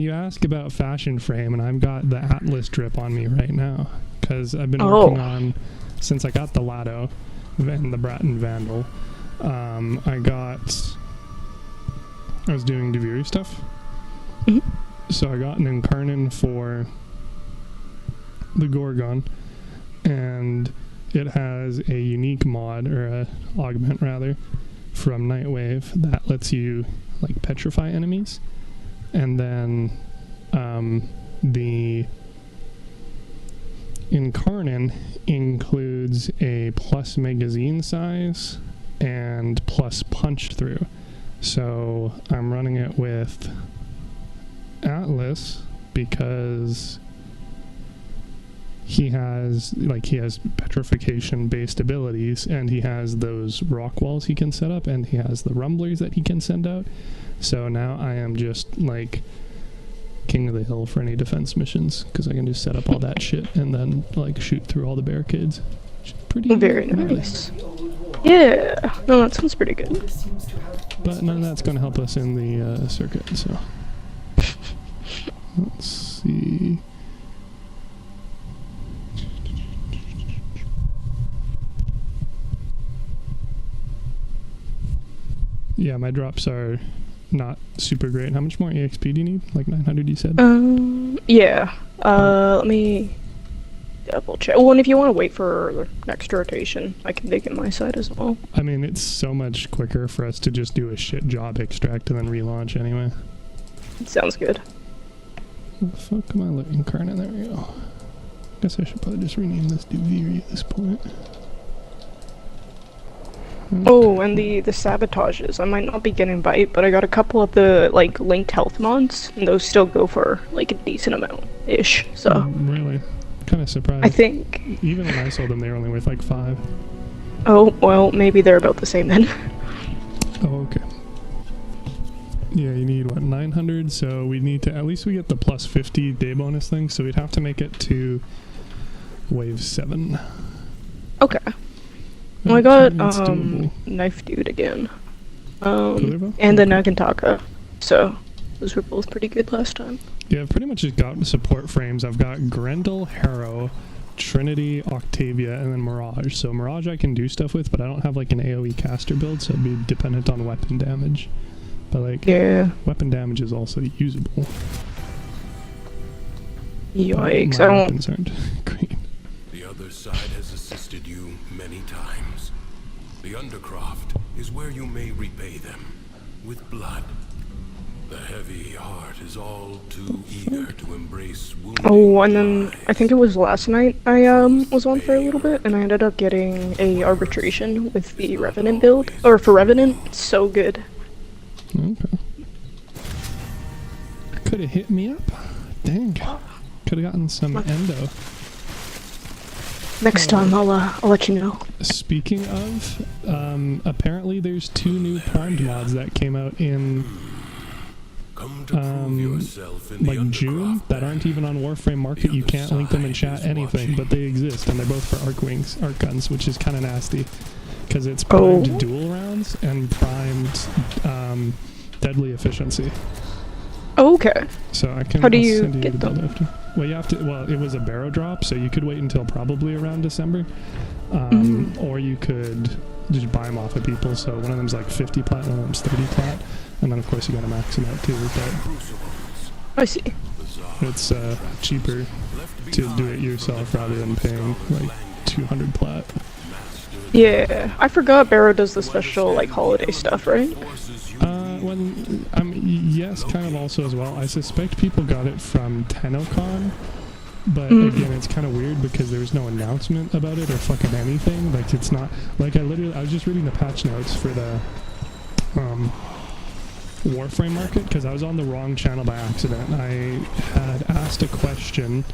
You ask about fashion frame, and I've got the Atlas drip on me right now because I've been working on, since I got the Lado and the Bratton Vandal. I was doing Deviri stuff, so I got an Incarnon for the Gorgon, and it has a unique mod, or a augment rather, from Nightwave that lets you like petrify enemies. And then the Incarnon includes a plus magazine size and plus punch through. So I'm running it with Atlas because he has petrification based abilities, and he has those rock walls he can set up, and he has the rumblers that he can send out. So now I am just like king of the hill for any defense missions, because I can just set up all that shit and then like shoot through all the barricades. Pretty very nice. Yeah, no, that sounds pretty good. But none of that's going to help us in the circuit, so let's see. Yeah, my drops are not super great. How much more EXP do you need? Like 900, you said? Yeah. Let me double check. Well, and if you want to wait for the next rotation, I can dig in my side as well. I mean, it's so much quicker for us to just do a shit job extract and then relaunch anyway. Sounds good. What the fuck am I looking? Incarnate, there we go. Guess I should probably just rename this Duviri at this point. Okay. Oh, and the sabotages. I might not be getting bite, but I got a couple of the like linked health mods, and those still go for like a decent amount-ish. So really, kind of surprised. I think even when I sold them, they were only worth like 5. Oh well, maybe they're about the same then. Oh, okay. Yeah, you need what, 900? So we need to at least we get the plus 50 day bonus thing. So we'd have to make it to wave 7. Okay. Well, I got Knife Dude again, and the Nagantaka, so those were both pretty good last time. Yeah, I've pretty much just got support frames. I've got Grendel, Harrow, Trinity, Octavia, and then Mirage. So Mirage I can do stuff with, but I don't have like an AoE caster build, so it'd be dependent on weapon damage. But like, yeah, weapon damage is also usable. Yikes, I don't... weapons aren't great. The other side has assisted you many times. The Undercroft is where you may repay them with blood. The heavy heart is all too eager to embrace wounding. Oh, and then I think it was last night I was on for a little bit, and I ended up getting a arbitration with the Revenant build, or for Revenant. So good. Okay. Could have hit me up. Dang. Could have gotten some endo. Next time I'll let you know. Speaking of, apparently there's 2 new primed mods that came out in like June that aren't even on Warframe Market. You can't link them in chat, anything, but they exist, and they're both for arc guns, which is kind of nasty because it's primed dual rounds and primed deadly efficiency. Okay. So I can. How do you get them? After. Well, you have to. Well, it was a barrow drop, so you could wait until probably around December, or you could just buy them off of people. So one of them's like 50 plat, one of them's 30 plat, and then of course you gotta max them out too. But I see. it's cheaper to do it yourself rather than paying like 200 plat. Yeah, I forgot Barrow does the special like holiday stuff, right? Yes, kind of also as well. I suspect people got it from TennoCon, but again, it's kind of weird because there's no announcement about it or fucking anything. Like, it's not, like, I was just reading the patch notes for the, Warframe market, because I was on the wrong channel by accident. I had asked a question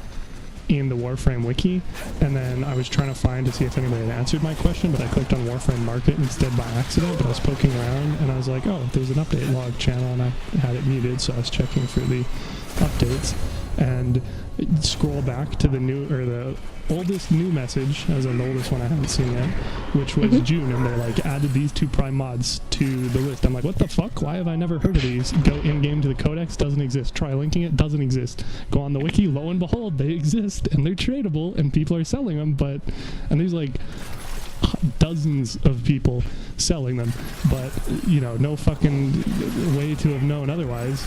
in the Warframe wiki, and then I was trying to find to see if anybody had answered my question, but I clicked on Warframe Market instead by accident. But I was poking around, and I was like, oh, there's an update log channel, and I had it muted, so I was checking for the updates, and scroll back to the new, or the oldest new message, as in the oldest one I haven't seen yet, which was June, and they're like, added these 2 prime mods to the list. I'm like, what the fuck? Why have I never heard of these? Go in-game to the codex, doesn't exist. Try linking it, doesn't exist. Go on the wiki, lo and behold, they exist, and they're tradable, and people are selling them, and there's like dozens of people selling them, but, you know, no fucking way to have known otherwise.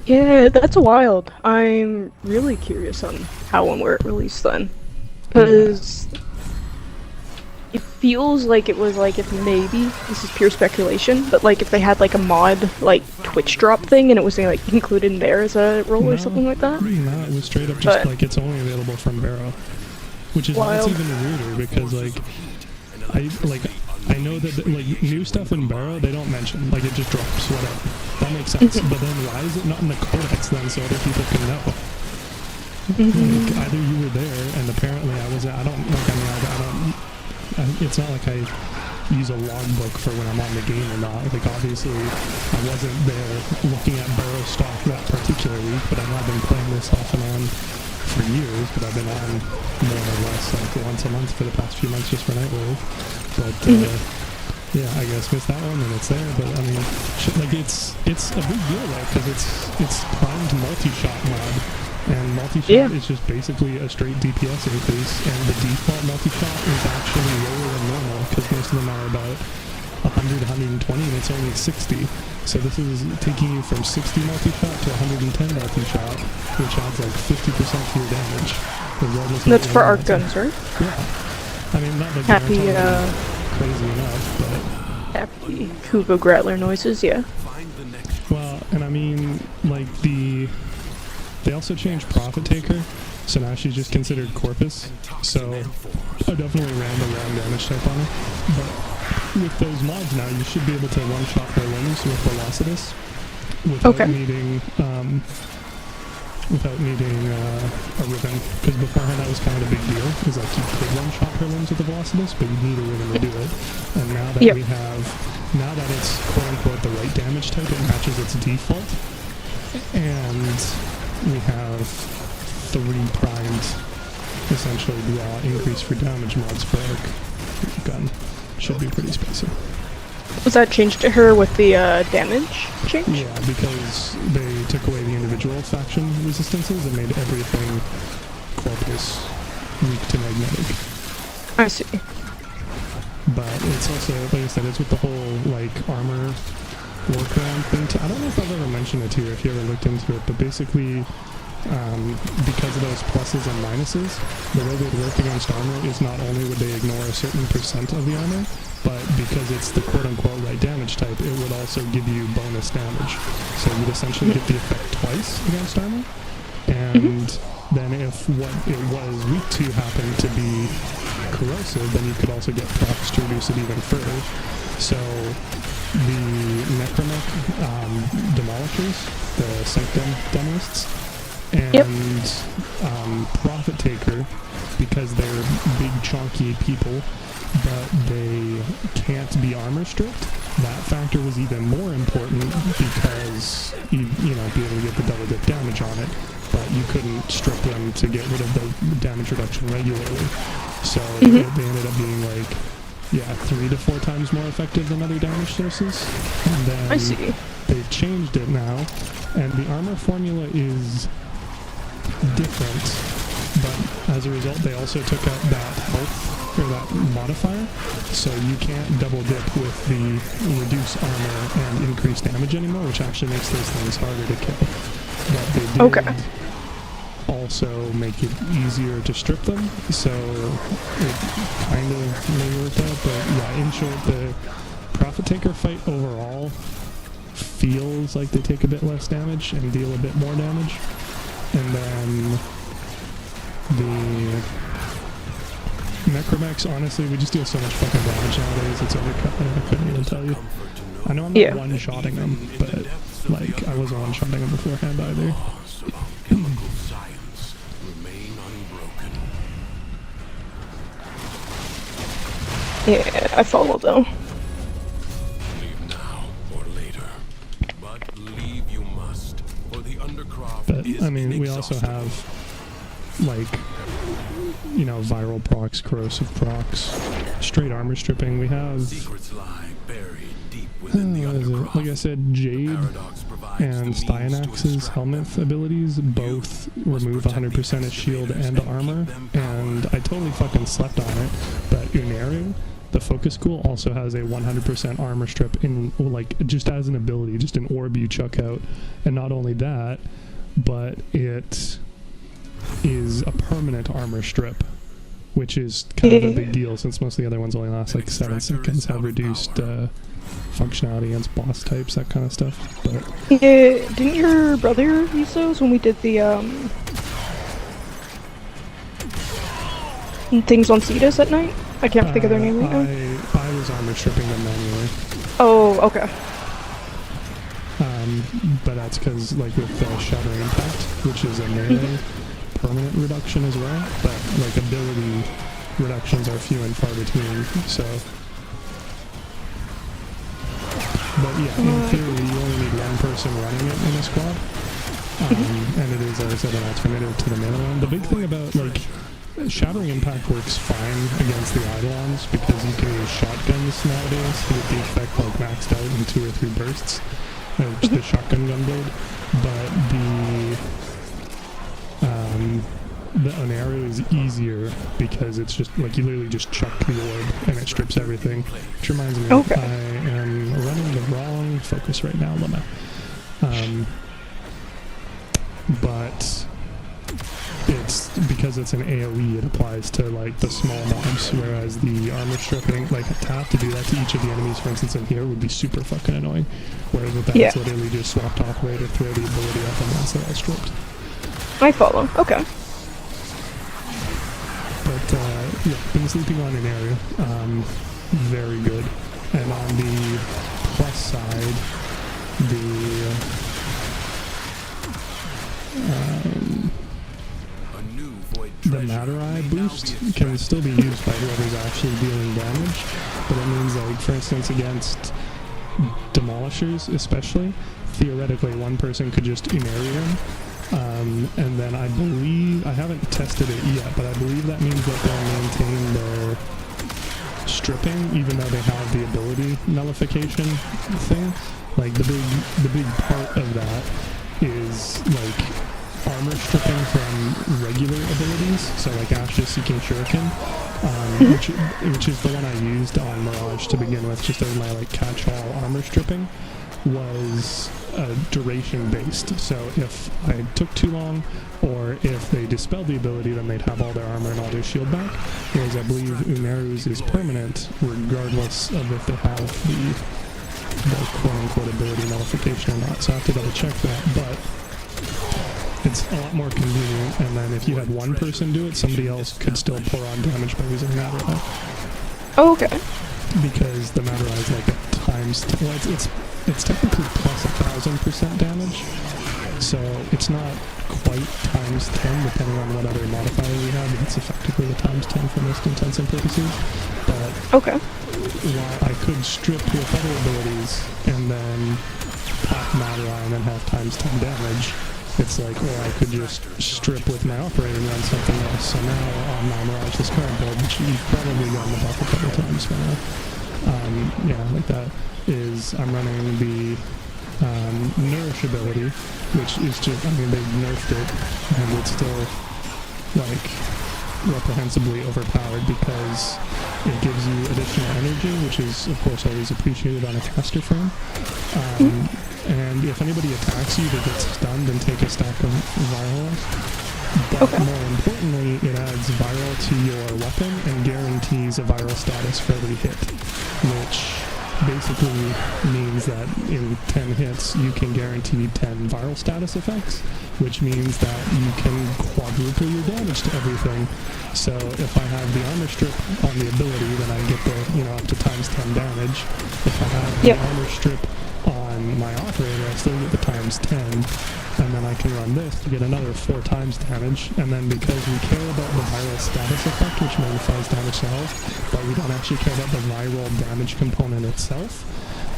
Yeah, that's wild. I'm really curious on how and where it released then. Because it feels like it was like, if maybe, this is pure speculation, but like if they had like a mod, like Twitch drop thing, and it was like included in there as a role or something like that. No, it was straight up just like it's only available from Barrow. Which is what's even weirder, because like, I know that like new stuff in Barrow they don't mention, like it just drops, whatever. That makes sense. But then why is it not in the codex then, so other people can know? Like, either you were there, and apparently I wasn't. I don't like. I mean, I don't. It's not like I use a logbook for when I'm on the game or not. Like obviously, I wasn't there looking at Barrow stock that particular week, but I've not been playing this off and on for years, but I've been on more or less like once a month for the past few months just for Nightwave. But yeah, I guess missed that one, and it's there. But I mean, like it's a big deal though, because it's primed multi-shot mod, and multi-shot is just basically a straight DPS increase, and the default multi-shot is actually lower than normal because most of them are about 100, 120, and it's only 60. So this is taking you from 60 multi-shot to 110 multi-shot, which adds like 50% to your damage. That's for arc guns, right? Yeah. I mean, not like happy, crazy enough, but... Happy Kugo Grattler noises, yeah. Well, and I mean, like they also changed Profit Taker, so now she's just considered Corpus, so I definitely ran the wrong damage type on her, but with those mods now, you should be able to one-shot her limbs with Velocitus without needing a ribbon, because beforehand that was kind of a big deal, because like you could one-shot her limbs with the Velocitus, but you need a ribbon to do it, and now that now that it's quote-unquote the right damage type, it matches its default, and we have 3 primed, essentially, increase for damage mods for arc gun. Should be pretty spicy. Was that changed to her with the damage change? Yeah, because they took away the individual faction resistances and made everything Corpus weak to magnetic. I see. But it's also, like I said, it's with the whole like armor workaround thing. I don't know if I've ever mentioned it to you, if you ever looked into it, but basically because of those pluses and minuses, the way they'd work against armor is not only would they ignore a certain percent of the armor, but because it's the quote-unquote right damage type, it would also give you bonus damage. So you'd essentially get the effect twice against armor, and then if what it was weak to happened to be corrosive, then you could also get procs to reduce it even further. So the Necromech Demolishers, the Sanctum Demolists, and Profit Taker, because they're big chunky people, but they can't be armor stripped. That factor was even more important because you know, be able to get the double dip damage on it, but you couldn't strip them to get rid of the damage reduction regularly. So they ended up being like 3 to 4 times more effective than other damage sources. And then they've changed it now, and the armor formula is different, but as a result they also took out that health, or that modifier, so you can't double dip with the reduce armor and increase damage anymore, which actually makes those things harder to kill. But they did also make it easier to strip them, so it kind of may work out, but yeah, in short, the Profit Taker fight overall feels like they take a bit less damage and deal a bit more damage. And then the Necromechs, honestly, we just deal so much fucking damage nowadays, it's overcut. I couldn't even tell you. I know I'm not one-shotting them, but like I wasn't one-shotting them beforehand either. Yeah, I follow though. Leave now or later, but leave you must, for the Undercroft But, I mean, we also have, like, you know, viral procs, corrosive procs, straight armor stripping. We have, Secrets lie buried deep within the what is it? undercroft. Like I said, Jade Paradox provides the and means to Styanax's extract helmet them. abilities both remove 100% of shield and armor, and I totally fucking slept on it, but Uneru, the focus school, also has a 100% armor strip in, like, just as an ability, just an orb you chuck out. And not only that, but it is a permanent armor strip, which is kind of a big deal since most of the other ones only last like 7 seconds, have reduced functionality against boss types, that kind of stuff. But yeah, didn't your brother use those when we did the things on Cetus at night? I can't think of their name right now. I was armor stripping them manually. Oh, okay. But that's because, like, with Shatter Impact, which is a melee permanent reduction as well, but, like, ability reductions are few and far between, so... But yeah, in theory, you only need one person running it in a squad, and it is, as I said, an alternative to the melee one. The big thing about, like, Shattering Impact works fine against the Eidolons because you can use shotguns nowadays to get the effect, like, maxed out in 2 or 3 bursts. Which the shotgun gun blade, but the Uneru is easier because it's just like you literally just chuck the orb and it strips everything. Which reminds me, Okay. I am running the wrong focus right now, Lama. But it's because it's an AoE, it applies to like the small mobs, whereas the armor stripping, like to have to do that to each of the enemies, for instance, in here would be super fucking annoying. Whereas with that, it's literally just swap to operate or throw the ability up and once they're all stripped. I follow. Okay. But yeah, been sleeping on an area, very good. And on the plus side, the Matter Eye boost can still be used by whoever's actually dealing damage, but it means, like, for instance, against Demolishers especially, theoretically one person could just Uneru them, and then I believe, I haven't tested it yet, but I believe that means that they'll maintain their stripping even though they have the ability nullification thing. Like, the big part of that is, like, armor stripping from regular abilities, so like Ash's Seeking Shuriken, which is the one I used on Mirage to begin with, just as my like catch-all armor stripping, was duration based. So if I took too long, or if they dispelled the ability, then they'd have all their armor and all their shield back. Whereas I believe Uneru's is permanent, regardless of if they have the quote-unquote ability nullification or not. So I have to double check that, but it's a lot more convenient, and then if you had one person do it, somebody else could still pour on damage by using Matter Eye. Oh, okay. Because the Matter Eye is like a times, well, it's technically plus 1,000% damage, so it's not quite times 10, depending on what other modifier we have. It's effectively a times 10 for most intents and purposes, but Okay. while I could strip with other abilities and then pop Matter Eye and then have times 10 damage, it's like, or I could just strip with my operator and run something else. So now on my Mirage, this current build, which you've probably gotten the buff a couple times by now, yeah, like that, is I'm running the Nourish ability, which is just, I mean, they nerfed it, and it's still, like, reprehensibly overpowered because it gives you additional energy, which is, of course, always appreciated on a caster frame. And if anybody attacks you, they get stunned and take a stack of viral. But more importantly, it adds viral to your weapon and guarantees a viral status for every hit, which basically means that in 10 hits, you can guarantee 10 viral status effects, which means that you can quadruple your damage to everything. So if I have the armor strip on the ability, then I get the, you know, up to times 10 damage. If I have the armor strip on my operator, I still get the times 10, and then I can run this to get another 4 times damage. And then because we care about the viral status effect, which magnifies damage to health, but we don't actually care about the viral damage component itself,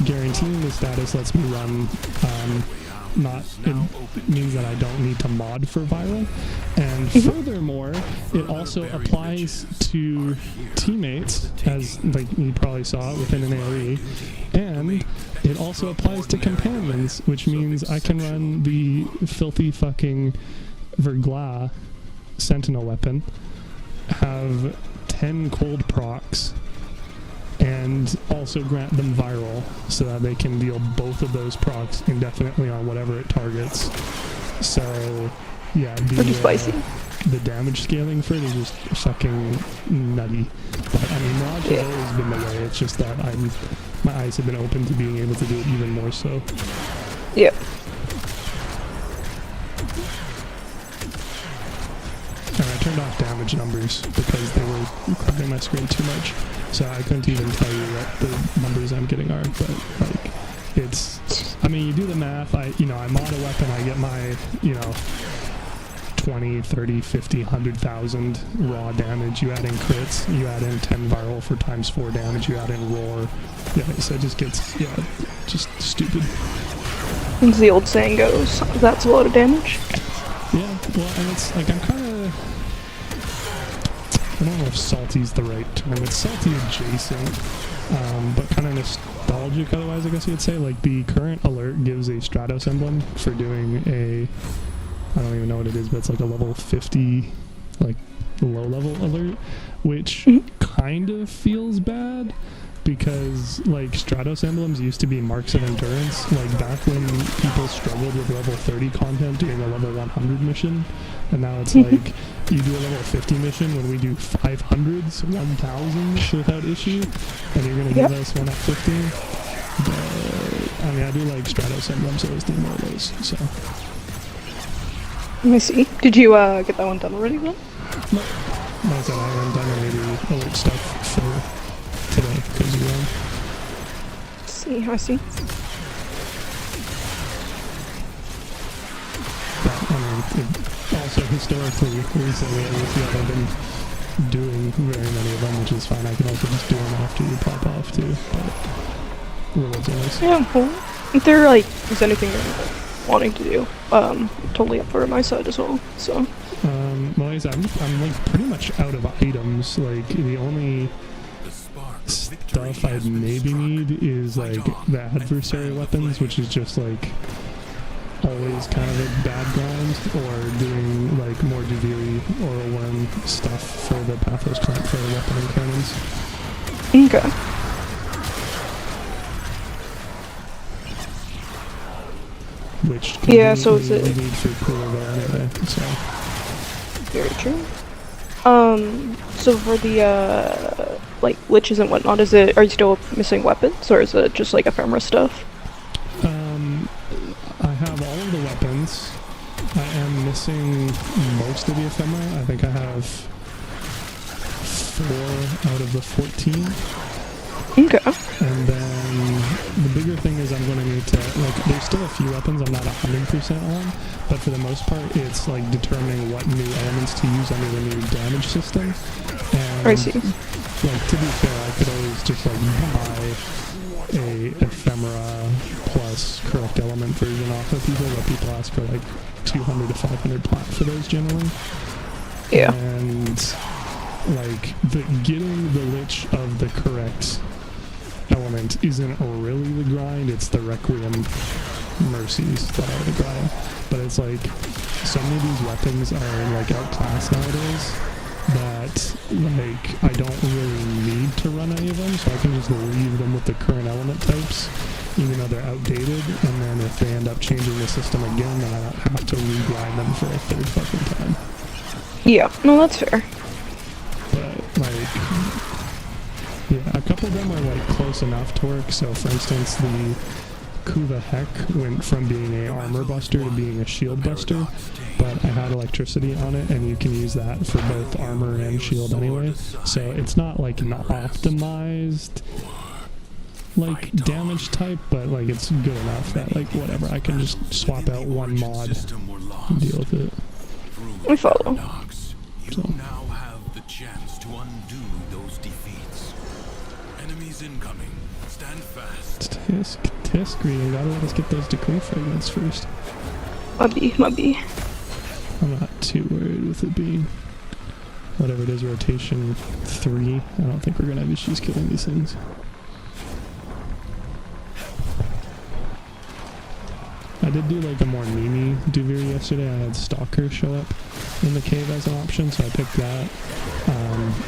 guaranteeing the status lets me run it means that I don't need to mod for viral. And furthermore, it also applies to teammates, as like you probably saw within an AoE, and it also applies to companions, which means I can run the filthy fucking Verglas Sentinel weapon, have 10 cold procs, and also grant them viral so that they can deal both of those procs indefinitely on whatever it targets. So yeah, the damage scaling for it is just fucking nutty. But I mean, Mirage has always been the way. It's just that my eyes have been open to being able to do it even more so. Yep. And I turned off damage numbers because they were crowding my screen too much. So I couldn't even tell you what the numbers I'm getting are. But like, it's, I mean, you do the math. I mod a weapon, I get my, 20, 30, 50, 100,000 raw damage. You add in crits, you add in 10 viral for times 4 damage, you add in roar. Yeah, so it just gets, just stupid. As the old saying goes, that's a lot of damage. Yeah, well, and it's like, I'm kind of, I don't know if salty's the right term. It's salty adjacent, but kind of nostalgic otherwise, I guess you could say. Like, the current alert gives a Stratos emblem for doing a, I don't even know what it is, but it's like a level 50, like, low-level alert, which kind of feels bad, because, like, Stratos emblems used to be marks of endurance, like, back when people struggled with level 30 content doing a level 100 mission, and now it's like, you do a level 50 mission when we do 500s, 1000s without issue, and you're gonna give us one at 50. But, I mean, I do like Stratos emblems, so I always need more of those, so. Let me see. Did you get that one done already then? No. Like I said, I haven't done any alert stuff for today, because you won. I see. But, I mean, also historically, recently, at least, I've been doing very many of them, which is fine. I can also just do them after you pop off, too. But, rewards. Yeah, cool. If there, like, is anything you're wanting to do, totally up for my side as well, so. Well, like I said, I'm like, pretty much out of items. Like, the only stuff I'd maybe need is, like, the adversary weapons, which is just, like, always kind of a bad grind, or doing, like, more Duviri or worm stuff for the Pathos clamp for weapon and cannons. Okay. Which so it's we need for cooler there anyway, so. Very true. So for the, like, liches and whatnot, are you still missing weapons, or is it just, like, ephemera stuff? I have all of the weapons. I am missing most of the ephemera. I think I have 4 out of the 14. Okay. And then the bigger thing is I'm going to need to, like, there's still a few weapons I'm not 100% on, but for the most part it's like determining what new elements to use under the new damage system. And, I see. like, to be fair, I could always just, like, buy a ephemera plus correct element version off of people, but people ask for like 200 to 500 plat for those generally. Yeah. And like getting the lich of the correct element isn't really the grind, it's the Requiem Mercies that are the grind. But it's like, so many of these weapons are like outclassed nowadays that like I don't really need to run any of them, so I can just leave them with the current element types, even though they're outdated, and then if they end up changing the system again, then I don't have to re-grind them for a third fucking time. Yeah, no, that's fair. But, like, yeah, a couple of them are, like, close enough to work. So, for instance, the Kuva Heck went from being a armor buster to being a shield buster, but I had electricity on it, and you can use that for both armor and shield anyway. So, it's not, like, an optimized, like, damage type, but, like, it's good enough that, like, whatever, I can just swap out one mod and deal with it. We follow. You now have the chance to undo those defeats Enemies incoming. Stand fast. Tisk, you gotta let us get those decree fragments first. My B. I'm not too worried with it being whatever it is, rotation 3. I don't think we're gonna have issues killing these things. I did do like a more memey Duvir yesterday. I had Stalker show up in the cave as an option, so I picked that.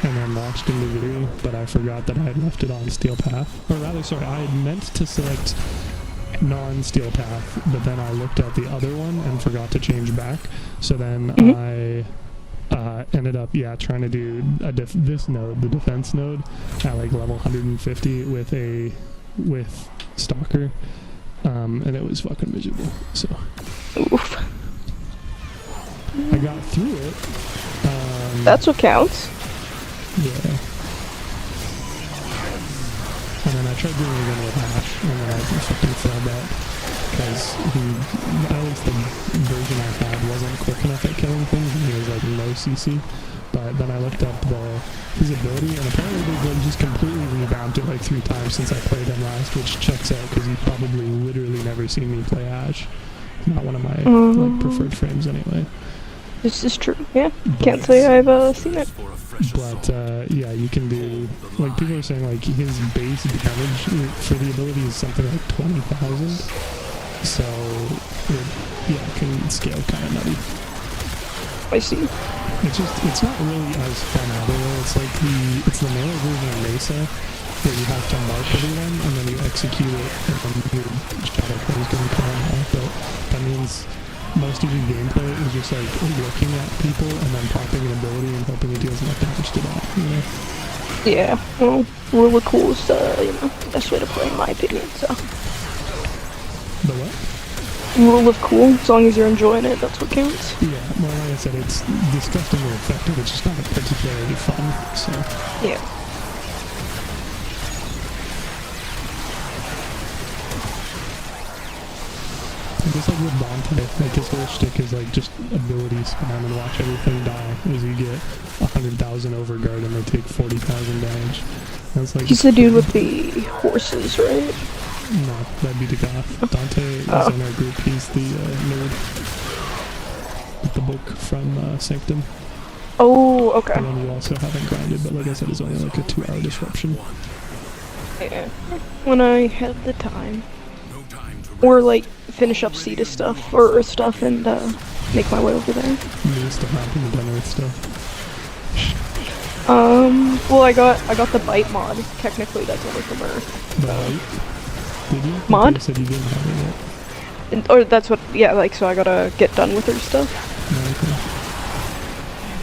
And then launched into Duvir, but I forgot that I had left it on Steel Path. Or rather, sorry, I had meant to select non-Steel Path, but then I looked at the other one and forgot to change back. So then I ended up, trying to do this node, the defense node, at like level 150 with Stalker. And it was fucking miserable, so. Oof. I got through it. That's what counts. Yeah. And then I tried doing it again with Ash, and then I fucking failed that. Because at least the version I had wasn't quick enough at killing things, and he was like low CC. But then I looked up his ability, and apparently they've like just completely revamped it like 3 times since I played him last, which checks out because you probably literally never seen me play Ash. Not one of my like preferred frames anyway. This is true, yeah. Can't say I've seen it. But yeah, you can do, like people are saying like his base damage for the ability is something like 20,000. So it can scale kind of nutty. I see. It's not really as fun either though. It's the melee version of Mesa where you have to mark everyone and then you execute it and then your shadow play is going to come out. But that means most of your gameplay is just like looking at people and then popping an ability and hoping it deals enough damage to that, you know? Yeah, well, rule of cool is the best way to play in my opinion, so. The what? Rule of cool, as long as you're enjoying it, that's what counts. Yeah, well, like I said, it's disgustingly effective, it's just not particularly fun, so. Yeah. Just like with Dante, like his whole shtick is like just ability spam and watch everything die as you get 100,000 overguard and they take 40,000 damage. That's like He's the dude with the horses, right? No, that'd be the Goth. Dante is in our group, he's the nerd with the book from Sanctum. Oh, okay. The one you also haven't grinded, but like I said, it's only like a 2-hour disruption. Yeah. When I have the time. Or like finish up Cetus stuff or Earth stuff and make my way over there. Me still haven't done Earth stuff. Well I got the bite mod. Technically that's only from Earth. Bite? Did you? Mod? You said you didn't have it yet. Or that's what, yeah, like, so I gotta get done with her stuff. Okay.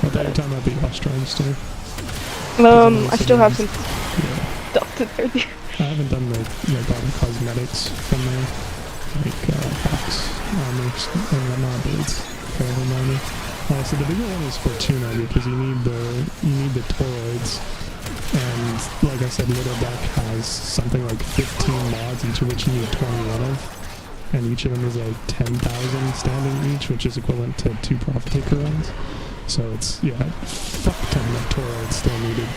I thought you were talking about the Australian stuff. I still have some stuff to do. I haven't done the, like, all the cosmetics from there. Like, hawks, armors, and whatnot, but it's fairly minor. So the bigger one is Fortuna, because you need the toroids. And, like I said, Little Duck has something like 15 mods, each of which you need 21 of. And each of them is like 10,000 standing each, which is equivalent to 2 Profit Taker runs. So it's, fuck ton of toroids still needed.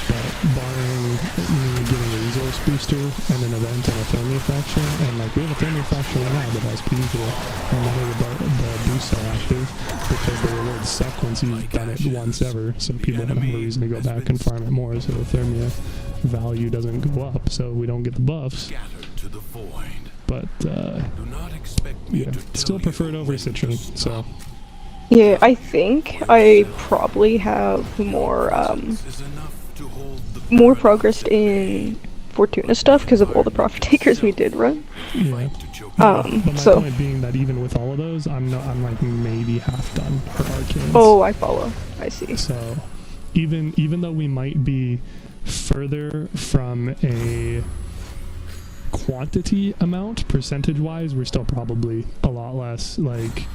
But barring me getting a resource booster and an event and a Thermia Fracture, and like we have a Thermia Fracture right now that has P0, and none of the boosts are active because the rewards suck once you've done it once ever, so people don't have a reason to go back and farm it more, so the Thermia value doesn't go up, so we don't get the buffs. But, still prefer it over Citrine, so. Yeah, I think I probably have more progress in Fortuna stuff because of all the Profit Takers we did run. Yeah. But my so point being that even with all of those, I'm like maybe half done for Arcanes. Oh, I follow. I see. So even though we might be further from a quantity amount, percentage-wise, we're still probably a lot less. Like,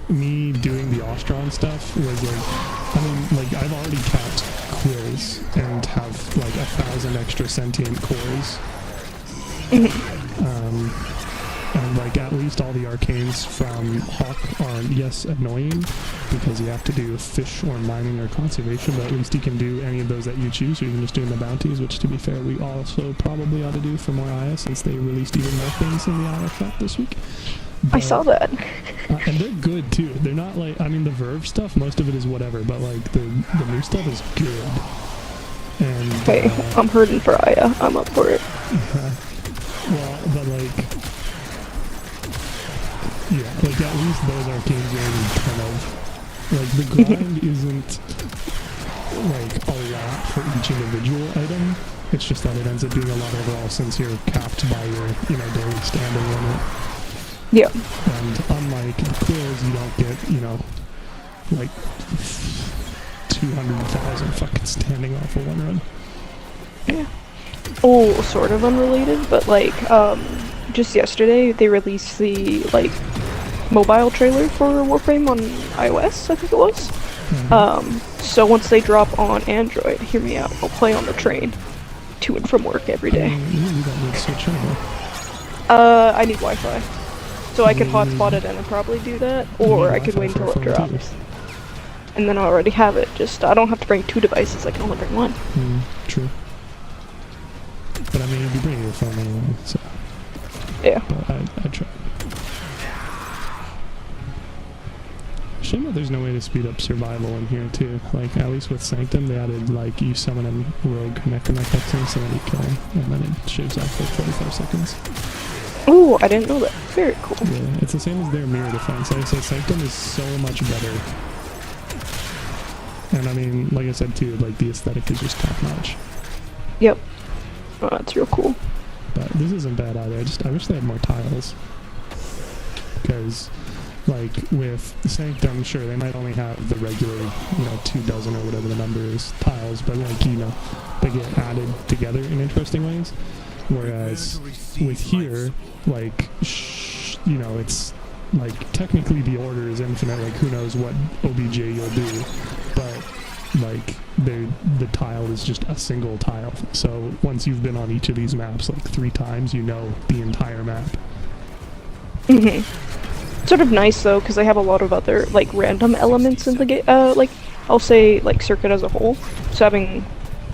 me doing the Ostron stuff was like, I mean, like, I've already capped quills and have like 1,000 extra sentient cores. And like at least all the arcanes from Hawk are, yes, annoying because you have to do fish or mining or conservation, but at least you can do any of those that you choose, or even just doing the bounties, which to be fair we also probably ought to do for more IS since they released even more things in the IS shop this week. But, I saw that. and they're good too. They're not like, I mean the Verve stuff, most of it is whatever, but like the new stuff is good. And Hey, I'm hurting for Aya. I'm up for it. well, but like, yeah, like at least those arcanes are kind of, like the grind isn't like a lot for each individual item. It's just that it ends up being a lot overall since you're capped by your, daily standing limit. Yeah. And unlike the quills, you don't get, like 200,000 fucking standing off of one run. Yeah. Oh, sort of unrelated, but like, just yesterday they released the like mobile trailer for Warframe on iOS, I think it was. So once they drop on Android, hear me out, I'll play on the train to and from work every day. You don't need Switch anymore. I need Wi-Fi. So I could hotspot it and probably do that, or I could wait until it drops. And then I already have it, just I don't have to bring 2 devices, I can only bring 1. True. But I mean, you'd be bringing your phone anyway, so... Yeah. But I'd try. Shame that there's no way to speed up survival in here, too. Like, at least with Sanctum, they added, like, you summon a rogue Necromancer, so then you kill him, and then it shaves off, like, 45 seconds. Ooh, I didn't know that. Very cool. Yeah, it's the same as their mirror defense. Like I said, Sanctum is so much better. And I mean, like I said too, like the aesthetic is just top notch. Yep. Oh, that's real cool. But this isn't bad either. I wish they had more tiles. Because, like, with Sanctum, sure, they might only have the regular, 2 dozen or whatever the number is, tiles, but like, they get added together in interesting ways. Whereas with here, like, it's like technically the order is infinite. Like, who knows what OBJ you'll do, but like the tile is just a single tile. So once you've been on each of these maps like 3 times, you know the entire map. Sort of nice though, because I have a lot of other like random elements in the game. Like I'll say like circuit as a whole. So having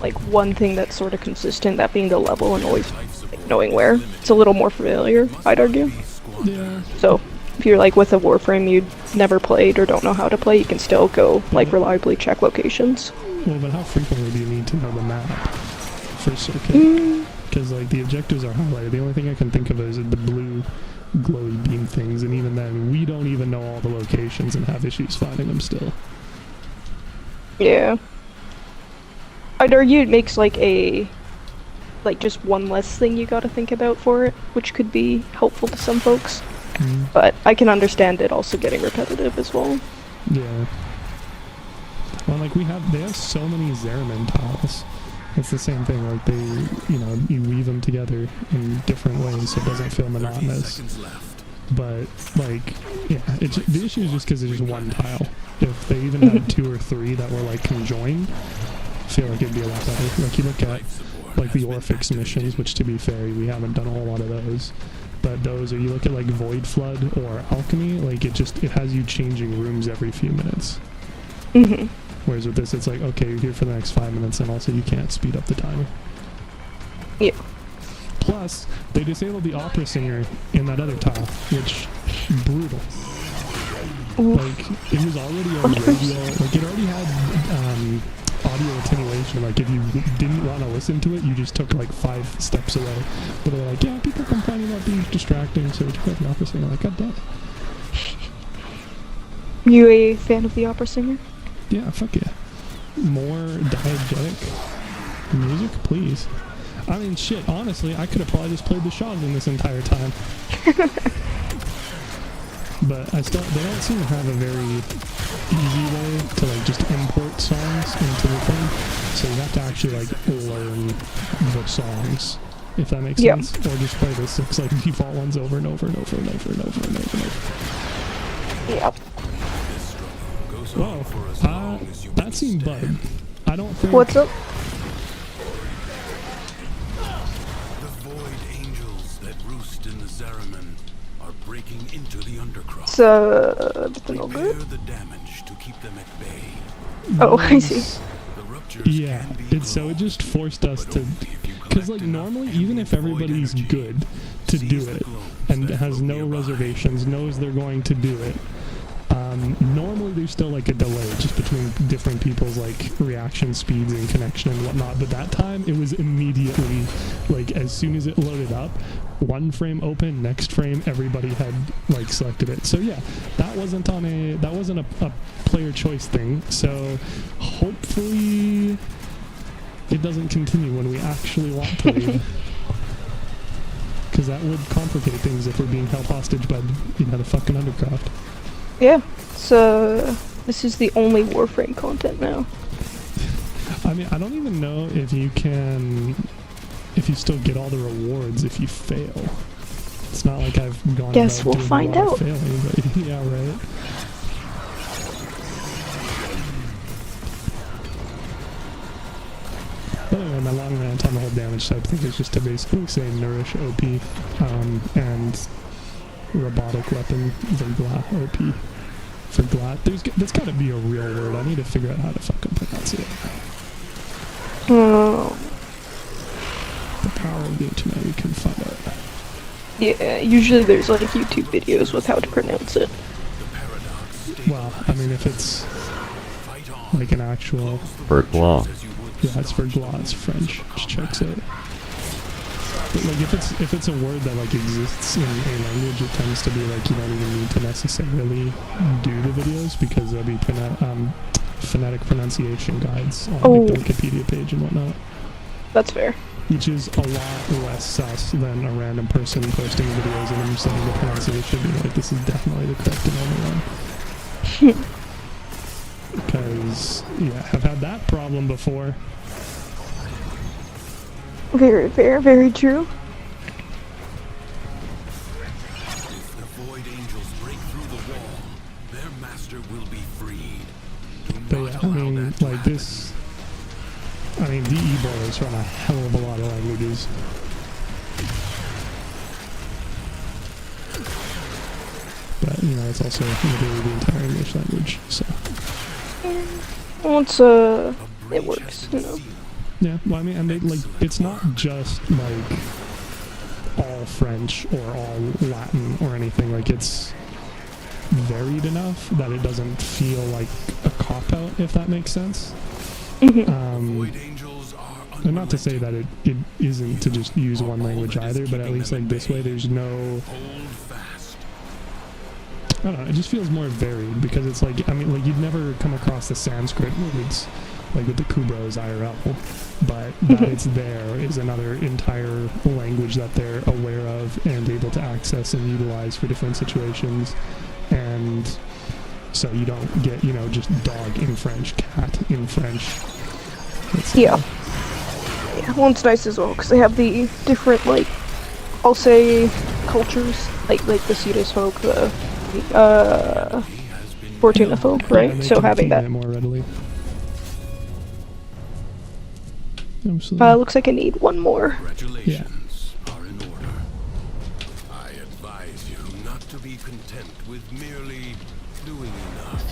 like one thing that's sort of consistent, that being the level and always like, knowing where. It's a little more familiar, I'd argue. Yeah. So if you're like with a Warframe you'd never played or don't know how to play, you can still go like reliably check locations. Well, but how frequently do you need to know the map for circuit? Because like the objectives are highlighted. The only thing I can think of is the blue glowy beam things, and even then we don't even know all the locations and have issues finding them still. Yeah. I'd argue it makes like just one less thing you gotta think about for it, which could be helpful to some folks. But I can understand it also getting repetitive as well. Yeah. Well, like they have so many Zeramin tiles. It's the same thing, like they, you weave them together in different ways so it doesn't feel monotonous. But, like, yeah, the issue is just because it's just one tile. If they even had 2 or 3 that were, like, conjoined, I feel like it'd be a lot better. Like, you look at, like, the Orphix missions, which, to be fair, we haven't done a whole lot of those. But those, or you look at, like, Void Flood or Alchemy, like, it has you changing rooms every few minutes. Whereas with this, it's like, okay, you're here for the next 5 minutes, and also you can't speed up the timer. Yeah. Plus, they disabled the opera singer in that other tile, which, brutal. Like, it was already on radio, like, it already had, audio attenuation, like, if you didn't want to listen to it, you just took, like, 5 steps away. But they're like, yeah, people complaining about being distracting, so we took out the opera singer, like, god damn it. You a fan of the opera singer? Yeah, fuck yeah. More diegetic music, please. I mean, shit, honestly, I could have probably just played the Shoggun this entire time. But they don't seem to have a very easy way to, like, just import songs into the thing. So you have to actually, like, learn the songs, if that makes sense. Or just play the 6, like, default ones over and over and over and over and over and over and over. Yep. Whoa, that seemed bugged. I don't think... What's up? The void angels that roost in the Zeramin are breaking into the undercroft. It's everything all Repair good? the damage to keep them at bay. Oh, I see. The ruptures Yeah, can be so it just forced us but to, only if you because collect like enough normally even if ambient void everybody's energy, good to do seize the it globes and that has float no nearby. reservations, knows they're going to do it, normally there's still like a delay just between different people's like reaction speeds and connection and whatnot, but that time it was immediately, like as soon as it loaded up, one frame open, next frame everybody had like selected it. So yeah, that wasn't a player choice thing, so hopefully it doesn't continue when we actually want to leave. Because that would complicate things if we're being held hostage by the fucking Undercroft. Yeah. So this is the only Warframe content now. I mean, I don't even know if you still get all the rewards if you fail. It's not like I've gone Guess about we'll doing find a lot out. of failing, but yeah, right. But anyway, my long rant on the whole damage type thing is just to basically say Nourish OP, and Robotic Weapon Vergla OP. Verglat. There's gotta be a real word. I need to figure out how to fucking pronounce it. Oh. The power of the internet, we can find out. Yeah, usually there's like YouTube videos with how to pronounce it. Well, I mean, if it's like an actual... Verglas. Yeah, it's Verglas, it's French. Just checks it. But like, if it's a word that like exists in a language, it tends to be like you don't even need to necessarily do the videos because there'll be phonetic pronunciation guides on like the Wikipedia page and whatnot. That's fair. Which is a lot less sus than a random person posting videos and them saying the pronunciation, being like, this is definitely the correct and only one. Because, yeah, I've had that problem before. Very fair, very true. If the Void Angels break through the wall, their master will be freed. Do But not yeah, I allow mean, that to like happen. this... I mean, DE boilers run a hell of a lot of languages. But, you know, it's also literally the entire English language, so... Once, it works, you know. Yeah, well, I mean, and like, it's not just, like, all French or all Latin or anything. Like, it's varied enough that it doesn't feel like a cop-out, if that makes sense. Void Angels are And not to say that it isn't to just use one language either, but at least, like, this way there's no... hold fast. I don't know, it just feels more varied, because it's like, I mean, like, you'd never come across the Sanskrit words, like with the Kubros IRL, but that it's there is another entire language that they're aware of and able to access and utilize for different situations, and so you don't get, you know, just dog in French, cat in French. Yeah. Yeah, well, it's nice as well, because they have the different, like, I'll say, cultures, like the Cetus folk, the, Fortuna folk, right? And they So can having feed that. it more readily. Absolutely. Looks like I need one more. Congratulations are in order. I advise you not to be content with merely doing enough.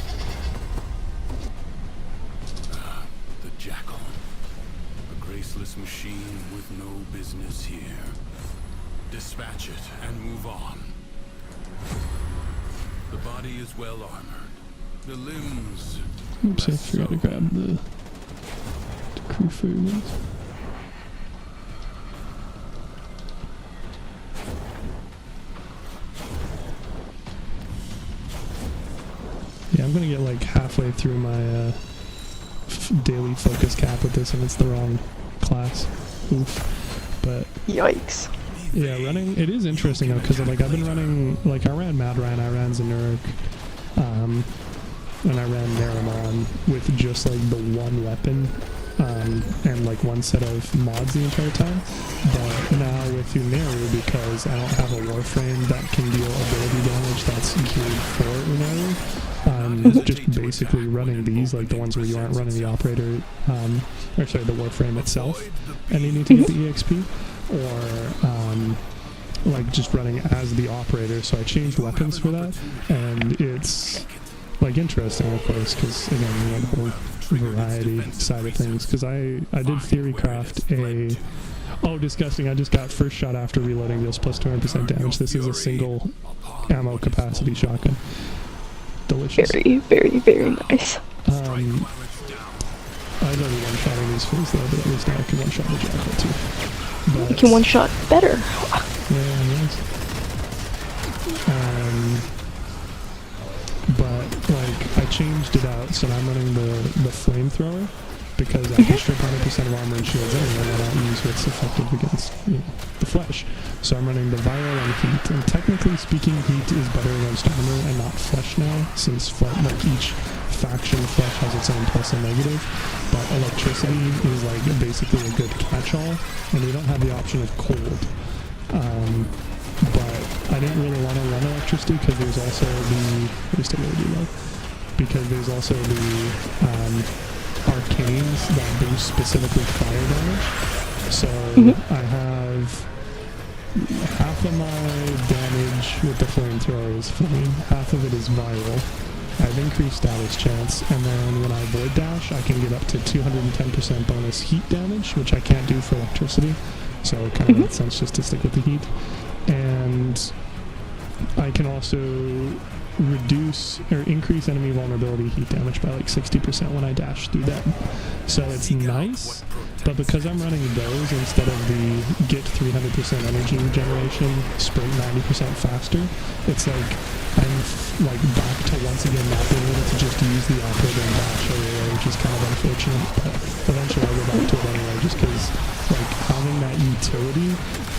The Jackal. A graceless machine with no business here. Dispatch it and move on. The body is well armored. The limbs... Oops, I less forgot to so. grab the crew food. Yeah, I'm gonna get like halfway through my daily focus cap with this, and it's the wrong class. Oof. But Yikes. yeah, running, it is interesting though, because like I've been running, like I ran Mad Ryan, I ran Zanurk, and I ran Naramon with just like the one weapon, and like one set of mods the entire time. But now with Uneru, because I don't have a Warframe that can deal ability damage that's geared for Uneru, I'm just basically running these, like the ones where you aren't running the operator, or sorry, the Warframe itself, and you need to get the EXP, or like just running as the operator, so I changed weapons for that, and it's like interesting, of course, because again, you know, the whole variety side of things. Because I did theorycraft a disgusting. I just got first shot after reloading deals plus 200% damage. This is a single ammo capacity shotgun. Delicious. Very, very, very nice. I was already one-shotting these fools though, but at least now I can one-shot the jackal too. But, You can one-shot better. yeah, nice. But like I changed it out, so now I'm running the flamethrower because I can strip 100% of armor and shields anyway, and I use what's effective against, you know, the flesh. So I'm running the viral and heat, and technically speaking, heat is better against armor and not flesh now, since like each faction flesh has its own plus and negative. But electricity is like basically a good catch-all, and we don't have the option of cold. But I didn't really want to run electricity because there's also because there's also the arcanes that boost specifically fire damage. So I have half of my damage with the flamethrower is flame, half of it is viral. I have increased status chance, and then when I void dash, I can get up to 210% bonus heat damage, which I can't do for electricity. So it kind of makes sense just to stick with the heat. And I can also reduce or increase enemy vulnerability heat damage by like 60% when I dash through them. So it's nice, but because I'm running those instead of the get 300% energy regeneration, sprint 90% faster, it's like I'm like back to once again not being able to just use the operator and dash everywhere, which is kind of unfortunate, but eventually I'll go back to it anyway, just because like having that utility,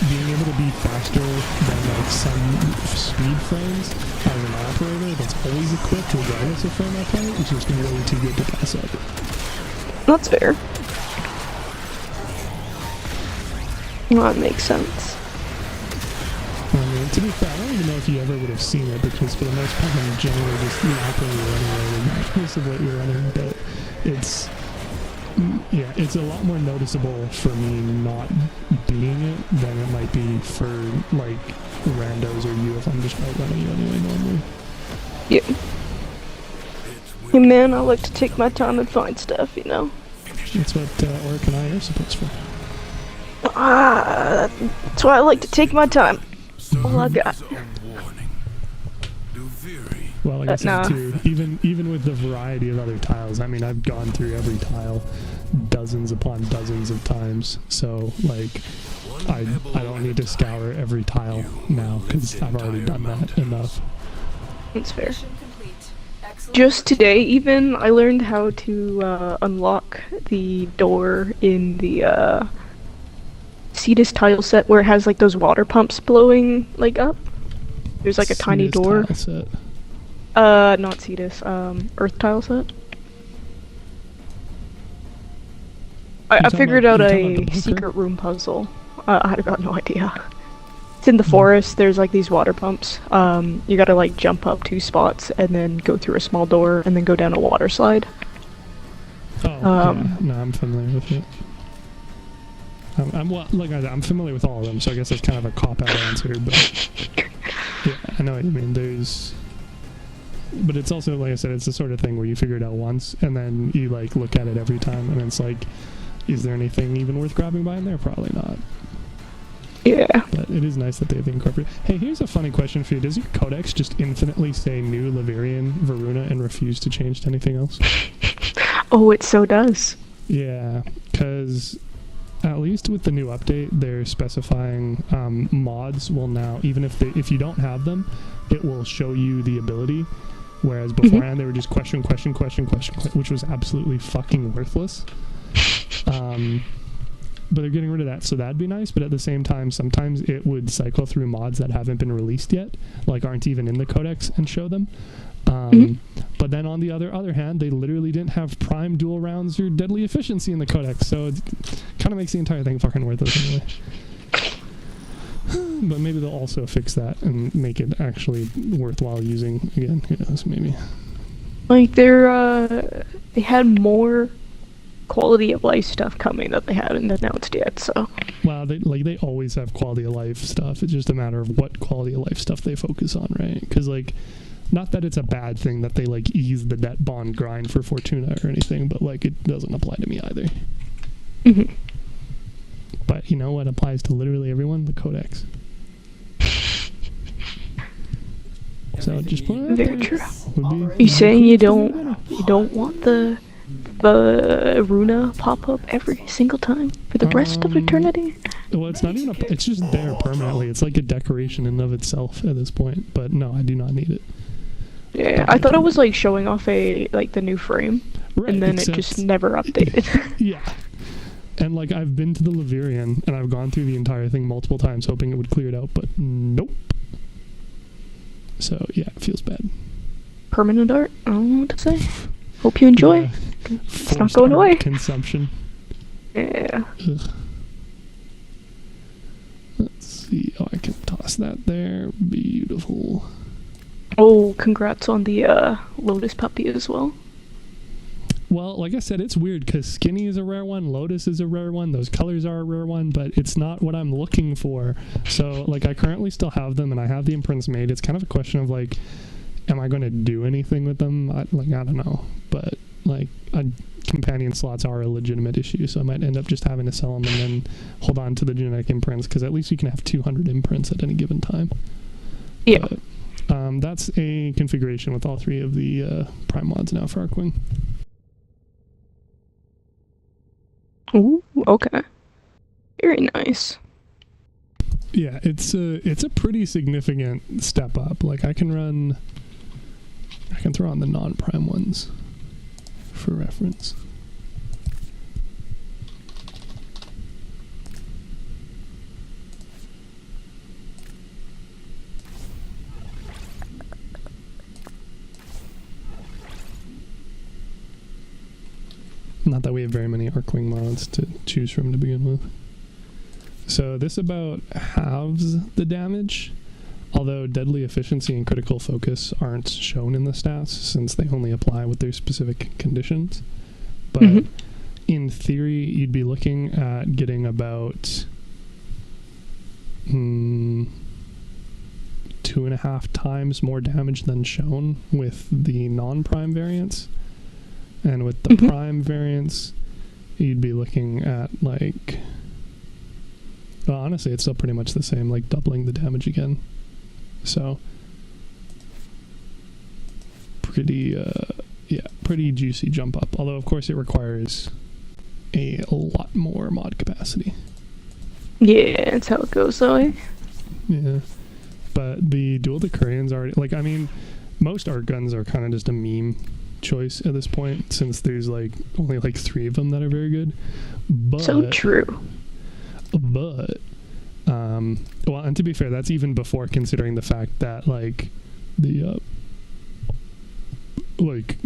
being able to be faster than like some speed frames as an operator that's always equipped regardless of frame I play, is just way too good to pass up. That's fair. Well, that makes sense. I mean, to be fair, I don't even know if you ever would have seen it, because for the most part I'm generally just the operator anyway, regardless of what you're running, but it's a lot more noticeable for me not being it than it might be for like randos or you if I'm just outrunning you anyway normally. Yeah. Hey man, I like to take my time and find stuff, you know? That's what Oric and I are supposed for. That's why I like to take my time. All I got. Well, like I said too, even with the variety of other tiles, I mean, I've gone through every tile dozens upon dozens of times, so like I don't need to scour every tile now because I've already done that enough. That's fair. Just today even, I learned how to unlock the door in the Cetus tile set where it has like those water pumps blowing like up. There's like a tiny door. Tile set. Not Cetus, Earth tile set. I figured out a secret room puzzle. I've got no idea. It's in the forest, there's like these water pumps. You gotta like jump up 2 spots and then go through a small door and then go down a water slide. Oh, yeah. No, I'm familiar with it. I'm familiar with all of them, so I guess that's kind of a cop-out answer, but yeah, I know what you mean. But it's also, like I said, it's the sort of thing where you figure it out once, and then you like look at it every time, and it's like, is there anything even worth grabbing by in there? Probably not. Yeah. But it is nice that they've incorporated. Hey, here's a funny question for you. Does your codex just infinitely say New, Laverian, Varuna, and refuse to change to anything else? Oh, it so does. Yeah, because at least with the new update, they're specifying mods will now, even if you don't have them, it will show you the ability. Whereas beforehand, they were just question, which was absolutely fucking worthless. But they're getting rid of that, so that'd be nice. But at the same time, sometimes it would cycle through mods that haven't been released yet, like aren't even in the codex, and show them. But then on the other hand, they literally didn't have prime dual rounds or deadly efficiency in the codex, so it kind of makes the entire thing fucking worthless anyway. But maybe they'll also fix that and make it actually worthwhile using again. Who knows? Maybe. Like they had more quality of life stuff coming that they haven't announced yet. So Well, they always have quality of life stuff. It's just a matter of what quality of life stuff they focus on, right? Because like, not that it's a bad thing that they like ease the debt bond grind for Fortuna or anything, but like it doesn't apply to me either. Mhm. But you know what applies to literally everyone? The Codex. So just put it Very true. would be You saying you don't want the Runa pop up every single time for the rest of eternity? Well, it's not even it's just there permanently. It's like a decoration in of itself at this point. But no, I do not need it. Yeah, I thought it was like showing off the new frame, Right, and then it just never updated. Yeah. And like I've been to the Levirian and I've gone through the entire thing multiple times hoping it would clear it out, but nope. So yeah, it feels bad. Permanent art? I don't know what to say. Hope you enjoy. Yeah. It's not Forced going art away. Consumption. Yeah. Ugh. Let's see. Oh, I can toss that there. Beautiful. Oh, congrats on the Lotus puppy as well. Well, like I said, it's weird because Skinny is a rare one, Lotus is a rare one, those colors are a rare one, but it's not what I'm looking for. So, like, I currently still have them, and I have the imprints made. It's kind of a question of, like, am I going to do anything with them? I don't know. But, like, companion slots are a legitimate issue, so I might end up just having to sell them and then hold on to the genetic imprints, because at least you can have 200 imprints at any given time. Yeah. But, that's a configuration with all three of the Prime mods now for Arcwing. Ooh, okay. Very nice. Yeah, it's a pretty significant step up. Like I can throw on the non-prime ones for reference. Not that we have very many Arcwing mods to choose from to begin with. So this about halves the damage, although deadly efficiency and critical focus aren't shown in the stats since they only apply with their specific conditions. But in theory, you'd be looking at getting about 2.5 times more damage than shown with the non-prime variants. And with the prime variants, you'd be looking at like, well, honestly, it's still pretty much the same, like doubling the damage again. So, pretty juicy jump up. Although, of course, it requires a lot more mod capacity. Yeah, that's how it goes, though. Yeah. But the dual Decurions already, like, I mean, most art guns are kind of just a meme choice at this point, since there's like only like 3 of them that are very good. But so true. But well, and to be fair, that's even before considering the fact that like the like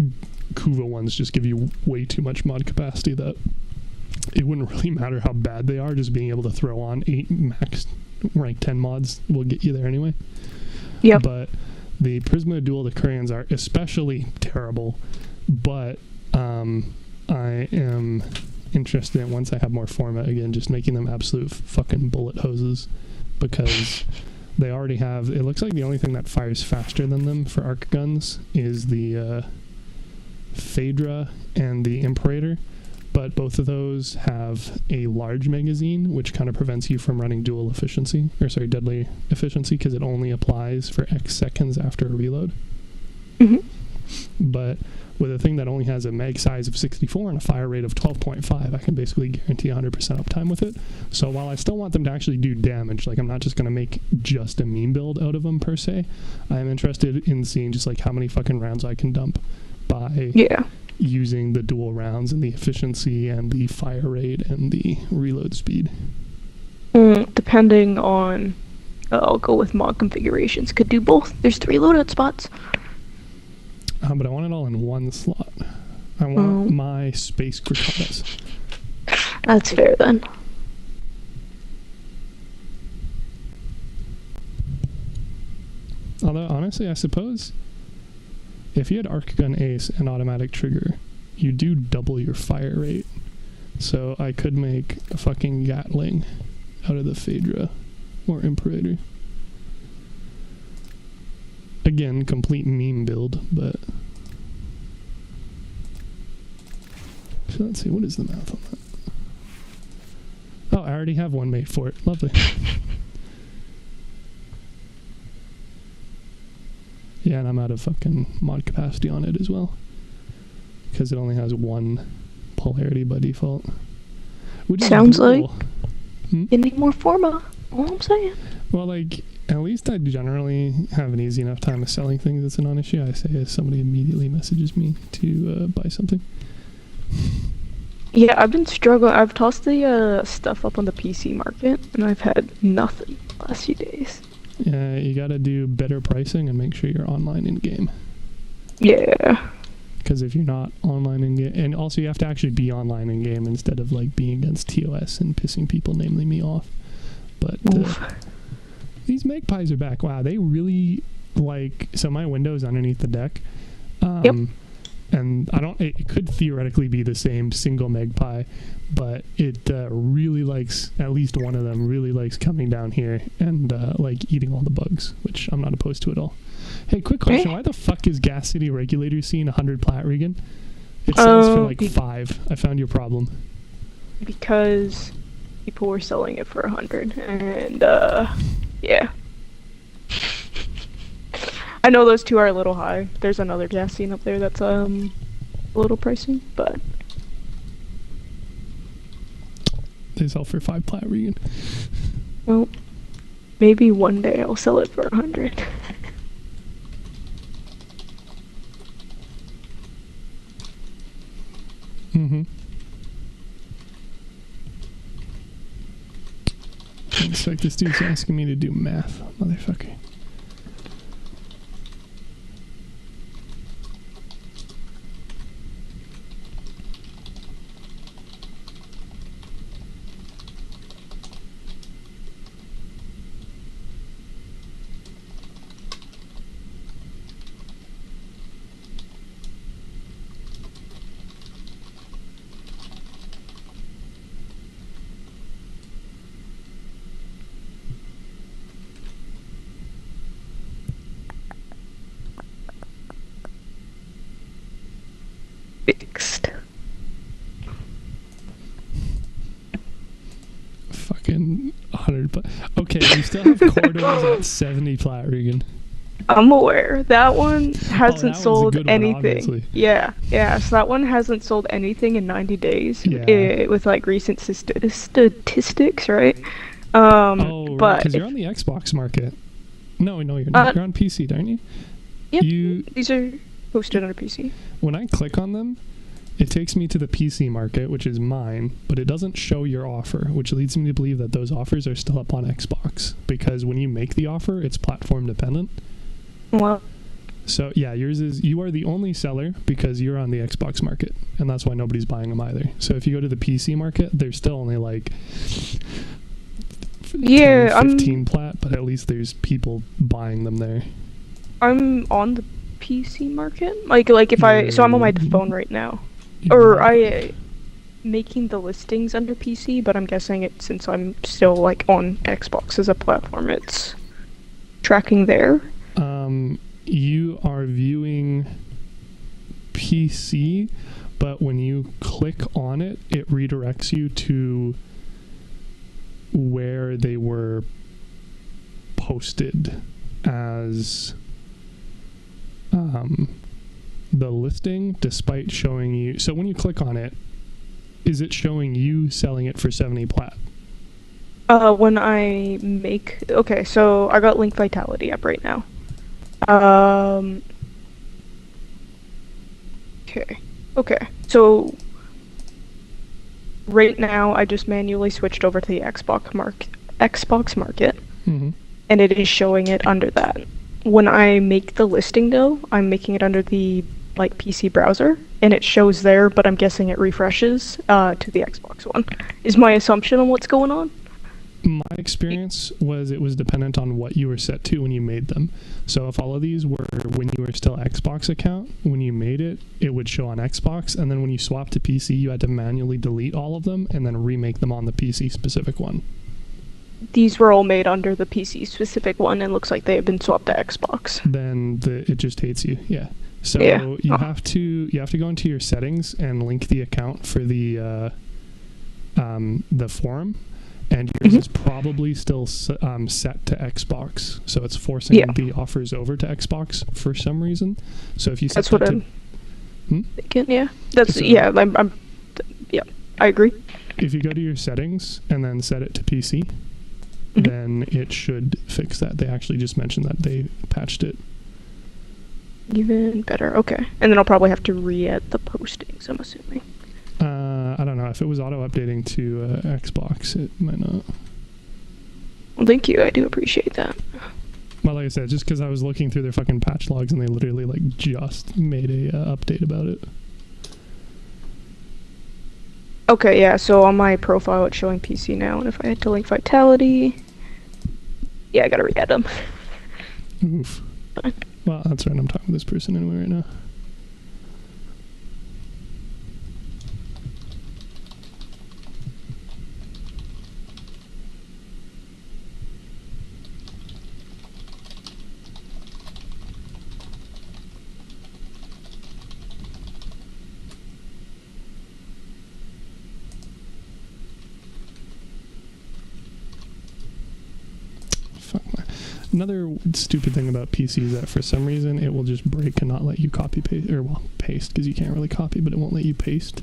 Kuva ones just give you way too much mod capacity that it wouldn't really matter how bad they are. Just being able to throw on 8 max rank 10 mods will get you there anyway. Yeah. But the Prisma Dual Decurions are especially terrible, but I am interested in, once I have more format again, just making them absolute fucking bullet hoses, because they already have, it looks like the only thing that fires faster than them for arc guns is the Phaedra and the Imperator, but both of those have a large magazine, which kind of prevents you from running dual efficiency, or sorry, deadly efficiency, because it only applies for X seconds after a reload. But with a thing that only has a mag size of 64 and a fire rate of 12.5, I can basically guarantee 100% uptime with it. So while I still want them to actually do damage, like I'm not just going to make just a meme build out of them per se, I am interested in seeing just like how many fucking rounds I can dump by using the dual rounds and the efficiency and the fire rate and the reload speed. Depending on, I'll go with mod configurations. Could do both. There's 3 loadout spots. But I want it all in one slot. I want my space Gratatas. That's fair then. Although, honestly, I suppose if you had Arc Gun Ace and automatic trigger, you do double your fire rate So I could make a fucking Gatling out of the Phaedra or Imperator. Again, complete meme build, but... So let's see, what is the math on that? Oh, I already have one made for it. Lovely. Yeah, and I'm out of fucking mod capacity on it as well. Because it only has one polarity by default. Which sounds like Hmm? you need more forma. All I'm saying. Well, like, at least I generally have an easy enough time of selling things. It's a non-issue. I say as somebody immediately messages me to buy something. Yeah, I've been struggling. I've tossed the stuff up on the PC market, and I've had nothing the last few days. Yeah, you gotta do better pricing and make sure you're online in-game. Yeah. Because if you're not online in-game... And also you have to actually be online in-game instead of, like, being against TOS and pissing people, namely me, off. But these magpies are back. Wow, they really, like... So my window's underneath the deck. Yep. And it could theoretically be the same single magpie, but it really likes, at least one of them really likes coming down here and like eating all the bugs, which I'm not opposed to at all. Hey, quick question. Why the fuck is Gas City Regulator seeing 100 plat, Regan? It says for like 5. I found your problem. Because people were selling it for 100, and yeah. I know those two are a little high. There's another gas scene up there that's a little pricey, but They sell for 5 plat, Regan. well, maybe one day I'll sell it for 100. Mm-hmm. It's like this dude's asking me to do math, motherfucker. Fixed. Fucking 100 plat. Okay, you still have corridors at 70 plat, Regan. I'm aware. That one that hasn't one's a sold good one, anything. obviously. Yeah. So that one hasn't sold anything in 90 days. Yeah. With like recent statistics, right? Oh, but because you're on the Xbox market. No, you're not. You're on PC, aren't you? Yep. These are posted on a PC. When I click on them, it takes me to the PC market, which is mine, but it doesn't show your offer, which leads me to believe that those offers are still up on Xbox, because when you make the offer, it's platform dependent. Well, So yeah, yours is, you are the only seller because you're on the Xbox market, and that's why nobody's buying them either. So if you go to the PC market, there's still only like 15 plat, but at least there's people buying them there. I'm on the PC market. Like if so I'm on my phone right now. Yeah. Or I making the listings under PC, but I'm guessing it since I'm still like on Xbox as a platform, it's tracking there. You are viewing PC, but when you click on it, it redirects you to where they were posted as the listing, despite showing you. So when you click on it, is it showing you selling it for 70 plat? When I make... Okay, so I got Link Vitality up right now. Okay. So right now I just manually switched over to the Xbox market, Mm-hmm. and it is showing it under that. When I make the listing though, I'm making it under the like PC browser, and it shows there, but I'm guessing it refreshes to the Xbox one. Is my assumption on what's going on? My experience was it was dependent on what you were set to when you made them. So if all of these were when you were still Xbox account, when you made it, it would show on Xbox, and then when you swapped to PC, you had to manually delete all of them and then remake them on the PC specific one. These were all made under the PC specific one, and looks like they have been swapped to Xbox. Then it just hates you. Yeah. So you have to go into your settings and link the account for the forum. And yours is probably still set to Xbox, so it's forcing the offers over to Xbox for some reason. So if you set that's what I'm thinking. Yeah, that's I'm I agree. If you go to your settings and then set it to PC, then it should fix that. They actually just mentioned that they patched it. Even better. Okay, and then I'll probably have to re-add the postings, I'm assuming. I don't know. If it was auto-updating to Xbox, it might not. Well, thank you. I do appreciate that. Well, like I said, just because I was looking through their fucking patch logs and they literally, like, just made a update about it. Okay, yeah, so on my profile it's showing PC now, and if I had to link Vitality... Yeah, I gotta re-add them. Oof. Well, that's right. I'm talking to this person anyway right now. Another stupid thing about PC is that for some reason it will just break and not let you copy paste, or well, paste, because you can't really copy, but it won't let you paste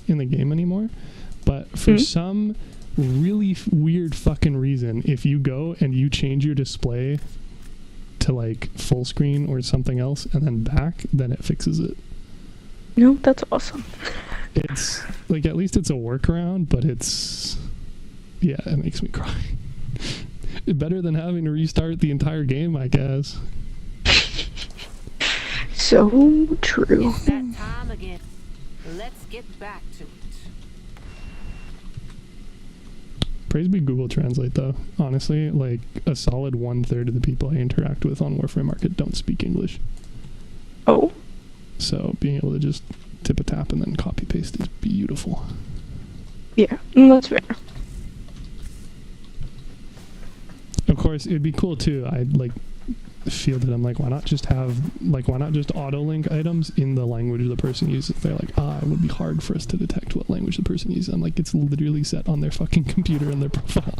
in the game anymore. But for some really weird fucking reason, if you go and you change your display to like full screen or something else and then back, then it fixes it. No, that's awesome. It's like, at least it's a workaround, but it's, yeah, it makes me cry. Better than having to restart the entire game, I guess. So true. It's that time again. Let's get back to it. Praise be Google Translate, though. Honestly, like, a solid 1/3 of the people I interact with on Warframe Market don't speak English. Oh. So being able to just tip a tap and then copy paste is beautiful. Yeah, that's fair. Of course, it'd be cool too. I'd like feel that I'm like, why not just auto link items in the language the person uses? They're like, it would be hard for us to detect what language the person uses. I'm like, it's literally set on their fucking computer in their profile.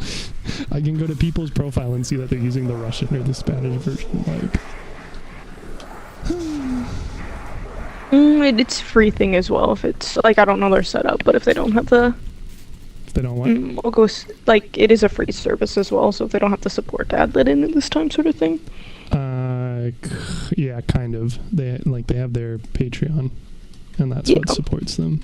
I can go to people's profile and see that they're using the Russian or the Spanish version. Like, it's a free thing as well. If it's like, I don't know their setup, but if they don't have the. They don't what? I'll go like, it is a free service as well, so if they don't have the support to add that in at this time, sort of thing. Yeah, kind of. They have their Patreon, and that's what supports them.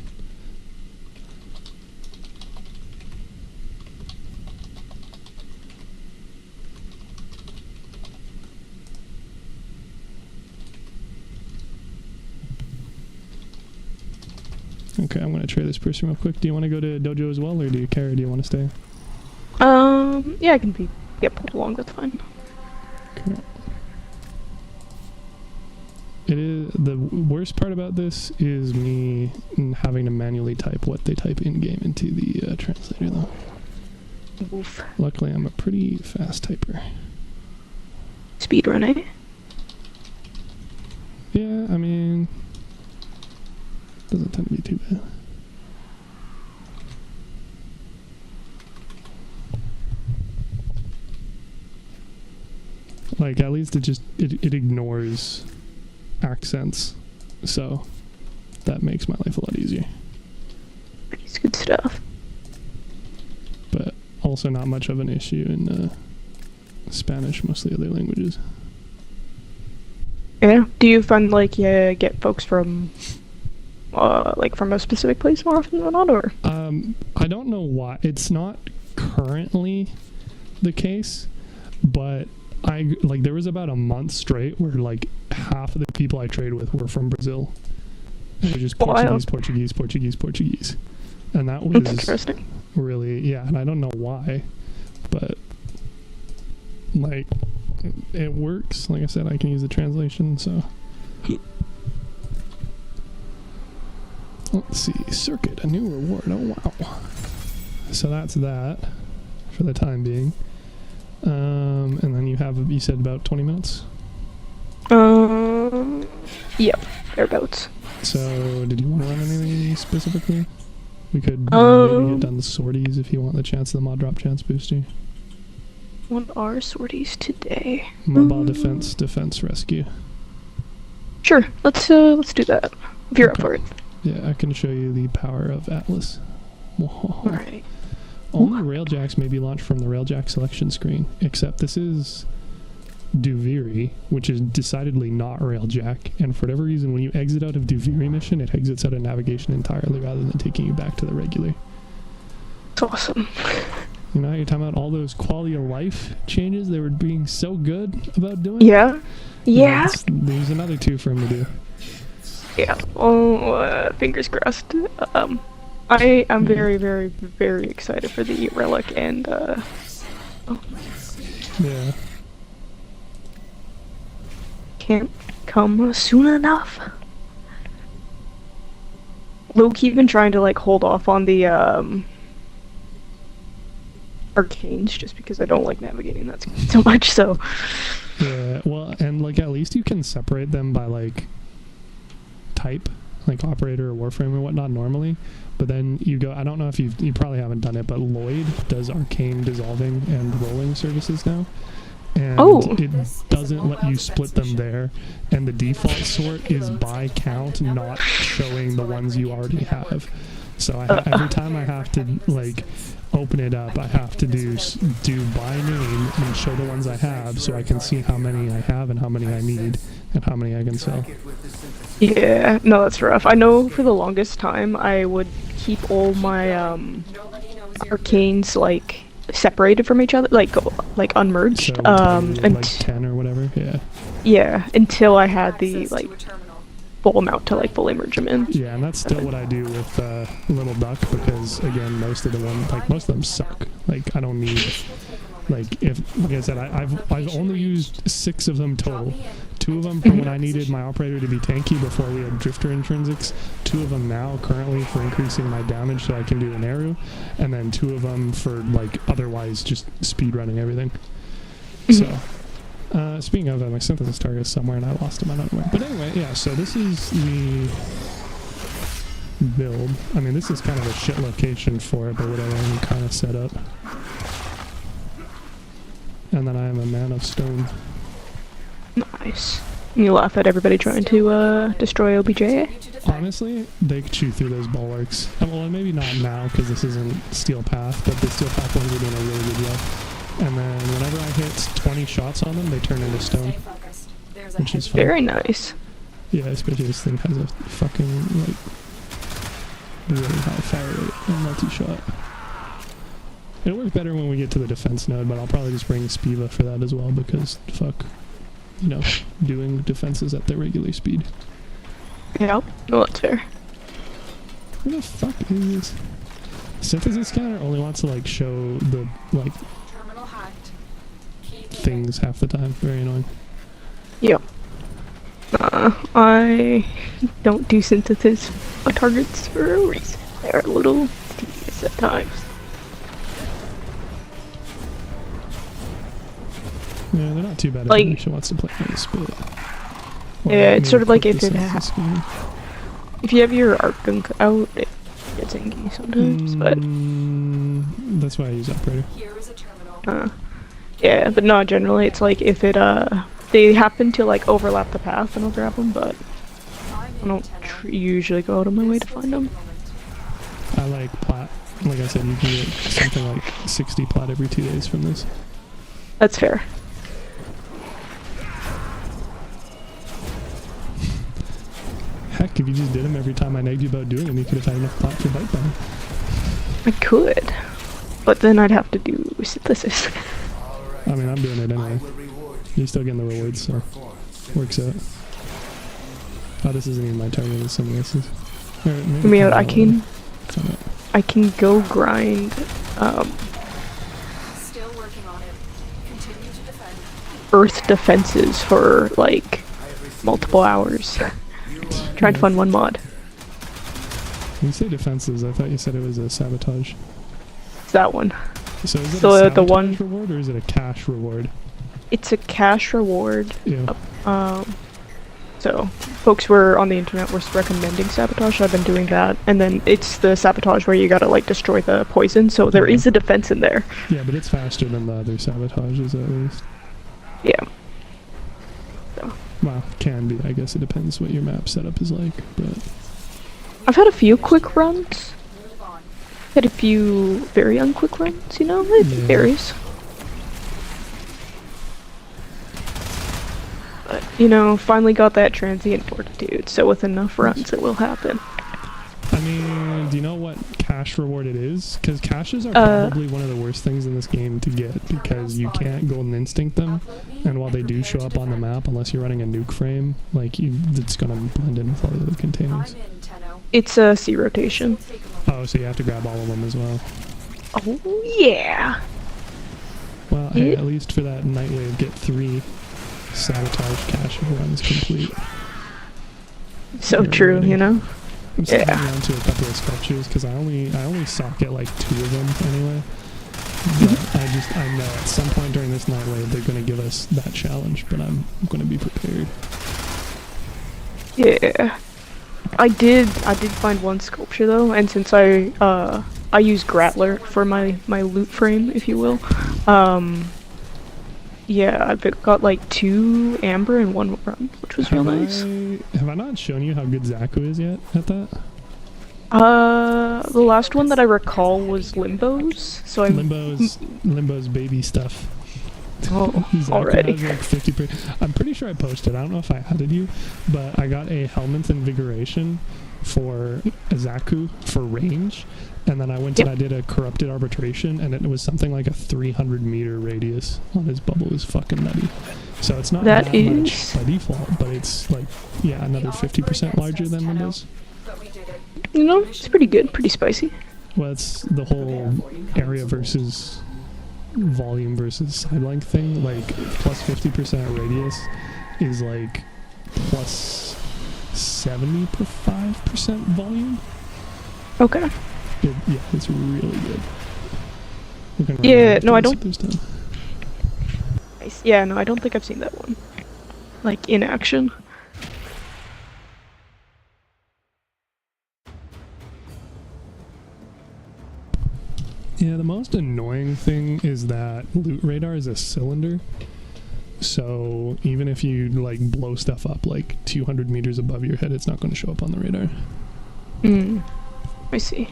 Okay, I'm going to try this person real quick. Do you want to go to Dojo as well, or do you care, or do you want to stay? Yeah, I can get pulled along, that's fine. Okay. It is, the worst part about this is me having to manually type what they type in-game into the translator, though. Oof. Luckily, I'm a pretty fast typer. Speedrun, eh? Yeah, I mean... doesn't tend to be too bad. Like, at least it ignores accents, so that makes my life a lot easier. It's good stuff. But also not much of an issue in Spanish, most of the other languages. Yeah. Do you find like you get folks from like from a specific place more often than not, or? I don't know why. It's not currently the case, but there was about a month straight where like half of the people I trade with were from Brazil. They were just Portuguese, and that was interesting. Really, yeah, and I don't know why, but like it works. Like I said, I can use the translation, so let's see. Circuit, a new reward. Oh wow. So that's that for the time being. And then you said about 20 minutes? Yep, thereabouts. So, did you want to run anything specifically? We could maybe get done the sorties if you want the chance of the mod drop chance booster. What are sorties today? Mobile defense, rescue. Sure, let's do that. If you're up Okay. for it. Yeah, I can show you the power of Atlas. Alright. Only railjacks may be launched from the railjack selection screen, except this is Duviri, which is decidedly not railjack, and for whatever reason, when you exit out of Duviri mission, it exits out of navigation entirely rather than taking you back to the regular. It's awesome. You know, you're talking about all those quality of life changes they were being so good about doing? Yeah? Yeah? There's another 2 for him to do. Yeah. Oh, fingers crossed. I am very, very, very excited for the relic and, Yeah. can't come soon enough. Low-key been trying to, like, hold off on the, arcanes just because I don't like navigating that so much, so. Yeah, well, and, like, at least you can separate them by, like, type, like operator or Warframe or whatnot normally. But then you go, I don't know if you probably haven't done it, but Lloyd does arcane dissolving and rolling services now. And it doesn't let you split them there. And the default sort is by count, not showing the ones you already have. So every time I have to, like, open it up, I have to do by name and show the ones I have so I can see how many I have and how many I need and how many I can sell. Yeah, no, that's rough. I know for the longest time I would keep all my arcanes like separated from each other, like unmerged. So like 10 or whatever. Yeah, until I had the like full amount to like fully merge them in. Yeah, and that's still what I do with Little Duck, because again, most of them suck. Like, I don't need, like I said, I've only used 6 of them total. 2 of them for when I needed my operator to be tanky before we had drifter intrinsics. 2 of them now currently for increasing my damage so I can do an arrow, and then 2 of them for like otherwise just speed running everything. So. Speaking of my synthesis target is somewhere and I lost him, I don't know where. But anyway, yeah, so this is the build. I mean, this is kind of a shit location for it, but whatever, I'm kind of set up. And then I am a man of stone. Nice. You laugh at everybody trying to destroy OBJ? Honestly, they could chew through those bulwarks. Well, maybe not now, because this isn't Steel Path, but the Steel Path ones are doing a really good job. And then whenever I hit 20 shots on them, they turn into stone. Which is fun. Very nice. Yeah, especially this thing has a fucking, like, really high fire rate and multi-shot. It'll work better when we get to the defense node, but I'll probably just bring Spiva for that as well, because, fuck, you know, doing defenses at their regular speed. Yeah, well, that's fair. Where the fuck is this? Synthesis scanner only wants to, like, show the, like, things half the time. Very annoying. Yep. I don't do synthesis targets for a reason. They're a little tedious at times. Yeah, they're not too bad if Like, she wants to play on the spit. Yeah, it's sort of like if you have your arc gun out, it gets angry sometimes, but that's why I use operator. yeah, but no, generally it's like if it they happen to like overlap the path, and I'll grab them, but I don't usually go out of my way to find them. I like plat. Like I said, you can get something like 60 plat every 2 days from this. That's fair. Heck, if you just did them every time I nagged you about doing them, you could have had enough plat for bite down. I could, but then I'd have to do synthesis. I mean, I'm doing it anyway. You're still getting the rewards, so works out. Oh, this isn't even my target, it's someone else's. Right, maybe I can go grind earth defenses for like multiple hours. Trying to find one mod. When you say defenses, I thought you said it was a sabotage. It's that one. So is it So, a the sabotage one- reward or is it a cash reward? It's a cash reward. Yeah. So folks were on the internet were recommending sabotage. So I've been doing that, and then it's the sabotage where you gotta like destroy the poison. So there is a defense in there. Yeah, but it's faster than the other sabotages at least. Yeah. So Well, can be. I guess it depends what your map setup is like, but I've had a few quick runs. Had a few very unquick runs. You know, it Yeah. varies. But you know, finally got that transient fortitude. So with enough runs, it will happen. I mean, do you know what cash reward it is? Because caches are probably one of the worst things in this game to get because you can't golden instinct them, and while they do show up on the map, unless you're running a nuke frame, like it's gonna blend in with all the other containers. It's a C rotation. Oh, so you have to grab all of them as well. Oh yeah. Well, hey, at least for that night wave, get 3 sabotage cache runs complete. So You're true, ready. you know. I'm still Yeah. hanging on to a couple of sculptures because I only suck at like 2 of them anyway. But I know at some point during this night wave they're gonna give us that challenge, but I'm gonna be prepared. Yeah. I did find one sculpture though, and since I use Grattler for my loot frame, if you will, yeah, I've got like 2 amber and 1 run, which was real nice. Have I not shown you how good Zaku is yet at that? The last one that I recall was Limbo's, so I'm... Limbo's baby stuff. Oh, Zaku already. has like 50%. I'm pretty sure I posted. I don't know if I added you, but I got a helmet invigoration for Zaku for range, and then I went and I did a corrupted arbitration, and it was something like a 300-meter radius on his bubble. It was fucking nutty. So it's not that much by default, but it's like, yeah, another 50% larger than Limbo's. You know, it's pretty good, pretty spicy. Well, it's the whole area versus volume versus side length thing. Like, plus 50% radius is like plus 75% volume. Okay. Yeah, it's really good. Yeah, no, I don't... This time. Nice. Yeah, no, I don't think I've seen that one. Like, in action. Yeah, the most annoying thing is that loot radar is a cylinder. So even if you like blow stuff up like 200 meters above your head, it's not going to show up on the radar. I see.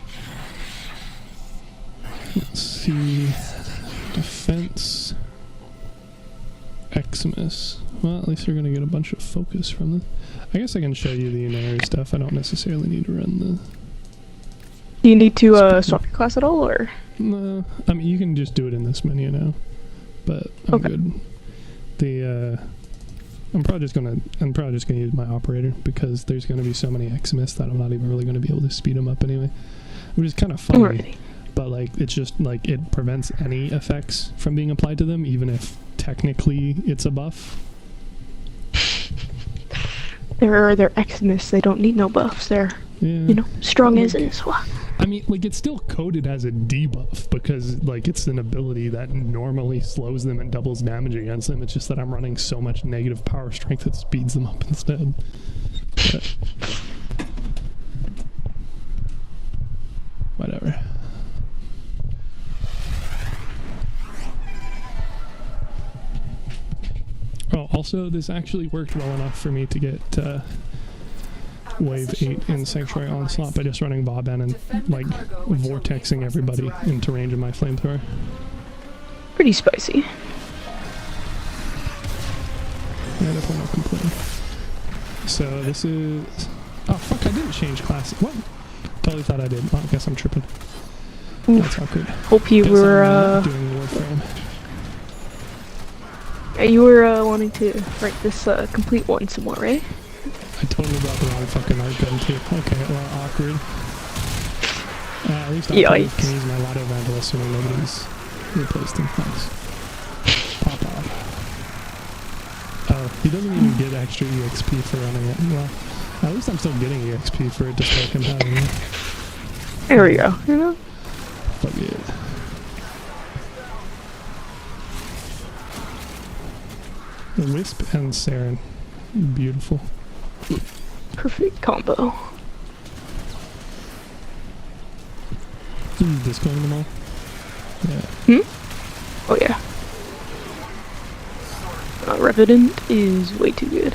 Let's see. Defense. Xmas. Well, at least we're going to get a bunch of focus from this. I guess I can show you the Unary stuff. I don't necessarily need to run the... Do you need to swap your class at all, or...? No, I mean, you can just do it in this menu now. But I'm good. I'm probably just gonna use my operator because there's gonna be so many Xmas that I'm not even really gonna be able to speed them up anyway, which is kind of funny. Alrighty. But like, it's just like it prevents any effects from being applied to them, even if technically it's a buff. They're Xmas, they don't need no buffs. They're, you know, strong as is. I mean, like, it's still coded as a debuff because, like, it's an ability that normally slows them and doubles damage against them. It's just that I'm running so much negative power strength that speeds them up instead. But whatever. Oh, also, this actually worked well enough for me to get Wave 8 in Sanctuary Onslaught by just running Boban and, like, vortexing everybody into range of my flamethrower. Pretty spicy. Yeah, definitely not complaining. So, this is... Oh, fuck, I didn't change classes. What? Totally thought I did. Oh, I guess I'm tripping. That's awkward. Hope you were, doing Warframe. You were, wanting to write this, complete one some more, right? I totally brought the wrong fucking art gun too. Okay, well, awkward. At least I can use my Lotto Vandal assuming nobody's replaced them. Thanks. Pop off. Oh, he doesn't even get extra EXP for running it. Well, at least I'm still getting EXP for it despite him having it. There we go. You know? Fuck it. The Wisp and Saren. Beautiful. Perfect combo. Discoing them all? Yeah. Oh yeah. Revenant is way too good.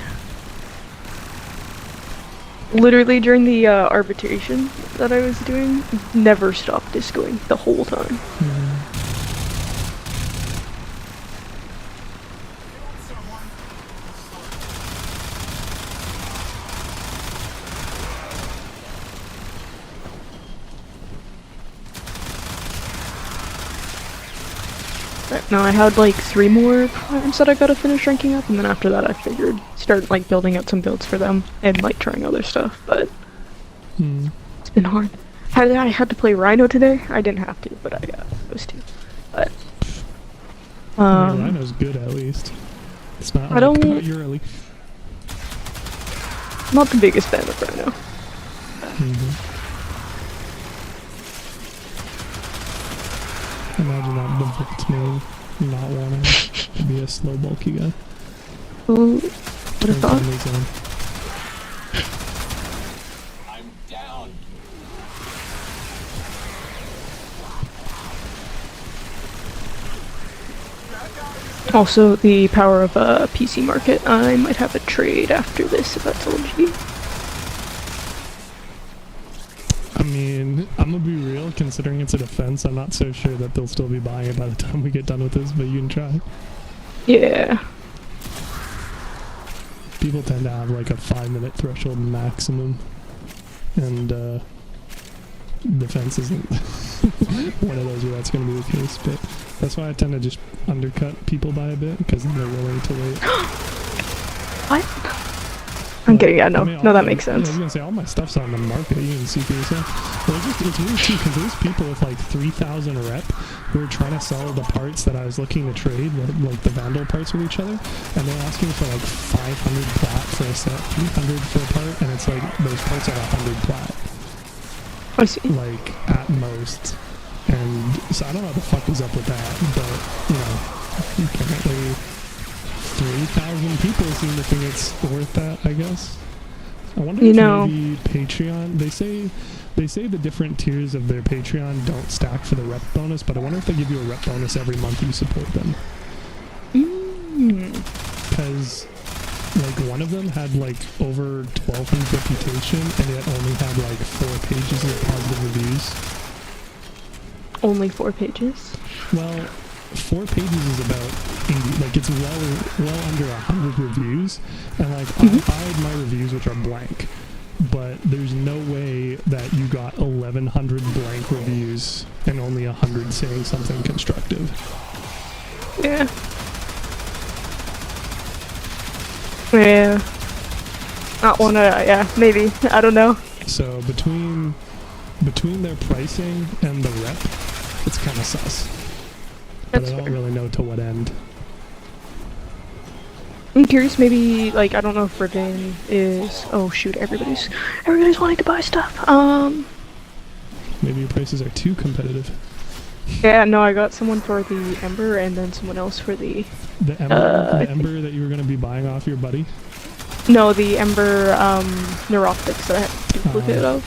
Literally during the arbitration that I was doing, never stopped discoing the whole time. No, I had like 3 more primes that I gotta finish ranking up, and then after that I figured start like building out some builds for them and like trying other stuff, but it's been hard. I had to play Rhino today. I didn't have to, but I got supposed to. But Rhino's good at least. It's not like, oh, you're early. Not the biggest fan of Rhino. Imagine that the Volt's main not wanting to be a slow bulky guy. Ooh, what a thought. I'm down. Also, the power of a PC market. I might have a trade after this if that's LG. I mean, I'm gonna be real, considering it's a defense, I'm not so sure that they'll still be buying it by the time we get done with this, but you can try. Yeah. People tend to have like a 5-minute threshold maximum, and defense isn't one of those where that's gonna be the case, but that's why I tend to just undercut people by a bit, because they're willing to wait. What? I'm kidding, yeah, no. I mean, No, that makes sense. I was gonna say, all my stuff's on the market, you can see for yourself. Well, it's weird too, because there's people with like 3,000 rep who are trying to sell the parts that I was looking to trade, like the Vandal parts with each other, and they're asking for like 500 plat for a set, 300 for a part, and it's like, those parts are 100 plat. I see. Like, at most. And so I don't know what the fuck is up with that, but, you know, apparently 3,000 people seem to think it's worth that, I guess. I wonder if maybe Patreon, they say the different tiers of their Patreon don't stack for the rep bonus, but I wonder if they give you a rep bonus every month you support them. Because, like, one of them had, like, over 12 reputation, and it only had, like, 4 pages of positive reviews. Only 4 pages? Well, 4 pages is about 80, like it's well under 100 reviews, and like I hide my reviews which are blank, but there's no way that you got 1,100 blank reviews and only 100 saying something constructive. Yeah. Yeah. Not one, yeah, maybe. I don't know. So between their pricing and the rep, it's kind of sus. But I don't really know to what end. I'm curious, maybe, like, I don't know if Ribbon is... Oh shoot, everybody's wanting to buy stuff. Maybe your prices are too competitive. Yeah, no, I got someone for the Ember and then someone else for the... The Ember that you were going to be buying off your buddy? No, the Ember, Neuroptics that I had a duplicate of.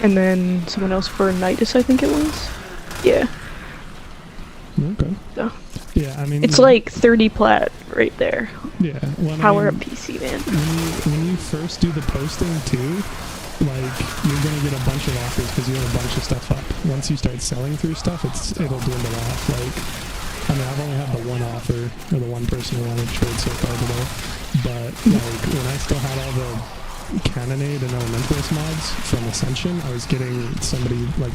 And then someone else for Nidus, I think it was. Yeah. Okay. So, yeah, I mean... It's like 30 plat right there. Yeah. Well, Power up PC, man. When you first do the posting, too, like, you're going to get a bunch of offers because you have a bunch of stuff up. Once you start selling through stuff, it'll dwindle off. Like, I mean, I've only had the one offer, or the one person who wanted to trade so far today. But, like, when I still had all the Cannonade and Elementalist mods from Ascension, I was getting somebody, like,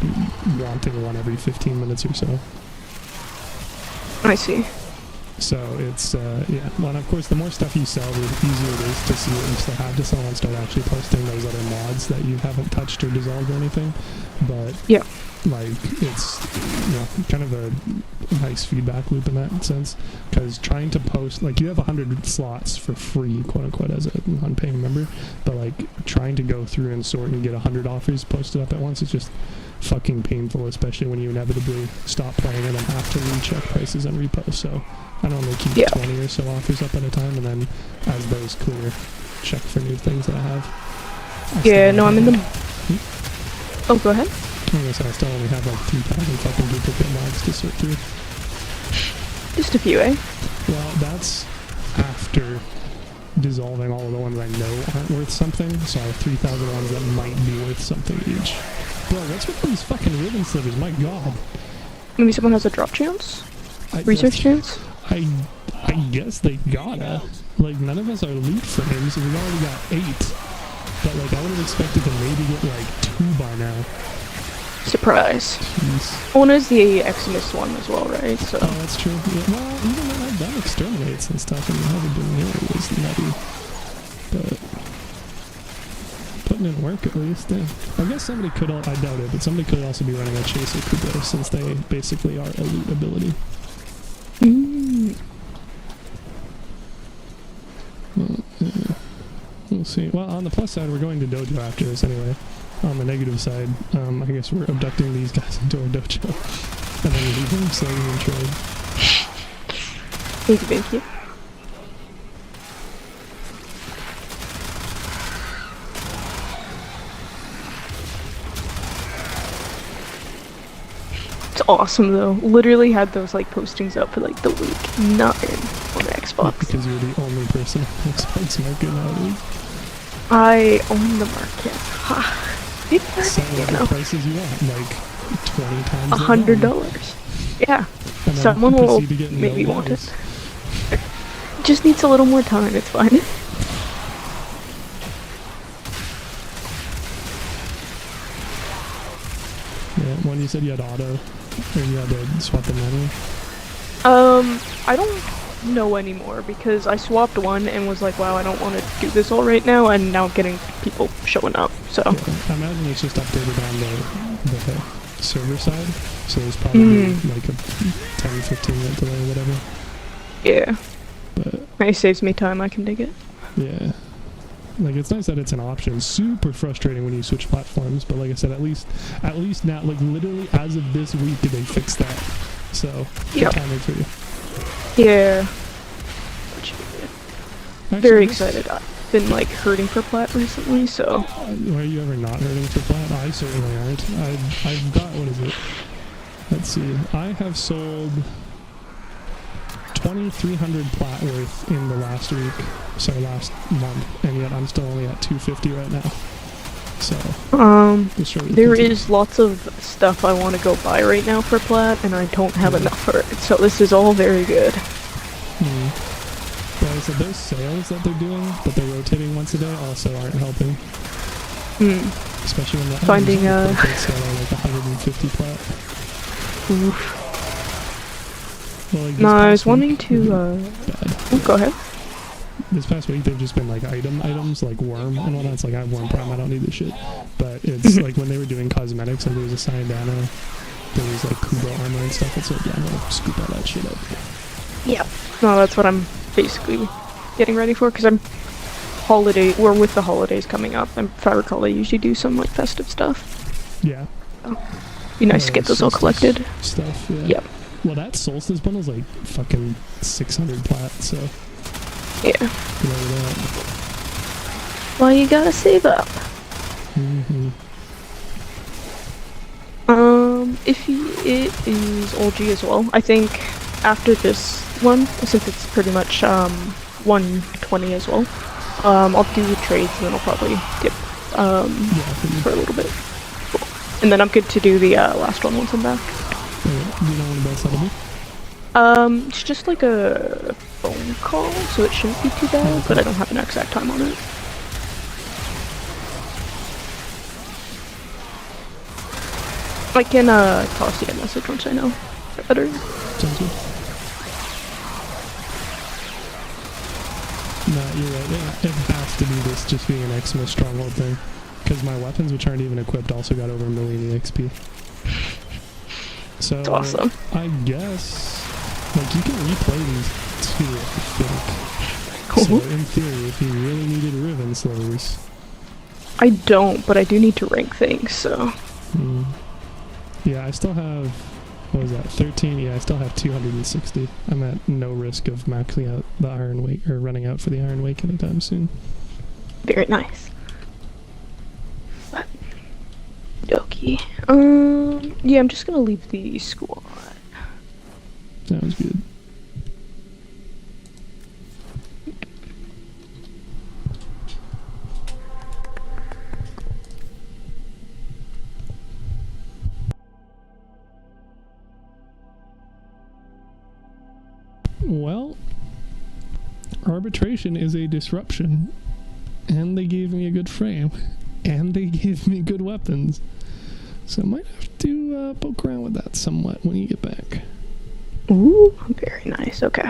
wanting one every 15 minutes or so. I see. So it's, yeah. Well, and of course, the more stuff you sell, the easier it is to see what you still have to sell and start actually posting those other mods that you haven't touched or dissolved or anything. But yeah, like, it's, you know, kind of a nice feedback loop in that sense, because trying to post, like, you have 100 slots for free, quote-unquote, as a non-paying member, but, like, trying to go through and sort and get 100 offers posted up at once is just fucking painful, especially when you inevitably stop playing and then have to recheck prices and repost. So I normally keep 20 or so offers up at a time, and then as those clear, check for new things that I have. I'm in the... Oh, go ahead. I guess I still only have like 3,000 fucking duplicate mods to sort through. Just a few, eh? Well, that's after dissolving all of the ones I know aren't worth something, so I have 3,000 ones that might be worth something each. Bro, what's with these fucking ribbon slivers? My god. Maybe someone has a drop chance? Research chance? I guess they gotta. Like, none of us are loot frames, and we already got 8. But, like, I would have expected to maybe get, like, 2 by now. Surprise. Jeez. One is the Eximus one as well, right? So. Oh, that's true. Yeah, well, even when I've done exterminates and stuff, and haven't been here, it was nutty. But putting in work at least. Yeah. I guess somebody could, I doubt it, but somebody could also be running a Chaser Kubo, since they basically are a loot ability. Well, yeah. We'll see. Well, on the plus side, we're going to dojo after this anyway. On the negative side, I guess we're abducting these guys into our dojo. And then leaving them so we can trade. Thank you. It's awesome though. Literally had those like postings up for like the week. Nothing on Xbox. Because you're the only person on Xbox market nowadays. I own the market. Ha. Big market, Set whatever you know. prices you want, like 20 times $100. Yeah. And then Someone will proceed to get maybe no want buys. it. Just needs a little more time, it's fine. Yeah, when you said you had auto, or you had to swap them manually. I don't know anymore because I swapped one and was like, wow, I don't want to do this all right now, and now I'm getting people showing up, so. Yeah, I imagine it's just updated on the server side, so there's probably like a 10-15 minute delay or whatever. Yeah. But It saves me time, I can dig it. yeah. Like, it's nice that it's an option. Super frustrating when you switch platforms, but like I said, at least now, like, literally as of this week, they fixed that. So, good timing for you. Yeah. Actually, Very excited. I've been, like, hurting for plat recently, so. Are you ever not hurting for plat? I certainly aren't. I've got, what is it? Let's see. I have sold 2,300 plat worth in the last week, so last month, and yet I'm still only at 250 right now. So, there is lots of stuff I want to go buy right now for plat, and I don't have enough for it, so this is all very good. But like I said, those sales that they're doing, that they're rotating once a day, also aren't helping. Especially when they're finding sale on like 150 plat. Oof. Well, like No, I was week, wanting to, go ahead. This past week, they've just been like items like worm and whatnot. It's like, I have worm prime, I don't need this shit. But it's like when they were doing cosmetics, like there was a Syandana, there was like Kubo armor and stuff. It's like, yeah, I'm gonna scoop all that shit up. Yeah. No, that's what I'm basically getting ready for, because I'm we're with the holidays coming up, and if I recall, they usually do some like festive stuff. Yeah. So, be nice to get those all collected. Stuff, yeah. Yep. Well, that Solstice bundle's like fucking 600 plat, so. Yeah. That. Well, you gotta save up. It is OG as well. I think after this one, since it's pretty much 120 as well, I'll do the trades and then I'll probably dip for a little bit. Cool. And then I'm good to do the last one once I'm back. Do you know when the best that'll be? It's just like a phone call, so it shouldn't be too bad, but I don't have an exact time on it. I can toss you a message once I know better. Sounds good. Nah, you're right. It has to be this just being an Xmas stronghold thing. Because my weapons, which aren't even equipped, also got over 1 million EXP. So It's awesome. I guess like you can replay these too, I think. Cool. So in theory, if you really needed Riven Slayers, I don't, but I do need to rank things, so. yeah, I still have, what was that, 13? Yeah, I still have 260. I'm at no risk of maxing out the Iron Wake, or running out for the Iron Wake anytime soon. Very nice. Okie. Yeah, I'm just gonna leave the squad. Sounds good. Well, arbitration is a disruption, and they gave me a good frame, and they gave me good weapons. So I might have to poke around with that somewhat when you get back. Ooh, very nice. Okay.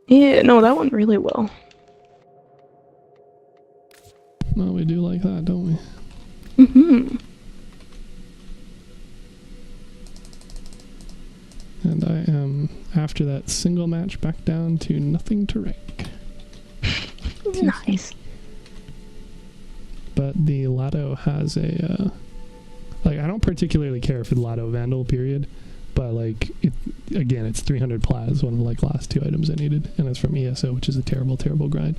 Yeah, no, that went really well. Well, we do like that, don't we? Mm-hmm. And I am, after that single match, back down to nothing to rank. Nice. But the Lotto has a, like, I don't particularly care for the Lotto Vandal, period. But, like, again, it's 300 Plaz, one of the, like, last 2 items I needed. And it's from ESO, which is a terrible, terrible grind.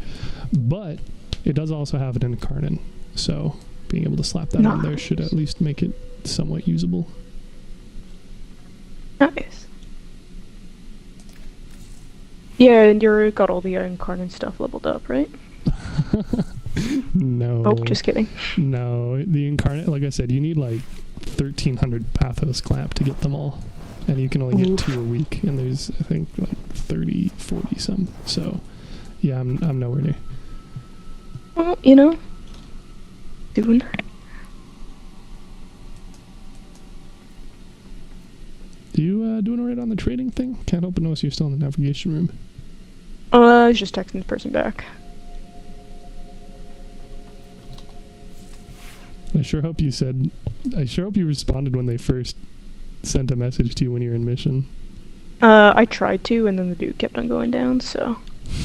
But it does also have an Incarnate. So being able to slap that on there should at least make it somewhat usable. Nice. Yeah, and you got all the Incarnate stuff leveled up, right? No. Oh, just kidding. No, the Incarnate, like I said, you need like 1,300 Pathos Clamp to get them all. And you can only get 2 a week, and there's, I think, like 30, 40 some. So, yeah, I'm nowhere near. Well, you know, soon. You doing alright on the trading thing? Can't help but notice you're still in the navigation room. I was just texting the person back. I sure hope you responded when they first sent a message to you when you were in mission. I tried to, and then the dude kept on going down, so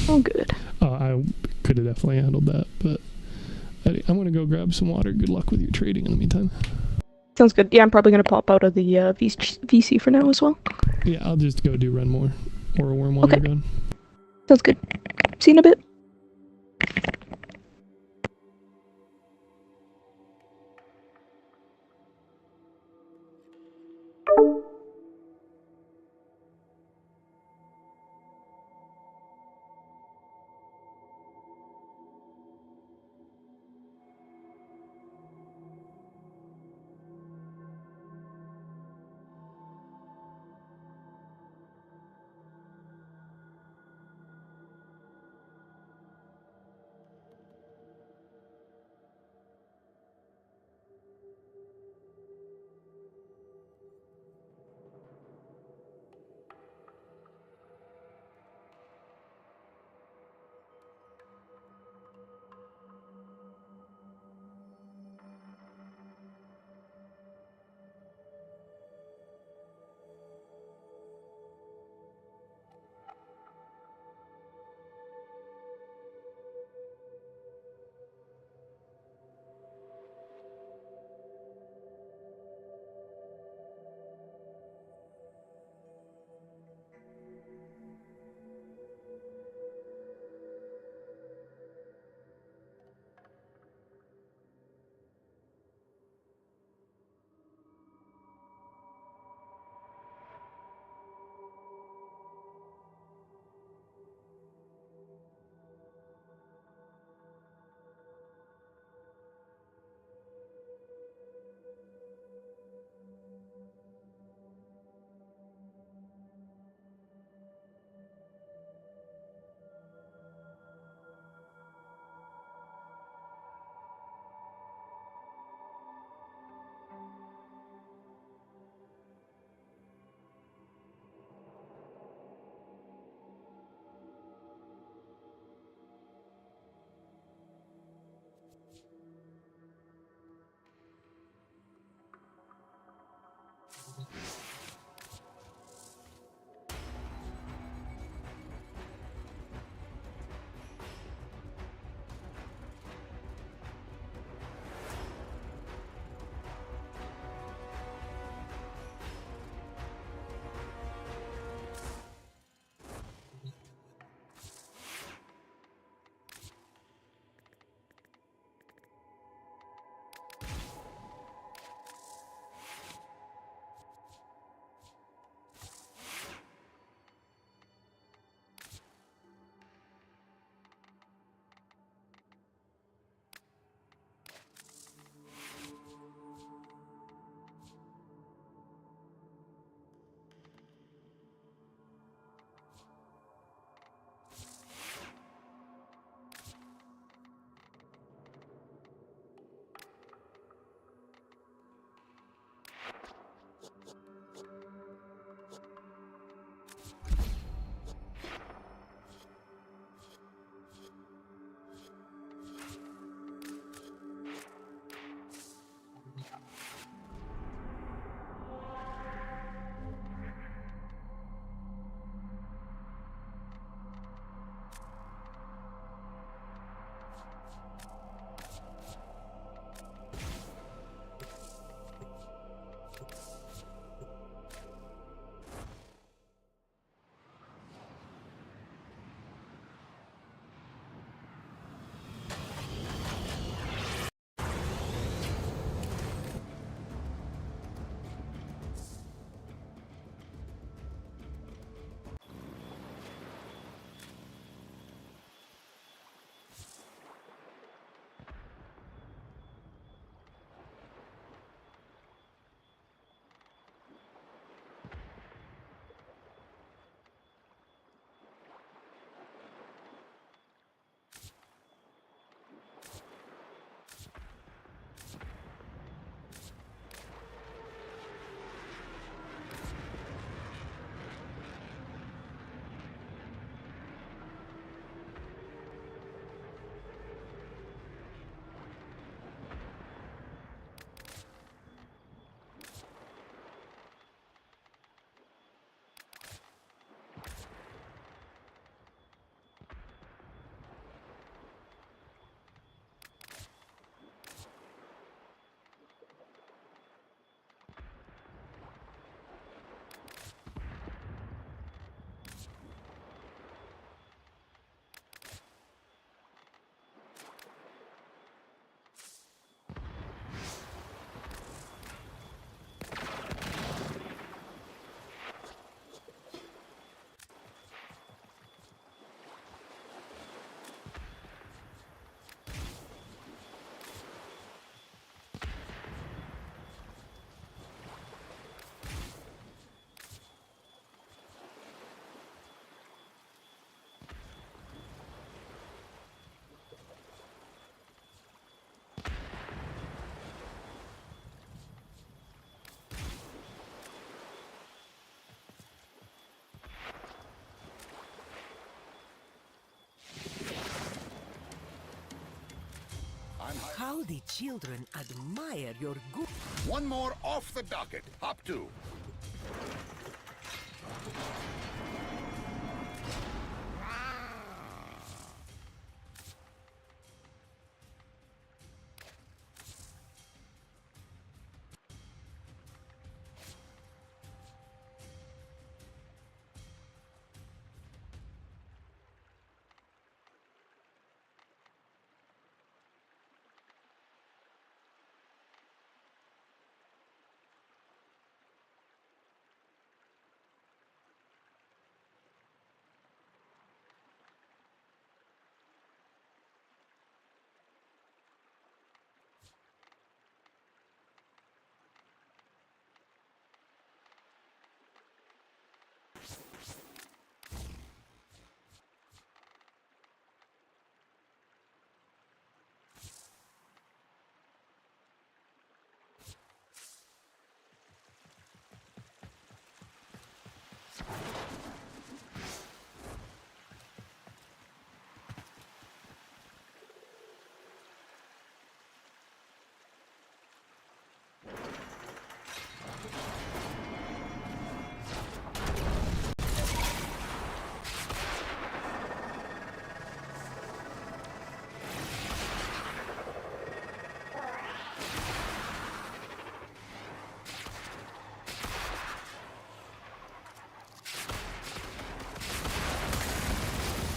all good. I could have definitely handled that, but I'm gonna go grab some water. Good luck with your trading in the meantime. Sounds good. Yeah, I'm probably gonna pop out of the VC for now as well. Yeah, I'll just go do run more or a worm while you're gone. Sounds good. See you in a bit. How the children admire your good. One more off the docket. Hop to.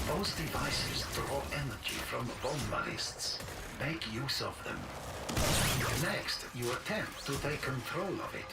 Those devices draw energy from bomb ballists. Make use of them. Next, you attempt to take control of it.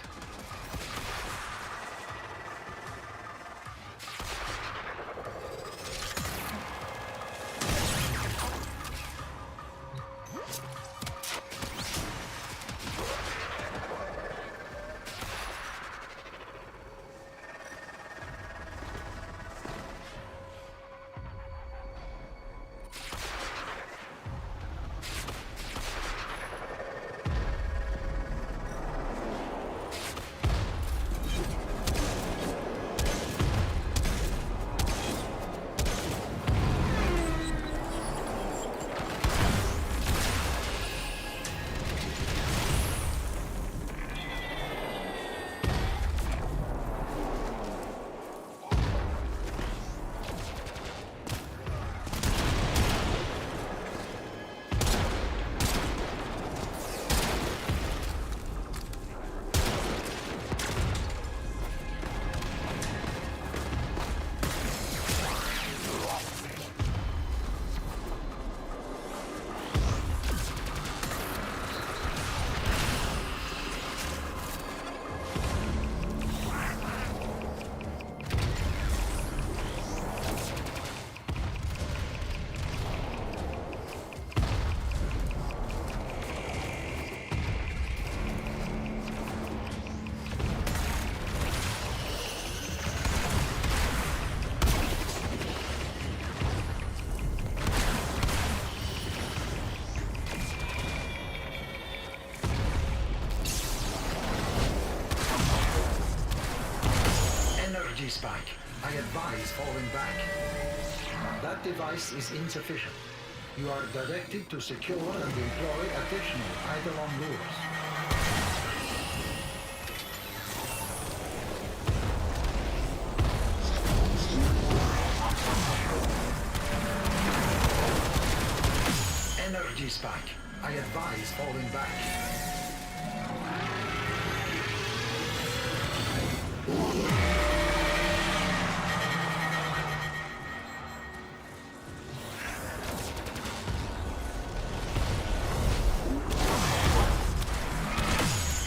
Spike. I advise falling back. That device is insufficient. You are directed to secure and employ additional Eidolon lures. Energy Spike. I advise falling back.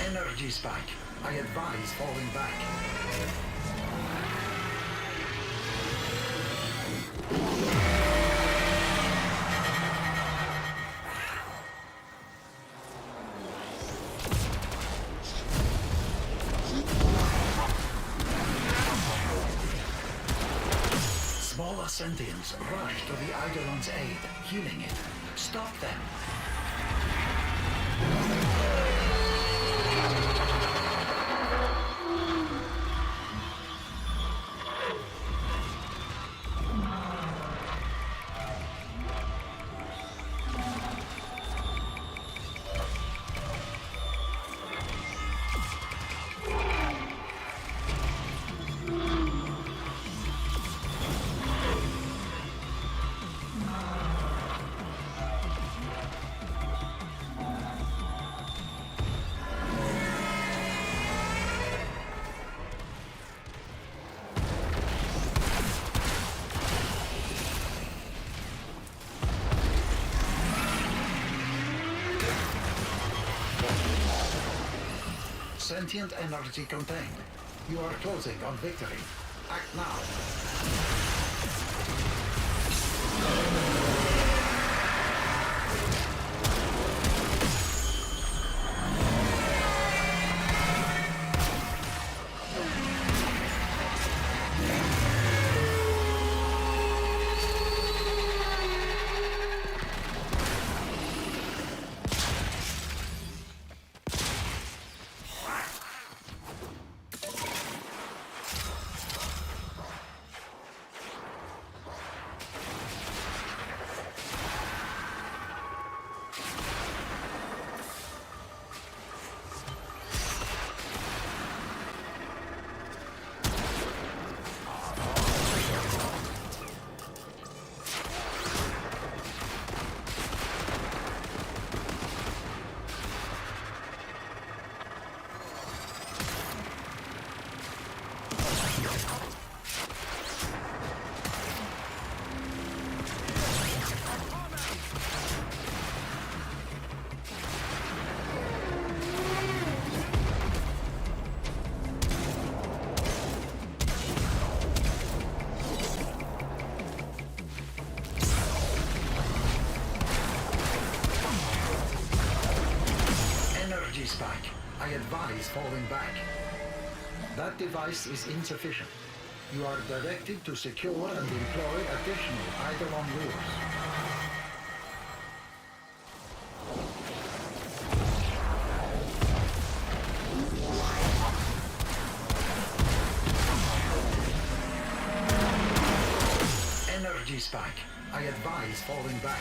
Energy Spike. I advise falling back. Smaller sentients rush to the Eidolon's aid, healing it. Stop them. sentient energy contained. You are closing on victory. Act now. Energy spike. I advise falling back. That device is insufficient. You are directed to secure and employ additional Eidolon lures. Energy spike. I advise falling back.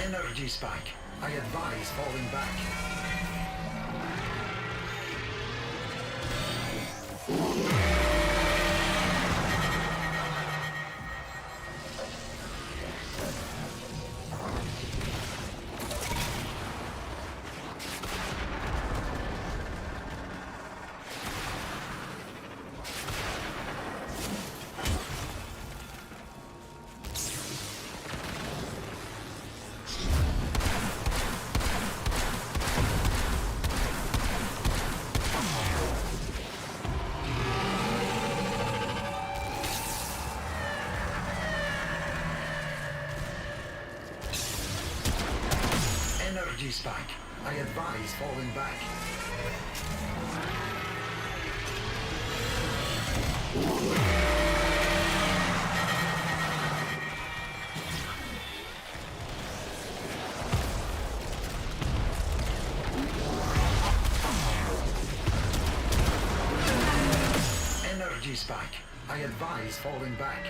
Energy spike. I advise falling back. Energy spike. I advise falling back. Energy spike. I advise falling back.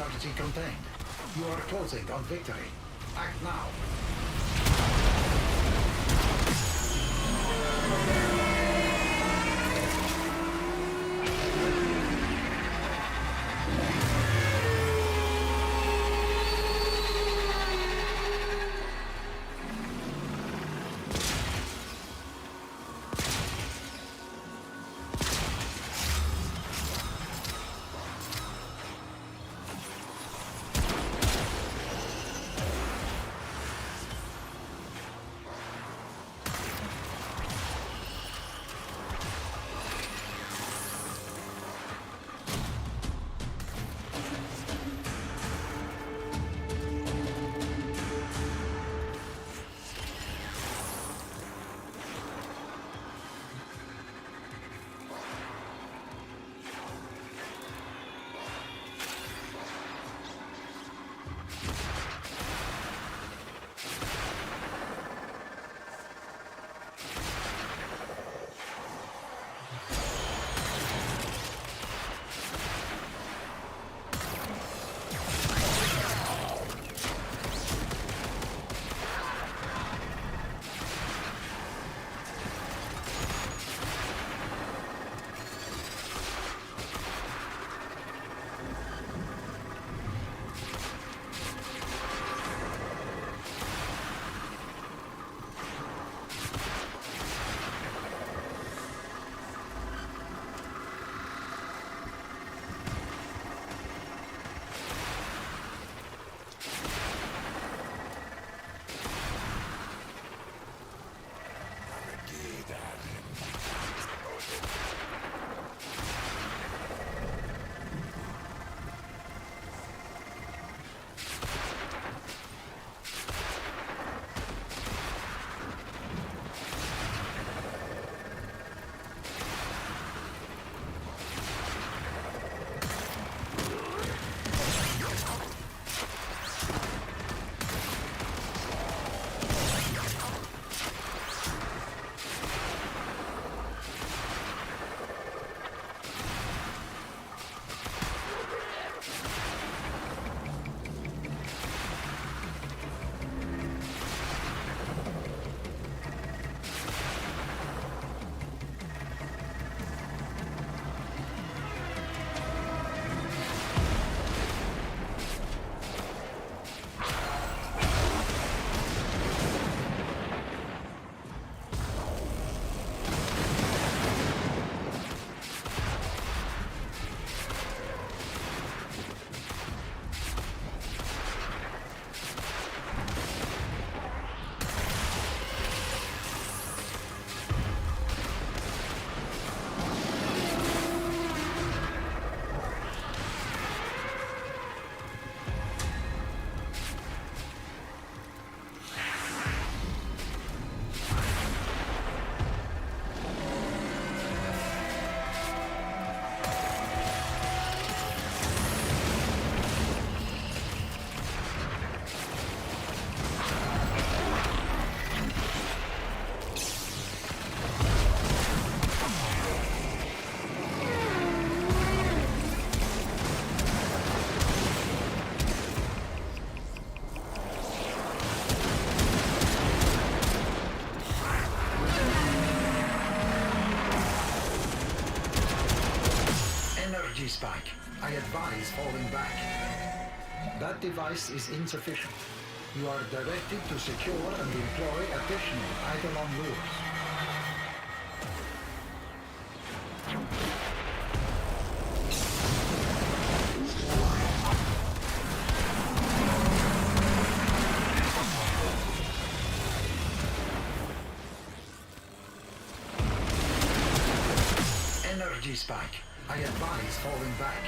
energy contained. You are closing on victory. Act now. Spike. I advise falling back. That device is insufficient. You are directed to secure and employ additional Eidolon lures. Energy spike. I advise falling back.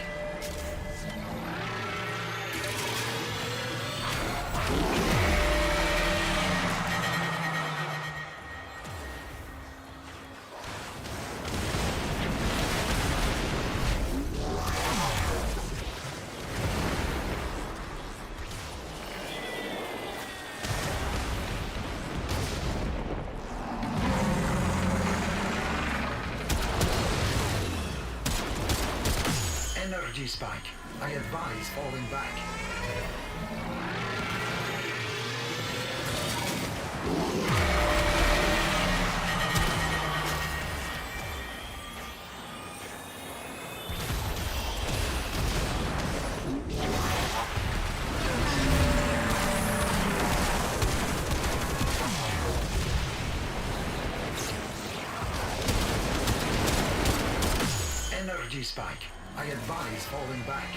Energy spike. I advise falling back. Energy spike. I advise falling back.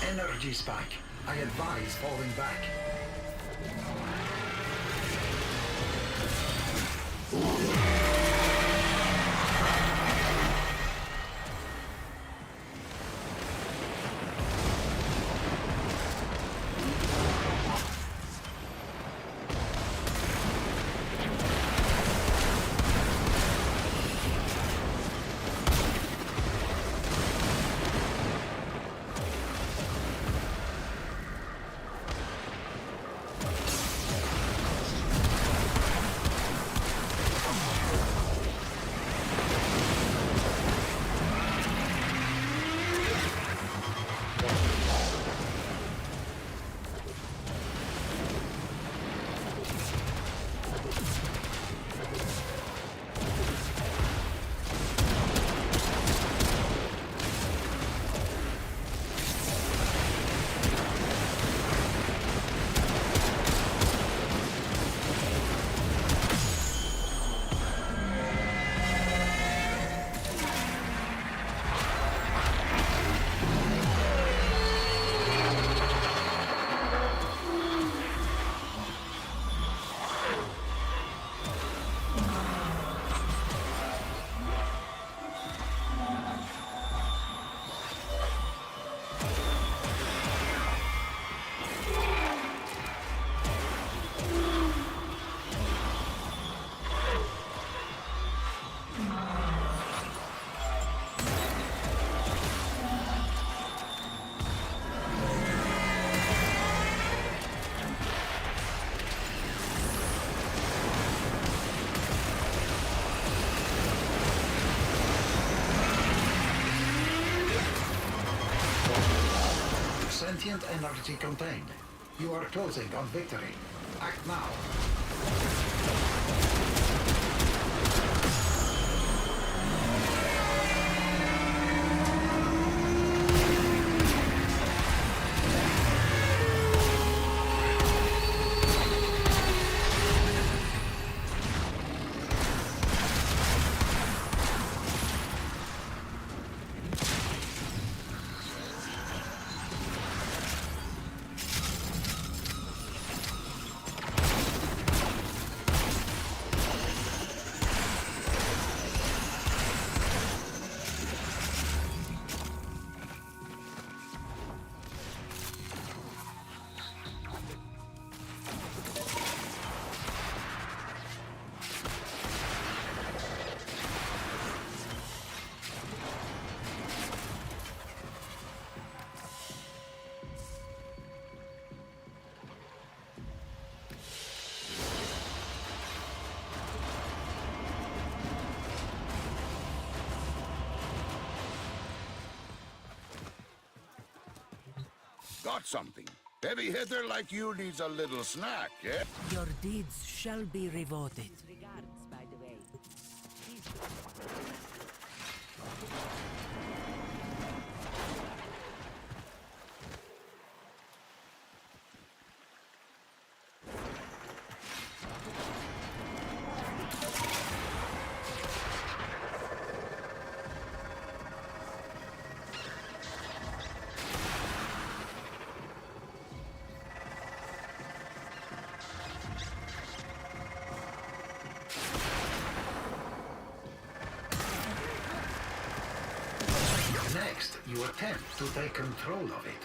Energy spike. I advise falling back. Sentient energy contained. You are closing on victory. Act now. Got something. Heavy hitter like you needs a little snack, yeah? Your deeds shall be rewarded. Regards, by the way. Next, you attempt to take control of it.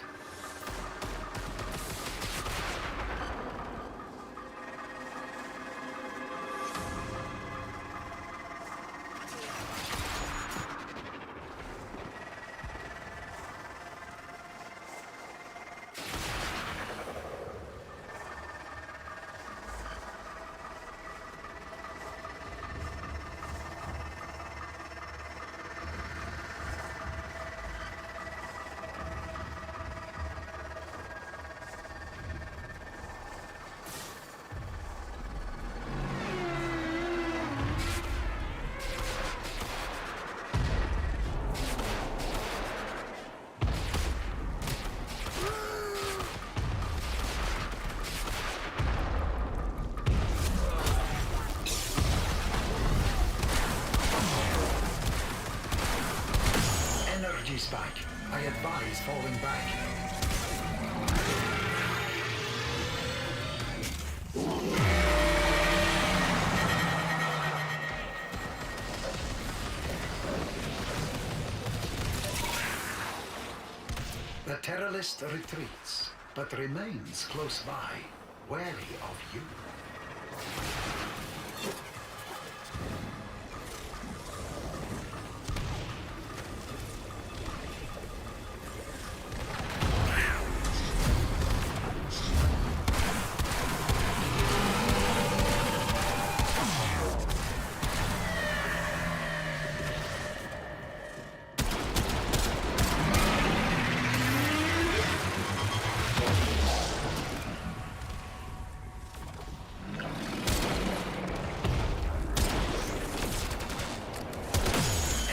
falling back. The Terrorist retreats, but remains close by, wary of you.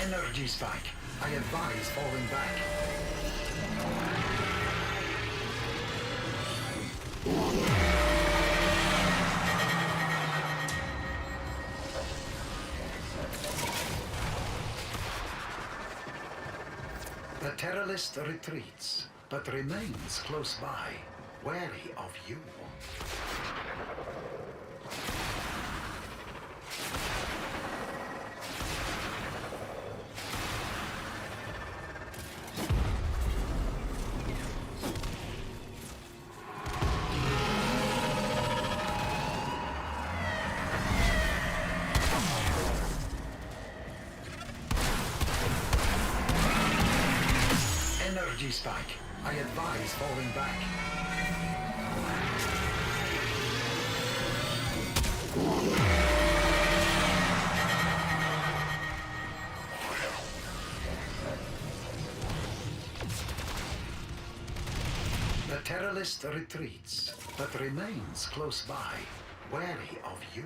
Energy spike. I advise falling back. The Terrorist retreats, but remains close by, wary of you. Energy spike. I advise falling back. The Terrorist retreats, but remains close by, wary of you.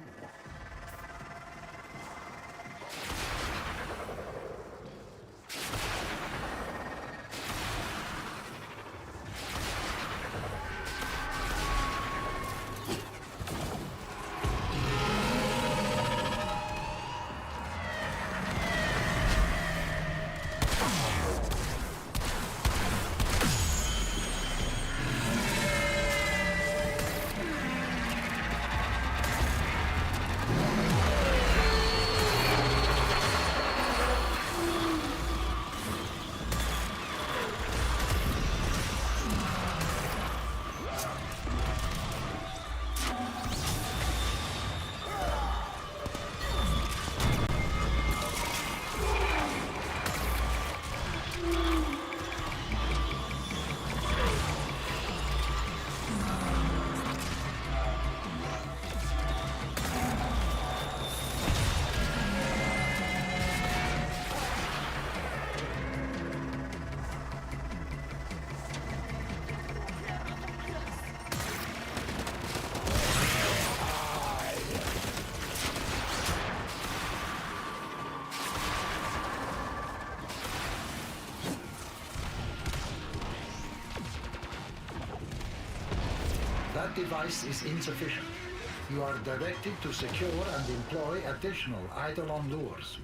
That device is insufficient. You are directed to secure and employ additional Eidolon lures.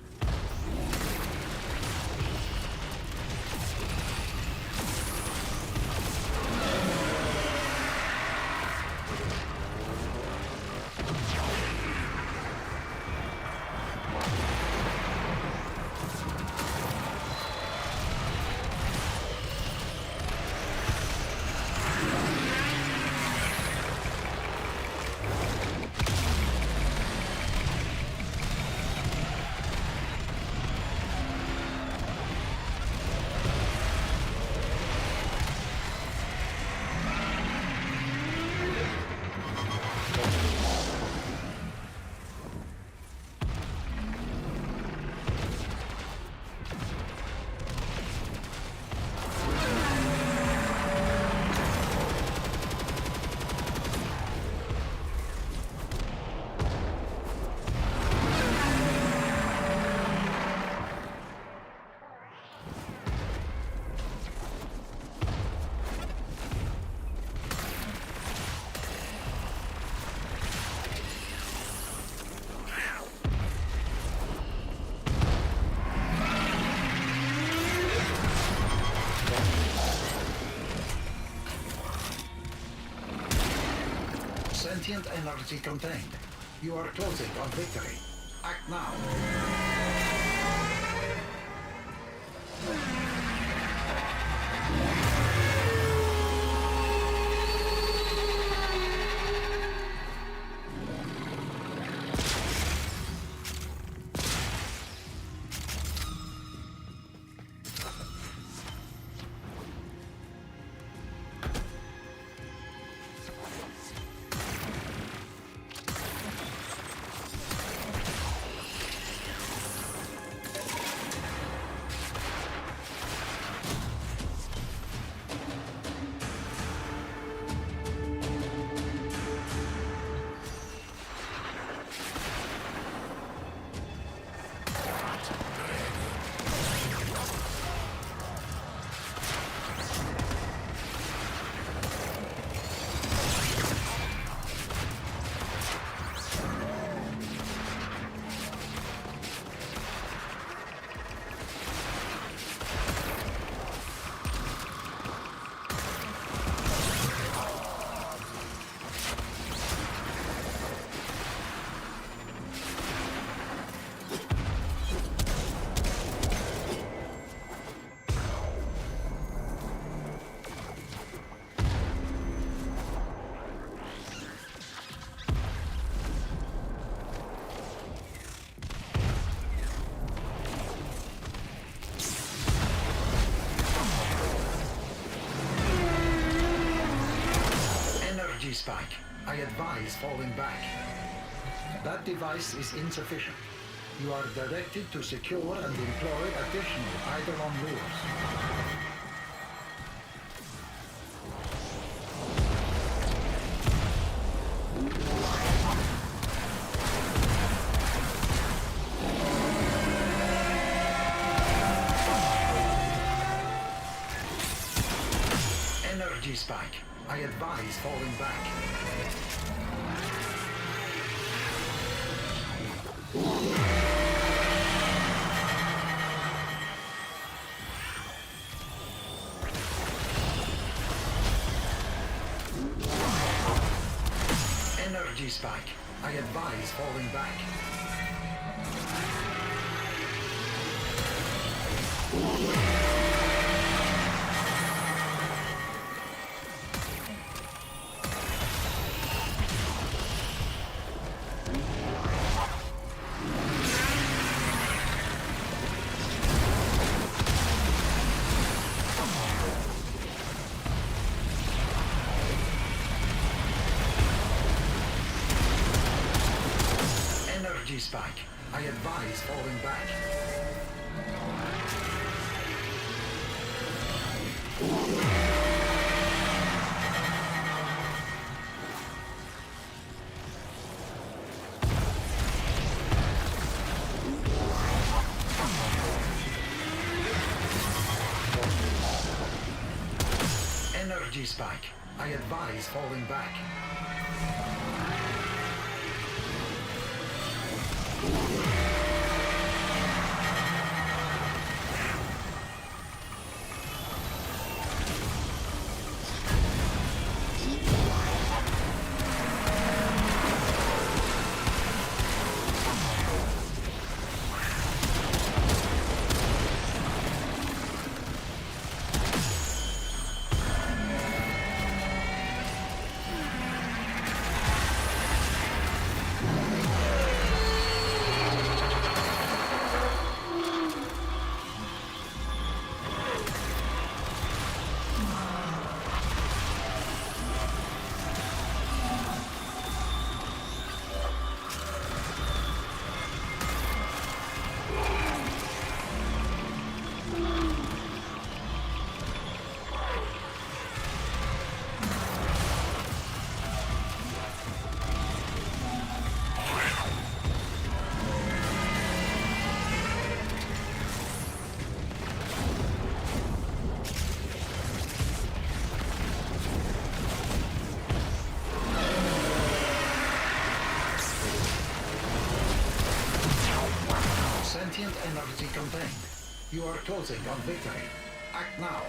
Sentient energy contained. You are closing on victory. Act now. Spike. I advise falling back. That device is insufficient. You are directed to secure and employ additional Eidolon lures. Energy spike. I advise falling back. Energy spike. I advise falling back. Spike. I advise falling back. Energy spike. I advise falling back. Sentient energy contained. You are closing on victory. Act now.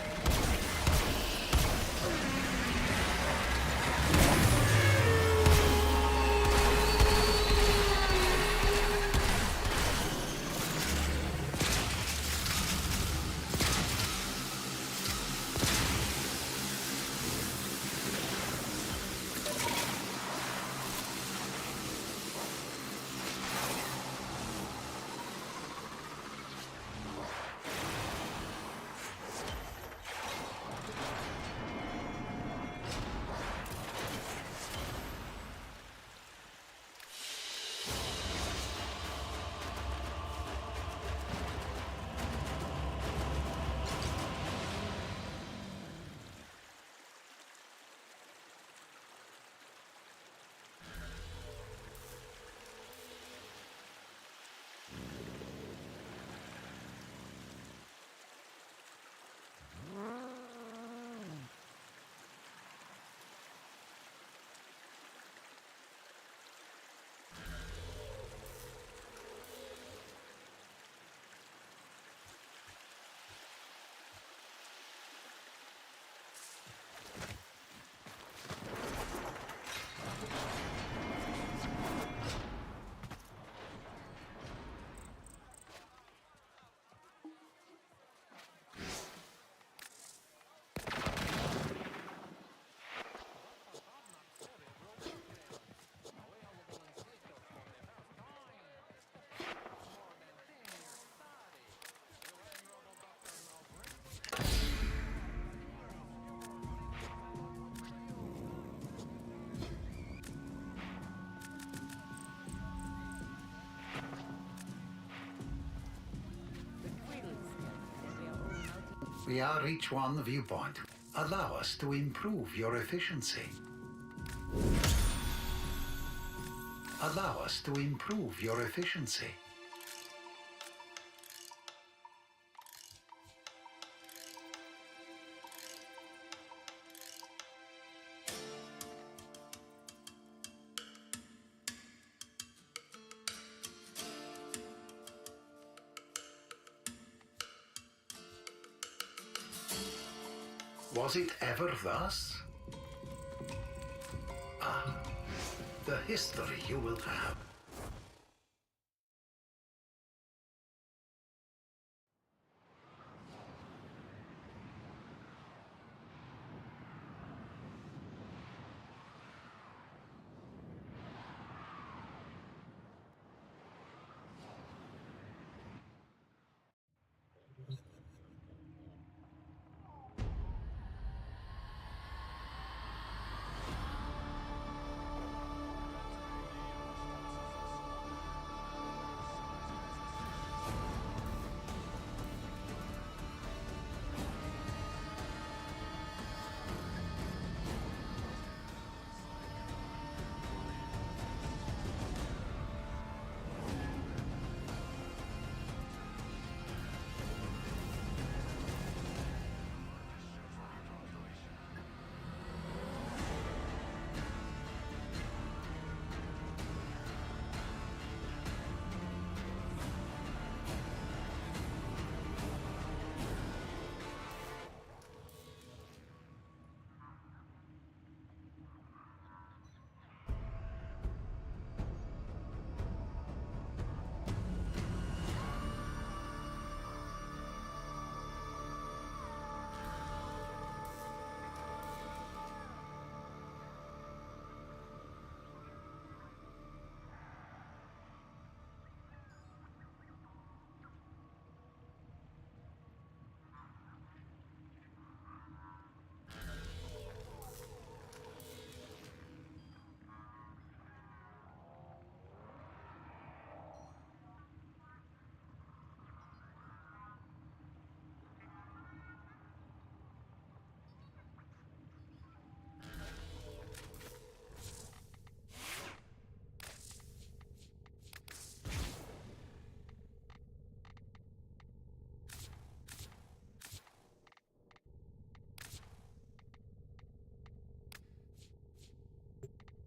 We are each one viewpoint. Allow us to improve your efficiency. Allow us to improve your efficiency. Was it ever thus? Ah, the history you will have.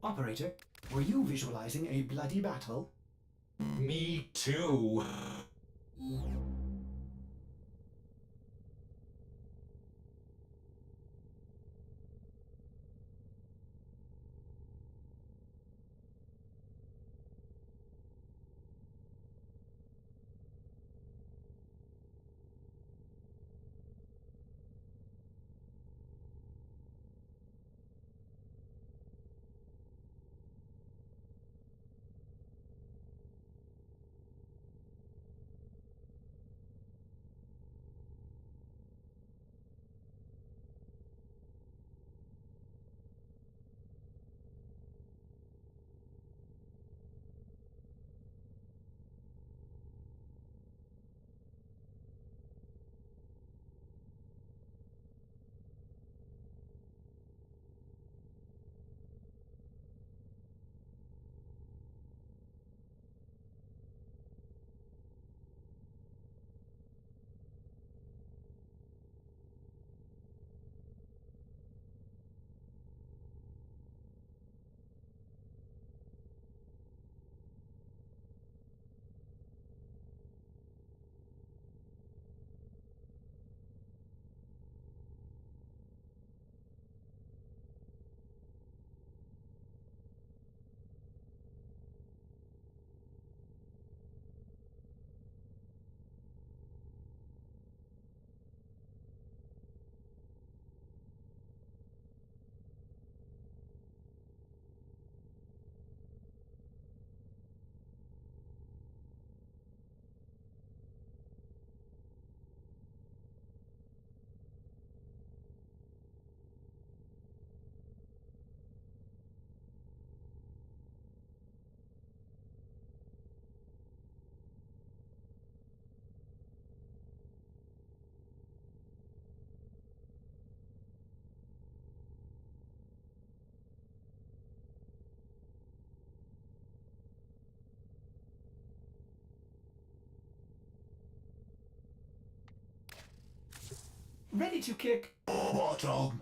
Operator, were you visualizing a bloody battle? Me too. Ready to kick bottom.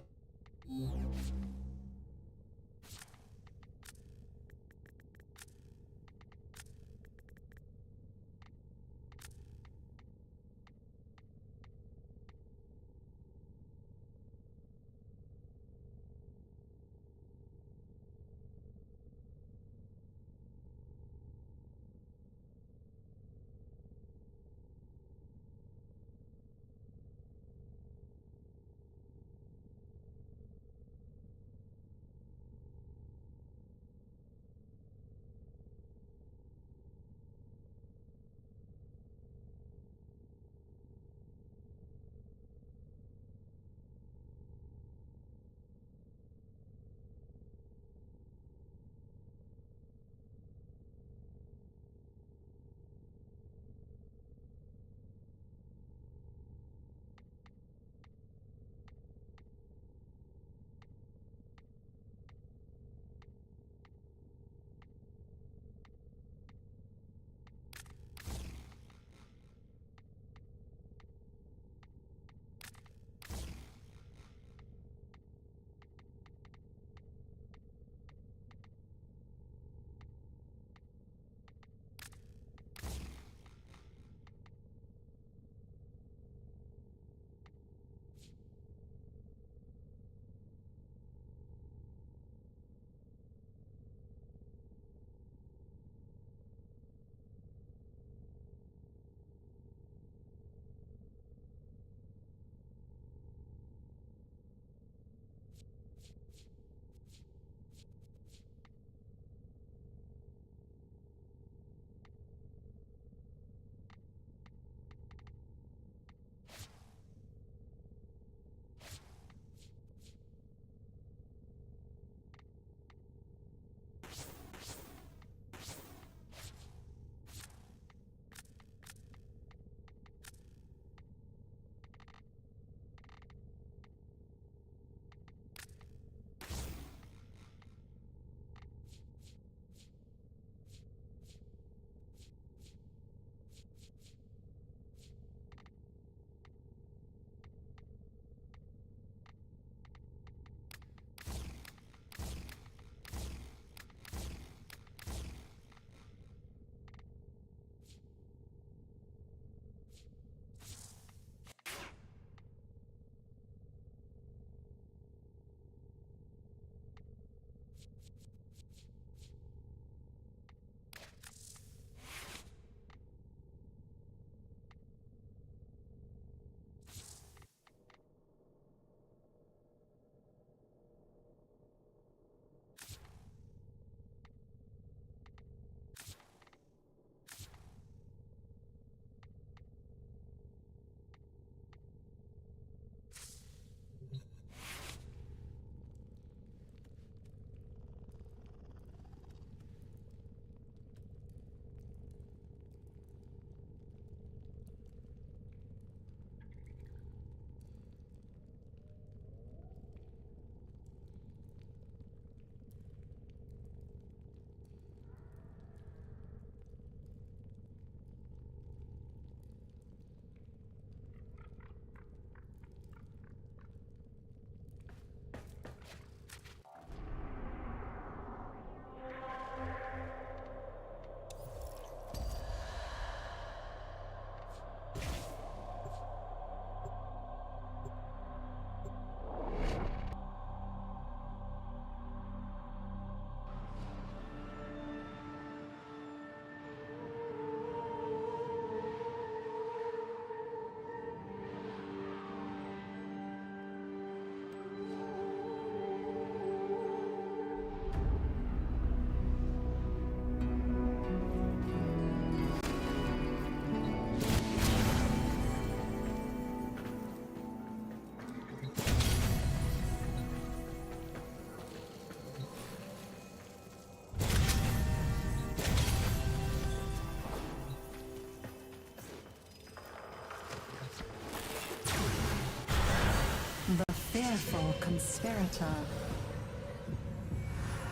The fearful conspirator.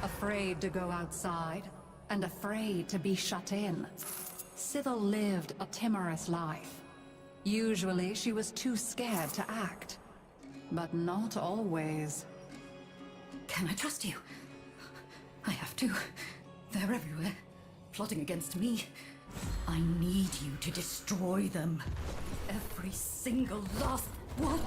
Afraid to go outside, and afraid to be shut in. Sybil lived a timorous life. Usually she was too scared to act. but not always. Can I trust you? I have to. They're everywhere, plotting against me. I need you to destroy them. Every single last one.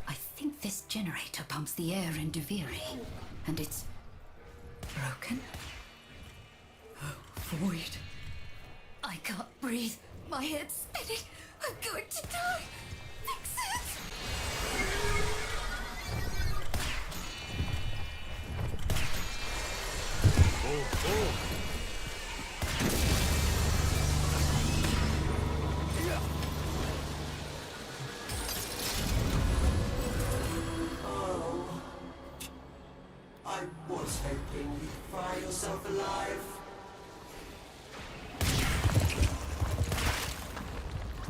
I think this generator pumps the air in Duviri, and it's broken. Oh, void. I can't breathe. My head's spinning. I'm going to die. Fix it. Oh. I was hoping you'd find yourself alive.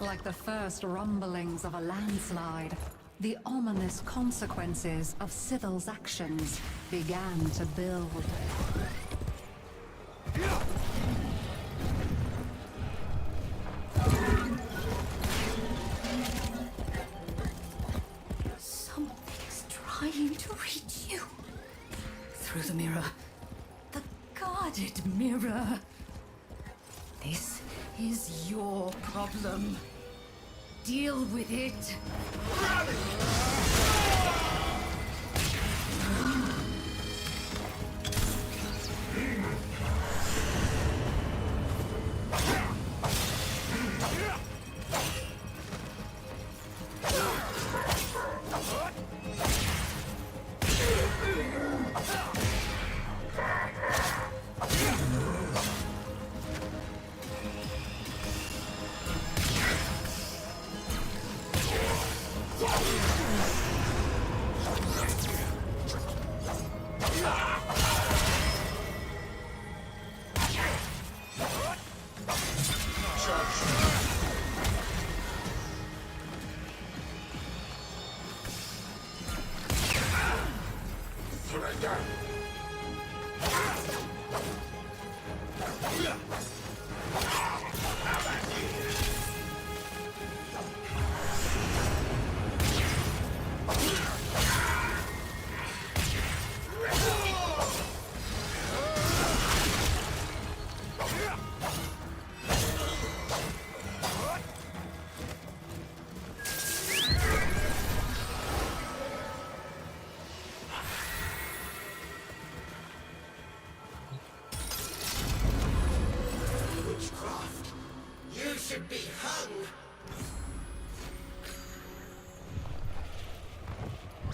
Like the first rumblings of a landslide, the ominous consequences of Sybil's actions began to build. Something's trying to reach you. Through the mirror. The guarded mirror. This is your problem. Deal with it.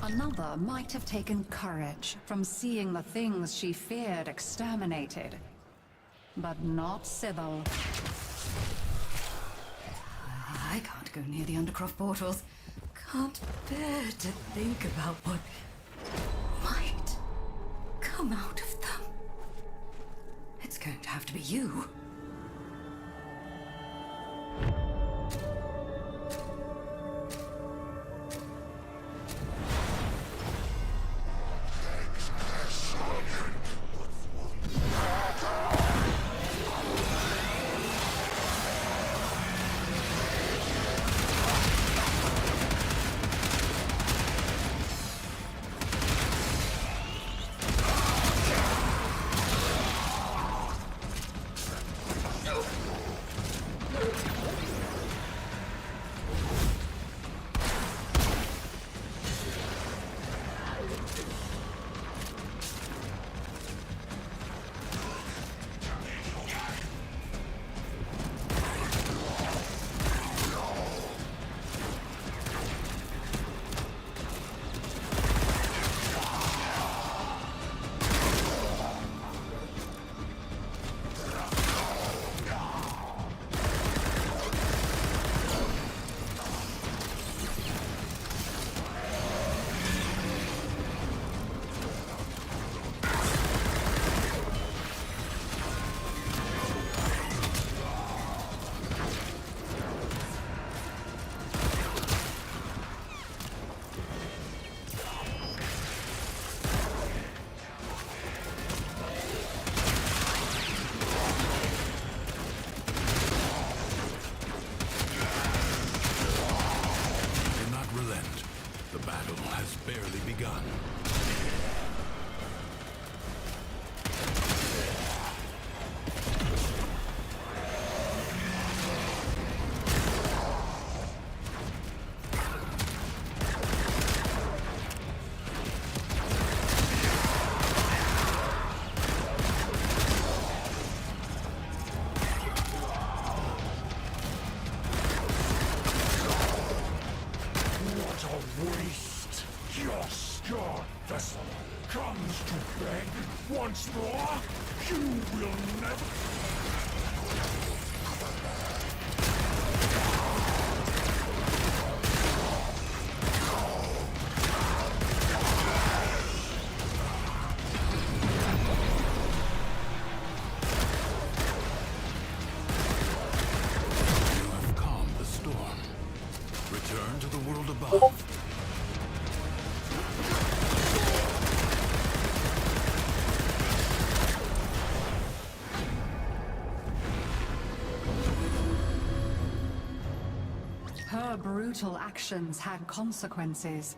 Another might have taken courage from seeing the things she feared exterminated. But not Sybil. I can't go near the Undercroft portals. Can't bear to think about what might come out of them. It's going to have to be you. barely begun. What a waste! Your scarred vessel comes to beg once more. You will never. You have calmed the storm. Return to the world above. Her brutal actions had consequences.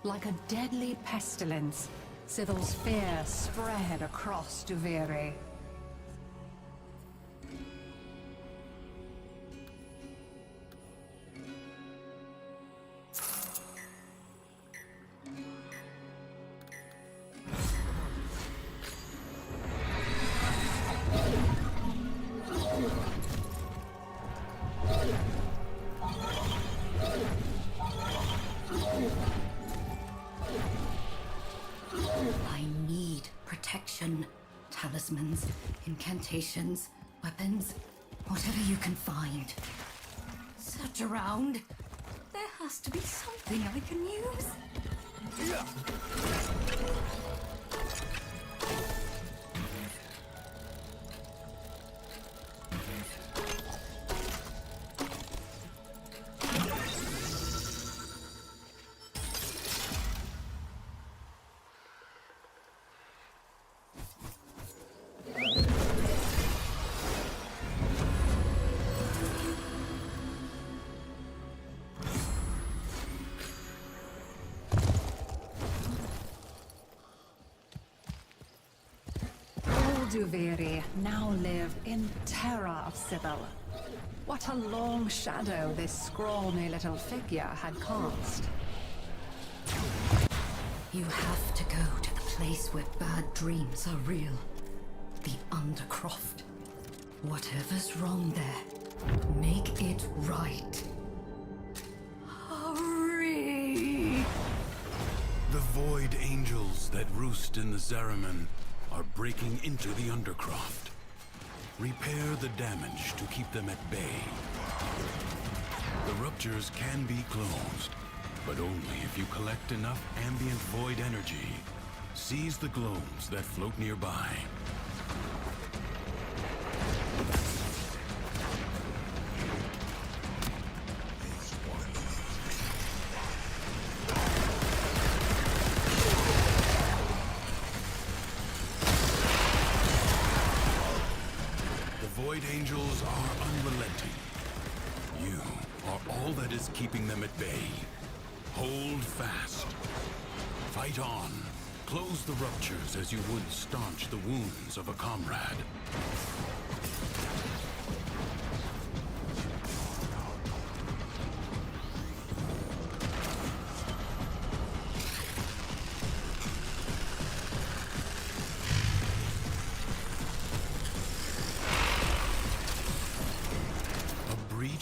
Like a deadly pestilence, Sybil's fear spread across Duviri. I need protection. Talismans, incantations, weapons, whatever you can find. Search around. There has to be something I can use. Duviri now live in terror of Sybil. What a long shadow this scrawny little figure had cast. You have to go to the place where bad dreams are real. The Undercroft. Whatever's wrong there, make it right. Hurry! The Void Angels that roost in the Zariman are breaking into the Undercroft. Repair the damage to keep them at bay. The ruptures can be closed, but only if you collect enough ambient void energy. Seize the globes that float nearby. Void Angels are unrelenting. You are all that is keeping them at bay. Hold fast. Fight on. Close the ruptures as you would staunch the wounds of a comrade.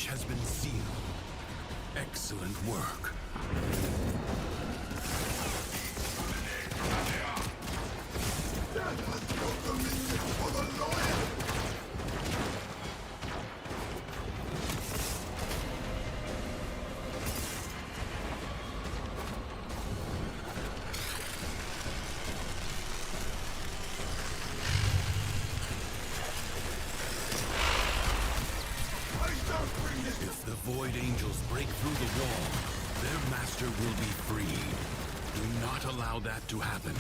Has been sealed. Excellent work. If the Void Angels break through the wall, their master will be freed. Do not allow that to happen.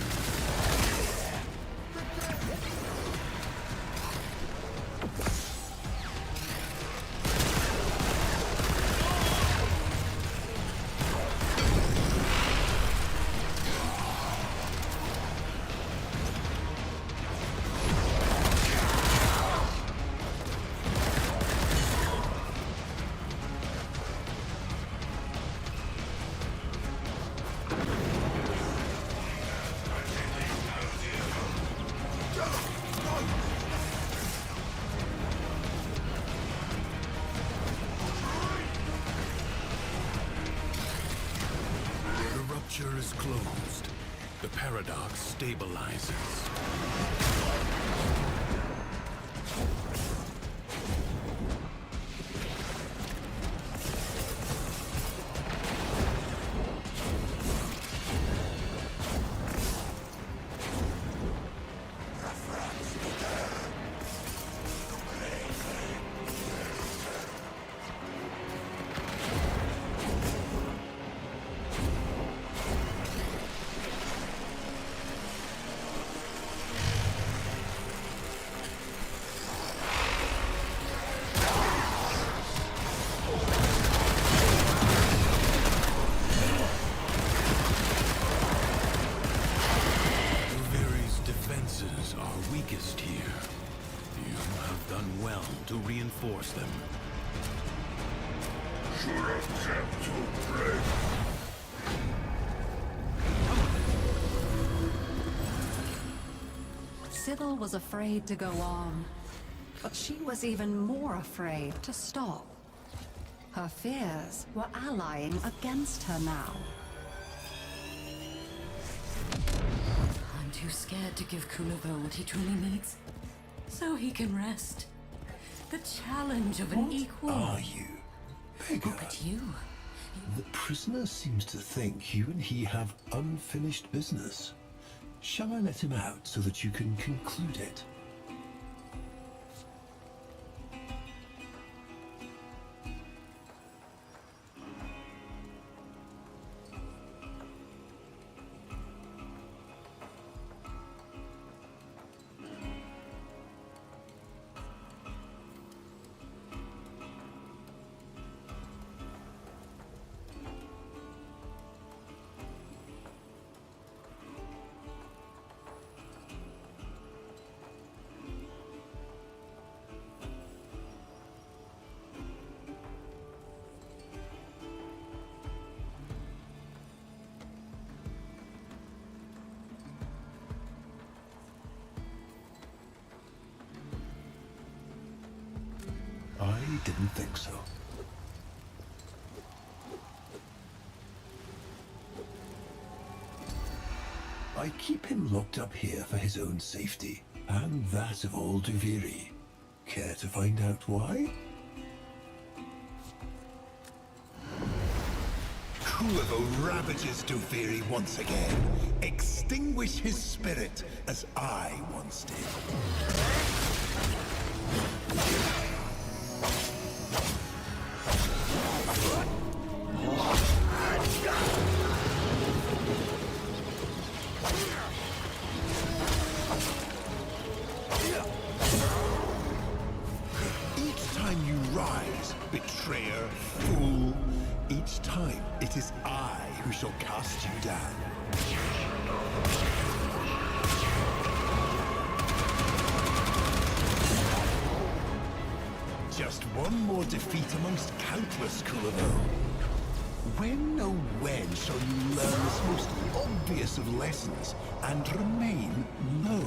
aperture is closed. The paradox stabilizes. Weakest here. You have done well to reinforce them. Should attempt to break. Sybil was afraid to go on, but she was even more afraid to stop. Her fears were allying against her now. I'm too scared to give Kulavo what he truly needs, so he can rest. The challenge of an equal. Are you, beggar? Oh, but you. The prisoner seems to think you and he have unfinished business. Shall I let him out so that you can conclude it? I didn't think so. I keep him locked up here for his own safety, and that of all Duviri. Care to find out why? Kulavo ravages Duviri once again. Extinguish his spirit, as I once did. Each time you rise, betrayer, fool, each time it is I who shall cast you down. Just one more defeat amongst countless, Kulavo. When, oh when, shall you learn this most obvious of lessons and remain low?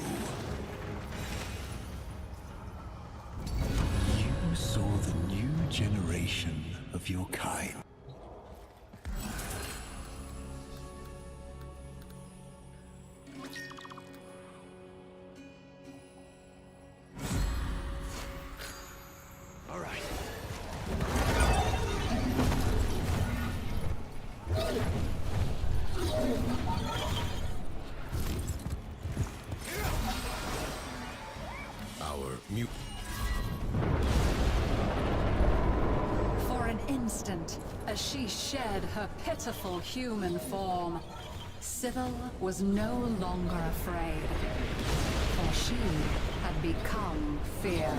You saw the new generation of your kind. For an instant, as she shed her pitiful human form, Sybil was no longer afraid, for she had become fear.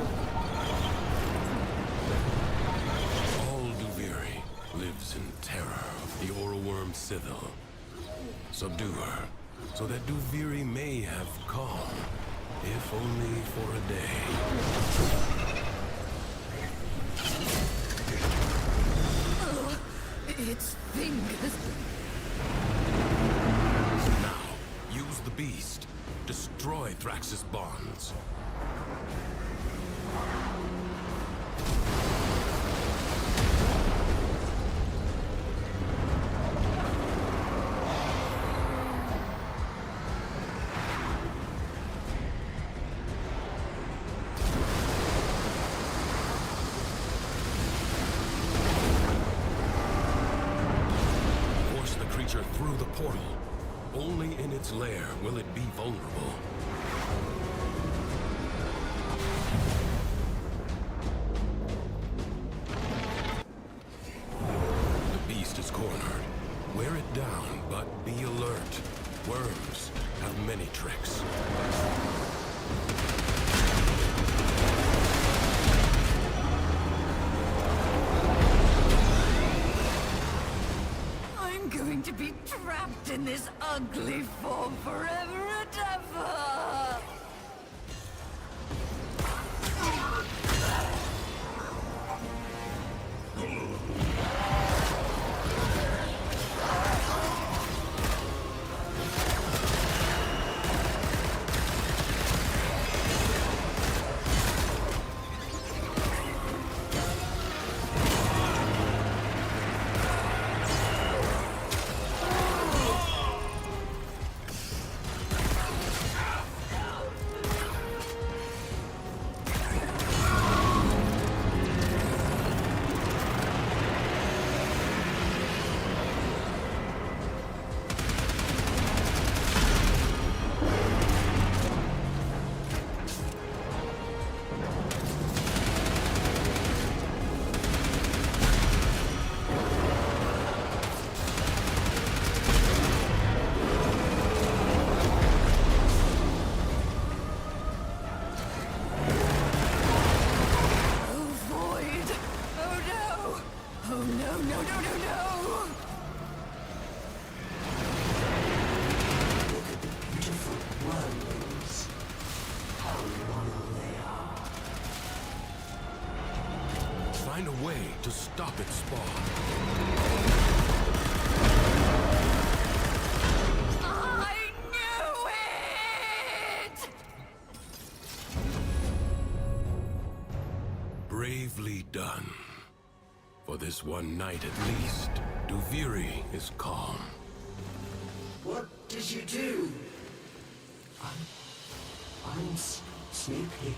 All Duviri lives in terror of the Oraworm Sybil. Subdue her, so that Duviri may have calm, if only for a day. Its fingers. Now, use the beast. Destroy Thrax's bonds. venture through the portal. Only in its lair will it be vulnerable. The beast is cornered. Wear it down, but be alert. Worms have many tricks. I'm going to be trapped in this ugly form forever and ever! Find a way to stop its spawn. I knew it! Bravely done. For this one night at least, Duviri is calm. What did you do? I'm sleepy.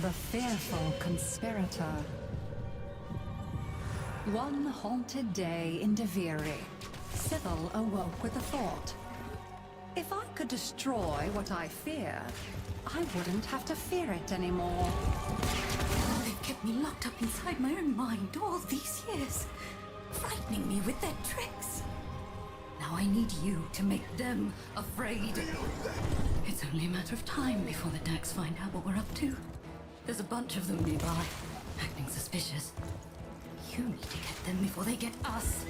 The fearful conspirator. One haunted day in Deviri, Sybil awoke with a thought. If I could destroy what I fear, I wouldn't have to fear it anymore. They've kept me locked up inside my own mind all these years, frightening me with their tricks. Now I need you to make them afraid. It's only a matter of time before the Dax find out what we're up to. There's a bunch of them nearby, acting suspicious. You need to get them before they get us.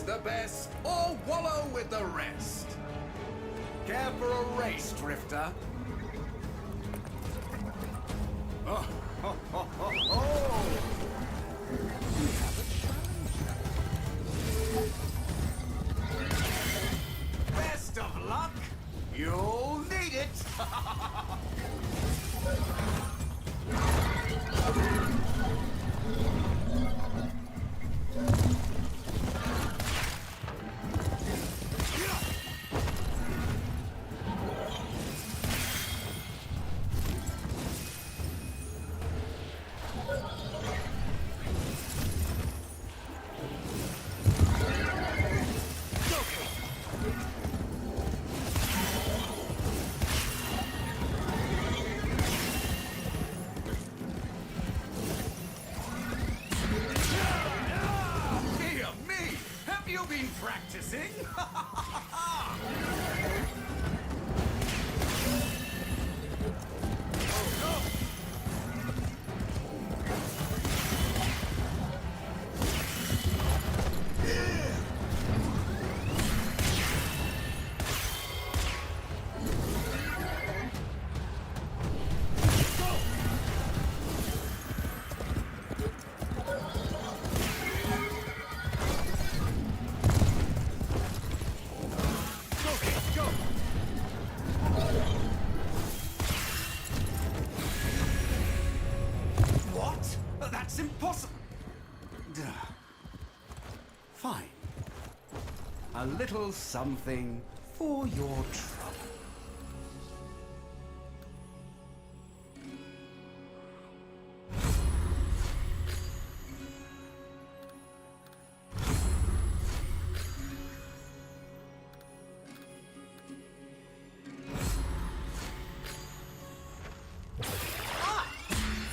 The best, or wallow with the rest. Care for a race, Drifter? Oh, ho, ho, ho, ho. We have a challenger. Best of luck. You'll need it. That's impossible. Fine. A little something for your trouble.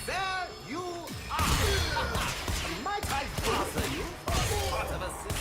There you are! Might I bother you for part of assistance?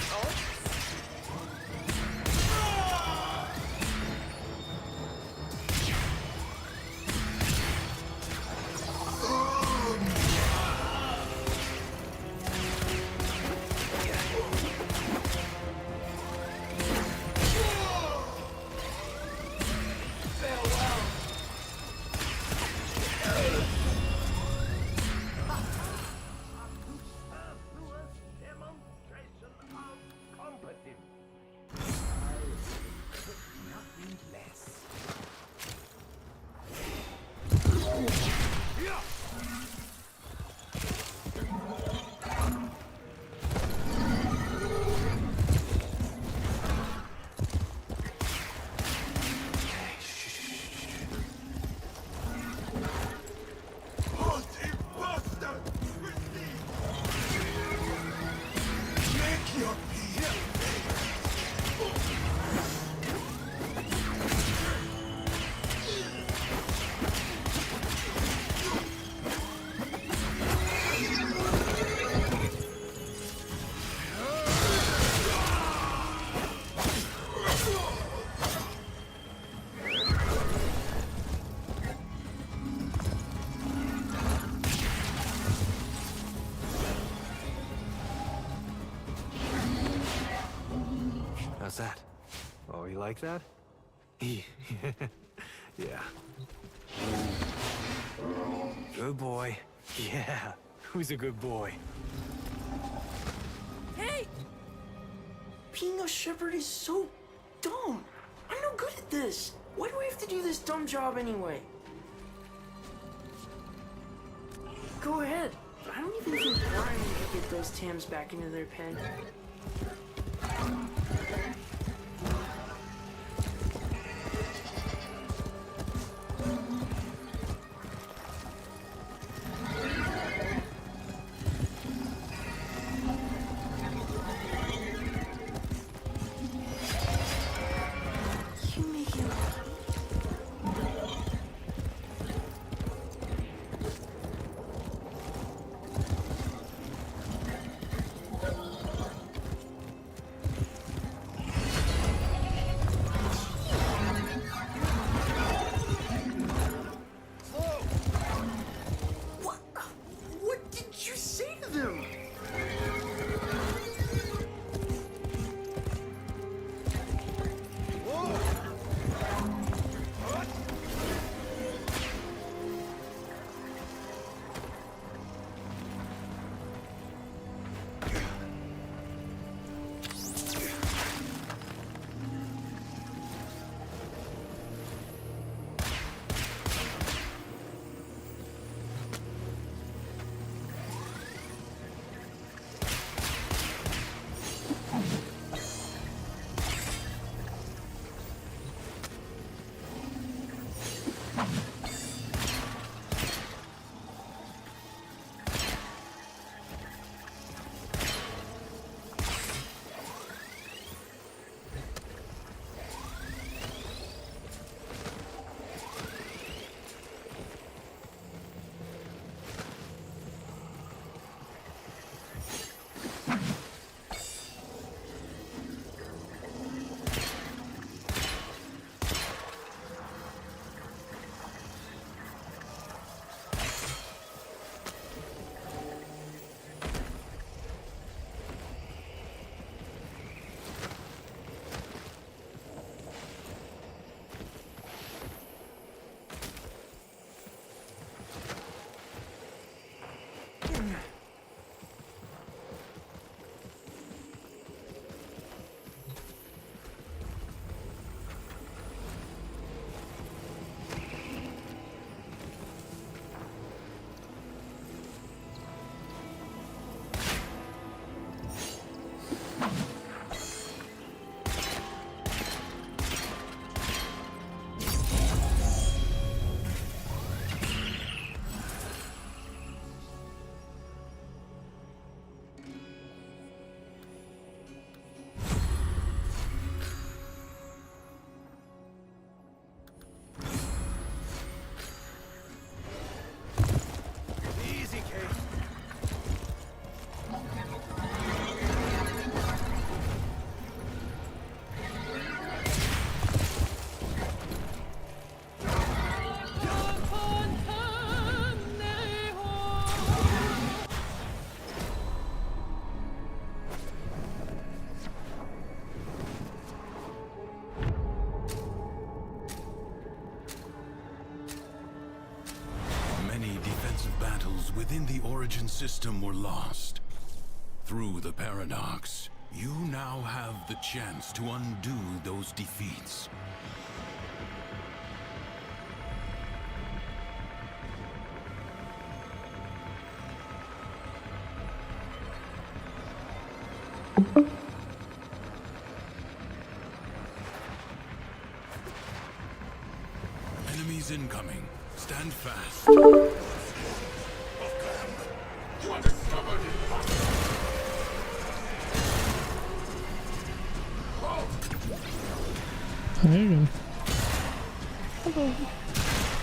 How's that? Oh, you like that? Yeah. Good boy. Yeah. Who's a good boy? Hey! Being a shepherd is so dumb. I'm no good at this. Why do I have to do this dumb job anyway? Go ahead. I don't even think Brian could get those Tams back into their pen. within the Origin system were lost. Through the paradox, you now have the chance to undo those defeats. Enemies incoming. Stand fast. You are discovered There you go.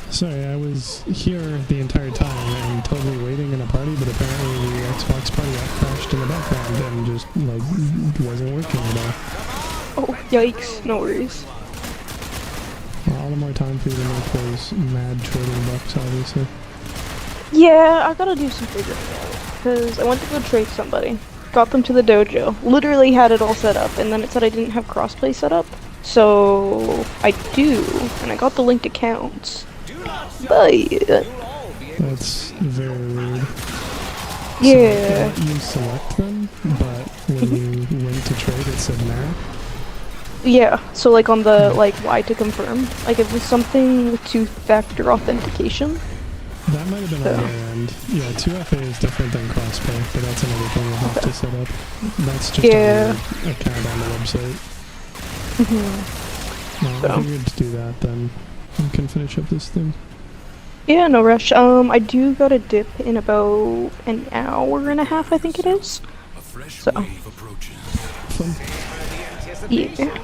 Sorry, I was here the entire time and totally waiting in a party, but apparently the Xbox party got crashed in the background and just, like, wasn't working at all. Oh, yikes. No worries. Well, all the more time for you to make those mad trading bucks, obviously. Yeah, I gotta do some figuring out. Because I went to go trade somebody. Got them to the dojo. Literally had it all set up, and then it said I didn't have crossplay set up. So I do, and I got the linked accounts. But that's very rude. Yeah. So you select them, but when you went to trade, it said nah. Yeah. So like on the Y to confirm, like it was something with two-factor authentication. That might have been on their end. Yeah, 2FA is different than crossplay, but that's another thing you'll have to set up. That's just on your account on the website. Well, if you're good to do that, then we can finish up this thing. Yeah, no rush. I do gotta dip in about an hour and a half, I think it is. So. Fun. Yeah.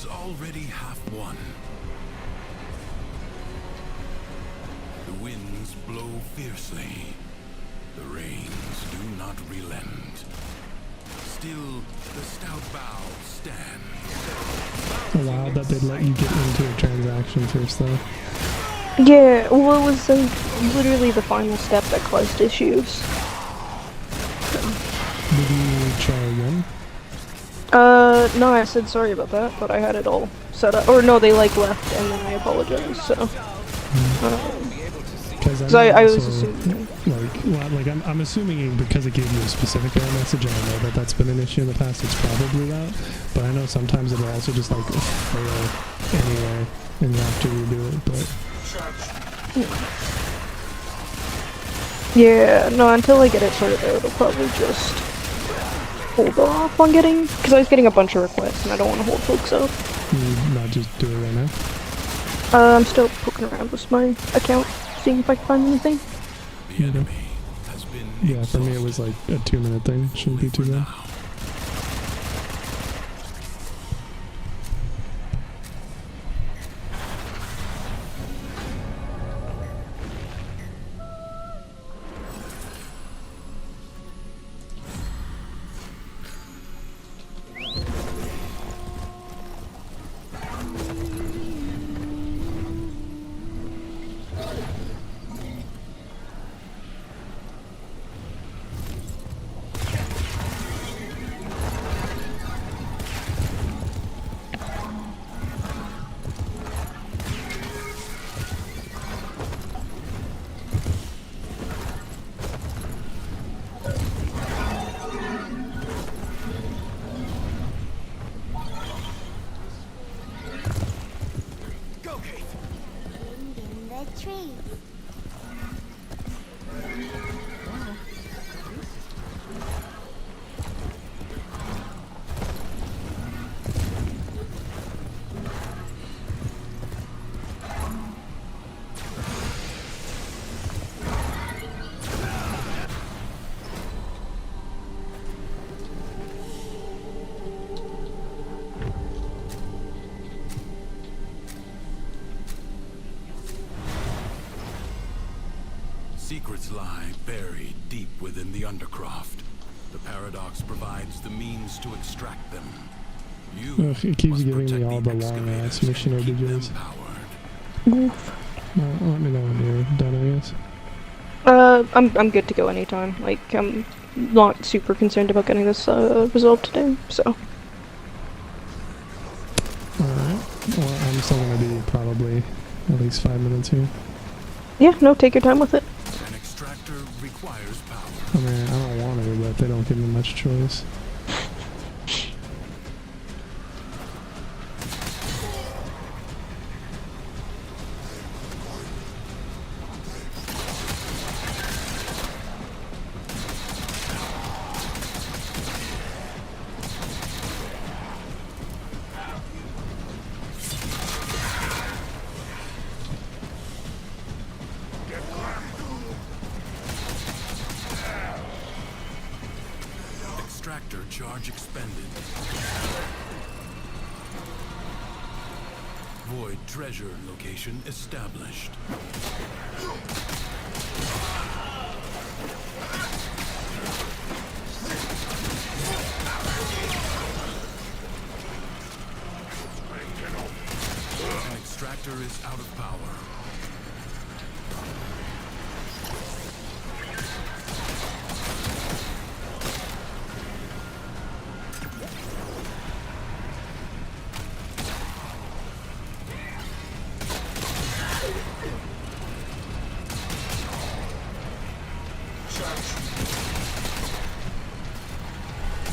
Already half won. The winds blow fiercely. The rains do not relent. Still, the stout bow stands. Oh, wow, that they'd let you get into a transaction first, though. Yeah, well, it was literally the final step that caused issues. Did you try again? No, I said sorry about that, but I had it all set up. Or no, they left and then I apologized, so. Because I was assuming. I'm assuming because it gave you a specific error message, and I know that that's been an issue in the past, it's probably that. But I know sometimes it'll also just fail anyway, and you have to redo it, but. Yeah, no, until I get it sorted out, I'll probably just hold off on getting, because I was getting a bunch of requests and I don't want to hold folks up. Not just do it right now? I'm still poking around with my account, seeing if I can find anything. Yeah, for me it was like a 2-minute thing, shouldn't be too bad. secrets lie buried deep within the Undercroft. The Paradox provides the means to extract them. Ugh, it keeps giving me all the long-ass mission images. Oof. Well, let me know when you're done, I guess. I'm good to go anytime. Like, I'm not super concerned about getting this resolved today, so. Alright. Well, I'm still gonna be probably at least 5 minutes here. Yeah, no, take your time with it. An extractor requires power. I mean, I don't want to, but they don't give me much choice. Extractor charge expended. Void treasure location established. An extractor is out of power.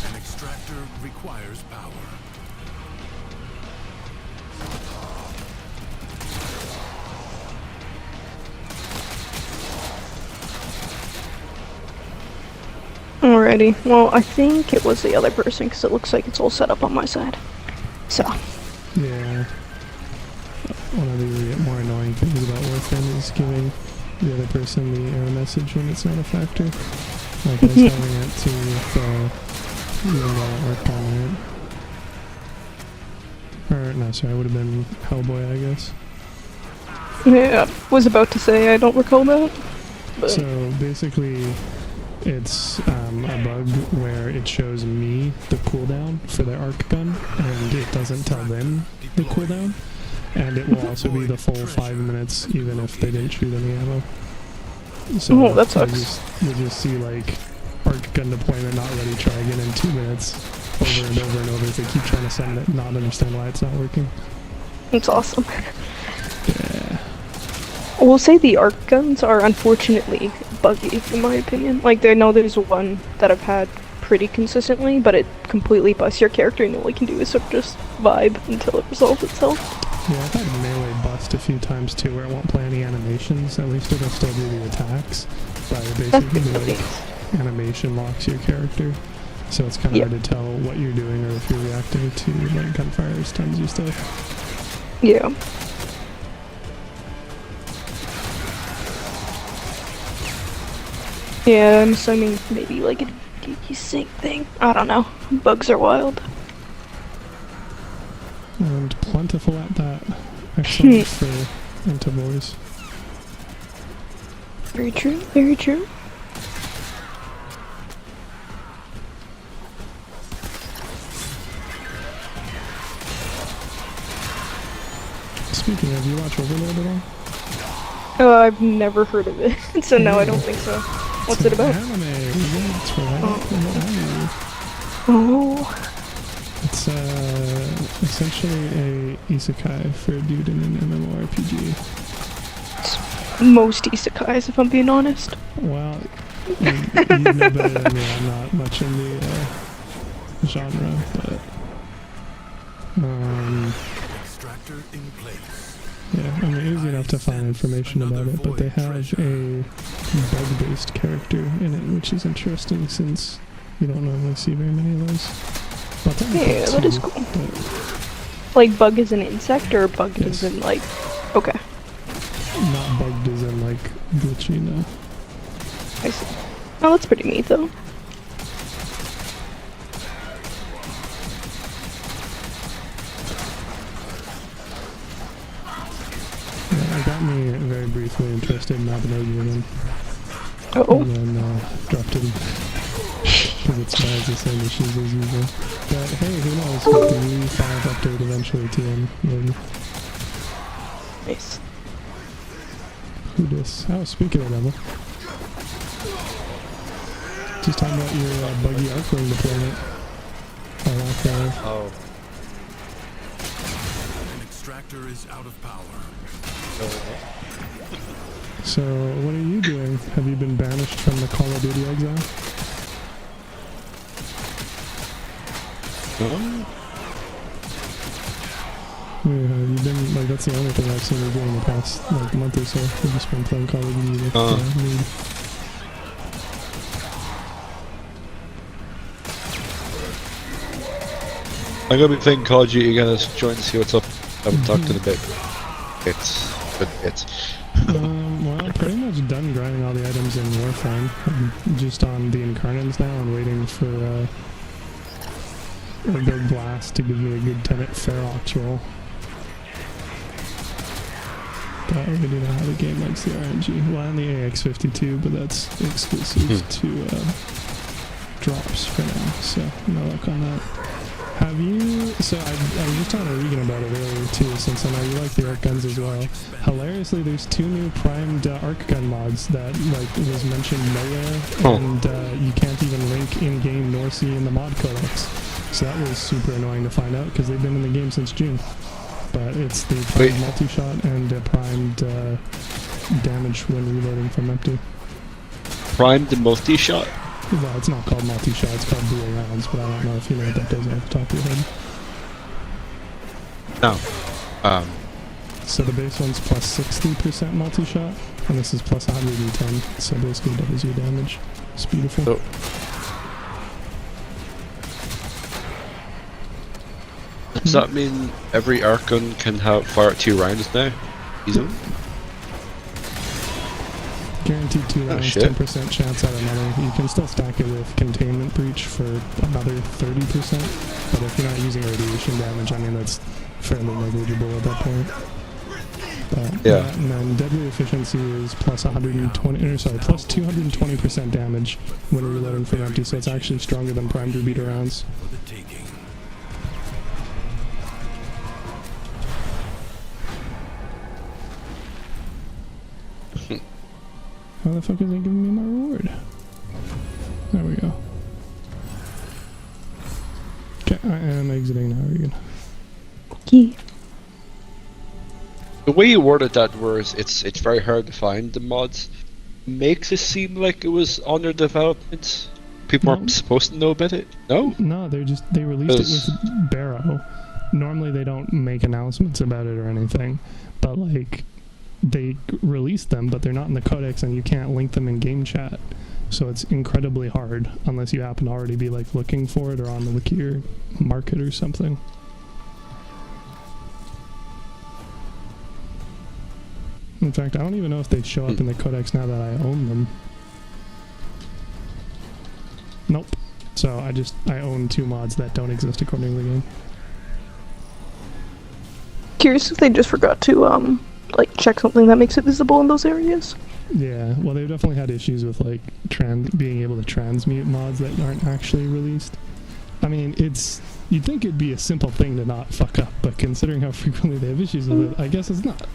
An extractor requires power. Alrighty, well, I think it was the other person, because it looks like it's all set up on my side. So. Yeah. One of the more annoying things about Warframe is giving the other person the error message when it's not a factor. Like I was telling it to if even though it worked on it. Or, no, sorry, it would have been Hellboy, I guess. Yeah, I was about to say I don't recall that. But. So basically, it's a bug where it shows me the cooldown for their arc gun, and it doesn't tell them the cooldown. And it will also be the full 5 minutes, even if they didn't shoot any ammo. So oh, that sucks. You just see like arc gun deployment not ready, try again in 2 minutes, over and over and over as they keep trying to send it, not understand why it's not working. It's awesome. Yeah. We'll say the arc guns are unfortunately buggy, in my opinion. Like, I know there's one that I've had pretty consistently, but it completely busts your character and all you can do is sort of just vibe until it resolves itself. Yeah, I've had melee bust a few times too, where it won't play any animations. At least it'll still do the attacks, but it basically like animation locks your character. So it's kind of hard to tell what you're doing or if you're reacting to like gunfire stuns you stuff. Yeah. Yeah, I'm assuming maybe like a desync thing. I don't know. Bugs are wild. And plentiful at that. Excellent for anti-voice. Very true, very true. Speaking of, you watch Overlord at all? I've never heard of it, so no, I don't think so. What's it about? Anime. It's for anime. Oh. It's essentially a isekai for a dude in an MMORPG. Most isekais, if I'm being honest. Well, you know better than me. I'm not much in the genre, but Extractor in place. yeah, I mean, easy enough to find information about it, but they have a bug-based character in it, which is interesting since you don't normally see very many of those. Yeah, that is cool. Like, bug is an insect, or bug is in, like... Okay. Not bugged as in, like, glitchy, no. I see. Oh, that's pretty neat, though. Yeah, it got me very briefly interested in Mabinogi again. Oh. And then dropped it because it spawns the same issues as usual. But hey, who knows? With the new 5 update eventually TM, maybe. Nice. Who dis? Oh, speaking of Emma. Just talking about your buggy Arcwing deployment. I like that. Oh. An extractor is out of power. So, what are you doing? Have you been banished from the Call of Duty exile? Yeah, have you been, like, that's the only thing I've seen you do in the past, like, month or so. You've just been playing Call of Duty with me. I'm gonna be playing Call of Duty again. Let's join and see what's up. I haven't talked in a bit. It's Well, pretty much done grinding all the items in Warframe. I'm just on the Incarnates now and waiting for a good blast to give me a good tenant Ferox roll. But we do know how the game likes the RNG. Well, and the AX52, but that's exclusive to drops for now, so no luck on that. Have you, so I was just talking to Regan about it earlier too, since I know you like the arc guns as well. Hilariously, there's 2 new primed arc gun mods that like was mentioned nowhere, and you can't even link in-game nor see in the mod codex. So that was super annoying to find out, because they've been in the game since June. But it's the primed multi-shot and primed damage when reloading from empty. primed multi-shot? Well, it's not called multi-shot, it's called dual rounds, but I don't know if you know what that does off the top of your head. No. So the base one's plus 60% multi-shot, and this is plus 110, so basically doubles your damage. It's beautiful. Does that mean every arc gun can fire 2 rounds now? Easily? Guaranteed 2 rounds, 10% chance at another. You can still stack it with Containment Breach for another 30%, but if you're not using radiation damage, I mean, that's fairly negligible at that point. But yeah. And then Deadly Efficiency is plus 220% damage when reloading from empty, so it's actually stronger than primed repeater rounds. How the fuck is it giving me my reward? There we go. Okay, I am exiting now, Regan. Okay. The way you worded that was it's very hard to find the mods makes it seem like it was under development. People aren't supposed to know about it. No? No, they released it with Barrow. Normally they don't make announcements about it or anything, but like they released them, but they're not in the codex and you can't link them in game chat. So it's incredibly hard unless you happen to already be like looking for it or on the wiki or market or something. In fact, I don't even know if they show up in the codex now that I own them. Nope. So I own 2 mods that don't exist according to the game. Curious if they just forgot to like check something that makes it visible in those areas. Yeah, well, they've definitely had issues with like being able to transmute mods that aren't actually released. I mean, you'd think it'd be a simple thing to not fuck up, but considering how frequently they have issues with it, I guess it's not.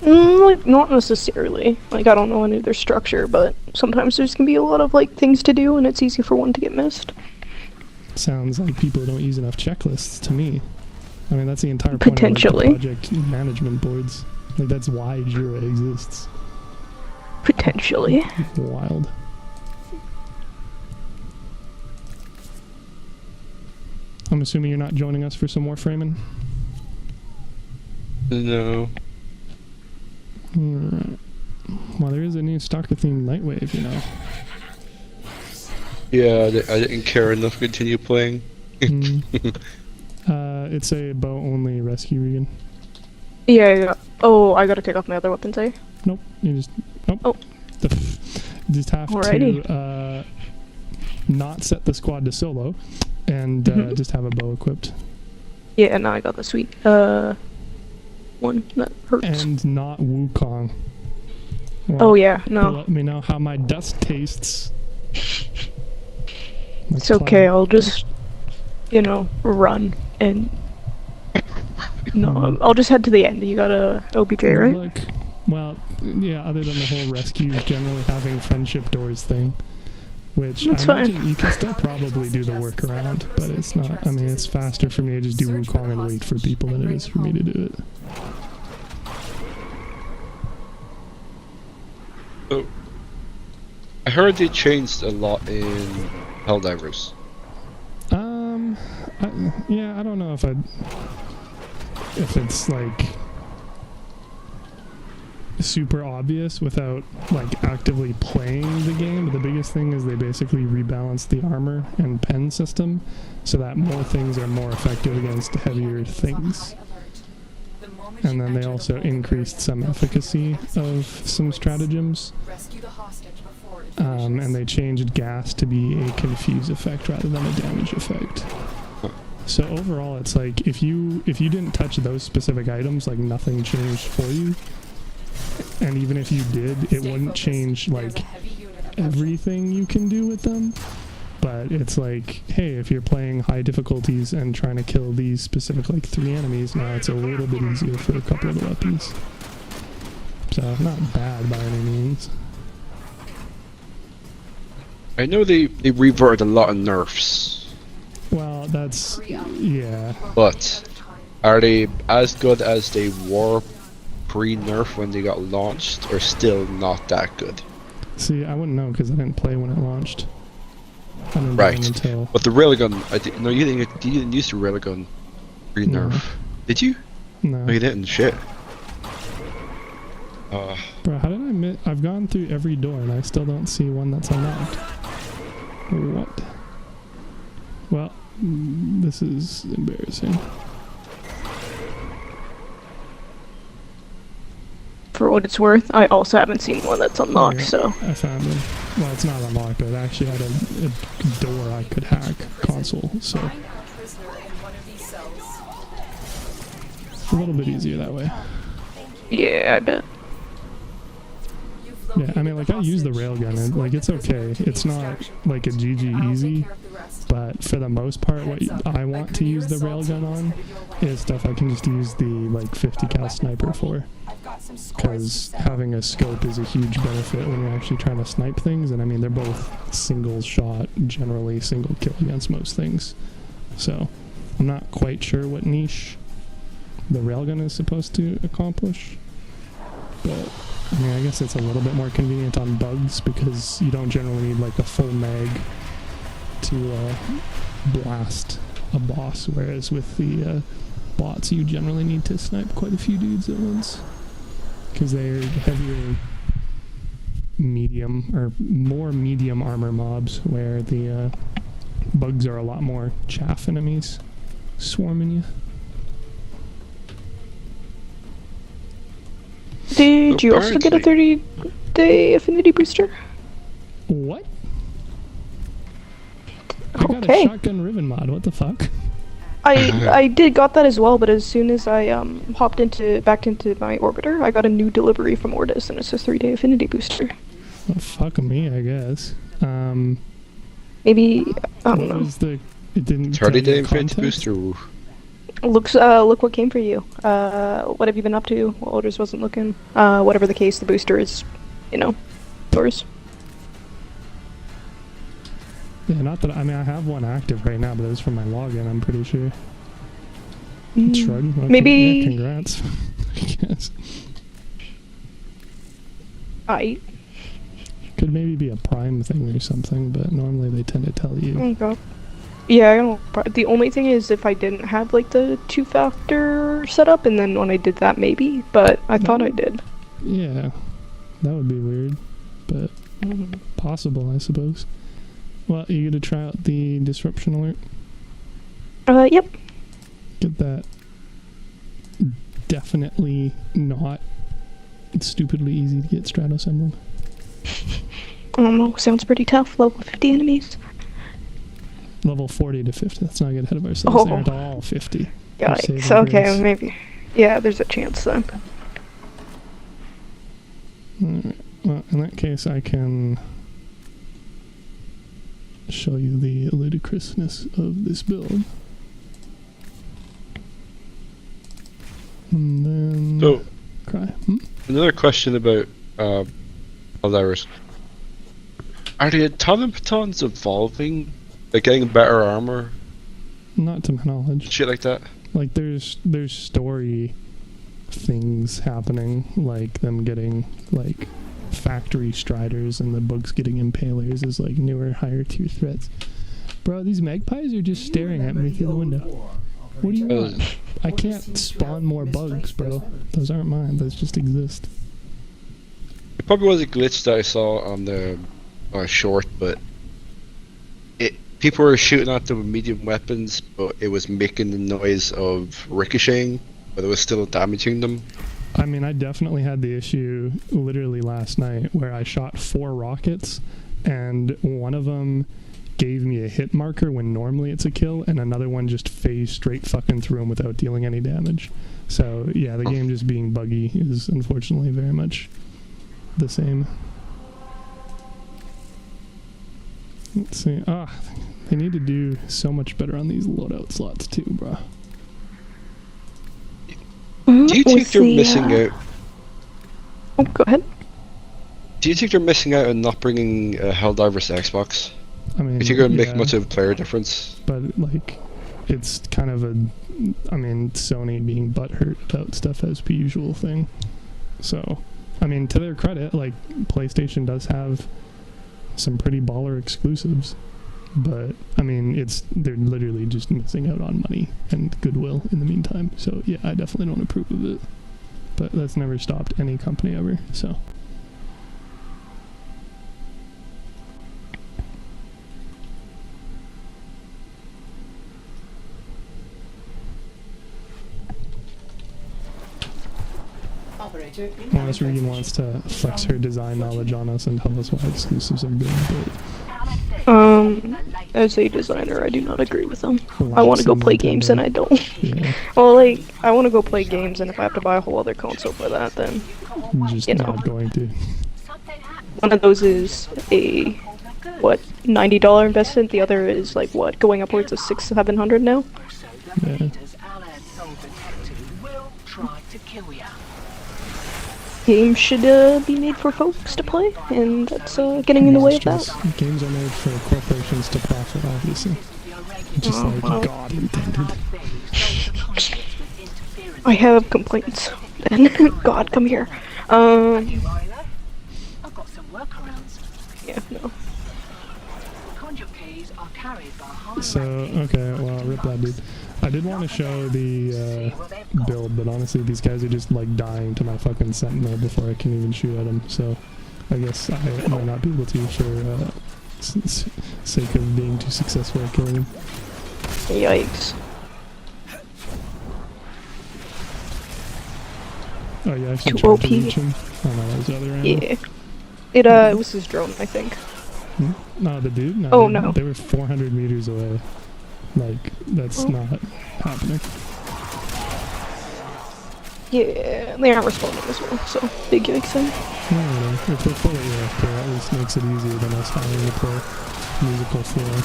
Like, not necessarily. Like, I don't know any of their structure, but sometimes there's can be a lot of like things to do, and it's easy for one to get missed. Sounds like people don't use enough checklists to me. I mean, that's the entire point of like, the project management boards. Like, that's why Jira exists. Potentially. Wild. I'm assuming you're not joining us for some more framing? No. Alright. Well, there is a new Stalker-themed Nightwave, you know. Yeah, I didn't care enough to continue playing. It's a bow-only rescue, Regan. Yeah. Oh, I gotta take off my other weapons, eh? Nope. You just... Nope. Oh. Just have to not set the squad to solo and just have a bow equipped. Yeah, now I got the sweet one that hurts. And not Wukong. Well, Oh yeah, no. Let me know how my dust tastes. It's okay, I'll just, you know, run and... No, I'll just head to the end. You got a OBJ, Good right? luck. Well, yeah, other than the whole rescues generally having friendship doors thing, which That's I imagine fine. you can still probably do the workaround, but it's not. I mean, it's faster for me to just do Wukong and wait for people than it is for me to do it. Oh. I heard they changed a lot in Helldivers. Yeah, I don't know if it's like super obvious without like actively playing the game, but the biggest thing is they basically rebalanced the armor and pen system so that more things are more effective against heavier things. And then they also increased some efficacy of some stratagems. And they changed gas to be a confuse effect rather than a damage effect. So overall, it's like if you didn't touch those specific items, like nothing changed for you. And even if you did, it wouldn't change like everything you can do with them. But it's like, hey, if you're playing high difficulties and trying to kill these specific like 3 enemies, now it's a little bit easier for a couple of the weapons. So not bad by any means. I know they reverted a lot of nerfs. Well, that's yeah. But are they as good as they were pre-nerf when they got launched, or still not that good? See, I wouldn't know because I didn't play when it launched. I didn't Right. play until... But the railgun, no, you didn't use the railgun pre-nerf, No. did you? No. No, you didn't. Shit. Bro, how did I miss? I've gone through every door and I still don't see one that's unlocked. What? Well, this is embarrassing. For what it's worth, I also haven't seen one that's unlocked, Yeah, so... I found it. Well, it's not unlocked, but it actually had a door I could hack console, so... It's a little bit easier that way. Yeah, I bet. Yeah, I mean, like, I use the railgun, and, like, it's okay. It's not, like, a GG easy, but for the most part, what I want to use the railgun on is stuff I can just use the, like, 50 cal sniper for. Because having a scope is a huge benefit when you're actually trying to snipe things, and I mean, they're both single shot, generally single kill against most things. So, I'm not quite sure what niche the railgun is supposed to accomplish, but... I mean, I guess it's a little bit more convenient on bugs because you don't generally need like a full mag to blast a boss, whereas with the bots you generally need to snipe quite a few dudes at once because they're heavier medium or more medium armor mobs, where the bugs are a lot more chaff enemies swarming you. Did you also get a 30-day affinity booster? What? I got a shotgun ribbon mod, what the fuck? I got that as well, but as soon as I hopped back into my orbiter, I got a new delivery from Ordis, and it says 3-day affinity booster. Well, fuck me, I guess. Maybe I don't know. Was the it didn't 30-day affinity booster. Look what came for you. What have you been up to? Well, Orders wasn't looking. Whatever the case, the booster is, you know, yours. Yeah, not that I mean I have one active right now, but it was from my login. I'm pretty sure. Shrug. Okay, Maybe. Yeah, congrats. I guess. Could maybe be a Prime thing or something, but normally they tend to tell you. Okay. Yeah, I don't. The only thing is if I didn't have like the 2-factor setup, and then when I did that, maybe. But I thought I did. Yeah, that would be weird, but possible, I suppose. Well, you gonna try out the disruption alert? Yep. Get that. Definitely not stupidly easy to get strato assembled. I don't know. Sounds pretty tough. Level 50 enemies. Level 40 to 50. Let's not get ahead of ourselves. They're at all 50. Yikes. Okay, maybe. Yeah, there's a chance then. Well, in that case, I can show you the ludicrousness of this build. And then... So, cry. Another question about Eldivers. Are the automatons evolving? Like getting better armor? Not to my knowledge. Shit like that? Like, there's story things happening, like them getting, like, factory striders and the bugs getting impalers as, like, newer, higher tier threats. Bro, these magpies are just staring at me through the window. What do you want? I can't spawn more bugs, bro. Those aren't mine. Those just exist. It probably was a glitch that I saw on the short, but people were shooting at them with medium weapons, but it was making the noise of ricocheting, but it was still damaging them. I mean, I definitely had the issue literally last night where I shot 4 rockets, and one of them gave me a hit marker when normally it's a kill, and another one just phased straight fucking through him without dealing any damage. So, yeah, the game just being buggy is unfortunately very much the same. Let's see. They need to do so much better on these loadout slots too, bro. Do you think they're missing out? Oh, go ahead. Do you think they're missing out on not bringing Helldivers to Xbox? I mean, do you think it'll make much of a player difference? But, like, it's kind of I mean, Sony being butthurt about stuff as per usual thing. So, I mean, to their credit, like, PlayStation does have some pretty baller exclusives. But, I mean, they're literally just missing out on money and goodwill in the meantime. So, yeah, I definitely don't approve of it. But that's never stopped any company ever, so. Unless Regan wants to flex her design knowledge on us and tell us why exclusives are good, but... As a designer, I do not agree with them. I want to go play games and I don't. Yeah. Well, like, I want to go play games, and if I have to buy a whole other console for that, then, just you know. not going to. One of those is a, what, $90 investment, the other is, like, what, going upwards of $600-700 now? Yeah. Games should be made for folks to play, and that's getting in the way of that. Games are made for corporations to profit, obviously. Just like God intended. I have complaints. Then God, come here. Yeah, no. So, okay, well, rip that dude. I did want to show the build, but honestly, these guys are just like dying to my fucking sentinel before I can even shoot at them. So, I guess I might not be able to for sake of being too successful at killing them. Yikes. Oh, yeah, I can try to reach him. Oh no, that was the other end. Yeah. It was his drone, I think. No, the dude? No, oh, no. They were 400 meters away. Like, that's not happening. Yeah, they aren't responding as well, so big yikes then. No, if they're fully AFK, at least makes it easier than us having to play musical floor.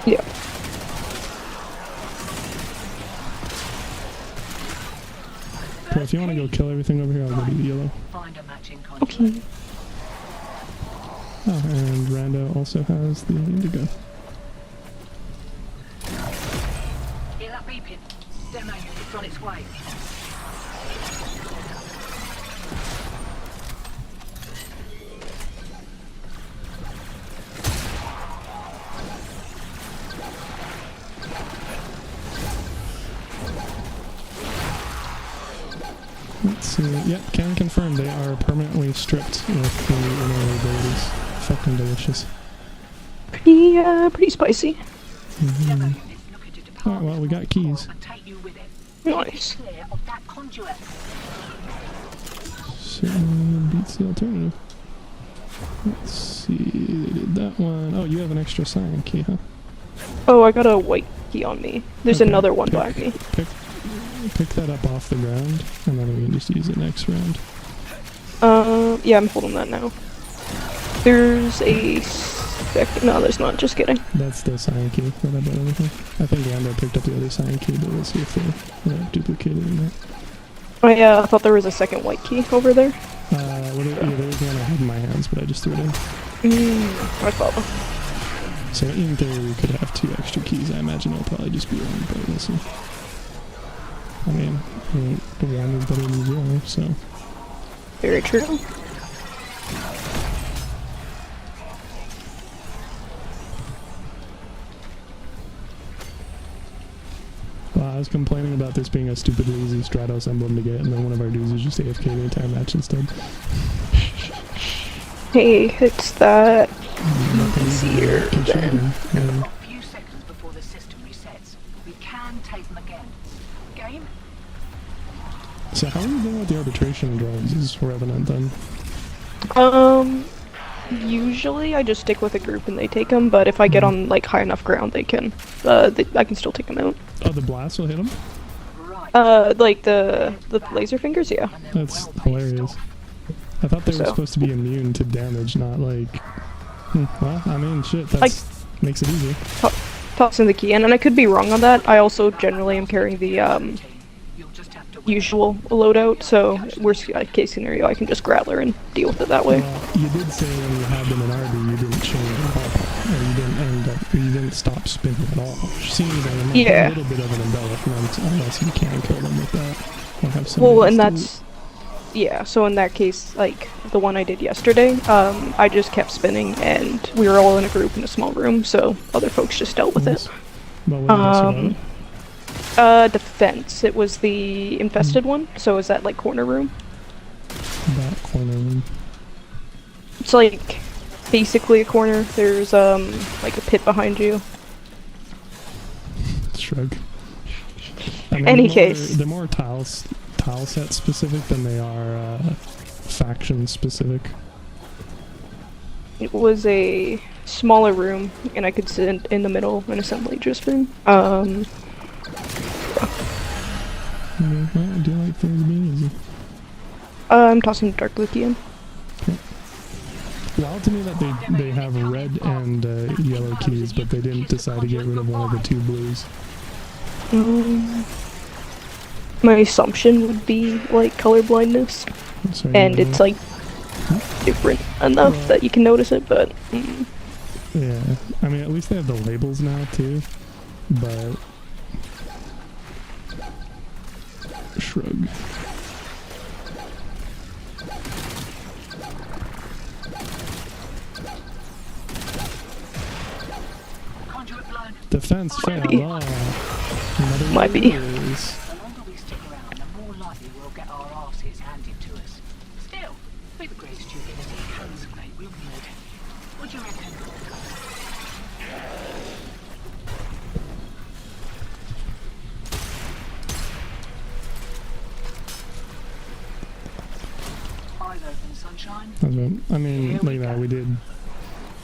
Yeah. Well, if you want to go kill everything over here, I'll go do the yellow. Okay. Oh, and Rando also has the indigo. Hear that beeping? Demo, it's on its way. Let's see. Yep, can confirm they are permanently stripped with the inner abilities. Fucking delicious. Pretty spicy. Mm-hmm. Alright, well, we got keys. Nice. Certainly beats the alternative. Let's see, they did that one. Oh, you have an extra sign key, huh? Oh, I got a white key on me. There's another one by me. Pick that up off the ground, and then we can just use it next round. Yeah, I'm holding that now. There's a second. No, there's not. Just kidding. That's the cyan key that I brought over here. I think Lando picked up the other cyan key, but we'll see if they're duplicated or not. Oh yeah, I thought there was a second white key over there. Yeah, there was one I had in my hands, but I just threw it in. I follow. So in theory, we could have 2 extra keys. I imagine it'll probably just be 1, but we'll see. I mean, the 1 is better than 0, so. Very true. Well, I was complaining about this being a stupidly easy Stratos emblem to get, and then one of our dudes is just AFK the entire match instead. Hey, it's that easier then. A few seconds before the system resets. We can take them again. Game? So how are you doing with the arbitration drones? Is Revenant then? Usually I just stick with a group and they take them, but if I get on like high enough ground, I can still take them out. Oh, the blast will hit them? Like the laser fingers, yeah. That's hilarious. I thought they were supposed to be immune to damage, not like. Well, I mean, shit. That makes it easy. Tossing the key in, and I could be wrong on that. I also generally am carrying the usual loadout, so worst case scenario, I can just Grappler and deal with it that way. You did say when you had them in RB, you didn't change at all, or you didn't end up, or you didn't stop spinning at all. Which seems like a little bit of an embellishment, unless you can kill them with that. Or have well, and that's yeah. So in that case, like the one I did yesterday, I just kept spinning, and we were all in a group in a small room, so other folks just dealt with it. Defense. It was the infested one, so is that like corner room? That corner room. It's like basically a corner. There's like a pit behind you. Shrug. I mean, Any case. They're more tile set specific than they are faction specific. It was a smaller room, and I could sit in the middle in assembly just room. Do you like things being easy? I'm tossing Dark Blue key in. Okay. Wild to me that they have red and yellow keys, but they didn't decide to get rid of one of the 2 blues. My assumption would be like color blindness, and it's like different enough that you can notice it, but. Yeah, I mean at least they have the labels now too, but. Shrug. Defense failed. Might be. The longer we stick around, the more likely we'll get our asses handed to us. Still, with the great stupidity comes great reward. What do you reckon? Eyes open, sunshine. That's right. I mean, like that, we did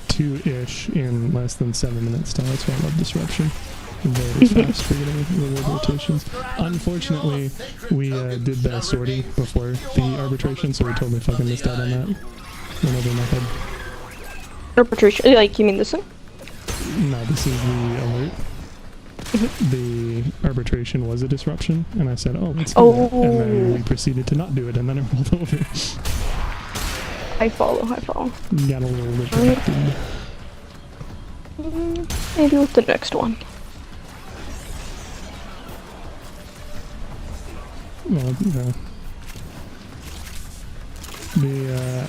2-ish in less than 7 minutes. That's why I love Disruption. Very fast for getting reward rotations. Unfortunately, we did the sortie before the arbitration, so we totally fucking missed out on that. Went over my head. Arbitration? Like, you mean this one? No, this is the alert. The arbitration was a disruption, and I said, oh, let's do that. And then we proceeded to not do it, and then it rolled over. I follow. Got a little bit maybe with the next one. Well, yeah.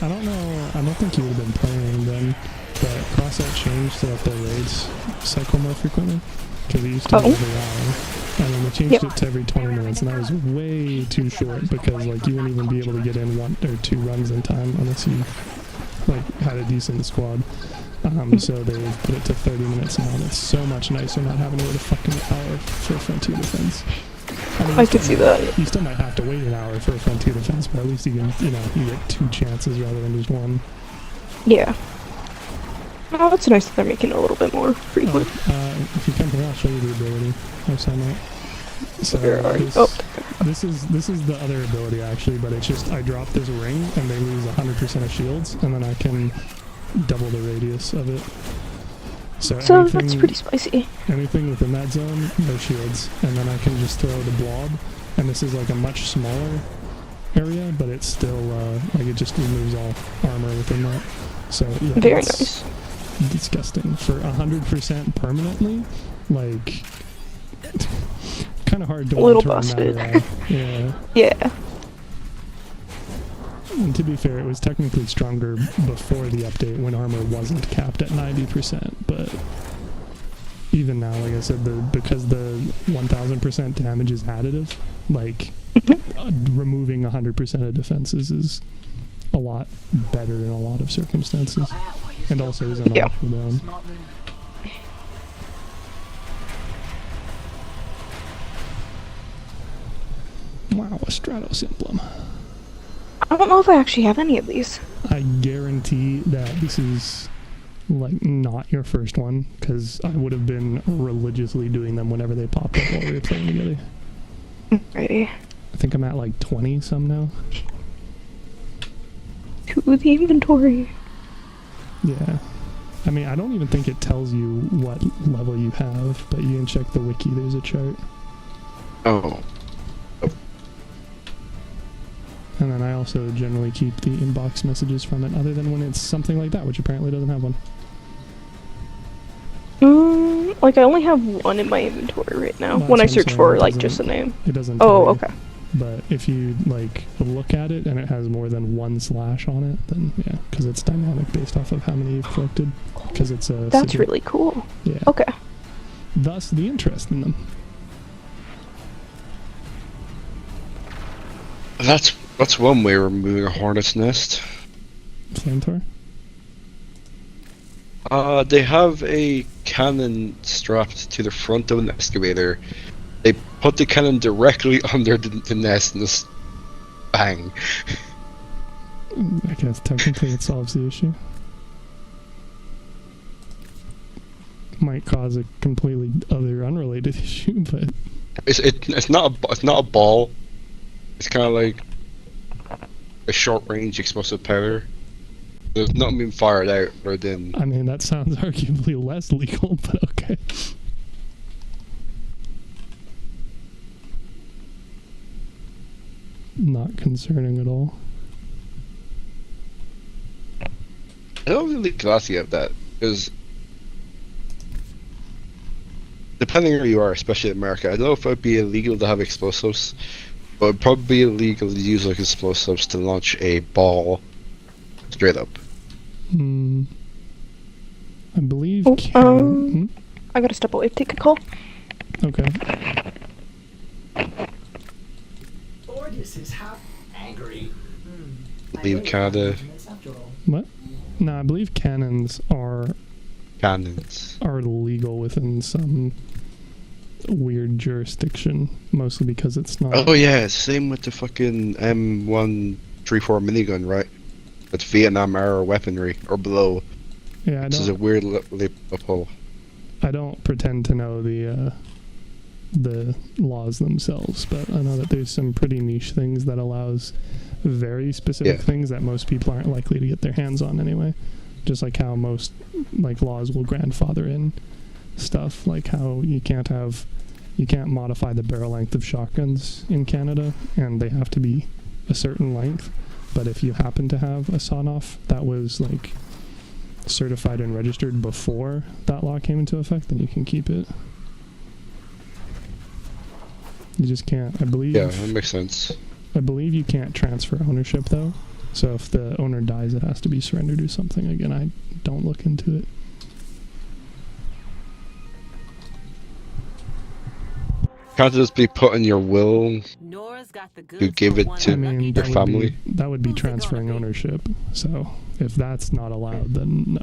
I don't know, I don't think you would have been playing then, but Crossout changed so that the raids cycle more frequently, because it used to be every hour, and then they changed it to every 20 minutes, and that was way too short, because like you wouldn't even be able to get in 1 or 2 runs in time unless you like had a decent squad. So they put it to 30 minutes now, and it's so much nicer not having to wait a fucking hour for a frontier defense. I mean, I could see that. You still might have to wait an hour for a frontier defense, but at least you can, you get 2 chances rather than just 1. Yeah. Oh, it's nice that they're making it a little bit more frequent. If you come here, I'll show you the ability. I'll sign out. So this is the other ability actually, but it's just I drop this ring and they lose 100% of shields, and then I can double the radius of it. So that's pretty spicy. Anything within that zone, no shields, and then I can just throw the blob, and this is like a much smaller area, but it's still like it just removes all armor within that. So yeah, very nice. Disgusting for 100% permanently, like kind of hard to a little busted. Yeah. And to be fair, it was technically stronger before the update when armor wasn't capped at 90%, but even now, like I said, because the 1000% damage is additive, like removing 100% of defenses is a lot better in a lot of circumstances, and also isn't a cooldown. Wow, a Stratos emblem. I don't know if I actually have any of these. I guarantee that this is like not your first one, because I would have been religiously doing them whenever they popped up while we were playing together. Righty. I think I'm at like 20 some now. To the inventory. Yeah. I mean, I don't even think it tells you what level you have, but you can check the wiki, there's a chart. Oh. And then I also generally keep the inbox messages from it, other than when it's something like that, which apparently doesn't have one. Like I only have one in my inventory right now. Well, when I search for like just a name. It doesn't. Oh, okay. But if you like look at it and it has more than one slash on it, then yeah, because it's dynamic based off of how many you've collected. Because it's a. That's really cool. Yeah. Okay. Thus the interest in them. That's one way of removing a hornet's nest. Flamethrower? They have a cannon strapped to the front of an excavator. They put the cannon directly under the nest and just bang. I guess technically it solves the issue. Might cause a completely other unrelated issue, but it's not a ball. It's kind of like a short-range explosive powder. There's nothing being fired out rather than... I mean, that sounds arguably less legal, but okay. Not concerning at all. I don't really classy of that, because depending on where you are, especially in America, I don't know if it would be illegal to have explosives, but it would probably be illegal to use like explosives to launch a ball straight up. I believe. I gotta step away. Take a call. Okay. Orgus is half angry. Leave Canada. What? No, I believe cannons are legal within some weird jurisdiction, mostly because it's not. Oh yeah, same with the fucking M134 minigun, right? That's Vietnam era weaponry or below. Yeah, this is a weird loophole. I don't pretend to know the laws themselves, but I know that there's some pretty niche things that allows very specific things that most people aren't likely to get their hands on anyway. Just like how most like laws will grandfather in stuff, like how you can't modify the barrel length of shotguns in Canada, and they have to be a certain length. But if you happen to have a sawn-off that was like certified and registered before that law came into effect, then you can keep it. You just can't, I believe. Yeah, that makes sense. I believe you can't transfer ownership though. So if the owner dies, it has to be surrendered or something. Again, I don't look into it. Can't it just be put in your will to give it to your family? That would be transferring ownership. So if that's not allowed, then no.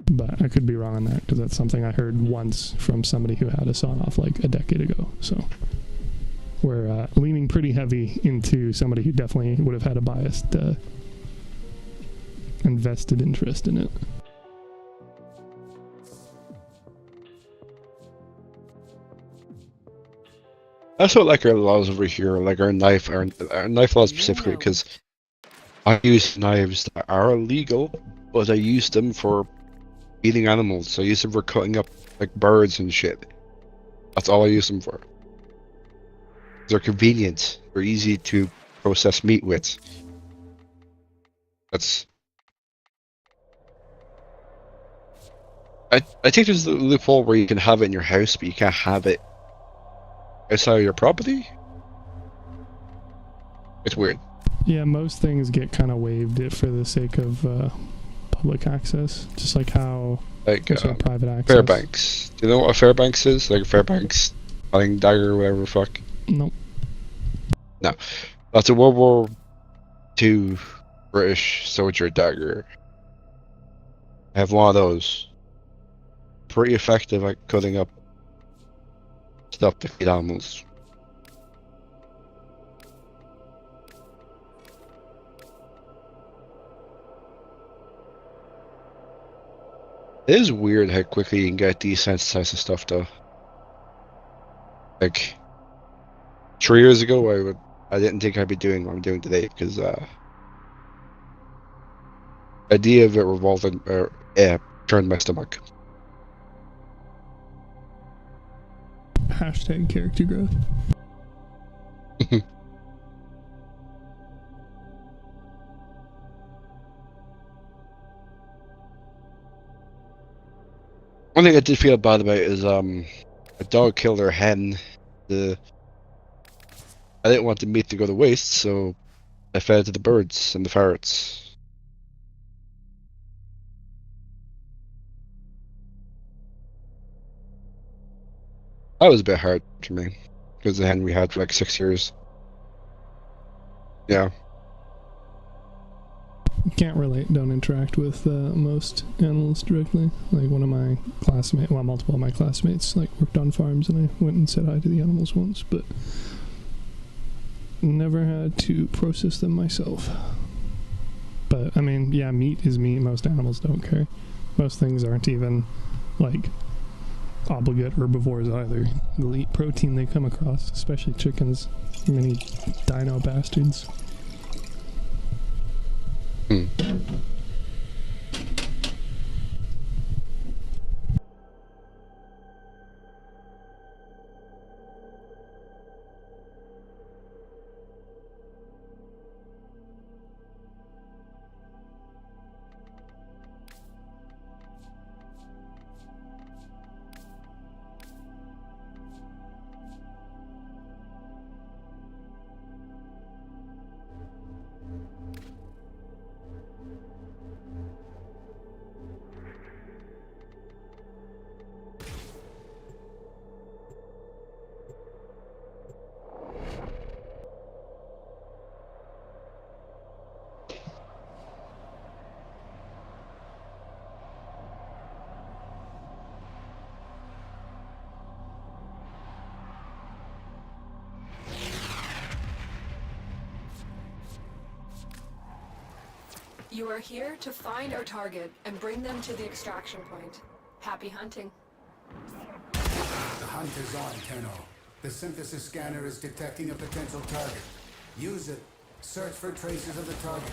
But I could be wrong on that, because that's something I heard once from somebody who had a sawn-off like a decade ago. So we're leaning pretty heavy into somebody who definitely would have had a biased and vested interest in it. That's what like our laws over here, like our knife laws specifically, because I use knives that are illegal, but I use them for eating animals. I use them for cutting up like birds and shit. That's all I use them for. They're convenient. They're easy to process meat with. That's. I think there's a loophole where you can have it in your house, but you can't have it outside of your property. It's weird. Yeah, most things get kind of waived for the sake of public access, just like how Like private access. Fairbanks. Do you know what a Fairbanks is? Like a Fairbanks hunting dagger or whatever the fuck? Nope. No. That's a World War II British soldier dagger. I have one of those. Pretty effective at cutting up stuff to feed animals. It is weird how quickly you can get desensitized to stuff though. Like 3 years ago I didn't think I'd be doing what I'm doing today because the idea of it revolving turned my stomach. Hashtag character growth. One thing I did feel bad about is a dog killed our hen. I didn't want the meat to go to waste, so I fed it to the birds and the ferrets. That was a bit hard for me because the hen we had for like 6 years. Yeah. Can't relate, don't interact with most animals directly. Like one of my classmates, well, multiple of my classmates like worked on farms and I went and said hi to the animals once, but never had to process them myself. But I mean, yeah, meat is meat. Most animals don't care. Most things aren't even like obligate herbivores either. They'll eat protein they come across, especially chickens. Many dino bastards. You are here to find our target and bring them to the extraction point. Happy hunting. The hunt is on, Tenno. The synthesis scanner is detecting a potential target. Use it. Search for traces of the target.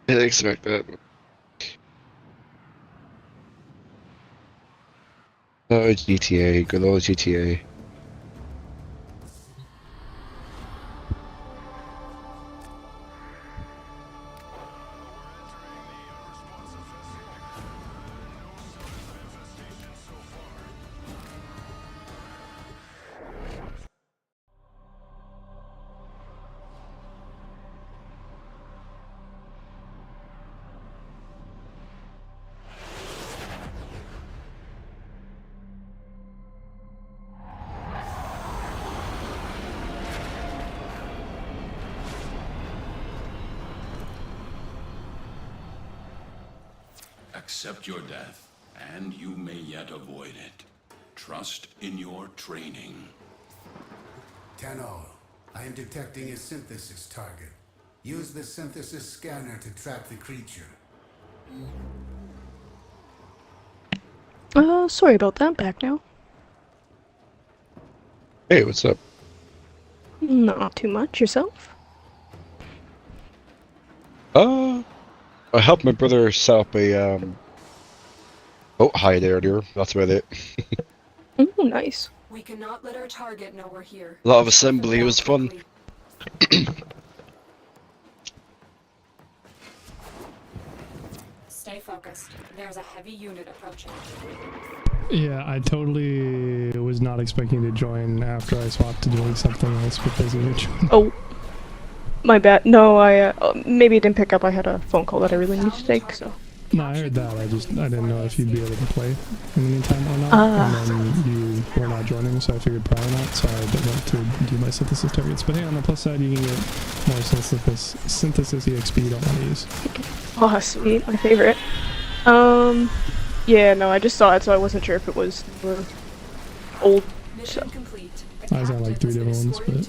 I didn't expect that. Oh, GTA, good old GTA. Accept your death, and you may yet avoid it. Trust in your training. Tenno, I am detecting a synthesis target. Use the synthesis scanner to track the creature. Sorry about that. Back now. Hey, what's up? Not too much. Yourself? I helped my brother set up a boat hide earlier. That's about it. Oh, nice. We cannot let our target know we're here. A lot of assembly. It was fun. Stay focused. There's a heavy unit approaching. Yeah, I totally was not expecting to join after I swapped to doing something else because of it. Oh, my bad. No, I maybe I didn't pick up. I had a phone call that I really need to take. So. No, I heard that. I didn't know if you'd be able to play in the meantime or not. And then you were not joining, so I figured probably not. So I went to do my synthesis targets. But hey, on the plus side, you can get more synthesis EXP you don't want to use. Oh, sweet. My favorite. Yeah, no, I just saw it, so I wasn't sure if it was old. So. I was on like 3 different ones, but...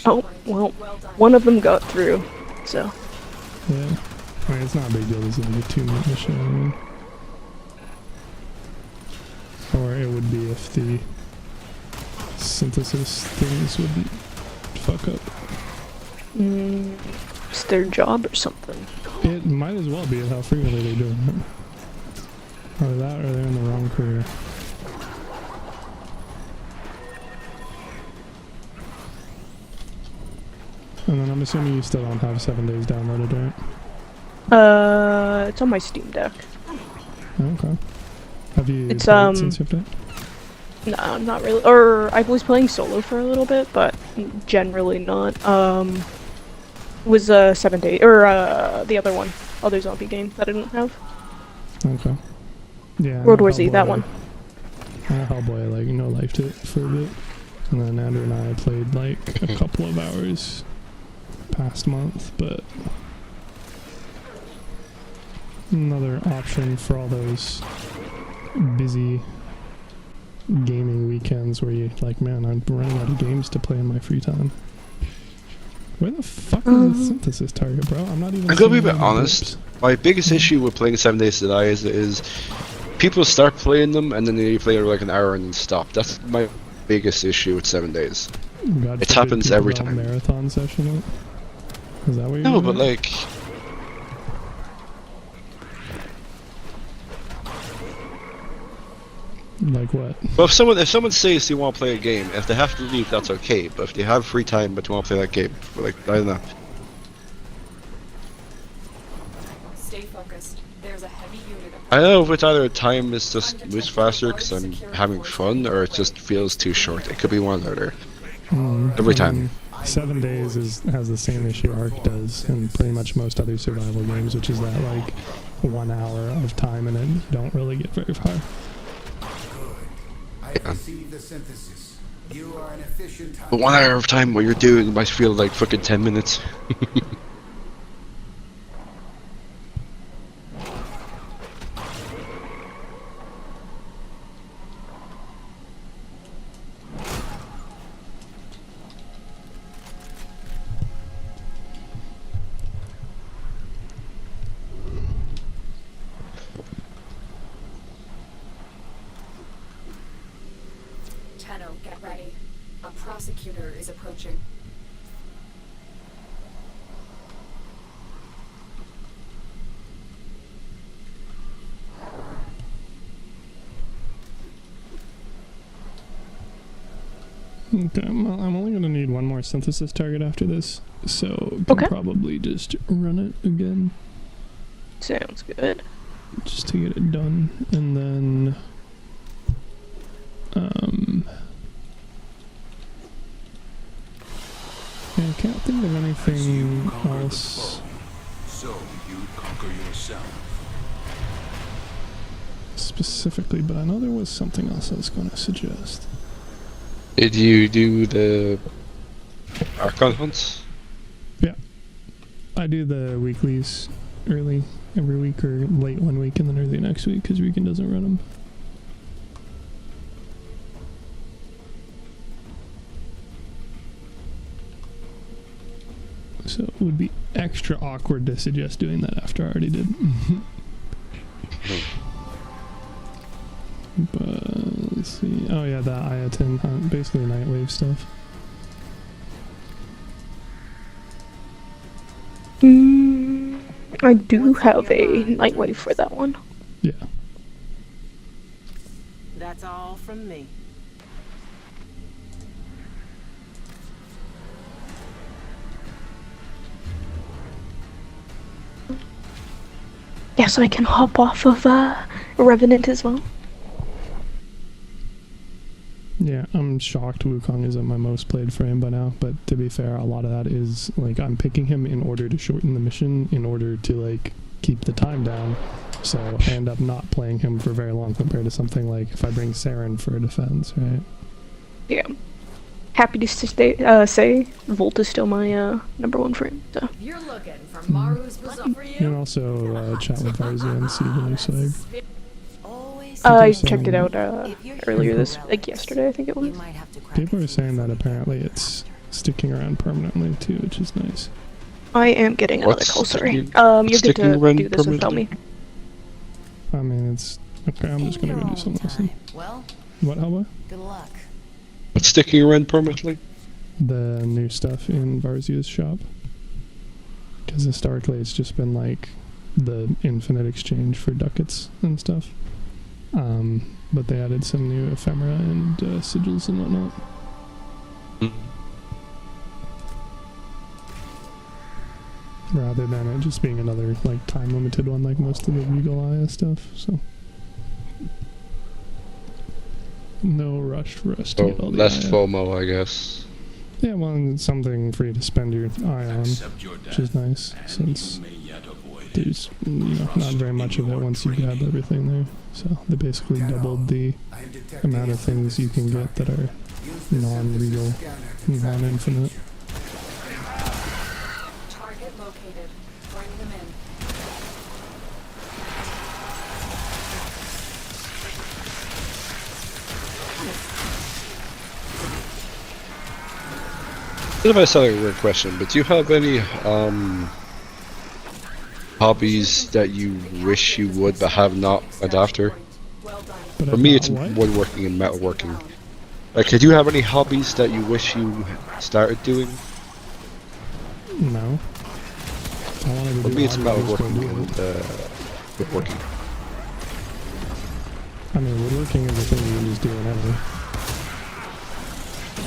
Oh, well, one of them got through, so... Yeah. I mean, it's not a big deal, it's like a 2-minute mission, I mean. Or it would be if the synthesis things wouldn't fuck up. It's their job or something. It might as well be how frequently they do it. Or that, or they're in the wrong career. And then I'm assuming you still don't have 7 days downloaded, right? It's on my Steam Deck. Okay. Have you It's, played since you've played? No, not really. Or I was playing solo for a little bit, but generally not. It was 7 days, or the other one, other zombie game that I didn't have. Okay. Yeah. World War Z, that one. Hellboy, like, no life to it for a bit. And then Andrew and I played like a couple of hours past month, but another option for all those busy gaming weekends where you like, man, I'm running out of games to play in my free time. Where the fuck is the synthesis target, bro? I'm not even. I'm gonna be a bit honest. My biggest issue with playing 7 Days to Die is people start playing them and then they play like an hour and then stop. That's my biggest issue with 7 Days. God It happens every time. Marathon session. Is that what you're No, doing? but like. Like what? Well, if someone says they want to play a game, if they have to leave, that's okay. But if they have free time but they want to play that game, like, I don't know. Stay focused. There's a heavy unit. I don't know if it's either time is just moves faster because I'm having fun, or it just feels too short. It could be one or the other. Every time. 7 Days has the same issue Ark does in pretty much most other survival games, which is that like 1 hour of time in it, you don't really get very far. I received the synthesis. You are an efficient. But 1 hour of time what you're doing might feel like fucking 10 minutes. Tenno, get ready. A prosecutor is approaching. Okay, well, I'm only gonna need one more synthesis target after this, so can probably just run it again. Sounds good. Just to get it done, and then yeah, I can't think of anything else So you conquer yourself. specifically, but I know there was something else I was going to suggest. Did you do the Archon hunts? Yeah, I do the weeklies early every week, or late one week and then early next week, because Weekend doesn't run them. So it would be extra awkward to suggest doing that after I already did. But let's see. Oh yeah, that Ayatin hunt, basically Nightwave stuff. I do have a Nightwave for that one. Yeah. That's all from me. Yes, I can hop off of Revenant as well. Yeah, I'm shocked Wukong is at my most played frame by now, but to be fair, a lot of that is, like, I'm picking him in order to shorten the mission, in order to, like, keep the time down, so I end up not playing him for very long compared to something like if I bring Saren for defense, right? Yeah. Happy to say Volt is still my #1 frame, so. You're looking for Maru's Bazaar for You you? can also chat with Varzia and see the new swag. I checked it out earlier yesterday I think it was. People are saying that apparently it's sticking around permanently too, which is nice. I am getting another call, sorry. You get to do this without me. I mean, it's... Okay, I'm just gonna go do something else then. Well, What, Halwa? good luck. What's sticking around permanently? The new stuff in Varzia's shop. Because historically it's just been like the infinite exchange for ducats and stuff. But they added some new ephemera and sigils and whatnot. Rather than it just being another like time limited one like most of the Regal Aya stuff, so. No rush for us to get all the less Aya. FOMO, I guess. Yeah, well, and it's something for you to spend your eye on, which is nice, since there's, you know, not very much of it once you grab everything there. So they basically doubled the amount of things you can get that are non-legal, non-infinite. Target located. Bring them in. What if I sound like a weird question, but do you have any hobbies that you wish you would but have not went after? For me, it's woodworking and metalworking. Like, did you have any hobbies that you wish you started doing? No. For me, it's metalworking and woodworking. I mean, woodworking is a thing you can just do whenever.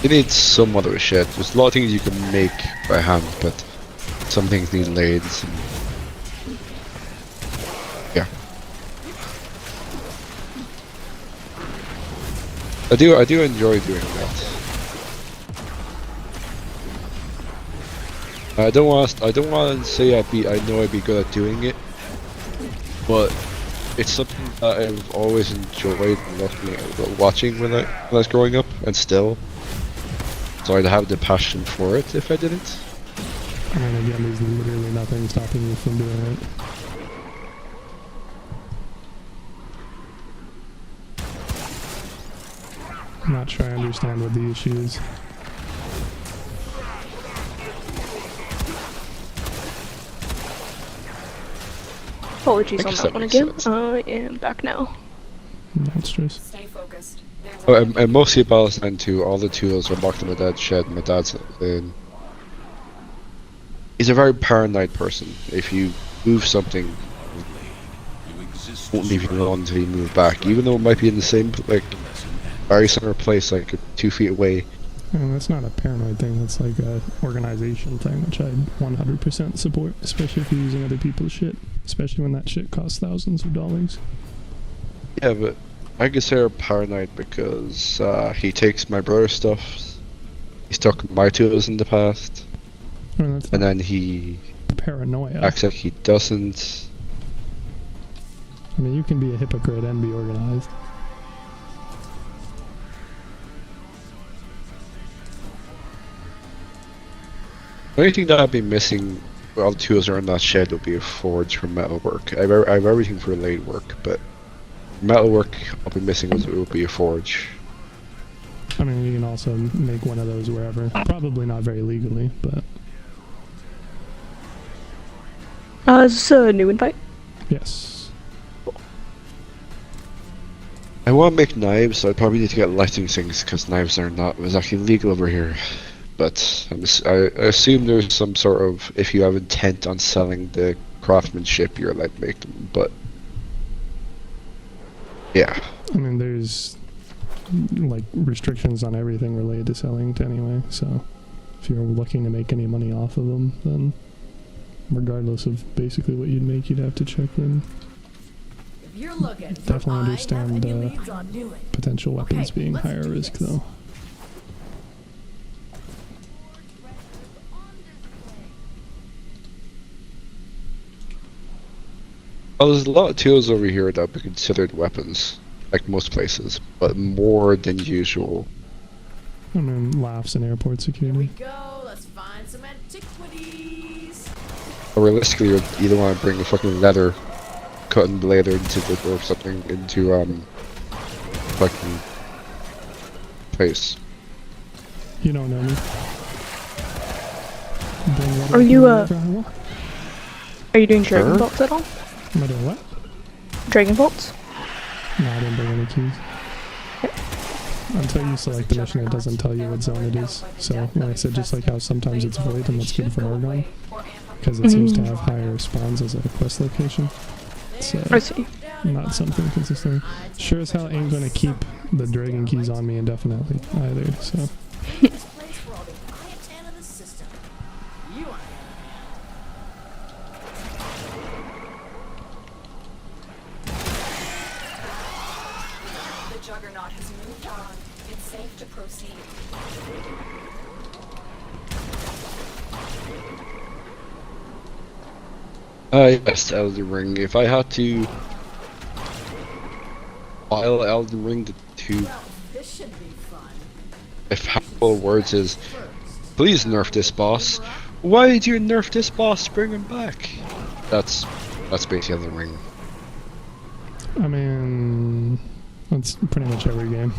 You need some other shit. There's a lot of things you can make by hand, but some things need lathes. And yeah. I do enjoy doing that. I don't want to say I know I'd be good at doing it, but it's something that I've always enjoyed watching when I was growing up, and still. So I'd have the passion for it if I did it. I mean, again, there's literally nothing stopping you from doing it. I'm not sure I understand what the issue is. Apologies on that one again. I am back now. No stress. Stay focused. Oh, and mostly it boils down to all the tools are locked in my dad's shed. My dad's he's a very paranoid person. If you move something, won't leave you alone until you move back, even though it might be in the same, like, very similar place, like 2 feet away. I mean, that's not a paranoid thing, that's like a organization thing, which I'd 100% support, especially if you're using other people's shit, especially when that shit costs thousands of dollars. Yeah, but I consider paranoid because he takes my brother's stuff, he's took my tools in the past, I mean, that's and then he paranoia. acts like he doesn't. I mean, you can be a hypocrite and be organized. The only thing that I'd be missing while the tools are in that shed would be a forge for metalwork. I have everything for lathe work, but metalwork I'll be missing would be a forge. I mean, you can also make one of those wherever. Probably not very legally, but... Is this a new invite? Yes. I want to make knives, so I probably need to get licensing because knives are not was actually legal over here. But I assume there's some sort of, if you have intent on selling the craftsmanship, you're allowed to make them. But yeah, I mean, there's like restrictions on everything related to selling to anyway. So if you're looking to make any money off of them, then regardless of basically what you'd make, you'd have to check in. If you're looking, Definitely understand potential weapons being higher risk, though. Well, there's a lot of tools over here that would be considered weapons, like most places, but more than usual. I mean, laughs in airport security. go. Let's find some antiquities. Realistically, you either want to bring a fucking leather cutting blade into the, or something into fucking place. You don't know me. Are you doing Dragon Bolts at all? Am I doing what? Dragon Bolts? No, I didn't bring any keys. Until you select the mission, it doesn't tell you what zone it is. So, when I said just like how sometimes it's void and that's good for Oregon, because it seems to have higher spawns as a quest location. It's not something consistent. Sure as hell ain't gonna keep the dragon keys on me indefinitely either, so. Juggernaut has moved on. It's safe to proceed. Yes, Elden Ring. If I had to file Elden Ring to if half words is, please nerf this boss. Why did you nerf this boss? Bring him back. That's basically Elden Ring. I mean, that's pretty much every game.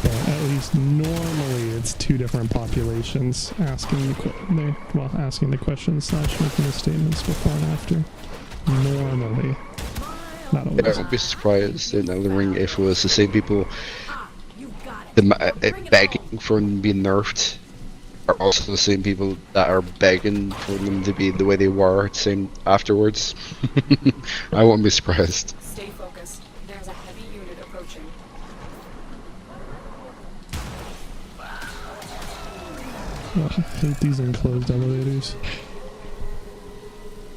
But at least normally it's two different populations asking asking the questions / making the statements before and after. Normally. Not always. I won't be surprised in Elden Ring if it was the same people begging for them to be nerfed are also the same people that are begging for them to be the way they were same afterwards. I won't be surprised. Stay focused. There's a heavy unit approaching. Oh, I hate these enclosed elevators.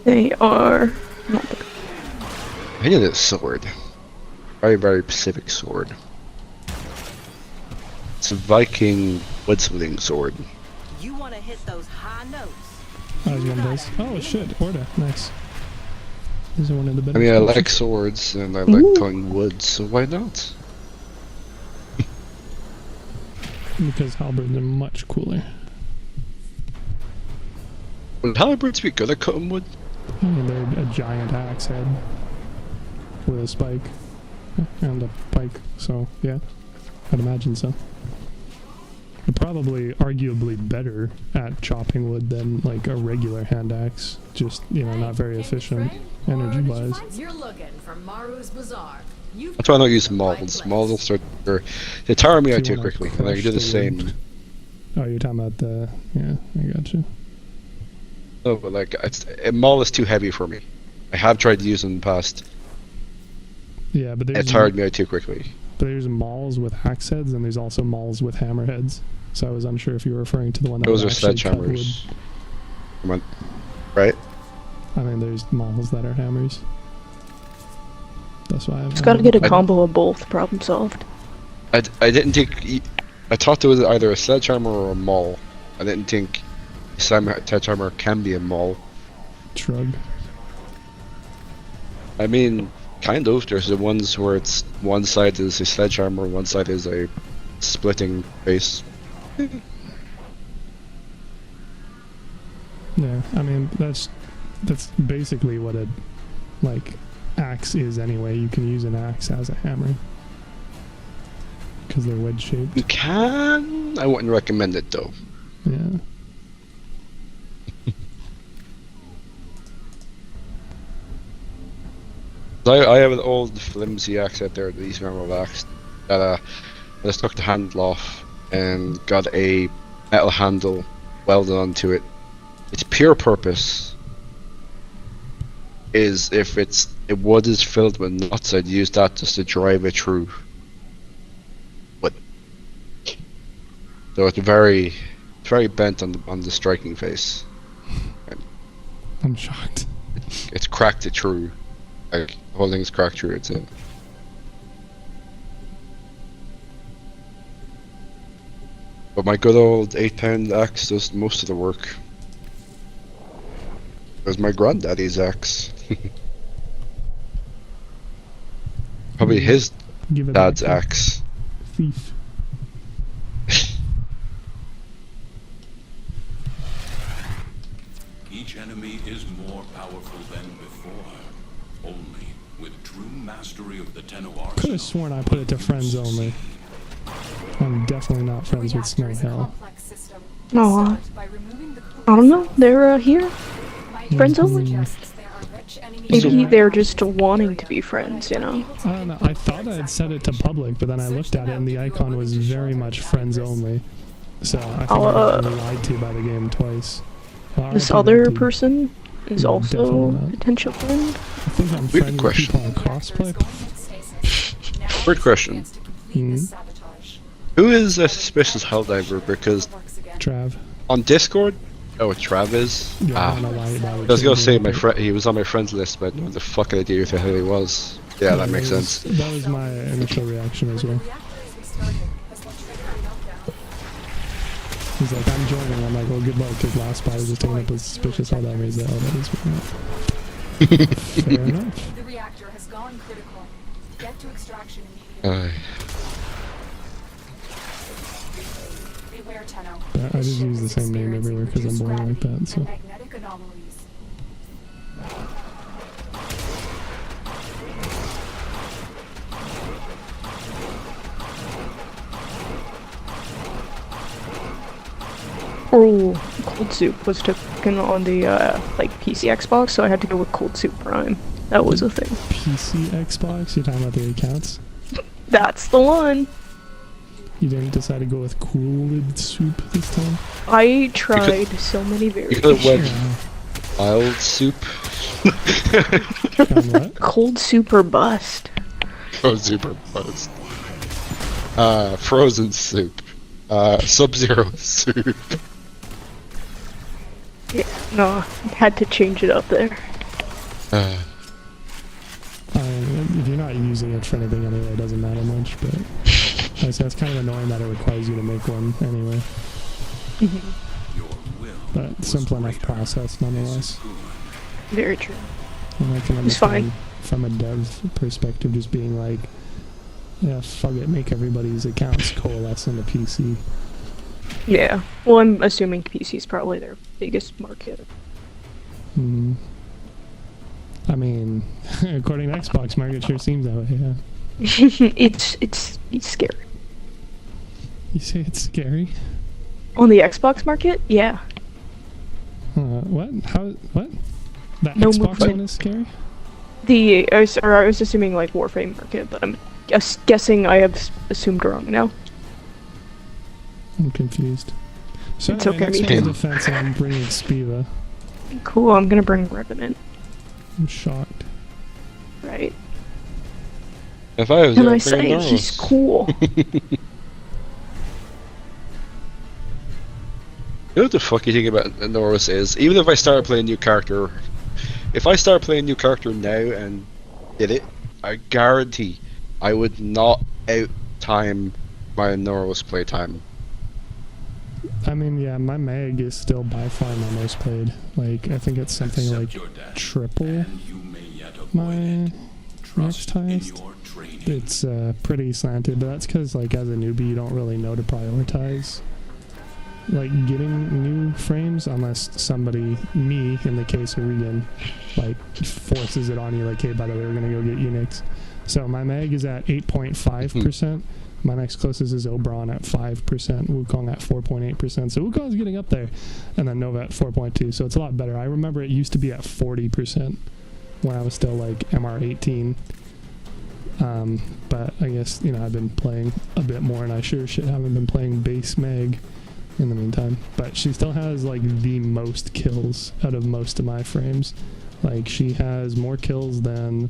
They are not bad. I need a sword. Very, very specific sword. It's a Viking woodsmithing sword. You want to hit those high notes. Oh, one does. Oh shit, Orda, nice. There's one in the bed. I mean, I like swords and I like cutting wood, so why not? Because halberds are much cooler. Would halberds be good at cutting wood? I mean, they're a giant axe head with a spike and a pike, so yeah, I'd imagine so. They're probably arguably better at chopping wood than like a regular hand axe, just, you know, not very efficient energy-wise. You're looking for Maru's Bazaar. That's why I don't use mauls. Mauls they tire me out too quickly, and I can do the same. Oh, you're talking about the... yeah, I got you. No, but like, a maul is too heavy for me. I have tried to use them in the past. Yeah, but it tired me out too quickly. But there's mauls with axe heads, and there's also mauls with hammer heads. So I was unsure if you were referring to the one that those are sledgehammers. Right? I mean, there's mauls that are hammers. That's why I've... Just gotta get a combo of both, problem solved. I didn't think... I thought there was either a sledgehammer or a maul. I didn't think sledgehammer can be a maul. Shrug. I mean, kind of. There's the ones where it's one side is a sledgehammer, one side is a splitting base. Yeah, I mean, that's basically what a, like, axe is anyway. You can use an axe as a hammer. Because they're wedge-shaped. You can? I wouldn't recommend it, though. Yeah. I have an old flimsy axe out there, the least memorable axe, that I just took the handle off and got a metal handle welded onto it. Its pure purpose is if wood is filled with nuts, I'd use that just to drive it through. But so it's very bent on the striking face. I'm shocked. It's cracked it through. Like the whole thing's cracked through. It's But my good old 8-pound axe does most of the work. It was my granddaddy's axe. Probably his dad's axe. Thief. Each enemy is more powerful than before. Only with true mastery of the Tenno arsenal. Could have sworn I put it to friends only. I'm definitely not friends with Snow Hell. Oh, I don't know. They're here. Friends only. Maybe they're just wanting to be friends, you know? I don't know. I thought I had set it to public, but then I looked at it and the icon was very much friends only. So I think I got lied to by the game twice. This other person is also a potential friend. I think I'm friends with people on cosplay. Weird question. Who is a suspicious Helldiver? Because Trav. On Discord? Oh, Trav is? Yeah, I was gonna say he was on my friends list, but what the fuck idea of who he was. Yeah, that makes sense. That was my initial reaction as well. He's like, I'm joining. I'm like, well, good luck, because last spot was just taking up a suspicious Helldiver. He's like, oh, that is fair enough. The reactor has gone critical. Get to extraction immediately. Beware, Tenno. But I just use the same name everywhere because I'm boring like that, so. Magnetic anomalies. Oh, Cold Soup was taken on the like PC Xbox, so I had to go with Cold Soup Prime. That was a thing. PC Xbox? You're talking about the accounts? That's the one. You didn't decide to go with Cooled Soup this time? I tried so many variations. You could have went Wild Soup. Cold Soup or Bust. Cold Soup or Bust. Frozen Soup. Sub-Zero Soup. Yeah, no, had to change it up there. If you're not using it for anything anyway, it doesn't matter much, but I say it's kind of annoying that it requires you to make one anyway. But simple enough process nonetheless. Very true. And I can understand from a dev perspective just being like, yeah, fuck it, make everybody's accounts coalesce on the PC. Yeah, well, I'm assuming PC is probably their biggest market. I mean, according to Xbox market, sure seems that way. Yeah. it's scary. You say it's scary? On the Xbox market, yeah. What? How? What? That No Xbox movement. one is scary? I was assuming like Warframe market, but I'm guessing I have assumed wrong now. I'm confused. So It's okay, next me one's too. defense, I'm bringing Spiva. Cool, I'm gonna bring Revenant. I'm shocked. Right. If I was And there, I I'd bring say Norris. he's cool. You know what the fuck you think about Norris is? Even if I start playing a new character, if I start playing a new character now and did it, I guarantee I would not out-time my Norris playtime. I mean, yeah, my Meg is still by far my most played. Like, I think it's something like triple my next highest. It's pretty slanted, but that's because, like, as a newbie, you don't really know to prioritize, like, getting new frames unless somebody, me, in the case of Regan, like, forces it on you, like, hey, by the way, we're gonna go get Unix. So my Meg is at 8.5%. My next closest is Oberon at 5%, Wukong at 4.8%. So Wukong's getting up there, and then Nova at 4.2. So it's a lot better. I remember it used to be at 40%. when I was still like MR18. But I guess, you know, I've been playing a bit more, and I sure shit haven't been playing base Meg in the meantime. But she still has like the most kills out of most of my frames. Like, she has more kills than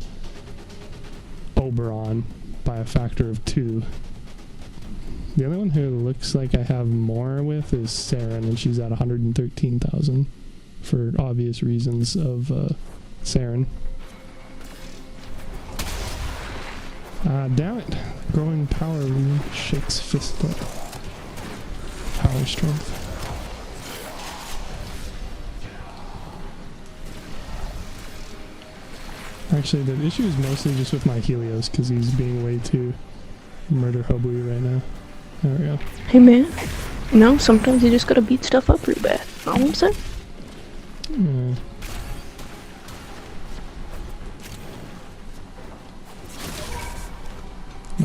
Oberon by a factor of 2. The other one who looks like I have more with is Saren, and she's at 113,000 for obvious reasons of Saren. Damn it. Growing power rune shakes fist up. Power strength. Actually, the issue is mostly just with my Helios, because he's being way too murder hobby right now. There we go. Hey man, you know, sometimes you just gotta beat stuff up pretty bad. Know what I'm saying? Yeah.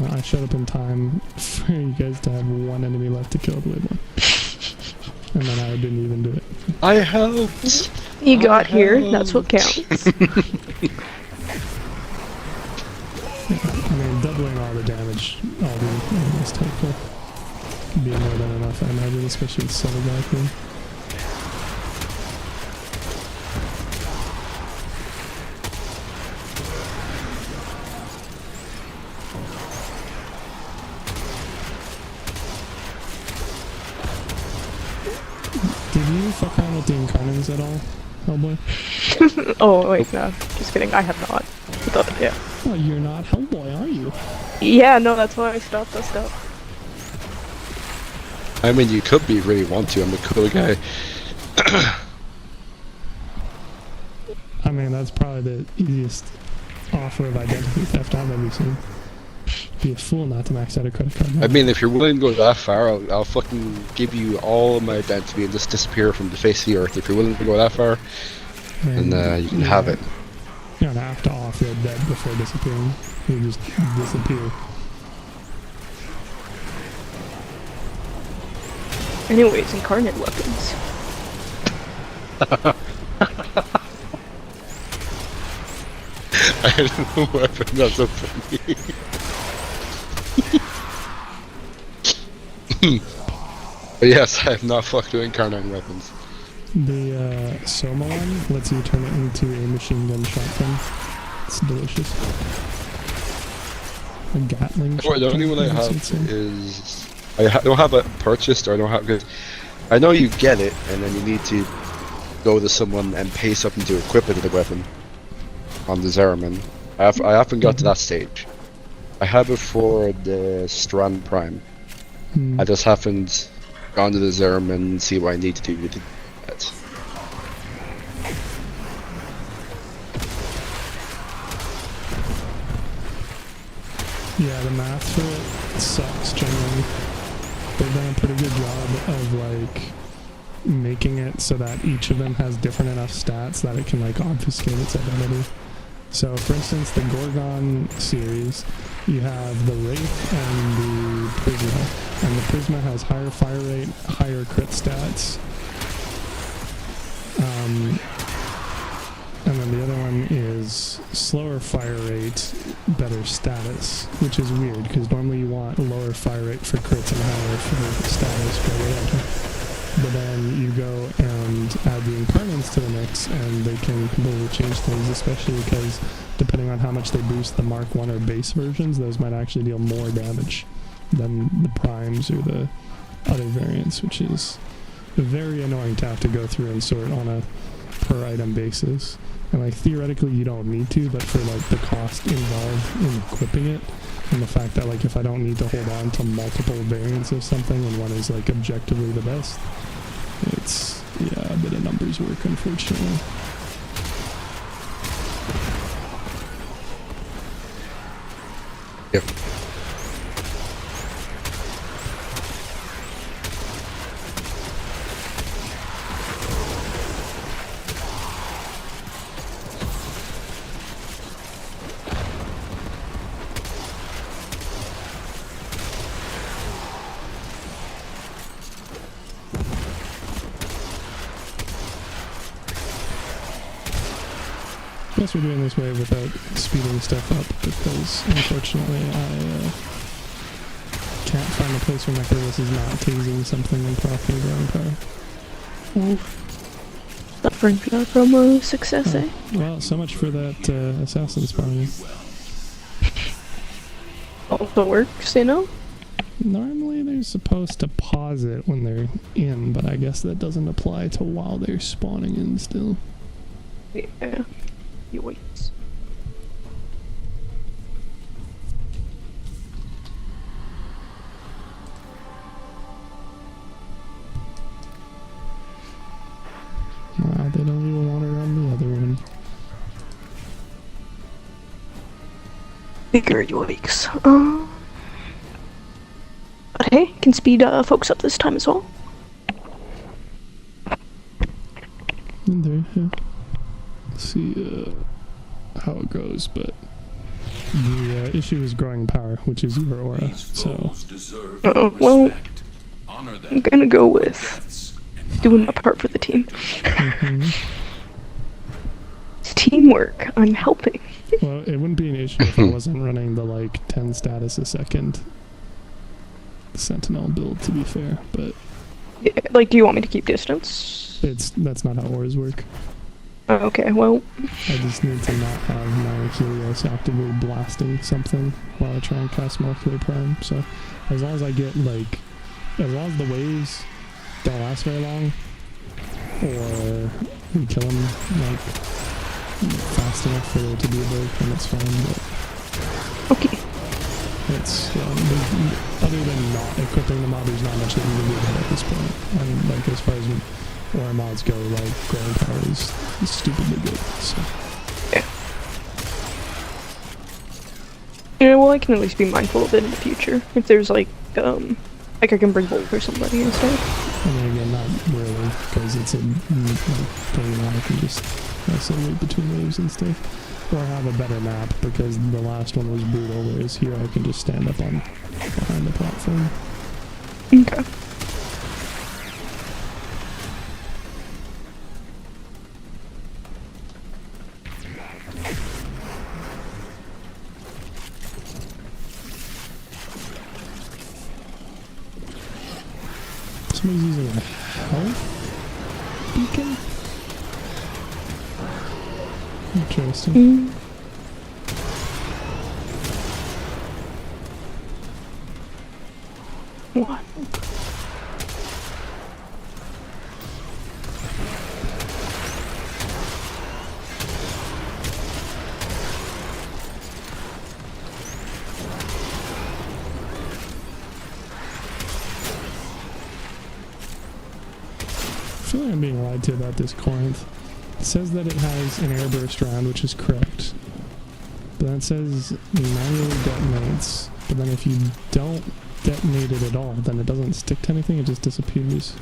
Well, I showed up in time for you guys to have one enemy left to kill the Wave one. And then I didn't even do it. I helped! You got here, that's what counts. I mean, doubling all the damage, all the enemies helpful. Could be more than enough, I imagine, especially with Soul Valkyrie. Did you fuck around with the Incarnants at all, Hellboy? Oh, wait, no. Just kidding, I have not. Yeah. Oh, you're not Hellboy, are you? Yeah, no, that's why I stopped that stuff. I mean, you could be if you really want to. I'm a cool guy. I mean, that's probably the easiest offer of identity theft I've ever seen. Be a fool not to max out a credit card. I mean, if you're willing to go that far, I'll fucking give you all of my identity and just disappear from the face of the earth. If you're willing to go that far, then you can have it. You don't have to offload that before disappearing. You just disappear. Anyways, incarnate weapons. I have no weapon, that's so funny. But yes, I have not fucked with incarnate weapons. The Soma one lets you turn it into a machine gun shotgun. It's delicious. A Gatling shotgun. The only one I have is... I don't have it purchased, or I don't have... Cause I know you get it, and then you need to go to someone and pay something to equip it with a weapon. On the Zeraman. I haven't got to that stage. I have it for the Strand Prime. I just haven't gone to the Zeraman and see what I need to do with it. Yeah, the math for it sucks generally. They've done a pretty good job of like making it so that each of them has different enough stats that it can like obfuscate its identity. So for instance, the Gorgon series, you have the Wraith and the Prisma, and the Prisma has higher fire rate, higher crit stats. And then the other one is slower fire rate, better status, which is weird because normally you want lower fire rate for crits and higher for status for whatever. But then you go and add the Incarnates to the mix and they can completely change things, especially because depending on how much they boost the Mark 1 or base versions, those might actually deal more damage than the Primes or the other variants, which is very annoying to have to go through and sort on a per item basis. And like theoretically you don't need to, but for like the cost involved in equipping it, and the fact that like if I don't need to hold on to multiple variants of something and one is like objectively the best, it's yeah, a bit of numbers work unfortunately. Yep. guess we're doing this way without speeding stuff up because, unfortunately, I can't find a place where Necrolis is not tasing something and properly drawing power. Oof. Suffering from a success, eh? Well, so much for that assassin spawning. Also works, you know? Normally they're supposed to pause it when they're in, but I guess that doesn't apply to while they're spawning in still. Yeah. You wait. Wow, they don't even want it on the other one. Bigger yikes. But hey, can speed folks up this time as well. In there, yeah. Let's see how it goes, but the issue is growing power, which is your aura, so... well, I'm gonna go with doing my part for the team. It's teamwork. I'm helping. Well, it wouldn't be an issue if I wasn't running the, like, 10 status a second Sentinel build, to be fair, but... Yeah, like, do you want me to keep distance? That's not how auras work. Okay, well... I just need to not have my Helios actively blasting something while I try and cast Molecular Prime, so as long as I get, like... As long as the waves don't last very long, or we kill them, like, fast enough for there to be a break, then it's fine, but... Okay. It's, other than not equipping the mod, there's not much that you can do about it at this point. And, like, as far as aura mods go, like, growing power is stupidly good, so... Yeah, well, I can at least be mindful of it in the future. If there's, like I can bring Bolt for somebody instead. I mean, again, not really, because it's a, I can just wait between waves and stuff. Or have a better map, because the last one was brutal, whereas here I can just stand up on behind the platform. Okay. Somebody's using a health beacon? Interesting. What? I feel like I'm being lied to about this Corinth. It says that it has an airburst round, which is correct. But then it says manually detonates. But then if you don't detonate it at all, then it doesn't stick to anything, it just disappears.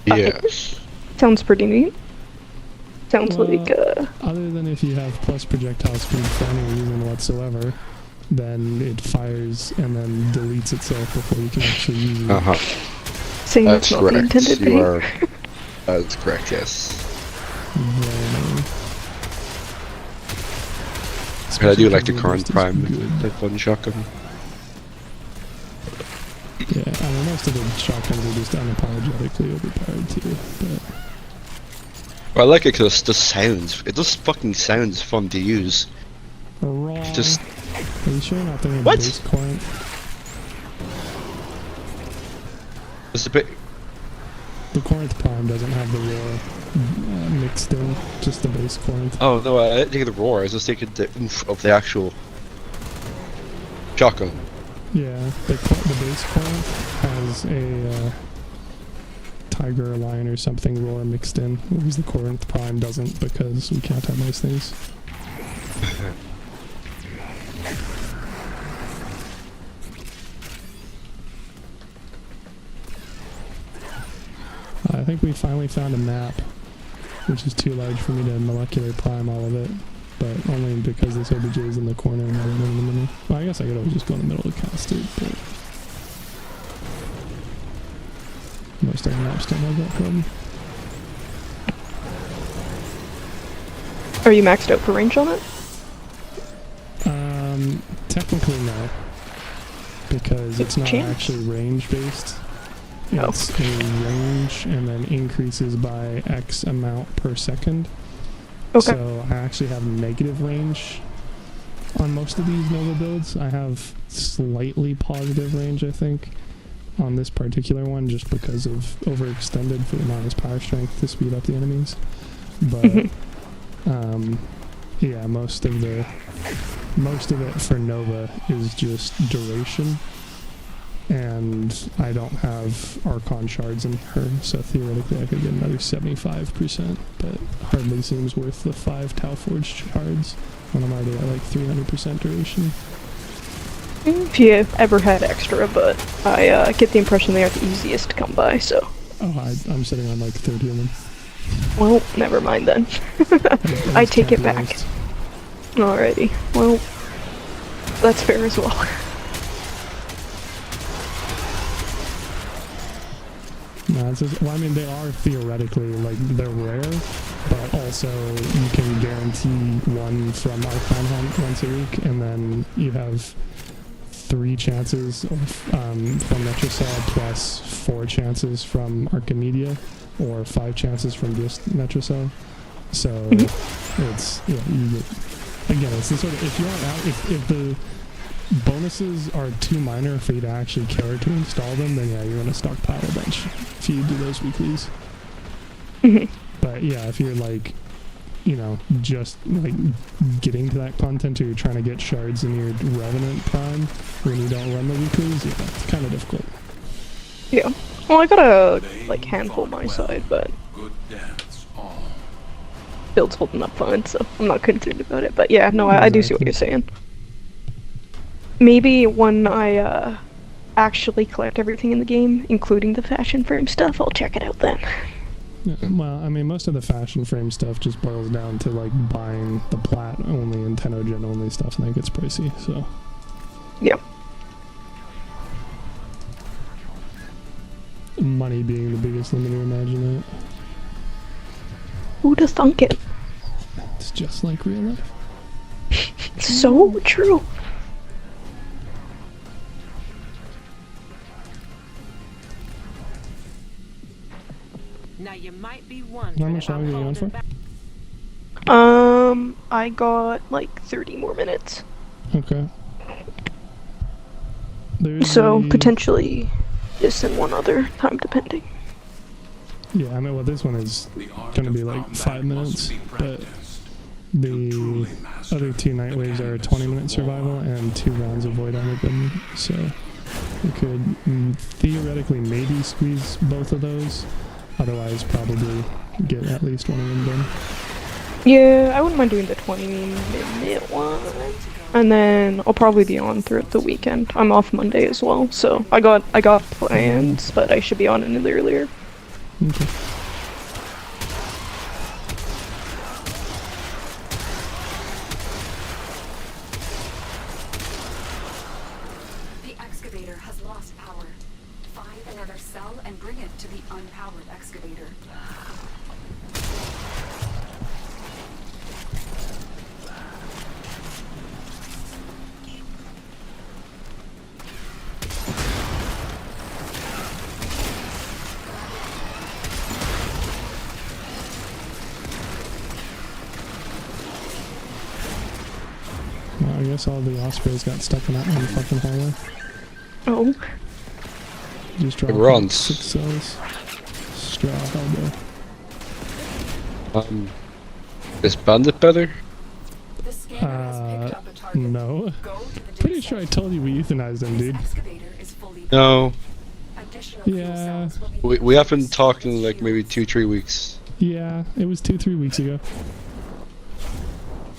Yes. Sounds pretty neat. Sounds well, like, other than if you have plus projectile speed for any reason whatsoever, then it fires and then deletes itself before you can actually use it. Saying that's not the intended thing. That's correct, yes. But I do like the current Prime, like one shotgun. Yeah, I mean, most of the shotguns are just unapologetically overpowered too, but... Well, I like it because it just fucking sounds fun to use. Wrong. Just... Are you sure you're not thinking what? Base Corinth? It's a bit... The Corinth Prime doesn't have the roar mixed in, just the base Corinth. Oh no, I didn't think of the roar, I was just thinking the oomph of the actual shotgun. Yeah, the base Corinth has a Tiger or Lion or something roar mixed in, whereas the Corinth Prime doesn't because we can't have nice things. I think we finally found a map, which is too large for me to molecular prime all of it, but only because this OBJ is in the corner and not in the middle. Well, I guess I could always just go in the middle to cast it, but most other maps don't have that problem. Are you maxed out for range on it? Technically no, because it's not Chance. actually range based. No. It's a range and then increases by X amount per second. Okay. So I actually have negative range on most of these Nova builds. I have slightly positive range, I think, on this particular one, just because of overextended for the minus power strength to speed up the enemies. But yeah, most of it for Nova is just duration, and I don't have Archon shards in her, so theoretically I could get another 75%, but hardly seems worth the 5 Tau Forge shards when I'm already at like 300% duration. If you ever had extra, but I get the impression they aren't the easiest to come by, so. Oh, I'm sitting on like 30 of them. Well, never mind then. I take it back. Alrighty. Well, that's fair as well. No, it's just, well, I mean, they are theoretically, like, they're rare, but also you can guarantee one from Archon Hunt once a week, and then you have 3 chances from Metrocell plus 4 chances from Archimedia, or 5 chances from just Metrocell. So it's, yeah, you get, again, it's the sort of, if you aren't out, if the bonuses are too minor for you to actually care to install them, then yeah, you're gonna stockpile a bunch if you do those weeklies. But yeah, if you're like, you know, just like getting to that content, or you're trying to get shards in your Revenant Prime when you don't run the weeklies, yeah, it's kind of difficult. Yeah. Well, I got a like handful on my side, but build's holding up fine, so I'm not concerned about it. But yeah, no, I do see what you're saying. Maybe when I actually collect everything in the game, including the fashion frame stuff, I'll check it out then. Yeah, well, I mean, most of the fashion frame stuff just boils down to like buying the plat only and Tenogen only stuff, and that gets pricey, so. Yeah. Money being the biggest limiter, imagine it. Who'd have thunk it? It's just like real life. So true. Now you might be wondering. How much longer are you on for? I got like 30 more minutes. Okay. There's So potentially this and one other time depending. Yeah, I mean, well, this one is gonna be like 5 minutes, but the other 2 night waves are a 20-minute survival and 2 rounds of void armor building, so we could theoretically maybe squeeze both of those. Otherwise, probably get at least one of them done. Yeah, I wouldn't mind doing the 20-minute one. And then I'll probably be on throughout the weekend. I'm off Monday as well, so I got plans, but I should be on a little earlier. Okay. The excavator has lost power. Find another cell and bring it to the unpowered excavator. Well, I guess all the Ospreys got stuck in that one fucking hallway. Oh. It Just dropped runs. 6 cells. Straw elbow. Is Bandit better? No. Pretty sure I told you we euthanized him, dude. No. Yeah. We haven't talked in like maybe 2-3 weeks. Yeah, it was 2-3 weeks ago.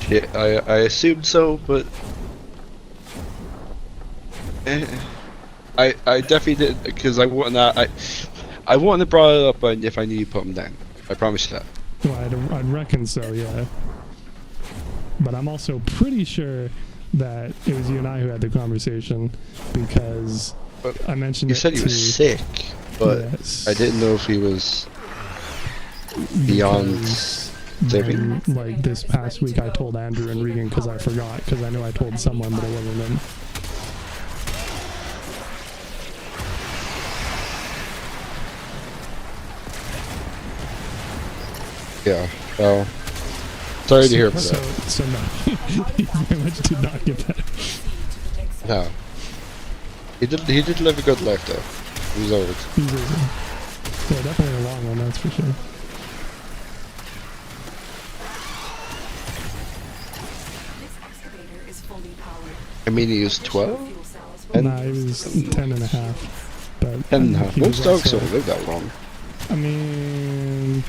Yeah, I assumed so, but I definitely did, because I wouldn't have brought it up if I knew you put him down. I promise you that. Well, I'd reckon so, yeah. But I'm also pretty sure that it was you and I who had the conversation, because I mentioned You said he was sick, but Yes. I didn't know if he was beyond. saving. Then, like this past week, I told Andrew and Regan because I forgot, because I knew I told someone, but it wasn't them. Yeah, well, sorry to hear about that. So no, he very much did not get better. No. He did live a good life though. He was old. He's old. Yeah, definitely a long one, that's for sure. I mean, he was 12? Nah, he was 10 and a half. But 10 and a half. Most dogs also, don't live that long. I mean,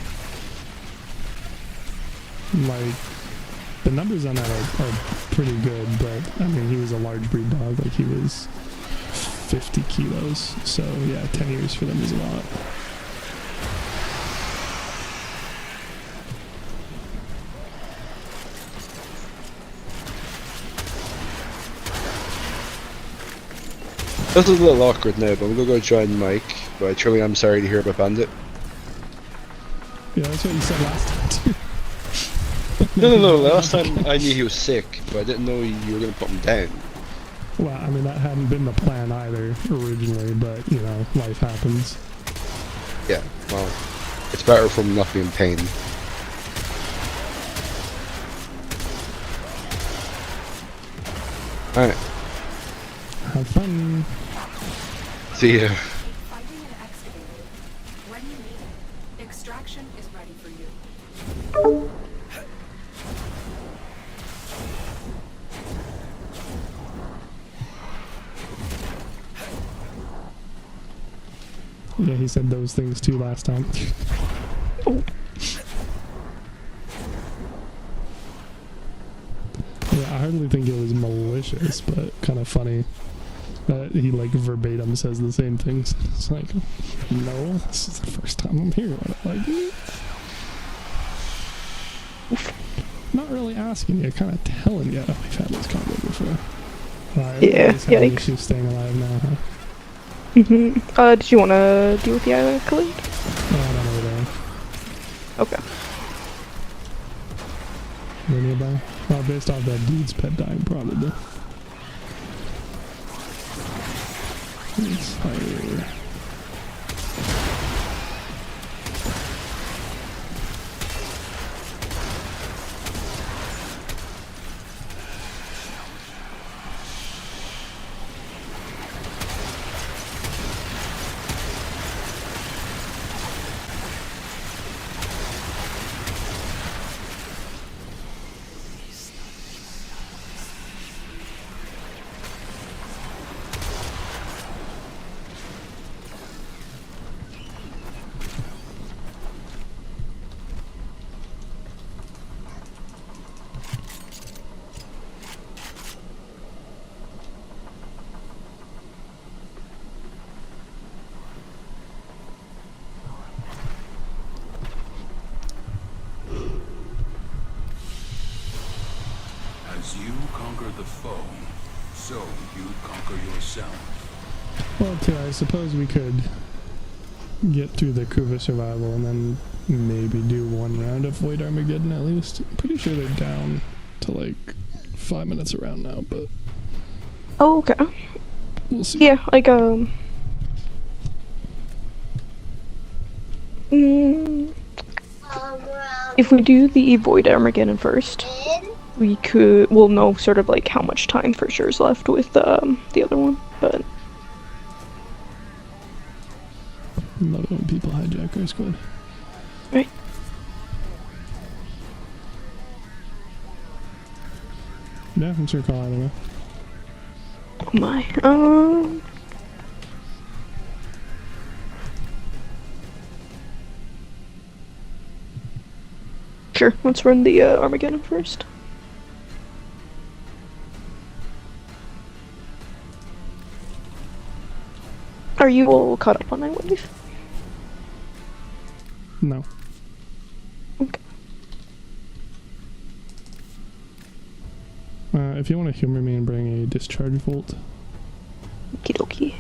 like, the numbers on that are pretty good, but I mean, he was a large breed dog. Like, he was 50 kilos. So, yeah, 10 years for them is a lot. This is a little awkward now, but I'm gonna go join Mike. But truly, I'm sorry to hear about Bandit. Yeah, that's what you said last time too. No. Last time I knew he was sick, but I didn't know you were gonna put him down. Well, I mean, that hadn't been the plan either originally, but you know, life happens. Yeah, well, it's better from not being in pain. Alright. Have fun. See ya. Finding an excavator. When you need it, extraction is ready for you. Yeah, he said those things too last time. Oh. Yeah, I hardly think it was malicious, but kind of funny that he like verbatim says the same things. It's like, no, this is the first time I'm hearing it. Like, not really asking you, kind of telling you. We've had this combo before. Yeah, yikes. She's staying alive now, huh? Did you want to deal with the island, Khalid? No, I don't know there. Okay. They're nearby? Well, based off that dude's pet dying, probably. It's fire. As you conquer the foe, so you conquer yourself. Well, too, I suppose we could get through the Kuva survival and then maybe do one round of Void Armageddon at least. I'm pretty sure they're down to like 5 minutes around now, but... Oh, okay. We'll see. Yeah, like, if we do the Void Armageddon first, we'll know sort of like how much time for sure is left with the other one, but... Love it when people hijack our squad. Right. Yeah, I'm sure call either way. Oh my, Sure, let's run the Armageddon first. Are you all caught up on Night Wave? No. Okay. If you want to humor me and bring a discharge volt. Okie dokie.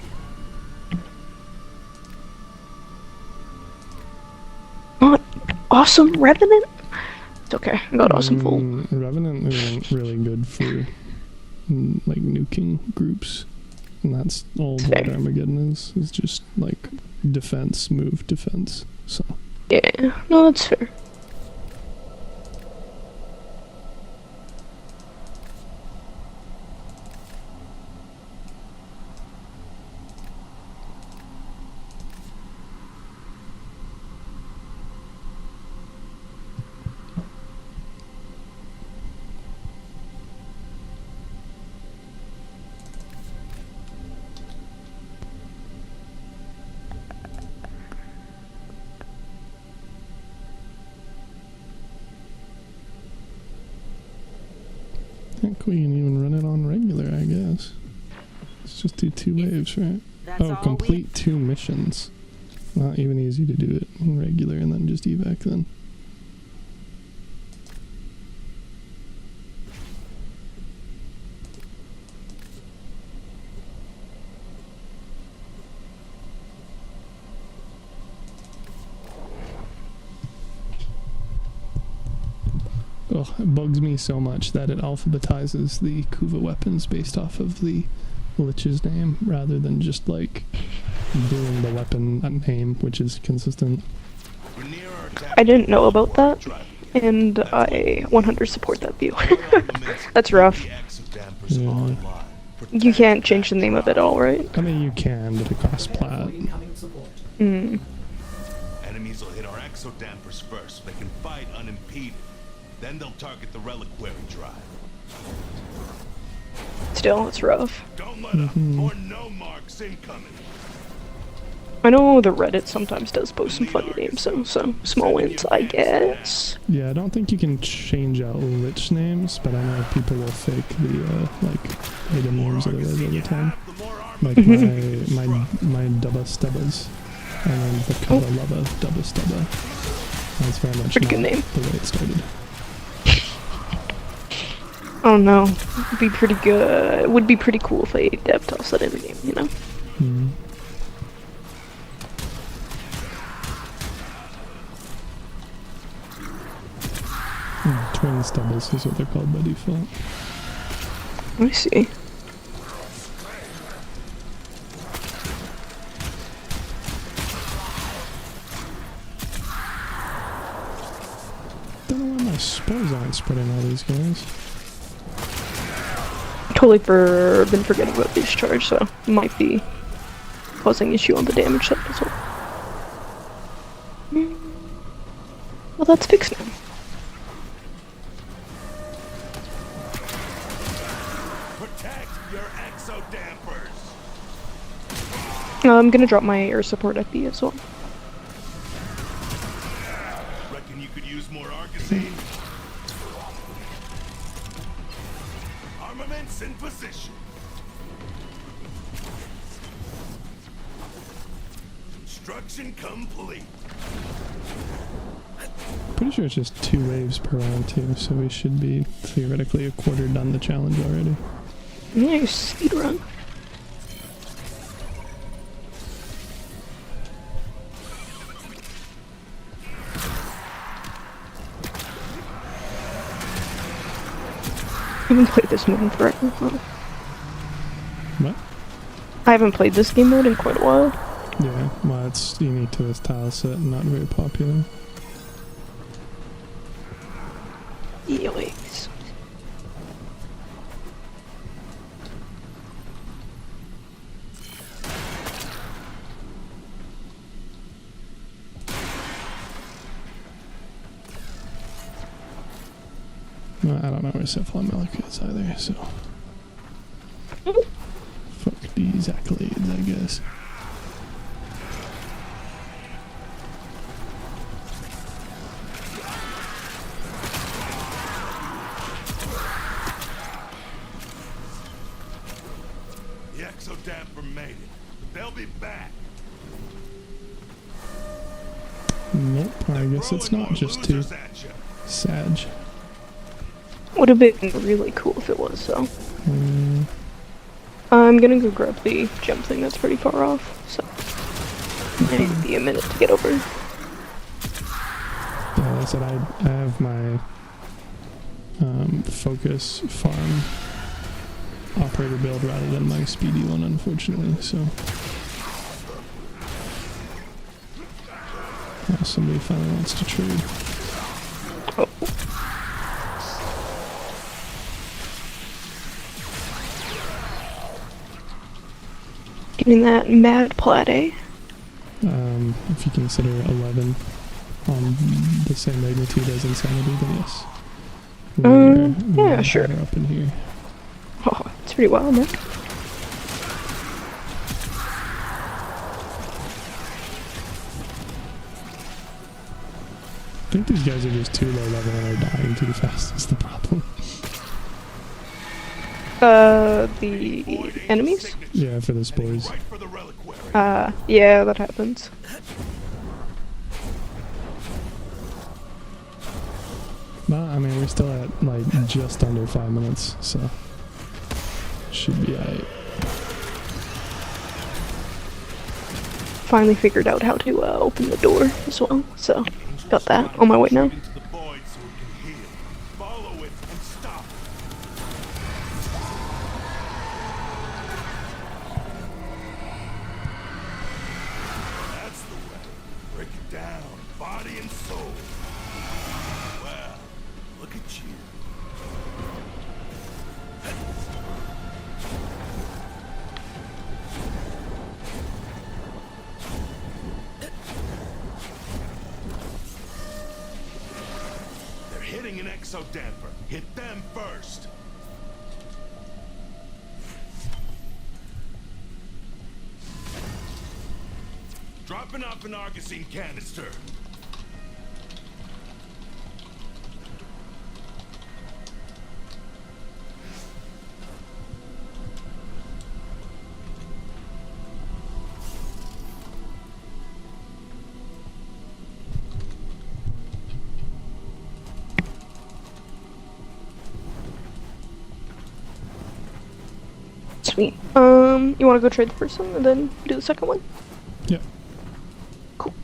Not awesome Revenant? It's okay, I got awesome full. Revenant isn't really good for like nuking groups, and that's all what Armageddon is. It's just like defense, move, defense. So yeah, no, that's fair. I think we can even run it on regular, I guess. Let's just do 2 waves, right? Oh, complete 2 missions. Not even easy to do it in regular and then just evac then. Oh, it bugs me so much that it alphabetizes the Kuva weapons based off of the Lich's name rather than just like doing the weapon name, which is consistent. I didn't know about that, and I 100% support that view. That's rough. Yeah. You can't change the name of it at all, right? I mean, you can, but it costs plat. Mm. Enemies will hit our exodampers first. They can fight unimpeded. Then they'll target the reliquary drive. Still, it's rough. Don't let up. More no marks incoming. I know the Reddit sometimes does post some funny names, so small wins, I guess. Yeah, I don't think you can change out Lich names, but I know people will fake the like item names otherwise all the time. Like my Dubba Stubbas, and then the Kaba Lubba Dubba Stubba. That's very much pretty good name. The way it started. Oh no, it'd be pretty good. It would be pretty cool if I dev toss that in the game, you know? Mm. Twin stubbles is what they're called by default. I see. Don't know why my spells aren't spreading all these guys. Totally been forgetting about this charge, so it might be causing issue on the damage side as well. Well, that's fixed now. Protect your exodampers. I'm gonna drop my air support at B as well. Reckon you could use more Argosine? Armaments in position. Construction complete. Pretty sure it's just 2 waves per round too, so we should be theoretically a quarter done the challenge already. Nice speed run. I haven't played this mode in forever. What? I haven't played this game mode in quite a while. Yeah, well, it's unique to this tile set and not very popular. Yikes. Well, I don't know where Cephalon Malik is either, so... Fuck these accolades, I guess. The exodamper made it. They'll be back. Nope, I guess it's not just 2. Sag. Would have been really cool if it was, though. I'm gonna go grab the gem thing that's pretty far off, so... I need to be a minute to get over. Yeah, like I said, I have my focus farm operator build rather than my speedy one, unfortunately. So somebody finally wants to trade. Oh. Getting that mad plat, eh? If you consider 11 on the same magnitude as insanity, then yes. Yeah, sure. Up in here. Oh, it's pretty wild, man. I think these guys are just too low level and are dying too fast is the problem. The enemies? Yeah, for the spores. Yeah, that happens. But, I mean, we're still at, like, just under 5 minutes, so should be alright. Finally figured out how to open the door as well, so got that on my way now. Hitting an exo-damper. Hit them first. Dropping off an Argosine canister. Sweet. You wanna go trade the first one and then do the second one? Yeah. Cool.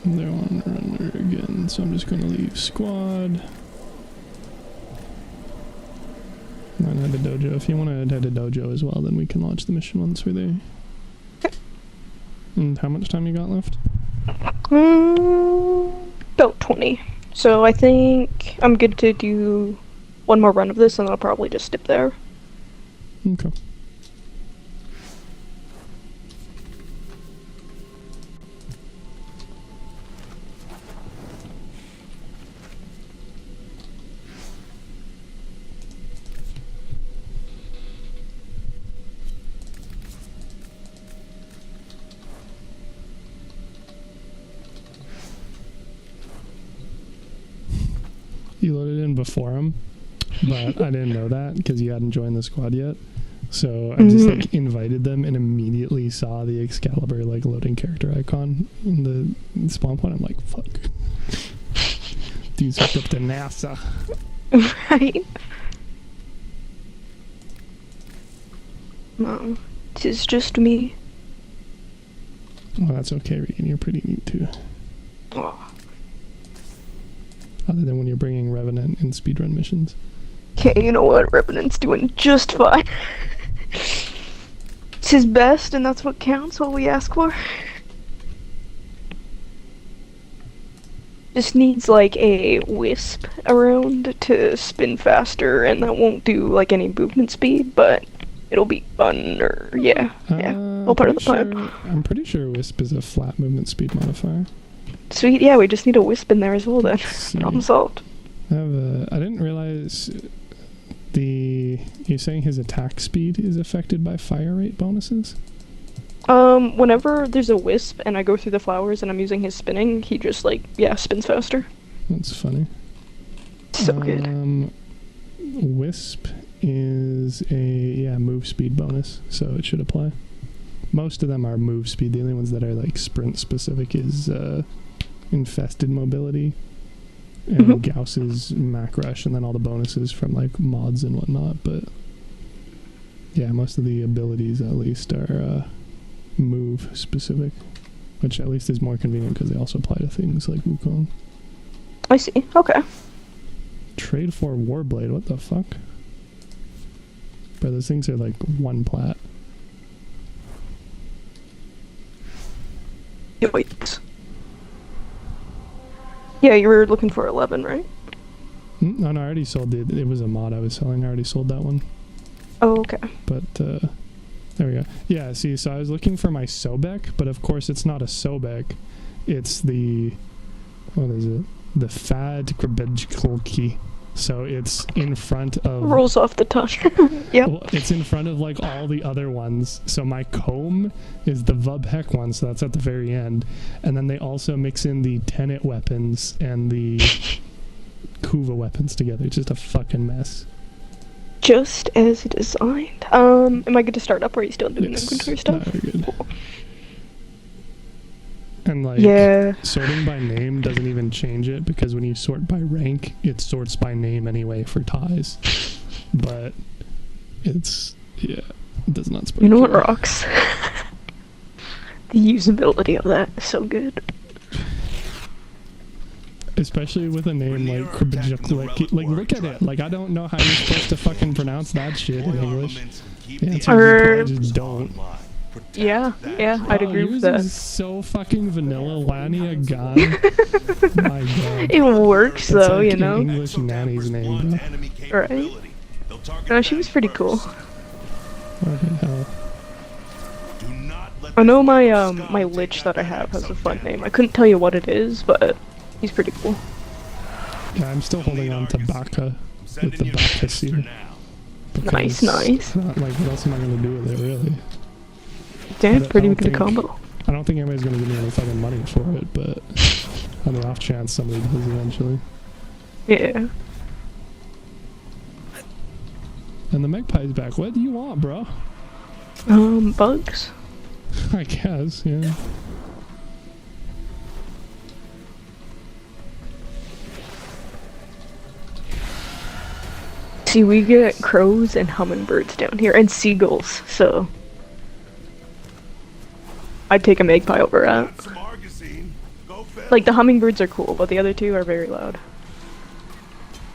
They're on runner again, so I'm just gonna leave squad. And head to dojo. If you wanna head to dojo as well, then we can launch the mission once we're there. And how much time you got left? About 20. So I think I'm good to do one more run of this and then I'll probably just dip there. Okay. You loaded in before him, but I didn't know that because you hadn't joined the squad yet. So I just like invited them and immediately saw the Excalibur like loading character icon in the spawn point. I'm like, fuck. Dude's hooked up to NASA. Right? No, 'tis just me. Well, that's okay, Regan. You're pretty neat too. Oh. Other than when you're bringing Revenant in speedrun missions. Okay, you know what? Revenant's doing just fine. It's his best, and that's what counts, what we ask for. Just needs, like, a wisp around to spin faster, and that won't do, like, any movement speed, but it'll be fun, or, yeah, all part of the plan. I'm pretty sure Wisp is a flat movement speed modifier. Sweet, yeah, we just need a wisp in there as well then. Problem solved. I didn't realize you're saying his attack speed is affected by fire rate bonuses? Whenever there's a wisp and I go through the flowers and I'm using his spinning, he just like, spins faster. That's funny. So good. Wisp is a move speed bonus, so it should apply. Most of them are move speed. The only ones that are like sprint specific is infested mobility and Gauss's Mac Rush, and then all the bonuses from like mods and whatnot. But Yeah, most of the abilities at least are move specific, which at least is more convenient because they also apply to things like Wukong. I see. Okay. Trade for Warblade, what the fuck? Bro, those things are like 1 plat. Yeah, wait. Yeah, you were looking for 11, right? No, I already sold it. It was a mod I was selling. I already sold that one. Oh, okay. But, there we go. Yeah, see, so I was looking for my Sobek, but of course it's not a Sobek. It's the... What is it? The Fad Krebejkolki. So it's in front of... Rolls off the tongue. Yep. Well, it's in front of, like, all the other ones. So my comb is the Vubhek one, so that's at the very end. And then they also mix in the Tenet weapons and the Kuva weapons together. It's just a fucking mess. Just as designed. Am I good to start up, or are you still doing inventory stuff? No, you're good. Cool. And like, yeah. Sorting by name doesn't even change it, because when you sort by rank, it sorts by name anyway for ties. But it's, yeah, it does not spread. You know what rocks? The usability of that is so good. Especially with a name like Krebejkolki. Like, look at it. Like, I don't know how you're supposed to fucking pronounce that shit in English. The answer is you probably just don't. Yeah, I'd agree with that. Is so fucking vanilla, Lania God. My God. It works That's though, like you know. an English nanny's name, bro. Right. No, she was pretty cool. Fucking hell. I know my my lich that I have has a fun name. I couldn't tell you what it is, but he's pretty cool. Yeah, I'm still holding on to Baka with the Baka seer. Nice. Like, what else am I gonna do with it, really? Damn, pretty good combo. I don't think anybody's gonna give me any fucking money for it, but on the off chance somebody does eventually. Yeah. And the Magpie's back. What do you want, bro? Bugs? I guess, yeah. See, we get crows and hummingbirds down here, and seagulls, so... I'd take a magpie over that. Like, the hummingbirds are cool, but the other two are very loud.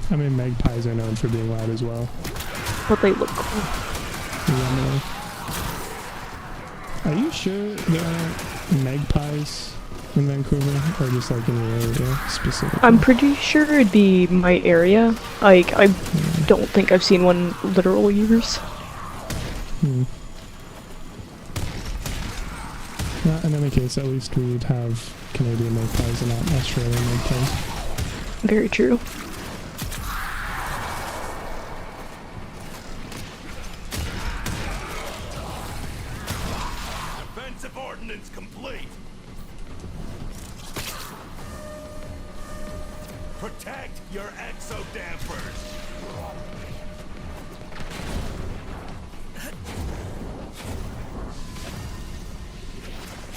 I mean, magpies are known for being loud as well. But they look cool. Yeah, are you sure there are magpies in Vancouver, or just like in your area specifically? I'm pretty sure it'd be my area. Like, I don't think I've seen one literal years. Well, in any case, at least we'd have Canadian magpies and not Australian magpies. Very true. Defensive ordnance complete. Protect your exodampers.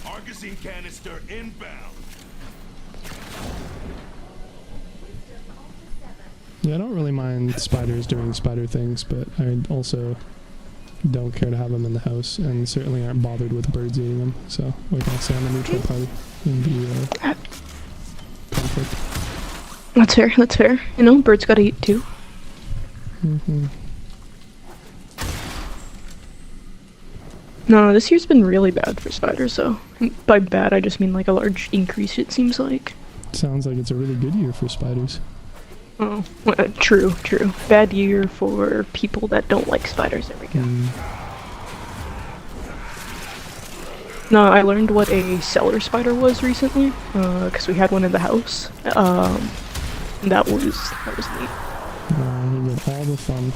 Argosine canister inbound. Yeah, I don't really mind spiders doing spider things, but I also don't care to have them in the house, and certainly aren't bothered with birds eating them, so we can say I'm a neutral party in the conflict. That's fair. You know, birds gotta eat too. No, this year's been really bad for spiders, though. By bad, I just mean like a large increase, it seems like. Sounds like it's a really good year for spiders. Oh, true. Bad year for people that don't like spiders. There we go. No, I learned what a cellar spider was recently, because we had one in the house. That was neat. You get all the fun.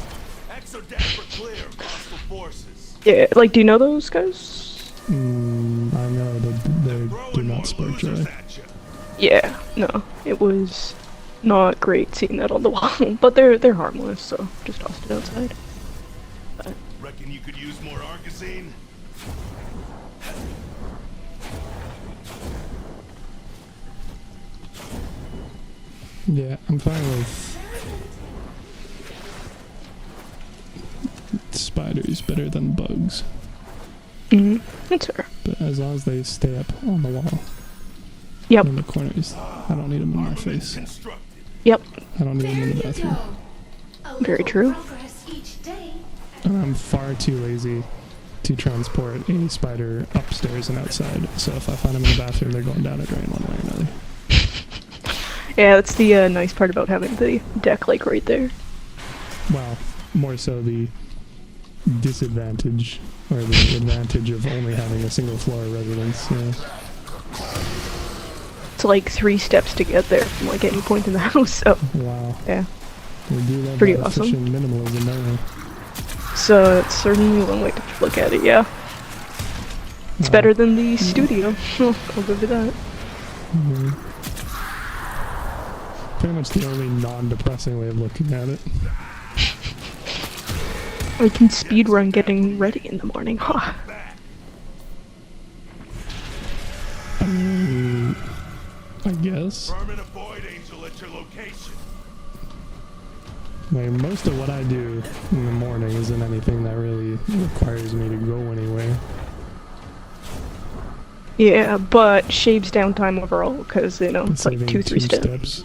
Yeah, like, do you know those guys? I know they do not spark joy. Yeah, no, it was not great seeing that on the wall, but they're harmless, so just tossed it outside. But. Reckon you could use more Argosine? Yeah, I'm fine with spiders better than bugs. That's fair. But as long as they stay up on the wall. Yep. In the corners. I don't need them in my face. Yep. I don't need them in the bathroom. Very true. And I'm far too lazy to transport a spider upstairs and outside. So if I find them in the bathroom, they're going down a drain one way or another. Yeah, that's the nice part about having the deck like right there. Well, more so the disadvantage or the advantage of only having a single floor residence. Yeah. It's like 3 steps to get there from like any point in the house. So wow. Yeah. We do love Pretty that awesome. efficient minimalism, don't we? So it's certainly one way to look at it. Yeah. It's better than the studio. I'll give you that. Pretty much the only non-depressing way of looking at it. I can speedrun getting ready in the morning. Huh. I guess. Like, most of what I do in the morning isn't anything that really requires me to go anywhere. Yeah, but shaves down time overall because, you know, it's like 2-3 steps.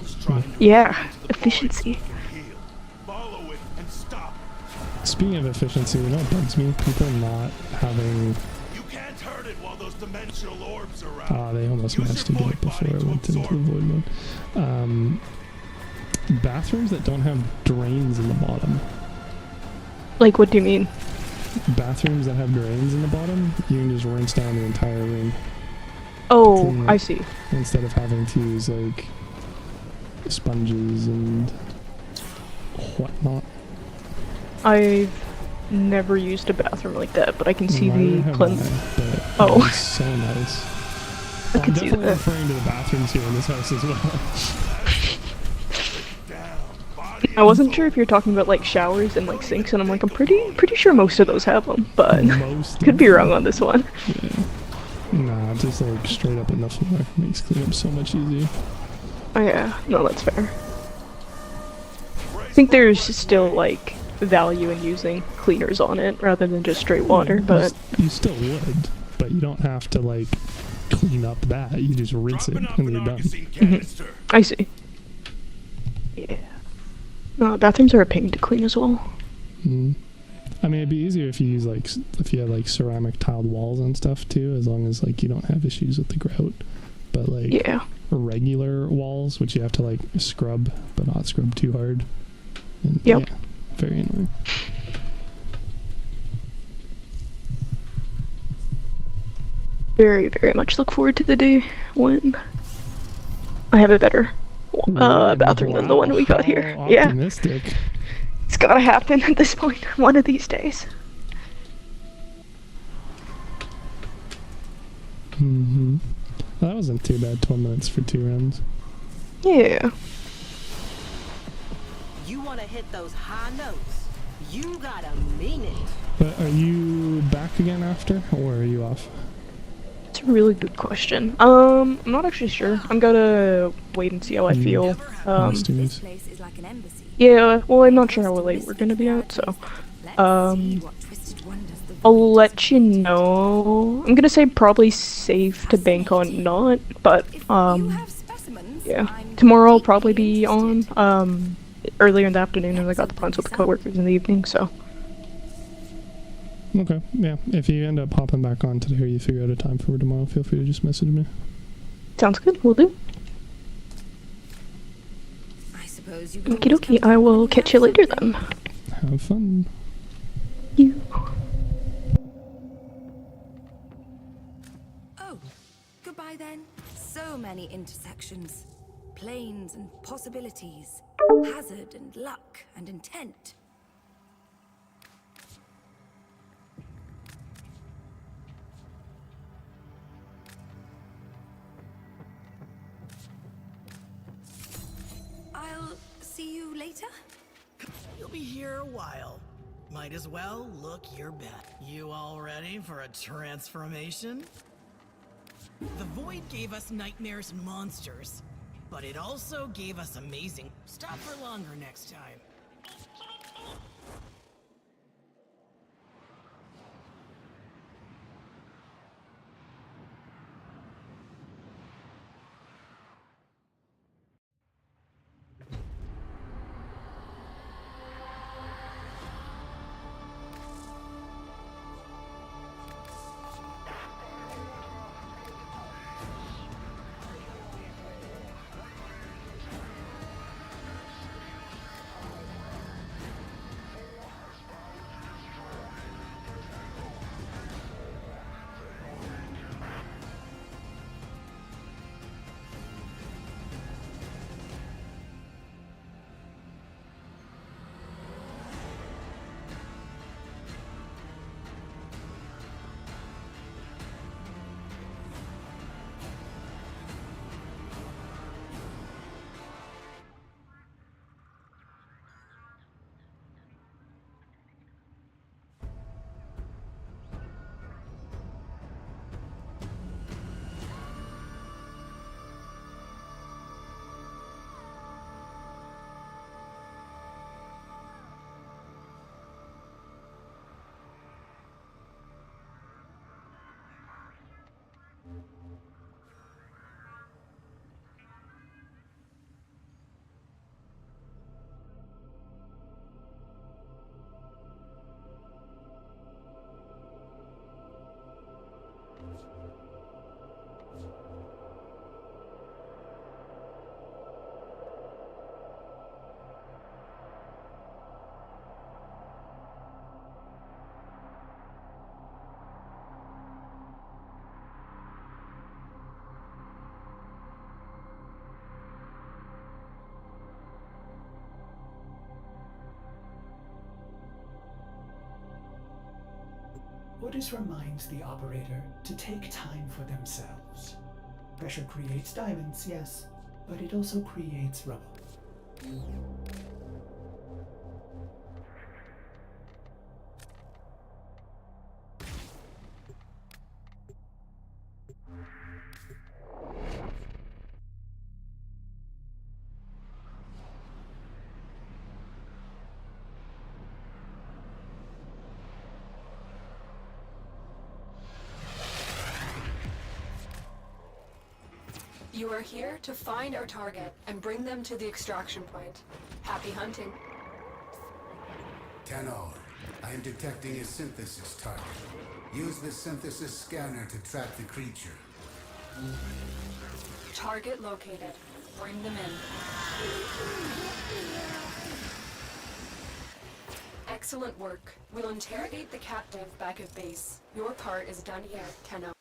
Yeah, efficiency. Speaking of efficiency, you know what bugs me? People not having... they almost managed to get it before I went into the void mode. Bathrooms that don't have drains in the bottom. Like, what do you mean? Bathrooms that have drains in the bottom, you can just rinse down the entire room. Oh, I see. Instead of having to use, like, sponges and whatnot. I've never used a bathroom like that, but I can see the cleanliness. Oh. It's so nice. I can see that. I'm definitely referring to the bathrooms here in this house as well. I wasn't sure if you're talking about like showers and like sinks, and I'm like, I'm pretty sure most of those have them, but could be wrong on this one. Yeah. Nah, just like straight up in the floor makes cleanup so much easier. Oh yeah, no, that's fair. I think there's still like value in using cleaners on it rather than just straight water, but you still would, but you don't have to like clean up that. You just rinse it and you're done. I see. Yeah. No, bathrooms are a pain to clean as well. I mean, it'd be easier if you use like if you had like ceramic tiled walls and stuff too, as long as like you don't have issues with the grout. But like regular walls, which you have to like scrub, but not scrub too hard. And, yeah, very annoying. Very, very much look forward to the day when I have a better bathroom than the one we got here. Optimistic. Yeah. It's gotta happen at this point, one of these days. Well, that wasn't too bad, 12 minutes for 2 rounds. Yeah. You wanna hit those high notes, you gotta mean it. But are you back again after, or are you off? It's a really good question. I'm not actually sure. I'm gonna wait and see how I feel. Yeah, well, I'm not sure how late we're gonna be out, so I'll let you know. I'm gonna say probably safe to bank on not, but yeah. Tomorrow I'll probably be on earlier in the afternoon, and I got the plans with the coworkers in the evening, so. Okay, yeah. If you end up popping back on today or you figure out a time for tomorrow, feel free to just message me. Sounds good, will do. Okie dokie, I will catch you later then. Have fun. You. Oh, goodbye then. So many intersections, planes and possibilities, hazard and luck and intent. I'll see you later. You'll be here a while. Might as well look your best. You all ready for a transformation? The Void gave us nightmares and monsters, but it also gave us amazing. Stop for longer next time. Orders reminds the operator to take time for themselves. Pressure creates diamonds, yes, but it also creates rubble. You are here to find our target and bring them to the extraction point. Happy hunting. Tenor, I am detecting a synthesis target. Use the synthesis scanner to track the creature. Target located. Bring them in. Excellent work. We'll interrogate the captive back at base. Your part is done here, Tenno.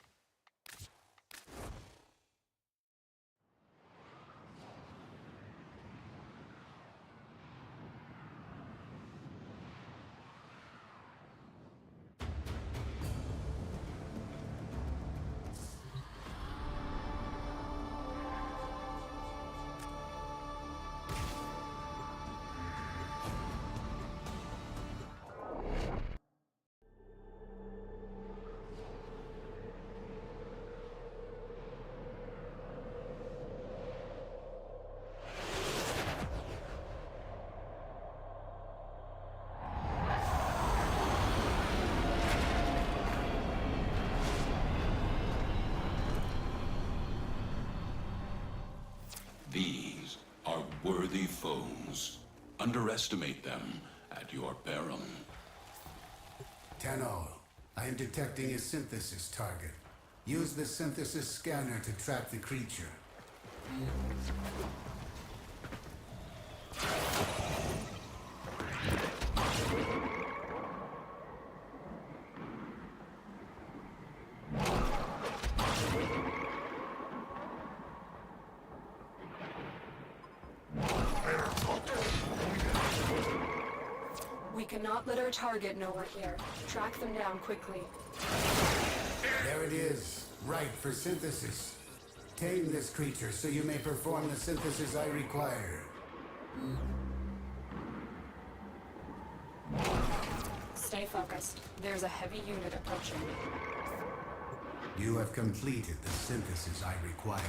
These are worthy foes. Underestimate them at your peril. Tenor, I am detecting a synthesis target. Use the synthesis scanner to track the creature. We cannot let our target know we're here. Track them down quickly. There it is. Right for synthesis. Tame this creature so you may perform the synthesis I require. Stay focused. There's a heavy unit approaching. You have completed the synthesis I require.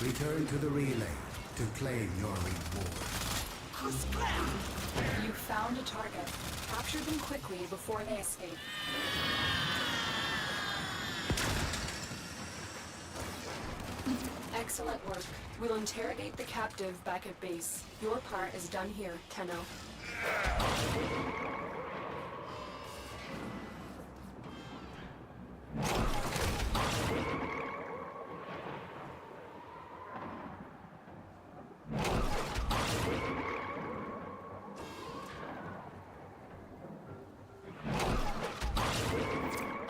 Return to the relay to claim your reward. You found a target. Capture them quickly before they escape. Excellent work. We'll interrogate the captive back at base. Your part is done here, Tenno.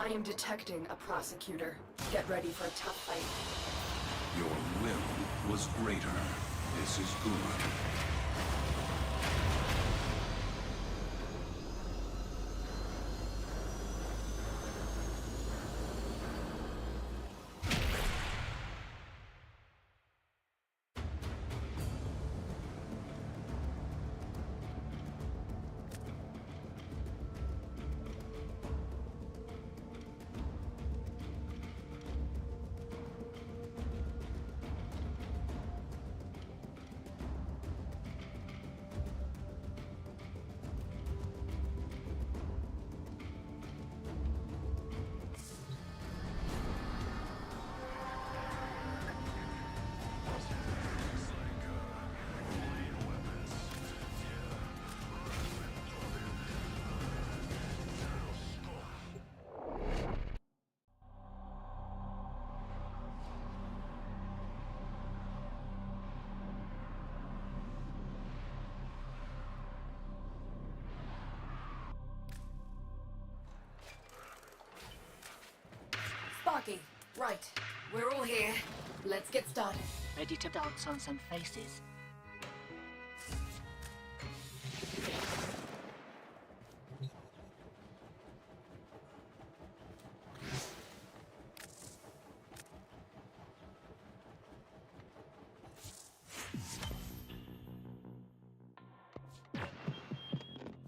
I am detecting a prosecutor. Get ready for a tough fight. Your will was greater. This is good. Sparky, right. We're all here. Let's get started. Ready to dance on some faces?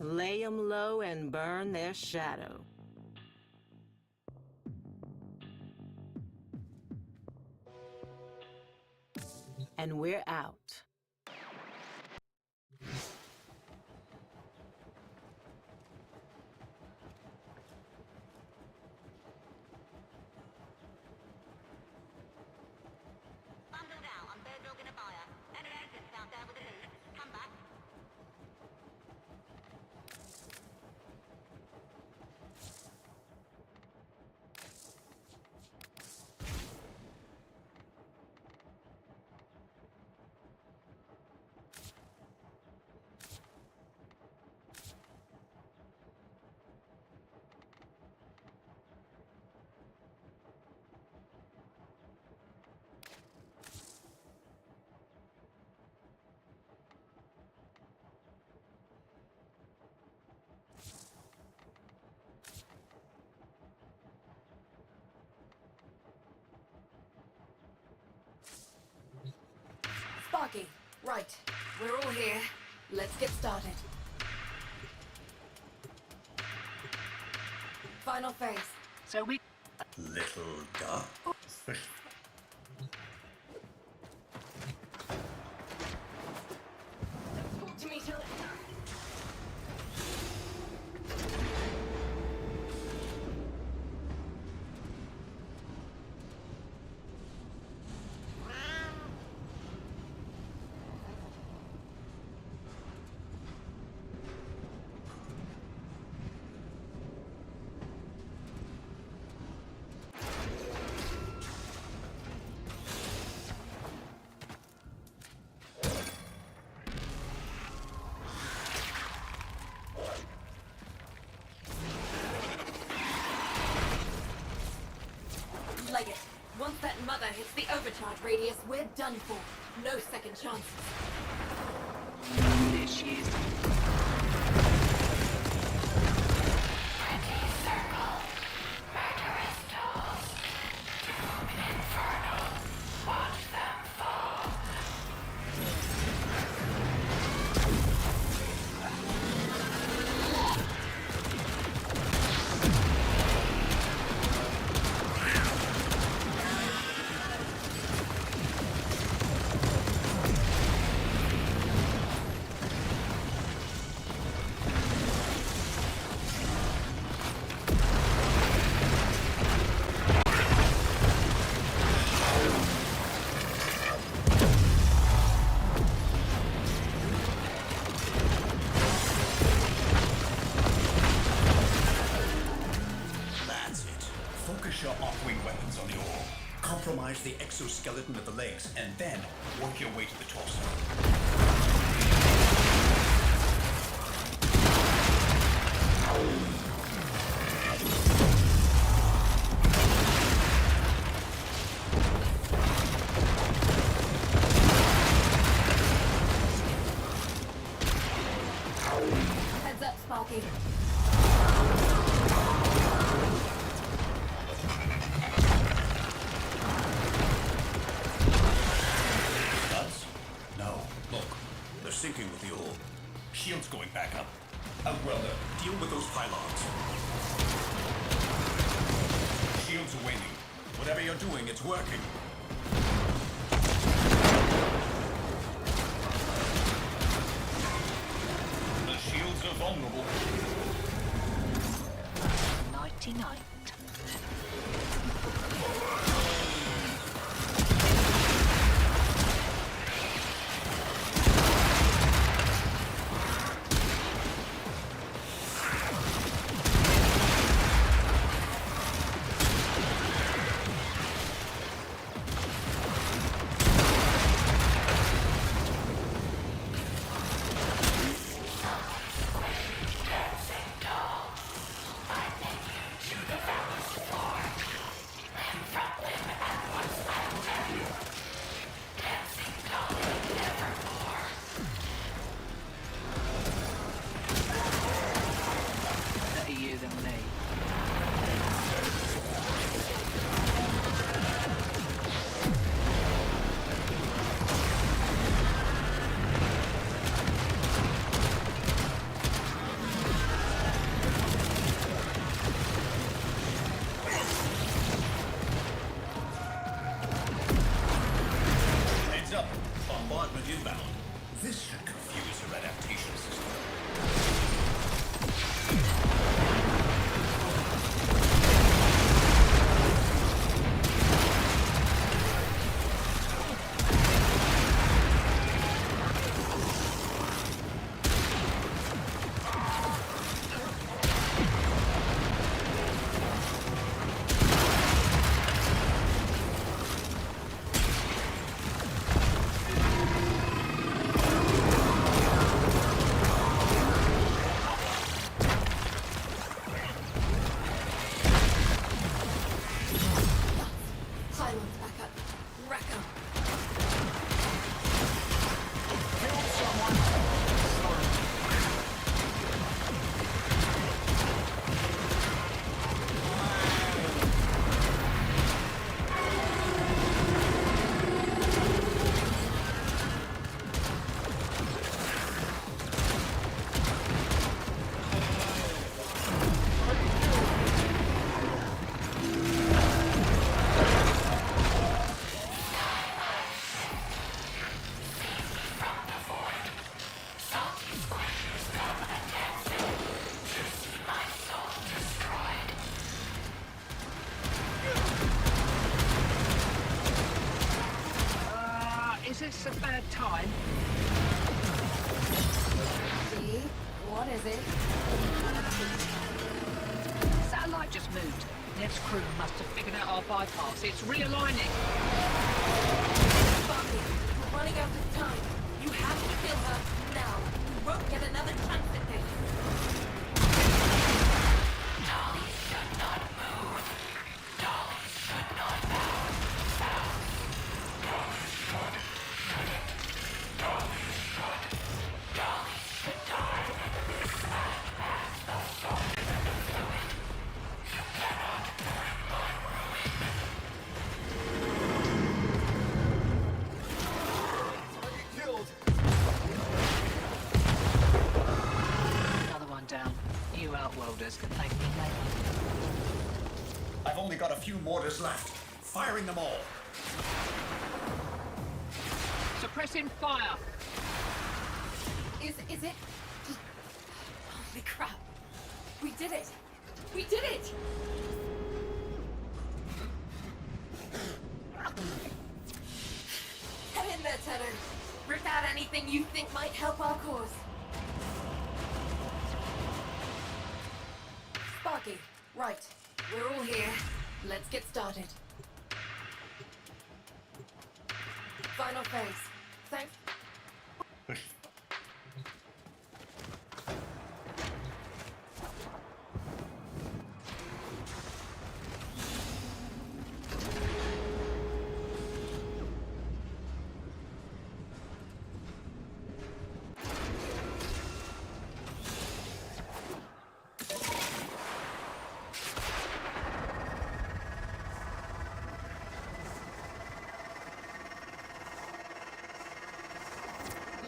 Lay 'em low and burn their shadow. And we're out. Sparky, right. We're all here. Let's get started. Final phase. So we... Little duck. Talk to me till it... Leg it. Once that mother hits the overcharge radius, we're done for. No second chances. There she is. Focus your off-wing weapons on the ore. Compromise the exoskeleton of the legs, and then work your way to the torso. Heads up, Sparky. Sinking with the ore. Shields going back up. Outwelder, deal with those pylons. Shields are waning. Whatever you're doing, it's working. The shields are vulnerable. 99. This should confuse your adaptation system. Pylons back up. Wreck 'em. Is this a bad time? See? What is it? Satellite just moved. Nev's crew must have figured out our bypass. It's realigning. Bobby, we're running out of time. You have to kill her now. You won't get another chance at this. Dolly should not move. Dolly should not move. Dolly should. Shouldn't. Dolly should. Dolly should die. As the soul in the fluid. You cannot burn my ruin. Killed. Another one down. You outworlders can thank me later. I've only got a few mortars left. Firing them all. Suppressing fire. Is it? Holy crap. We did it. We did it! Get in there, Tenor. Rip out anything you think might help our cause. Sparky, right. We're all here. Let's get started. Final phase. Thanks.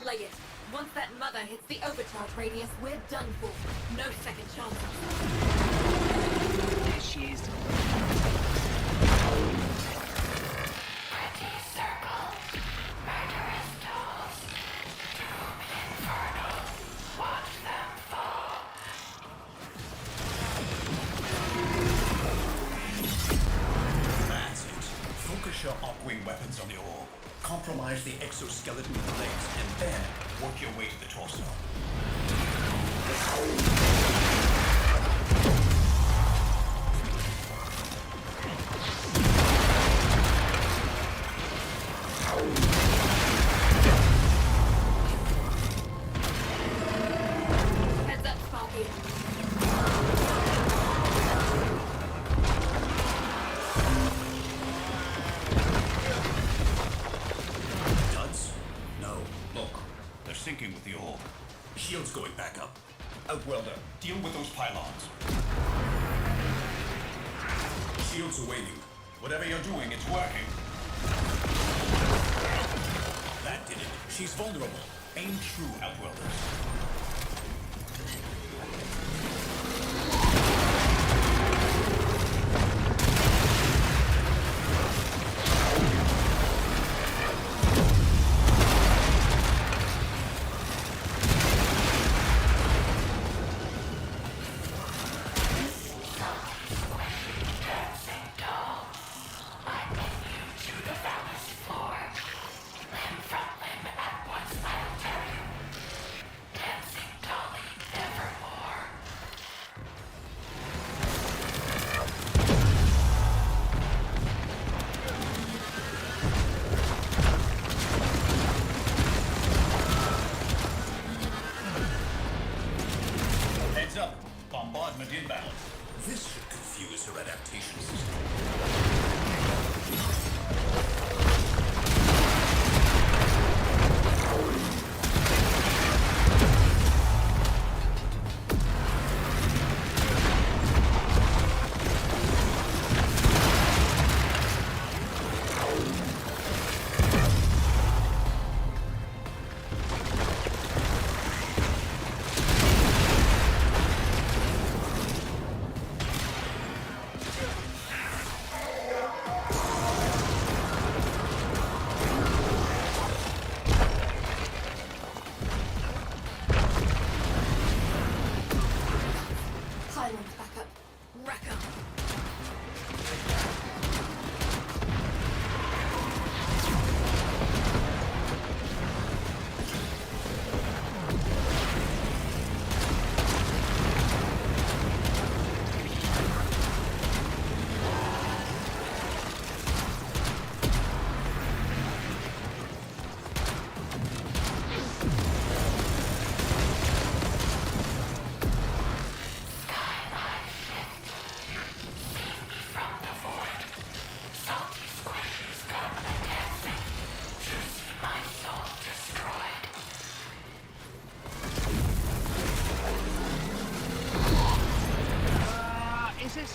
Lay it. Once that mother hits the overcharge radius, we're done for. No second chances. There she is. Pretty circle. Murderous dolls. Doom infernal. Watch them fall. That's it. Focus your op-wing weapons on the orb. Compromise the exoskeleton of the legs, and then work your way to the torso. Heads up, Sparky. Duds? No. Look, they're sinking with the orb. Shield's going back up. Outwelder, deal with those pylons. Shields are waiting. Whatever you're doing, it's working. That did it. She's vulnerable. Aim true, Outwelders.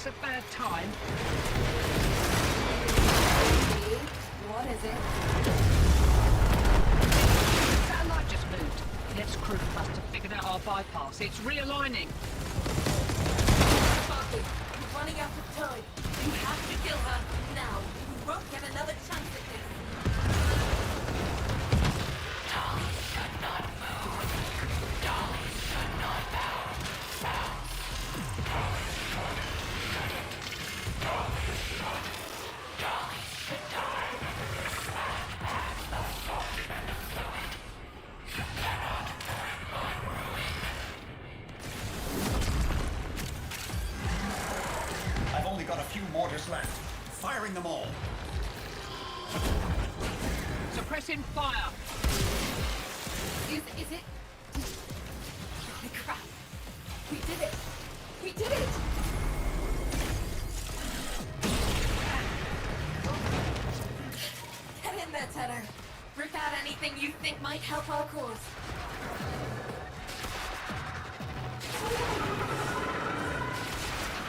a bad time? What is it? Satellite just moved. Let's crew must have figured out our bypass. It's realigning. Sparky, we're running out of time. You have to kill her now. We won't get another chance at this. Dolly should not move. Dolly should not bow. Dolly should. Dolly should. Dolly should die. As the salt and the fluid. You cannot burn my ruin. I've only got a few mortars left. Firing them all. Suppressing fire. Is it? Holy crap. We did it. We did it. Get in there, Tenor. Rip out anything you think might help our cause.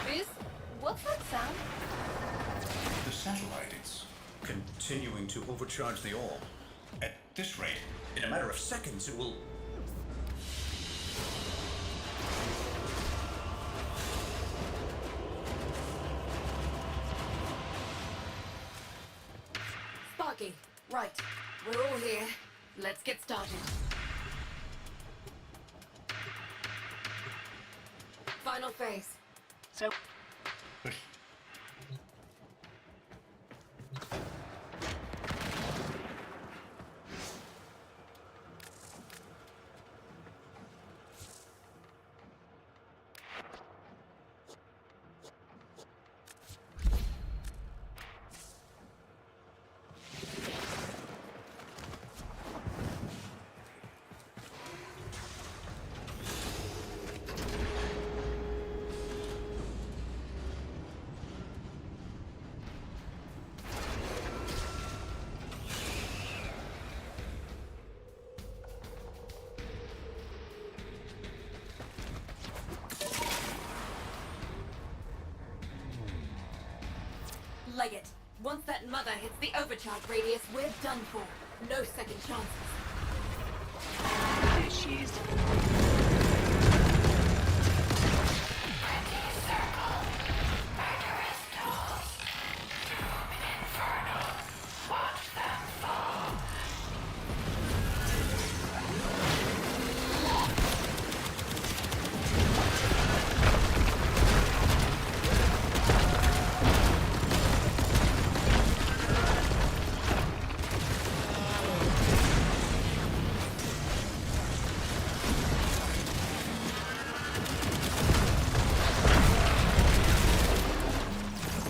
Biz, what's that sound? The satellite, it's continuing to overcharge the orb. At this rate, in a matter of seconds, it will... Sparky, right. We're all here. Let's get started. Final phase. So... Leg it. Once that mother hits the overcharge radius, we're done for. No second chances. There she is. Circle. Murderous tools. Doom and inferno. Watch them fall.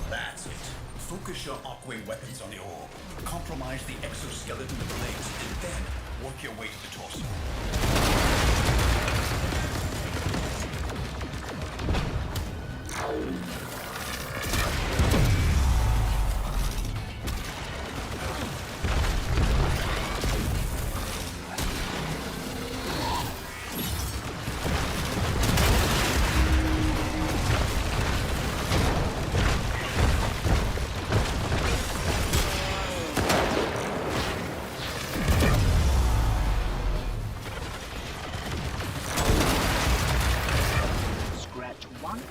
That's it. Focus your Arcwing weapons on the orb. Compromise the exoskeleton of the legs, and then work your way to the torso. Scratch one.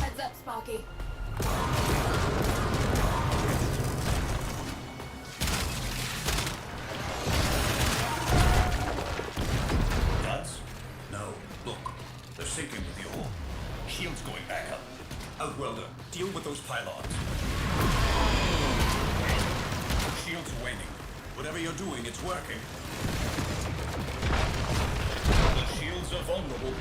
Heads up, Sparky. Duds? No. Look. They're sinking with the orb. Shields going back up. Outwelder, deal with those pylons. Shields waning. Whatever you're doing, it's working. The shields are vulnerable.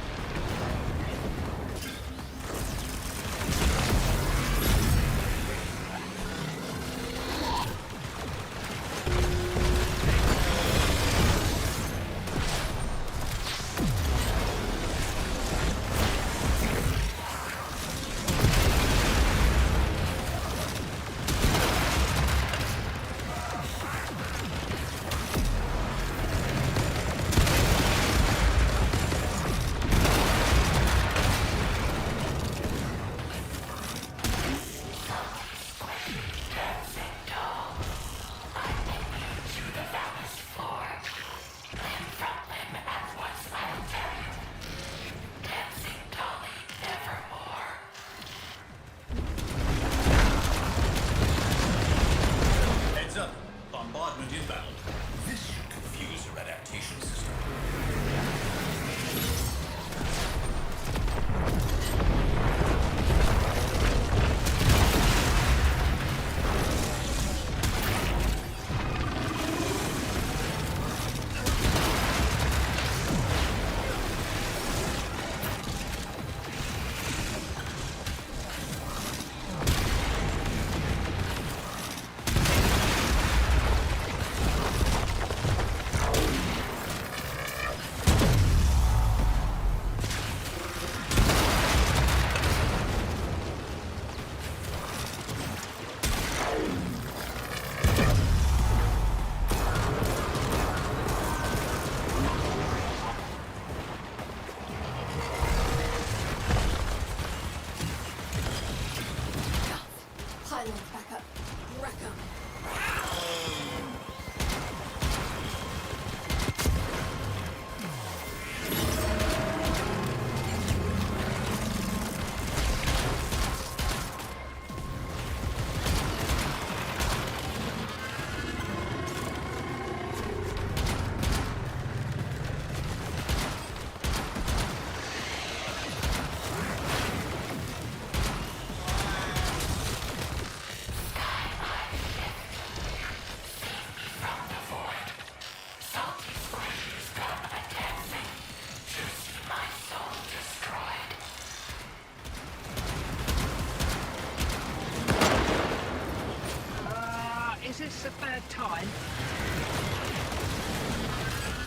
then.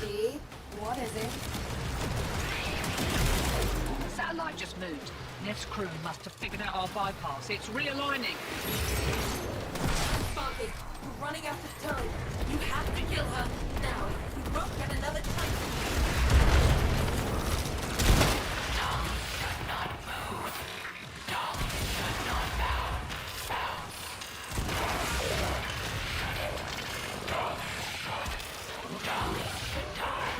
Dee, what is it? The satellite just moved. Nev's crew must have figured out our bypass. It's realigning. Sparky, we're running out of time. You have to kill her now. We won't get another chance. Dolly should not move. Dolly should not bounce. Dolly should die.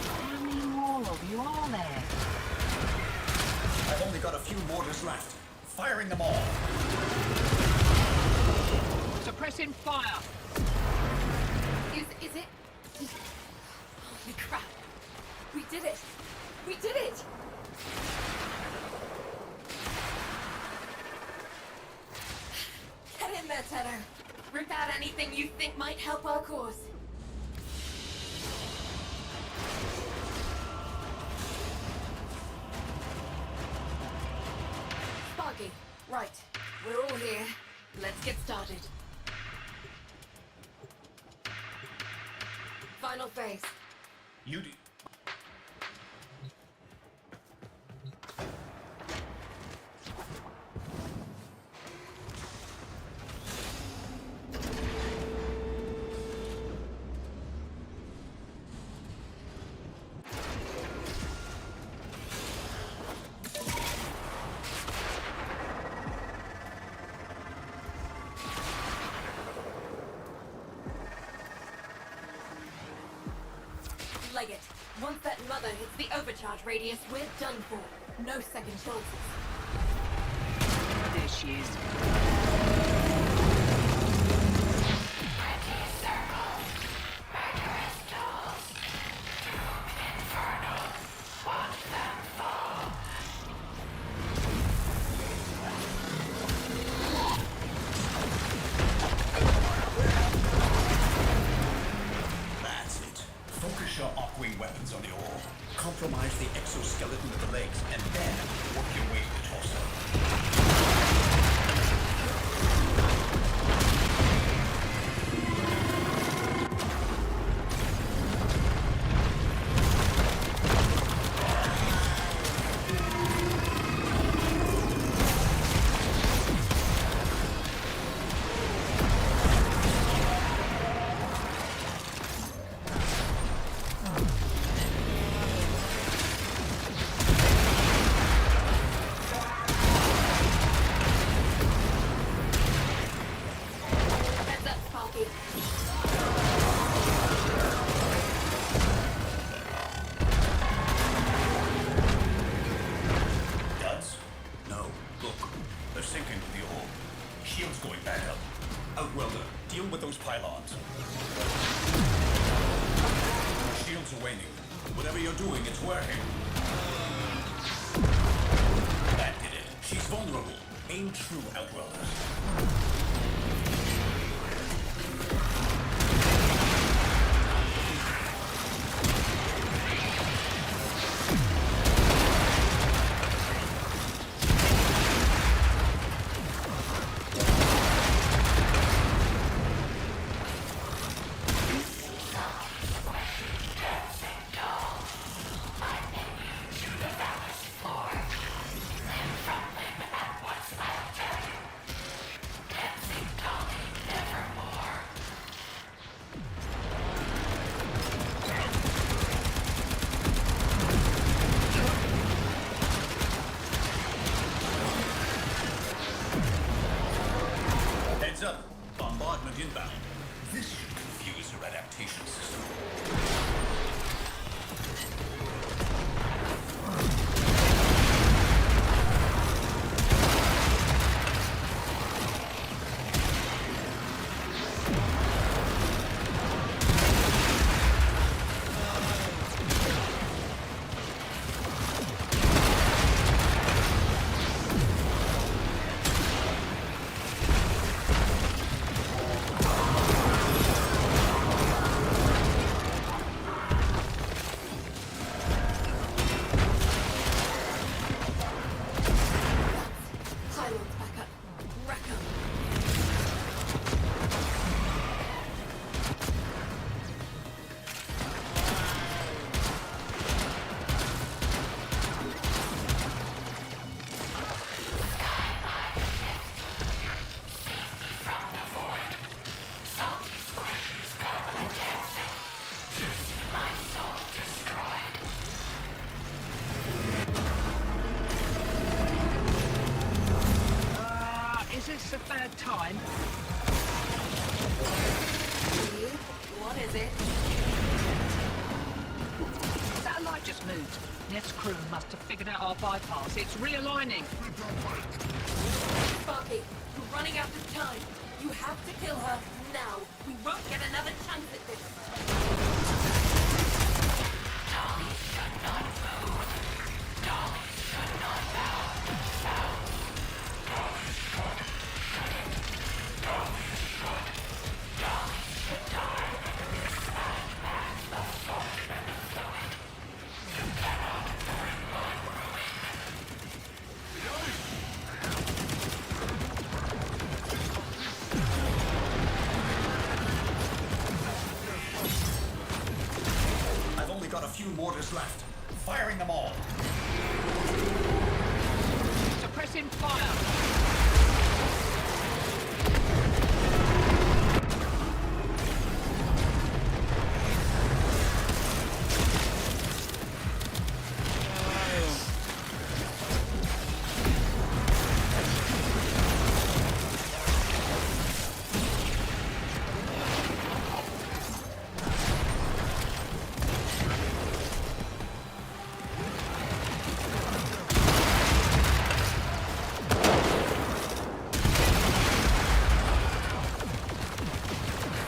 How many more of you are there? I've only got a few mortars left. Firing them all. Suppressing fire. Is it? Holy crap. We did it. We did it. Get in there, Tenor. Rip out anything you think might help our cause. Sparky, right. We're all here. Let's get started. Final phase. You do. Leg it. Once that mother hits the overcharge radius, we're done for. No second chances. There she is. Pretty circles, murderous tools, doomed infernal, watch them fall. That's it. Focus your arc-wing weapons on the orb. Compromise the exoskeleton of the legs, and then work your way to the torso. Heads up, Sparky. Duds? No. Look, they're sinking to the orb. Shields going back up. Outwelder, deal with those pylons. Shields are waning. Whatever you're doing, it's working. That did it. She's vulnerable. Aim true, Outwelders. Floor, limb from limb and what's left. time. What is it? Satellite just moved. Neff's crew must have figured out our bypass. It's realigning. Sparky, we're running out of time. You have to kill her now. We won't get another chance at this. Dolly should not move. Dolly should not bow. Dolly should. Dolly should. Dolly should die. As the salt and fluid. You cannot bring my ruin. I've only got a few mortars left. Firing them all. Suppressing fire.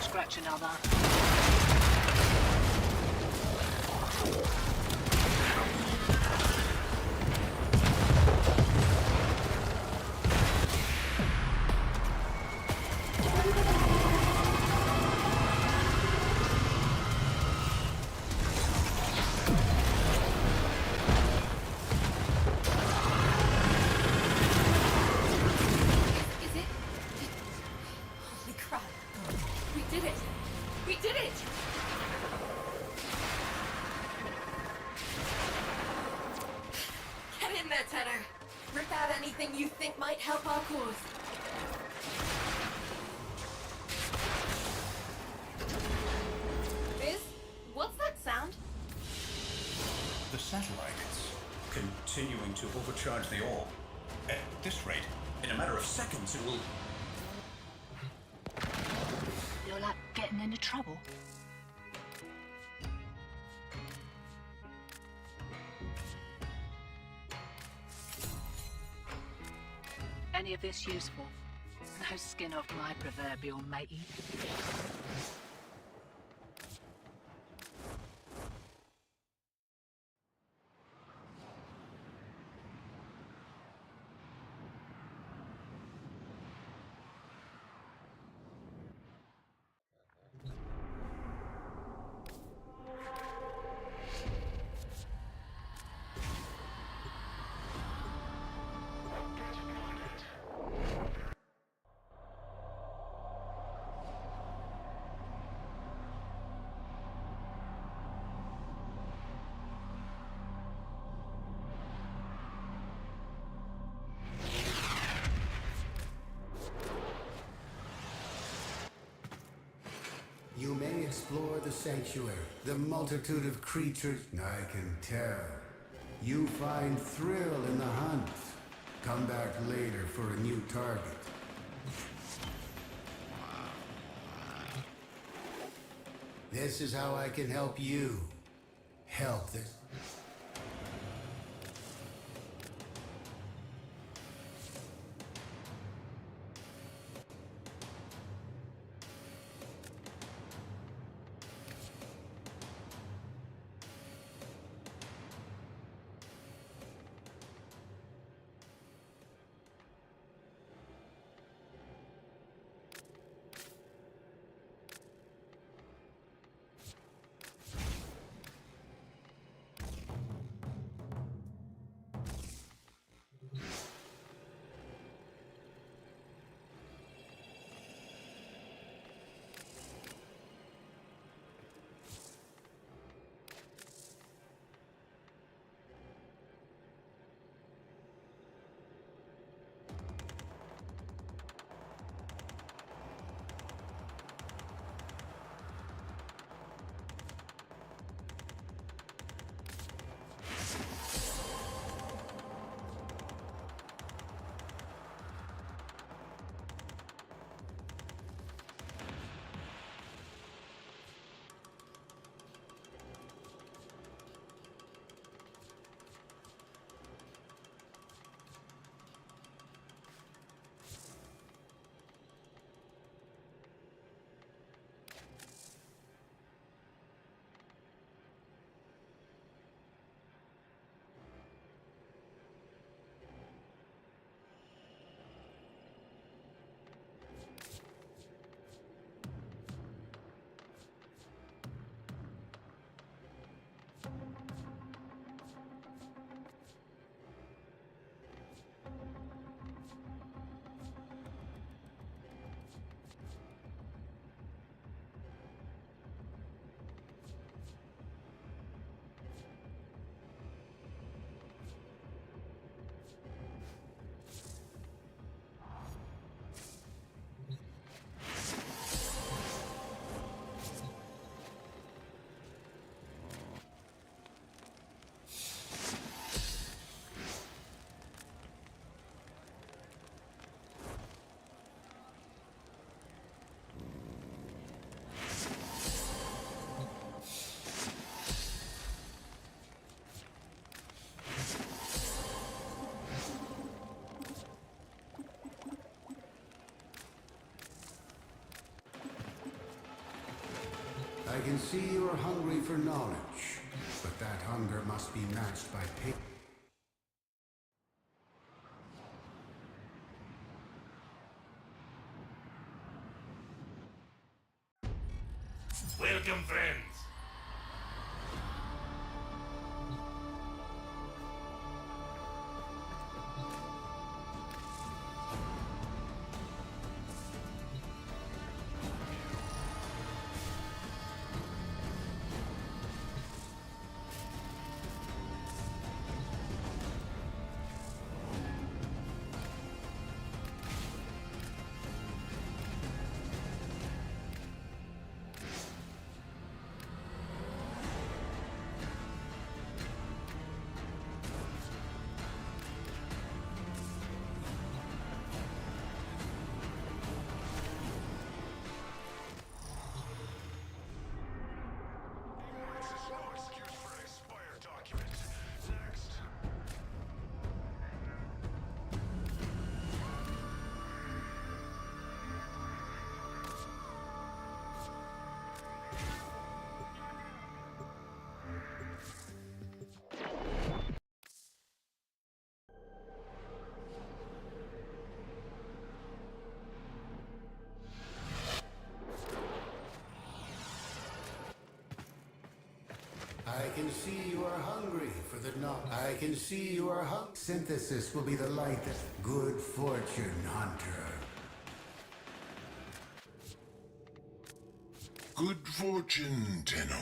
Scratch another. Is it? Holy crap. We did it. We did it! Get in there, Tenor. Rip out anything you think might help our cause. Biz, what's that sound? The satellite is continuing to overcharge the orb. At this rate, in a matter of seconds, it will... You're like getting into trouble. Any of this useful? No skin off my proverbial matey. You may explore the sanctuary, the multitude of creatures. I can tell. You find thrill in the hunt. Come back later for a new target. This is how I can help you. Help this. I can see you are hungry for knowledge, but that hunger must be matched by patience. Welcome, friends. I can see you are hungry for the knowledge. I can see you are hungry. Synthesis will be the light that... Good fortune, hunter. Good fortune, Tenno.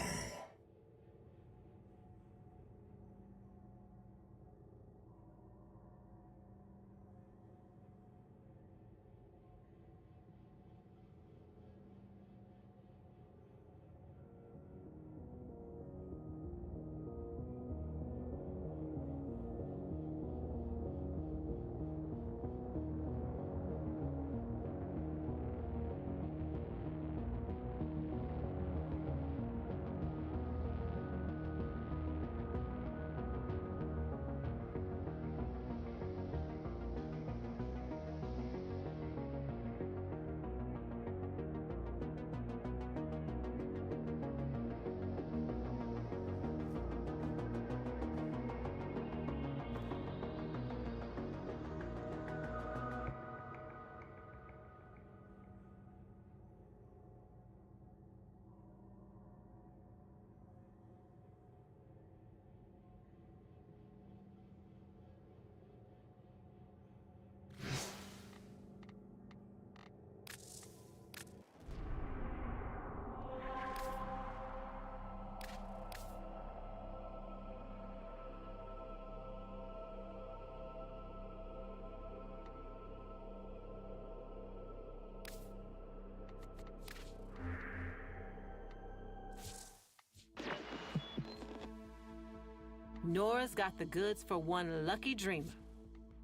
Nora's got the goods for one lucky dreamer.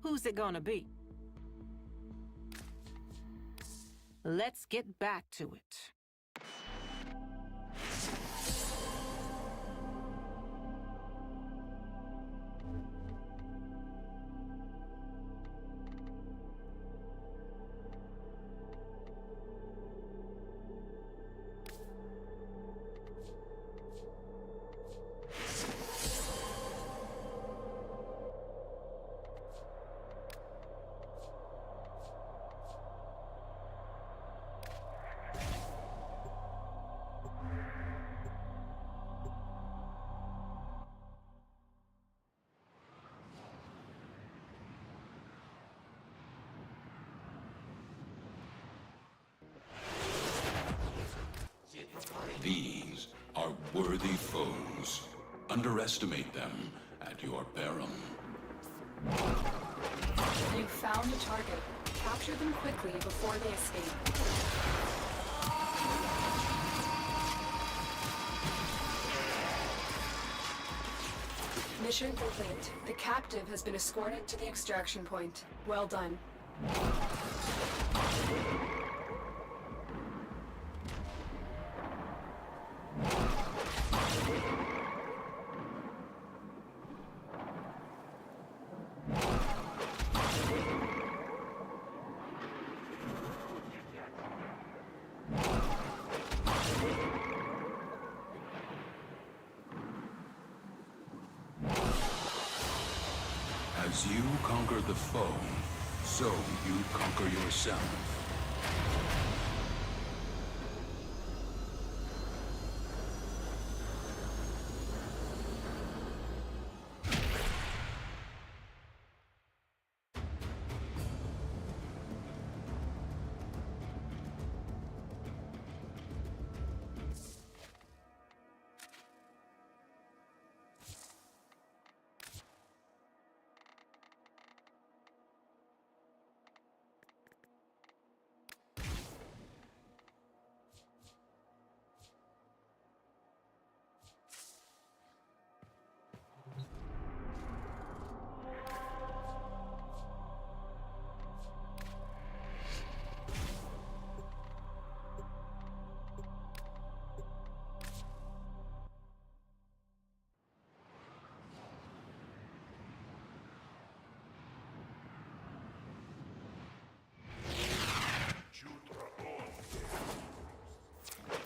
Who's it gonna be? Let's get back to it. These are worthy foes. Underestimate them at your peril. You found the target. Capture them quickly before they escape. Mission complete. The captive has been escorted to the extraction point. Well done. As you conquer the foe, so you conquer yourself.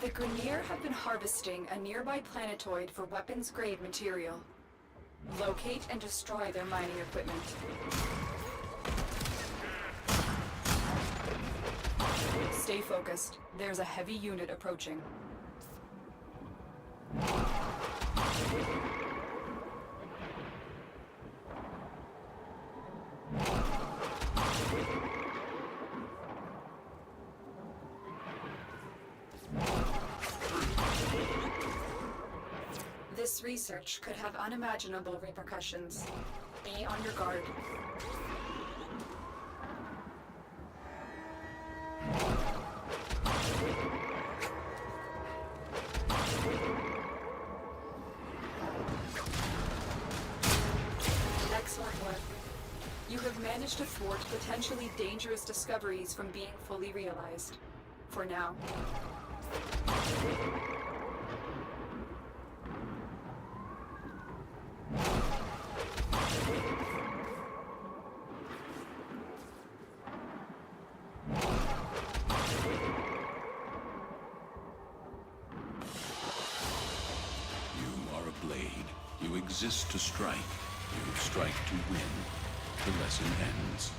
The Grineer have been harvesting a nearby planetoid for weapons-grade material. Locate and destroy their mining equipment. Stay focused. There's a heavy unit approaching. This research could have unimaginable repercussions. Be on your guard. Excellent work. You have managed to thwart potentially dangerous discoveries from being fully realized. For now. You exist to strike. You strike to win. The lesson ends.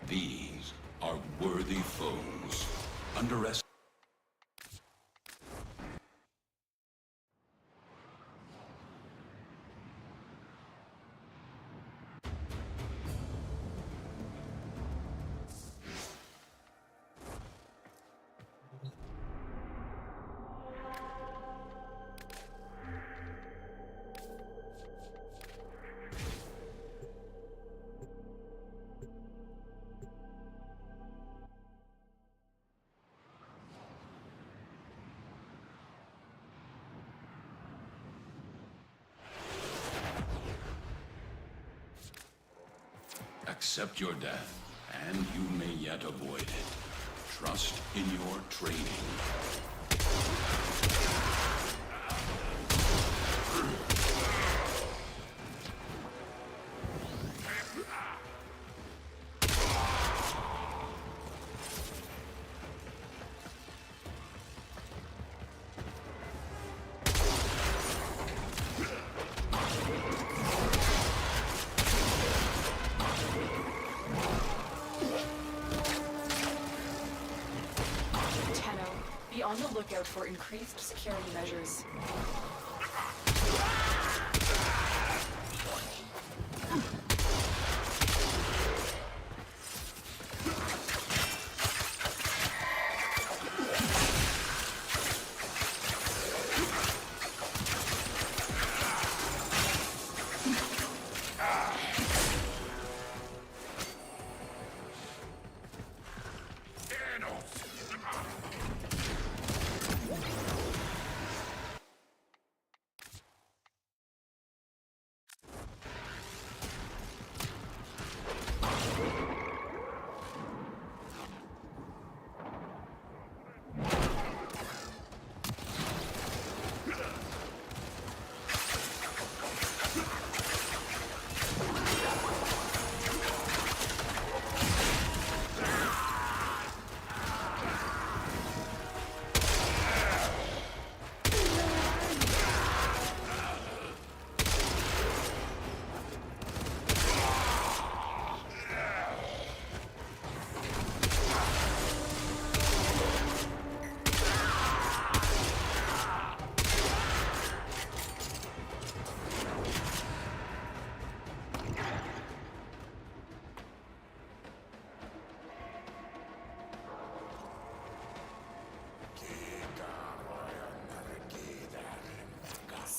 These are worthy foes. underestimate. Accept your death, and you may yet avoid it. Trust in your training. Be on the lookout for increased security measures.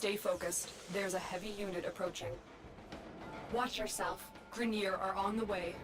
Stay focused. There's a heavy unit approaching. Watch yourself. Grenier are on the way.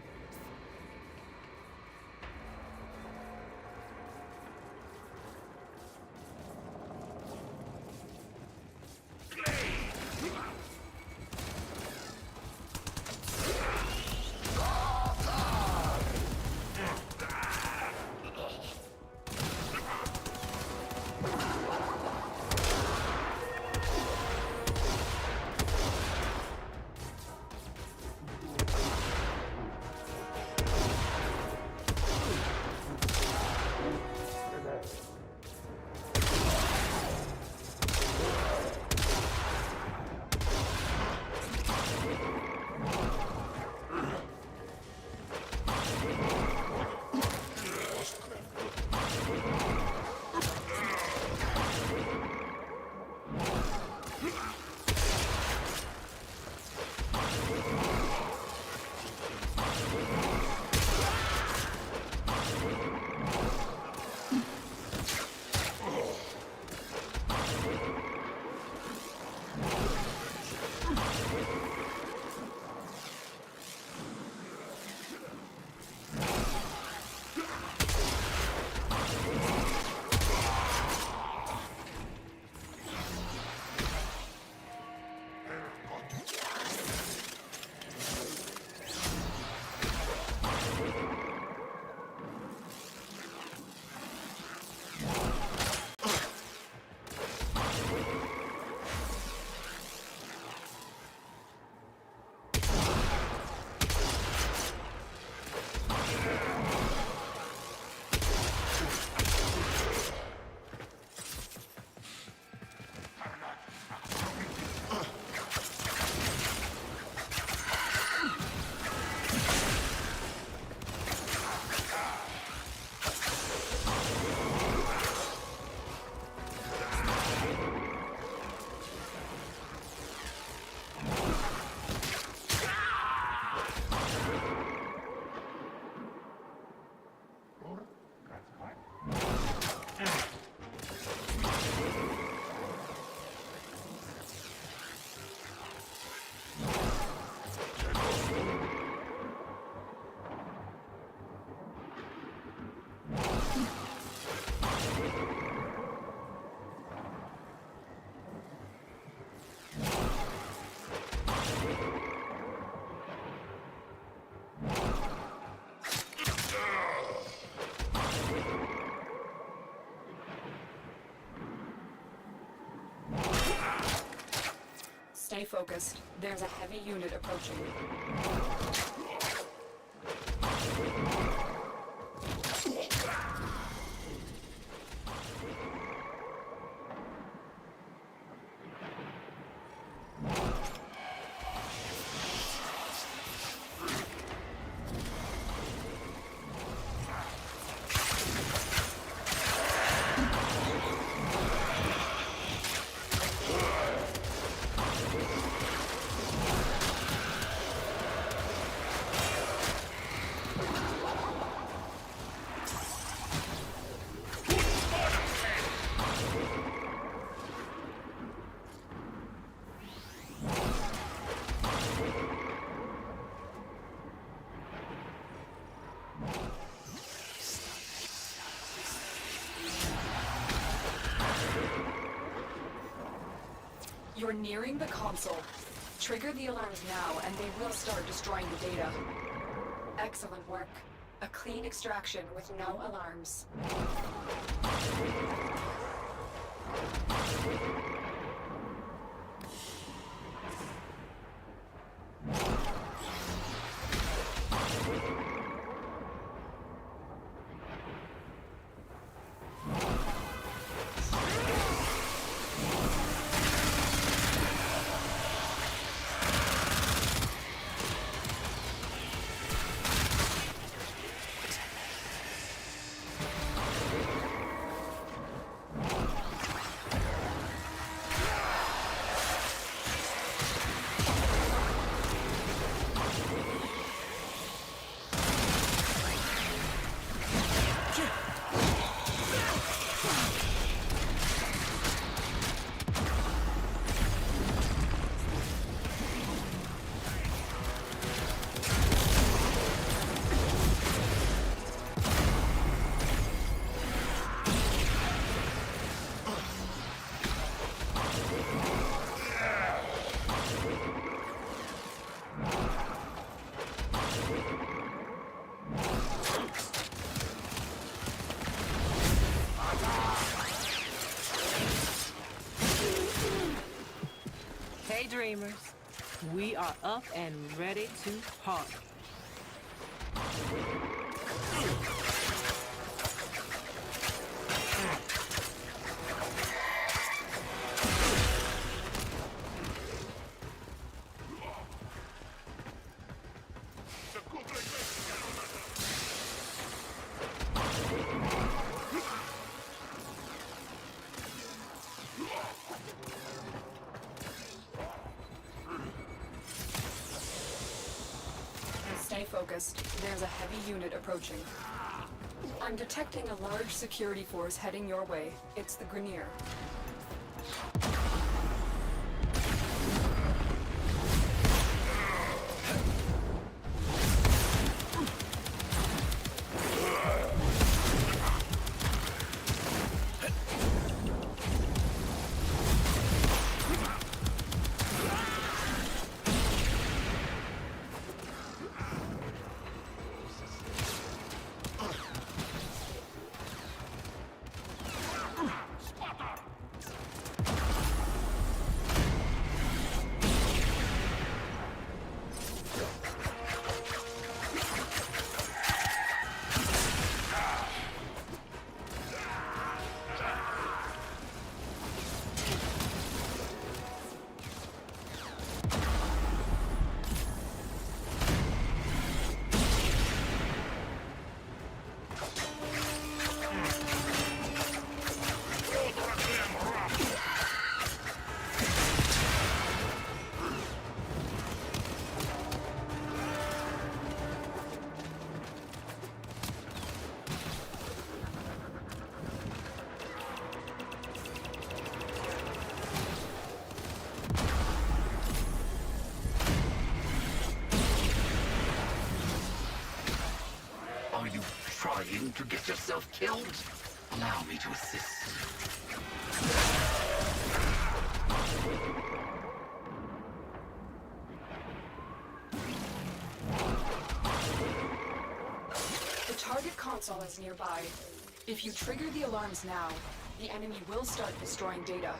Stay focused. There's a heavy unit approaching. You're nearing the console. Trigger the alarms now, and they will start destroying the data. Excellent work. A clean extraction with no alarms. Hey dreamers, we are up and ready to party. Stay focused. There's a heavy unit approaching. I'm detecting a large security force heading your way. It's the Grenier. get yourself killed? Allow me to assist. The target console is nearby. If you trigger the alarms now, the enemy will start destroying data.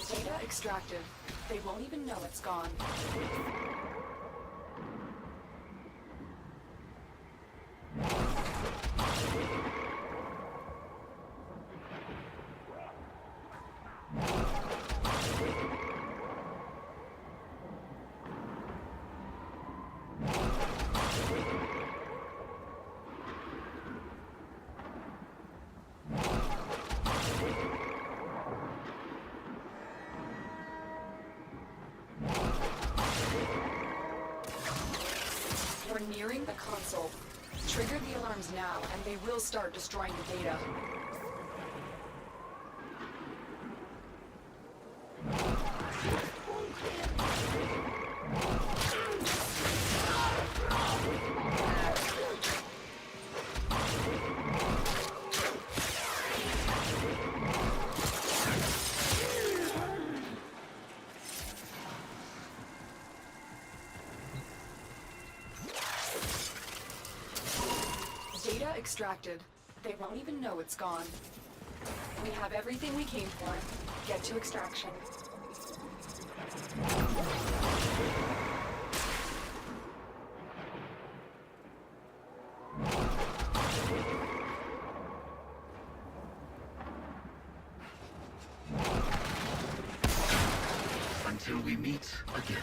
Data extracted. They won't even know it's gone. We're nearing the console. Trigger the alarms now, and they will start destroying the data. Data extracted. They won't even know it's gone. We have everything we came for. Get to extraction. Until we meet again.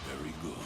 Very good.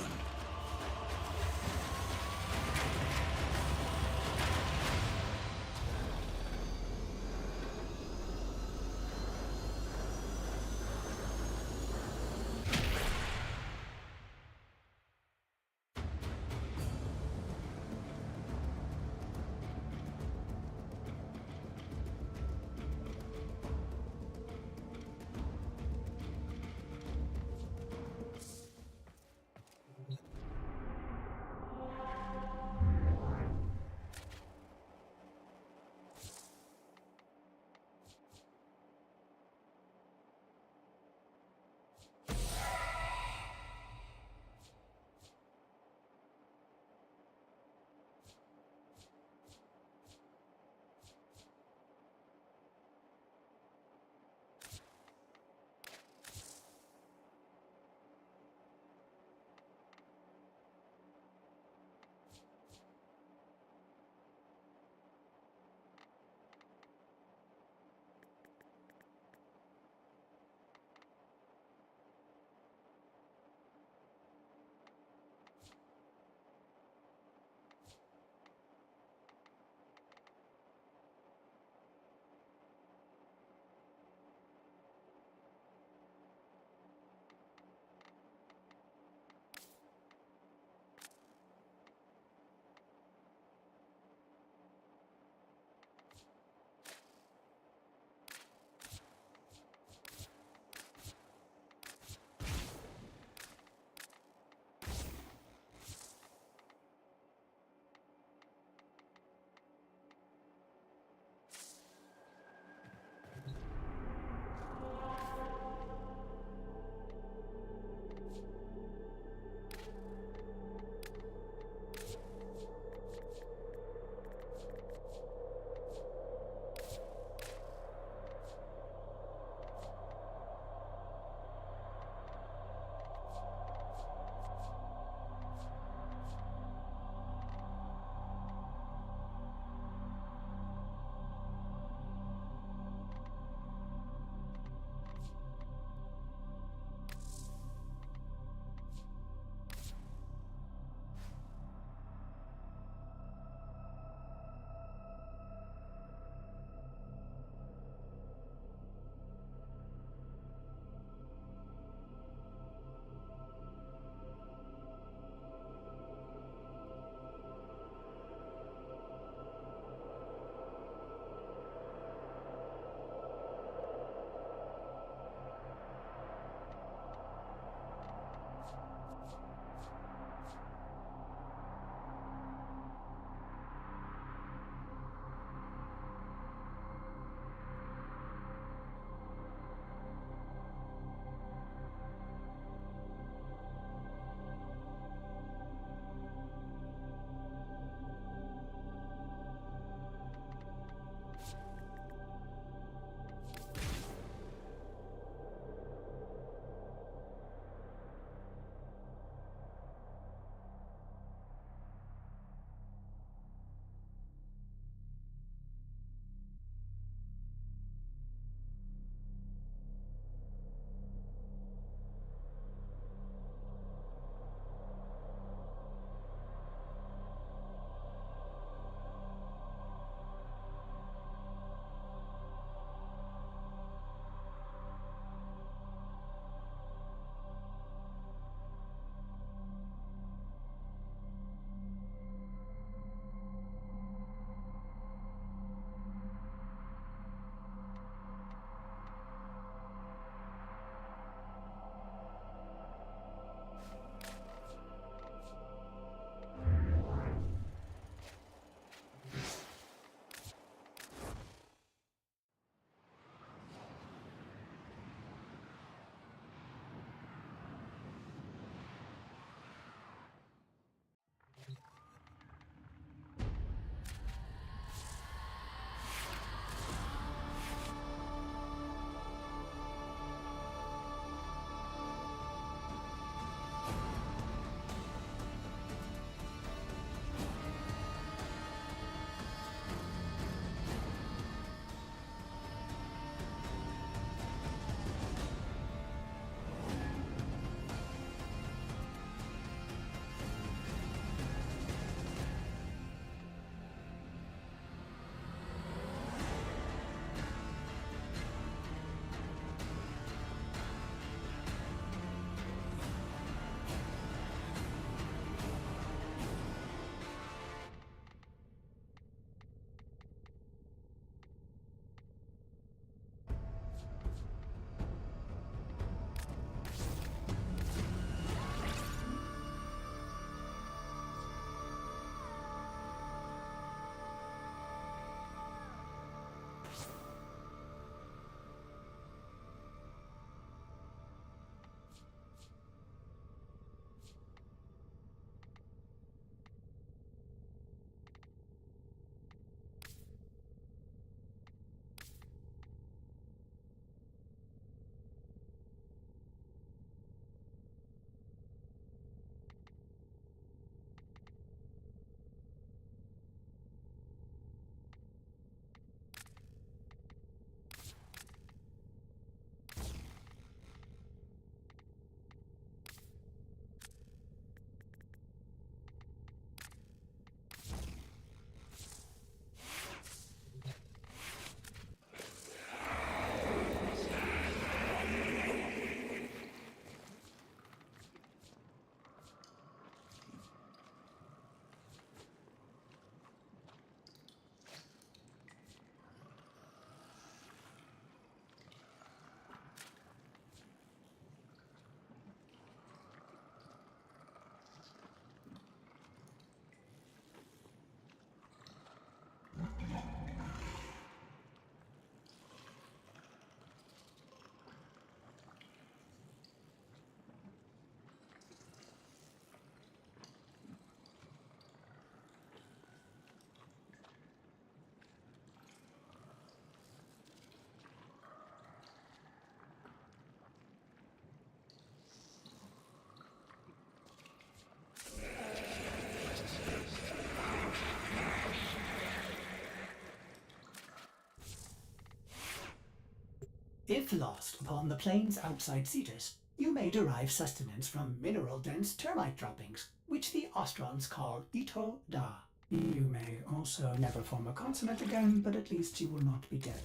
If lost upon the plains outside Cetus, you may derive sustenance from mineral-dense termite droppings, which the Ostrons call Ito Da. You may also never form a consonant again, but at least you will not be dead.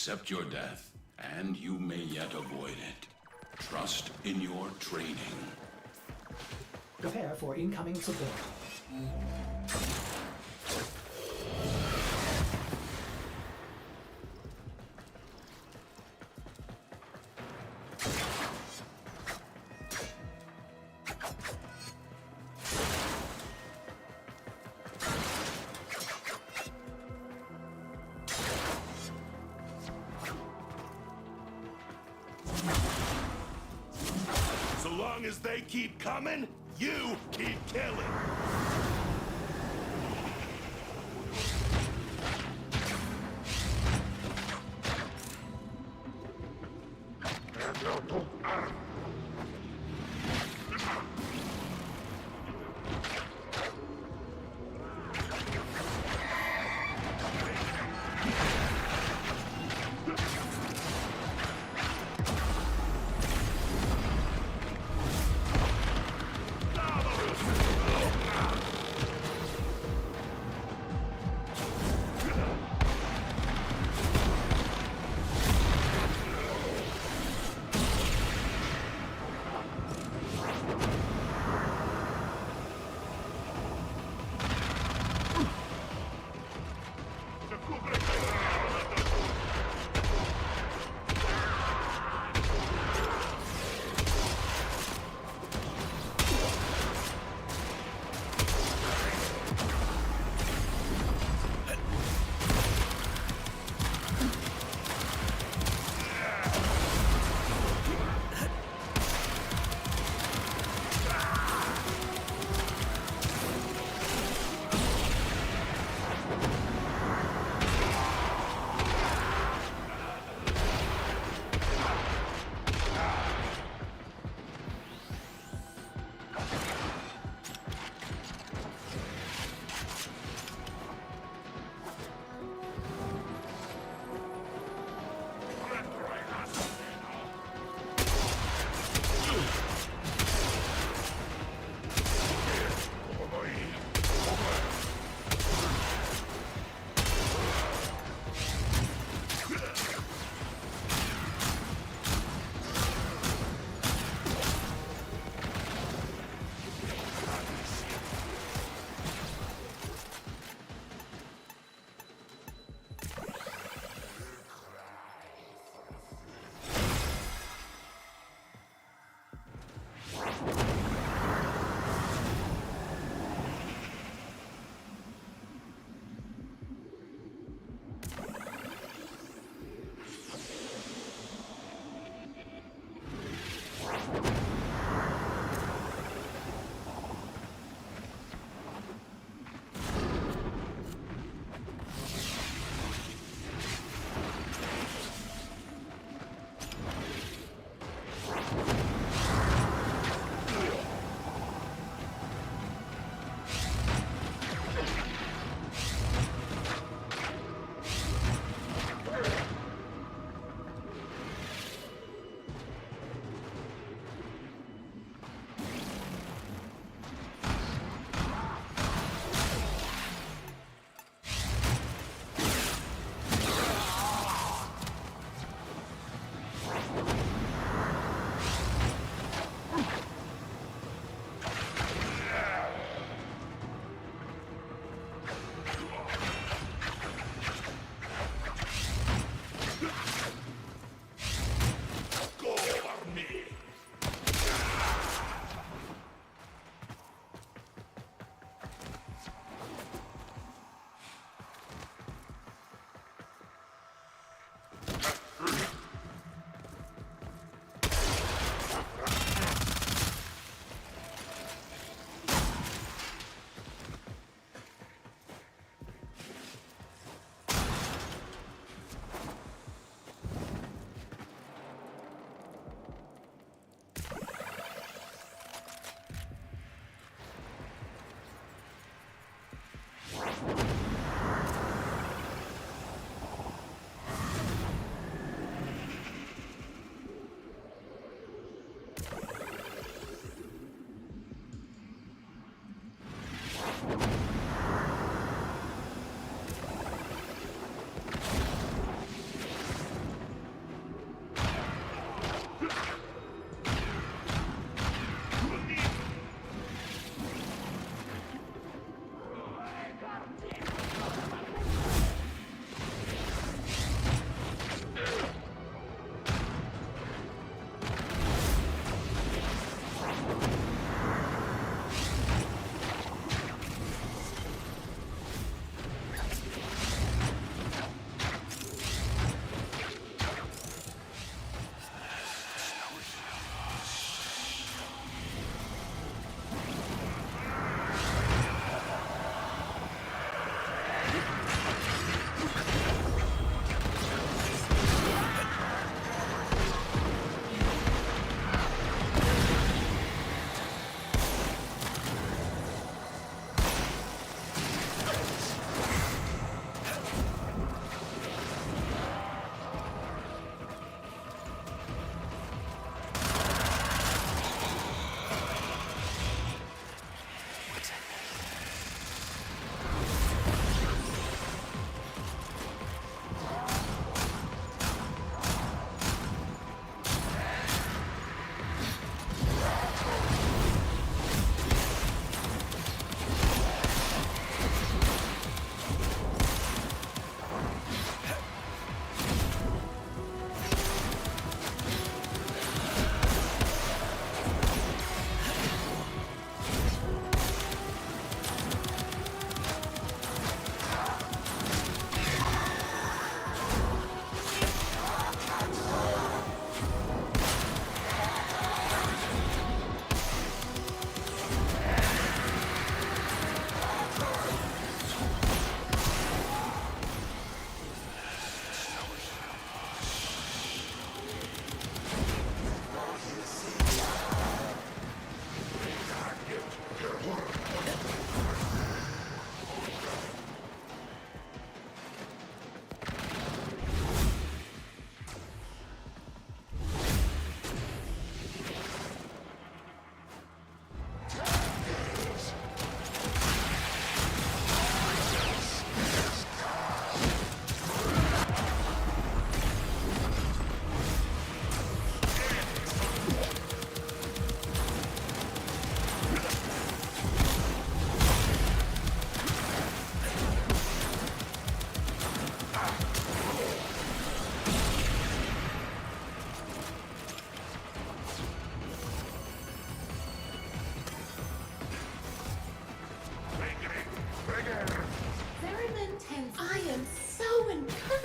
accept your death, and you may yet avoid it. Trust in your training. Prepare for incoming support. So long as they keep coming, you keep killing.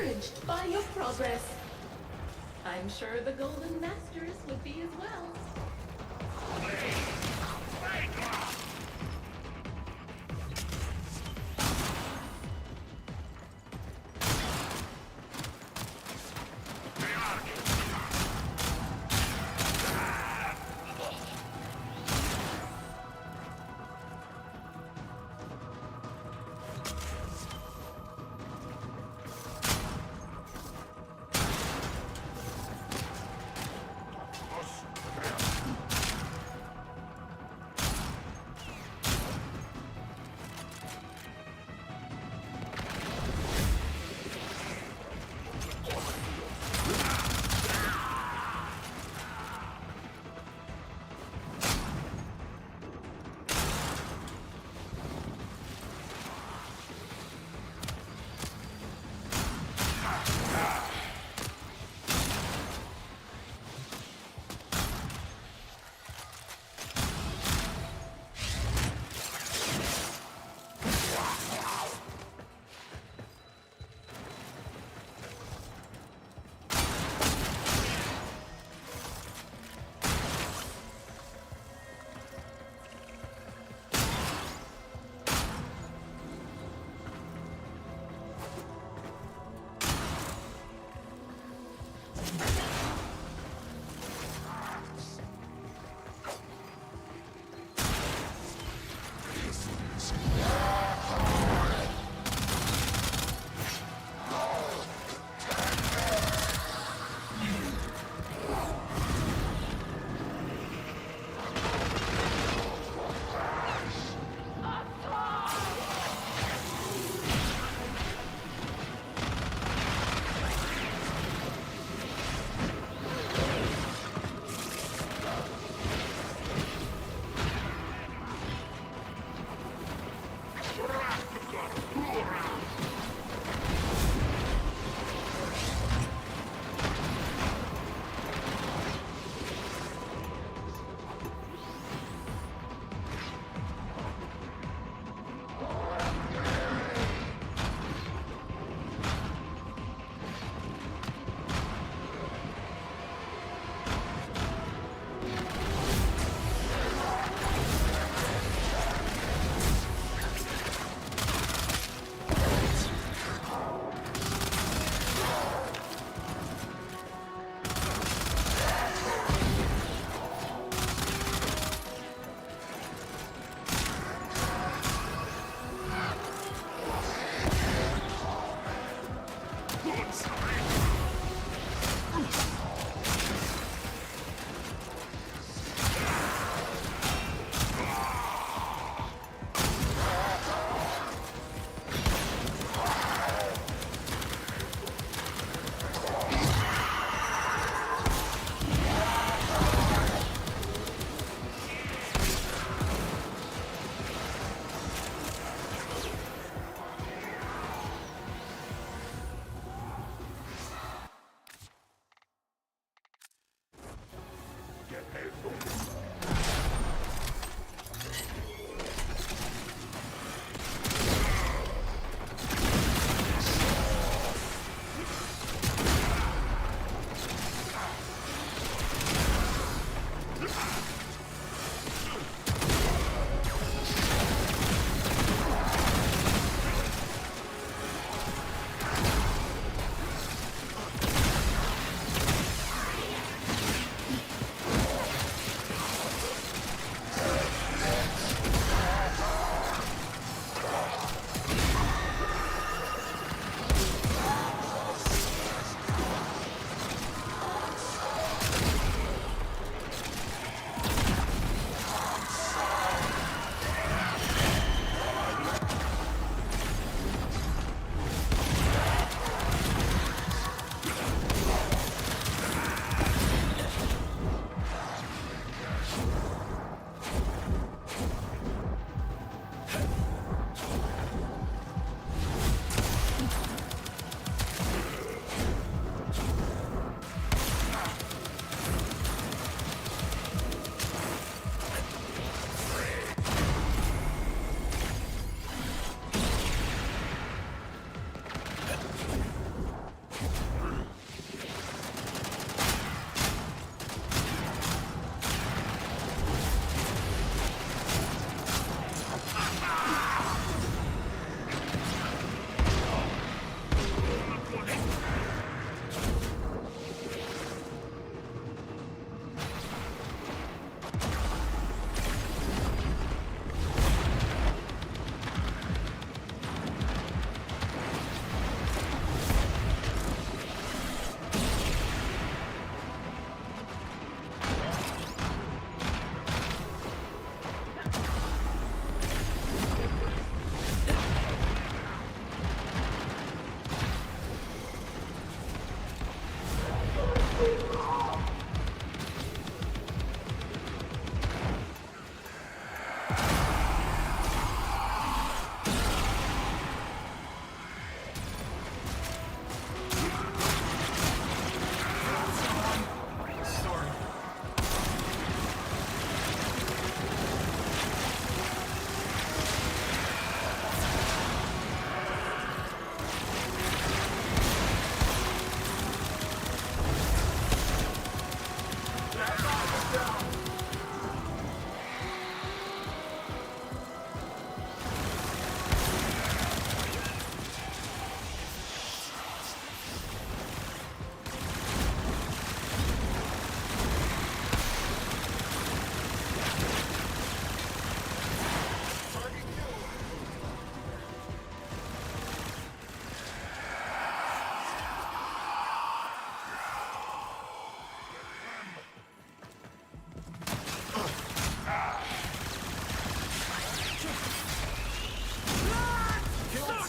encouraged by your progress. I'm sure the Golden Masters would be as well.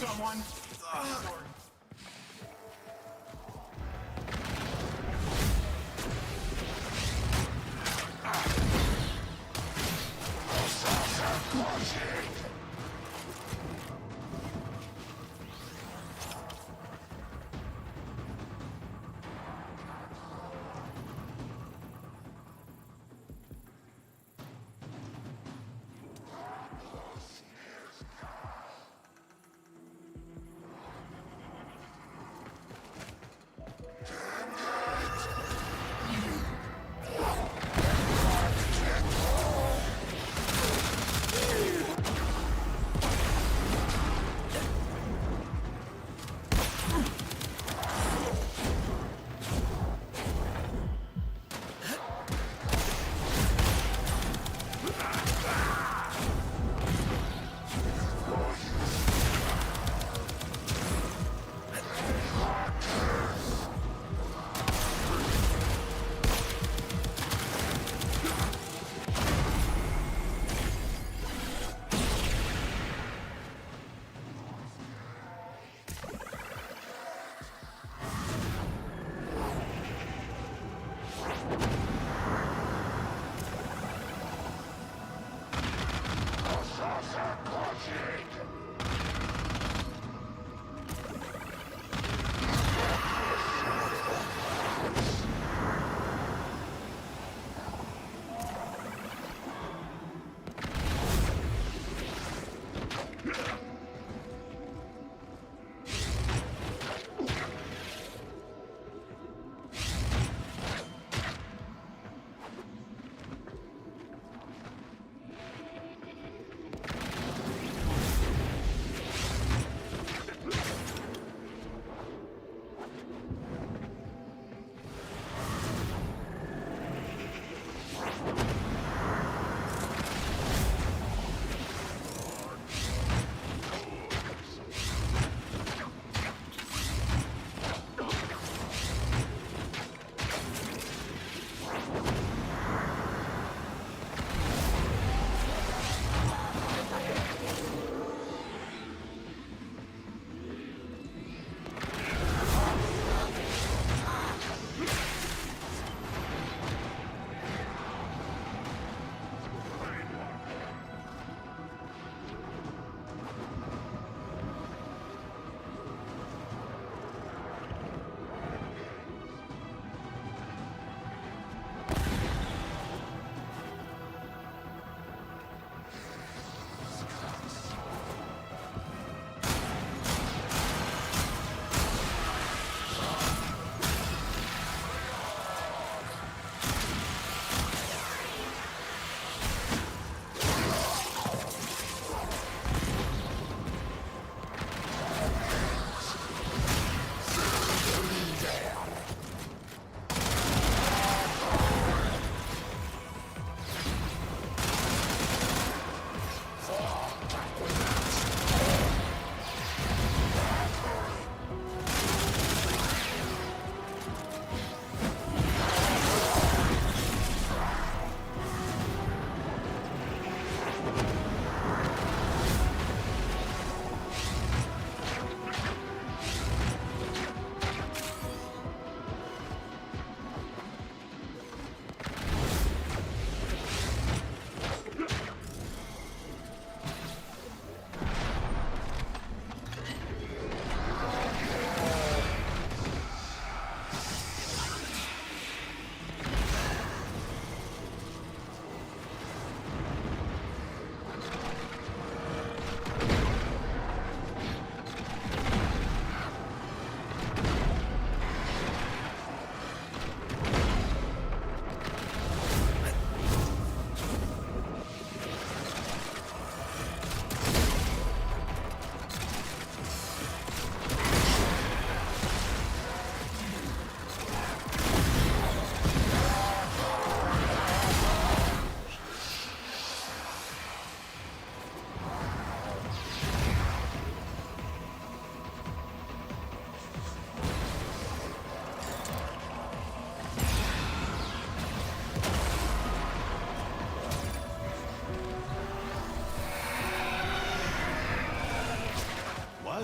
someone.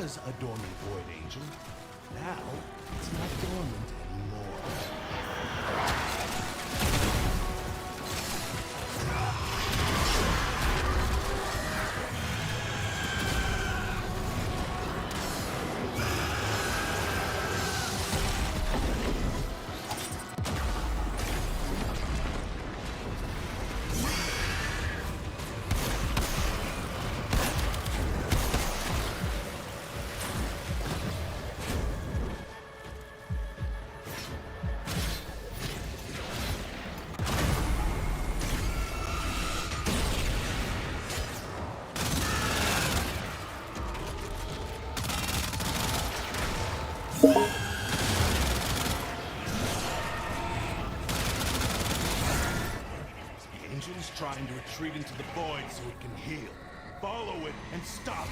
was a dormant void angel. Now, it's not dormant anymore. The angel's trying to retreat into the void so it can heal. Follow it and stop it.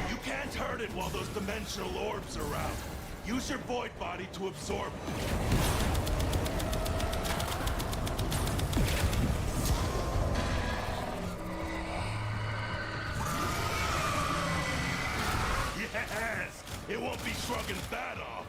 You can't hurt it while those dimensional orbs are out. Use your void body to absorb it. Yes! It won't be shrugging that off.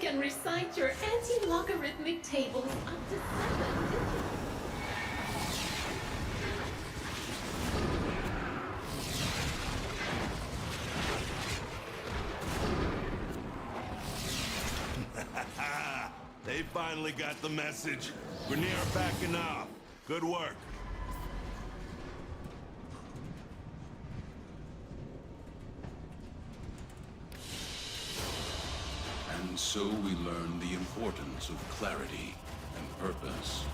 can recite your anti-logarithmic tables up to 7, did you? They finally got the message. Grenier backing off. Good work. And so we learn the importance of clarity and purpose.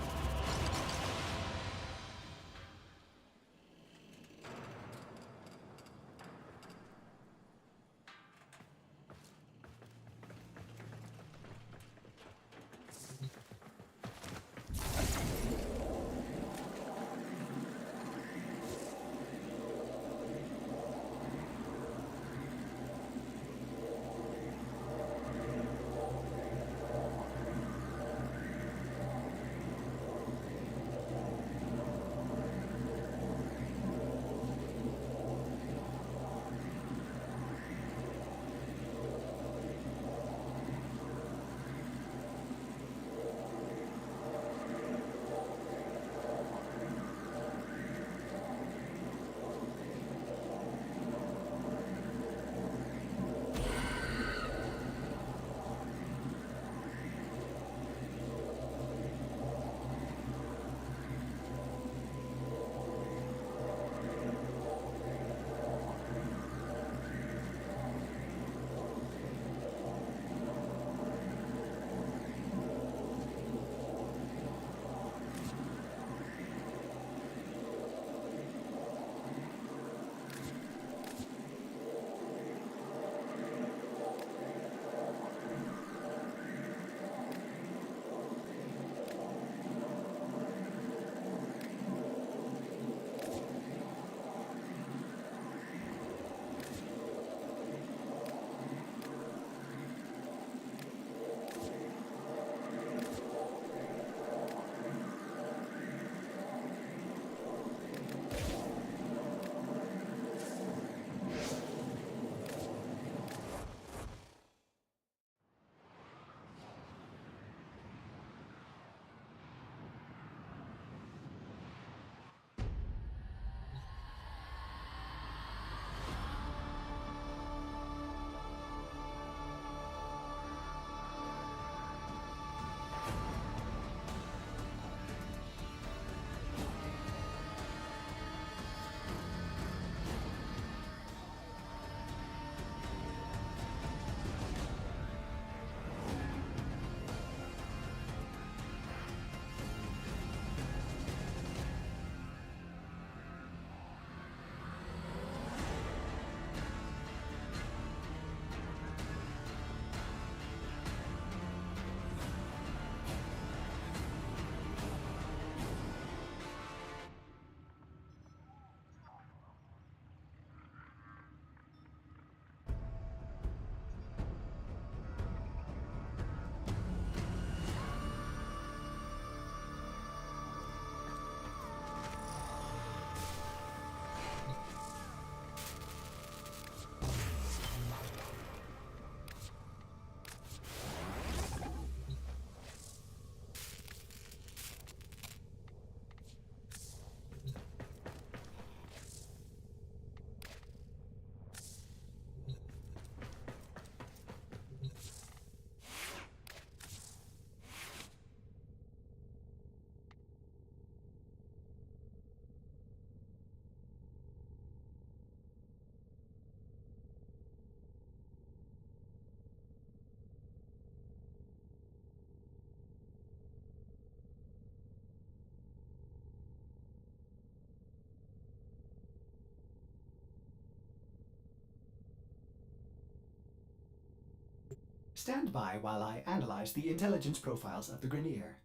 Stand by while I analyze the intelligence profiles of the Grenier.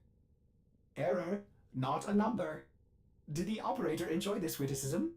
Error, not a number. Did the operator enjoy this witticism?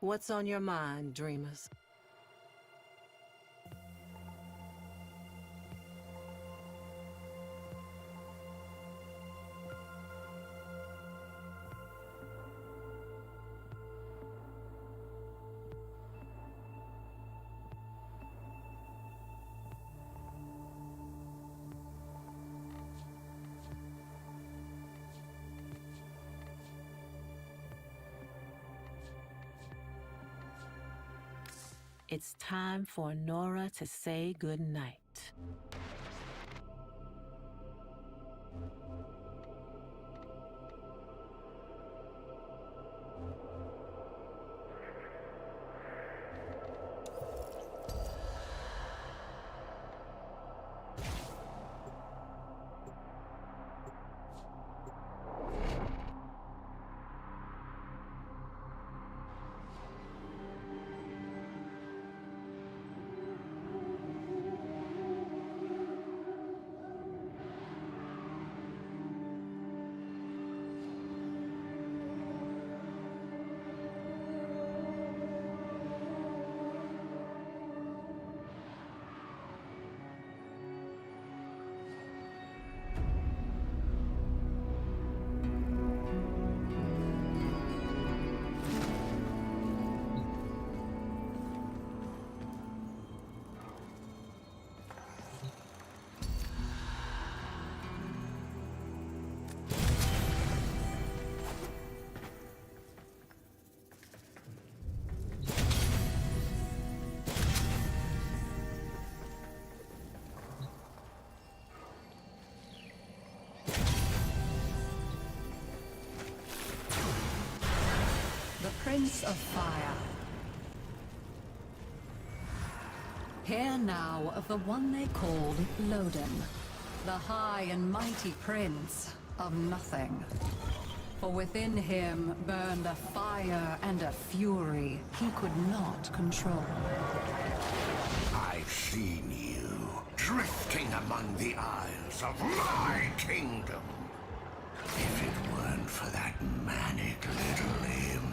What's on your mind, dreamers? It's time for Nora to say goodnight. The Prince of Fire. Hear now of the one they called Loden, the high and mighty prince of nothing. For within him burned a fire and a fury he could not control. I've seen you drifting among the isles of my kingdom. If it weren't for that manic little imp,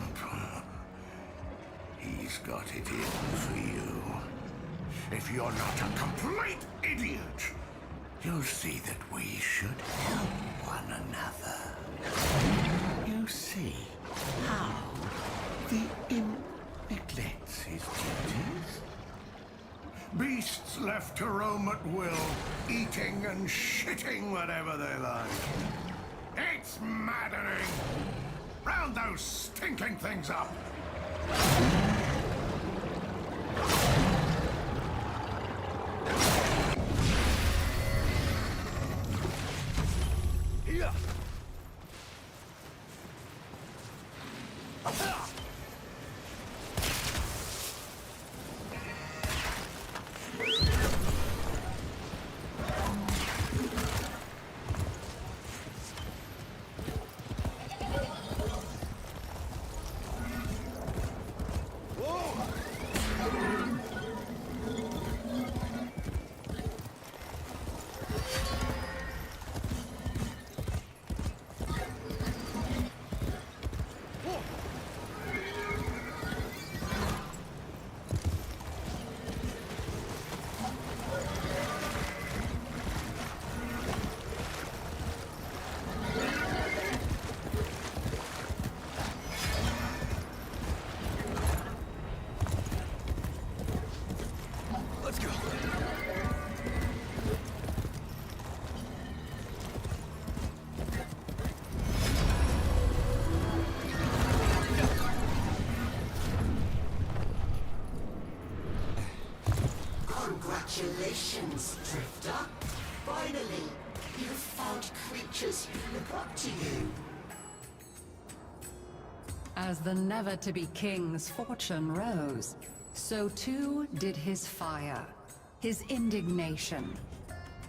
he's got it in for you. If you're not a complete idiot, you'll see that we should help one another. You see how the imp neglects his duties? Beasts left to roam at will, eating and shitting whatever they like. It's maddening! Round those stinking things up! Yeah. Let's go. Congratulations, Drifter. Finally, you've found creatures who look up to you. As the never-to-be king's fortune rose, so too did his fire, his indignation,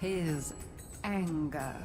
his anger.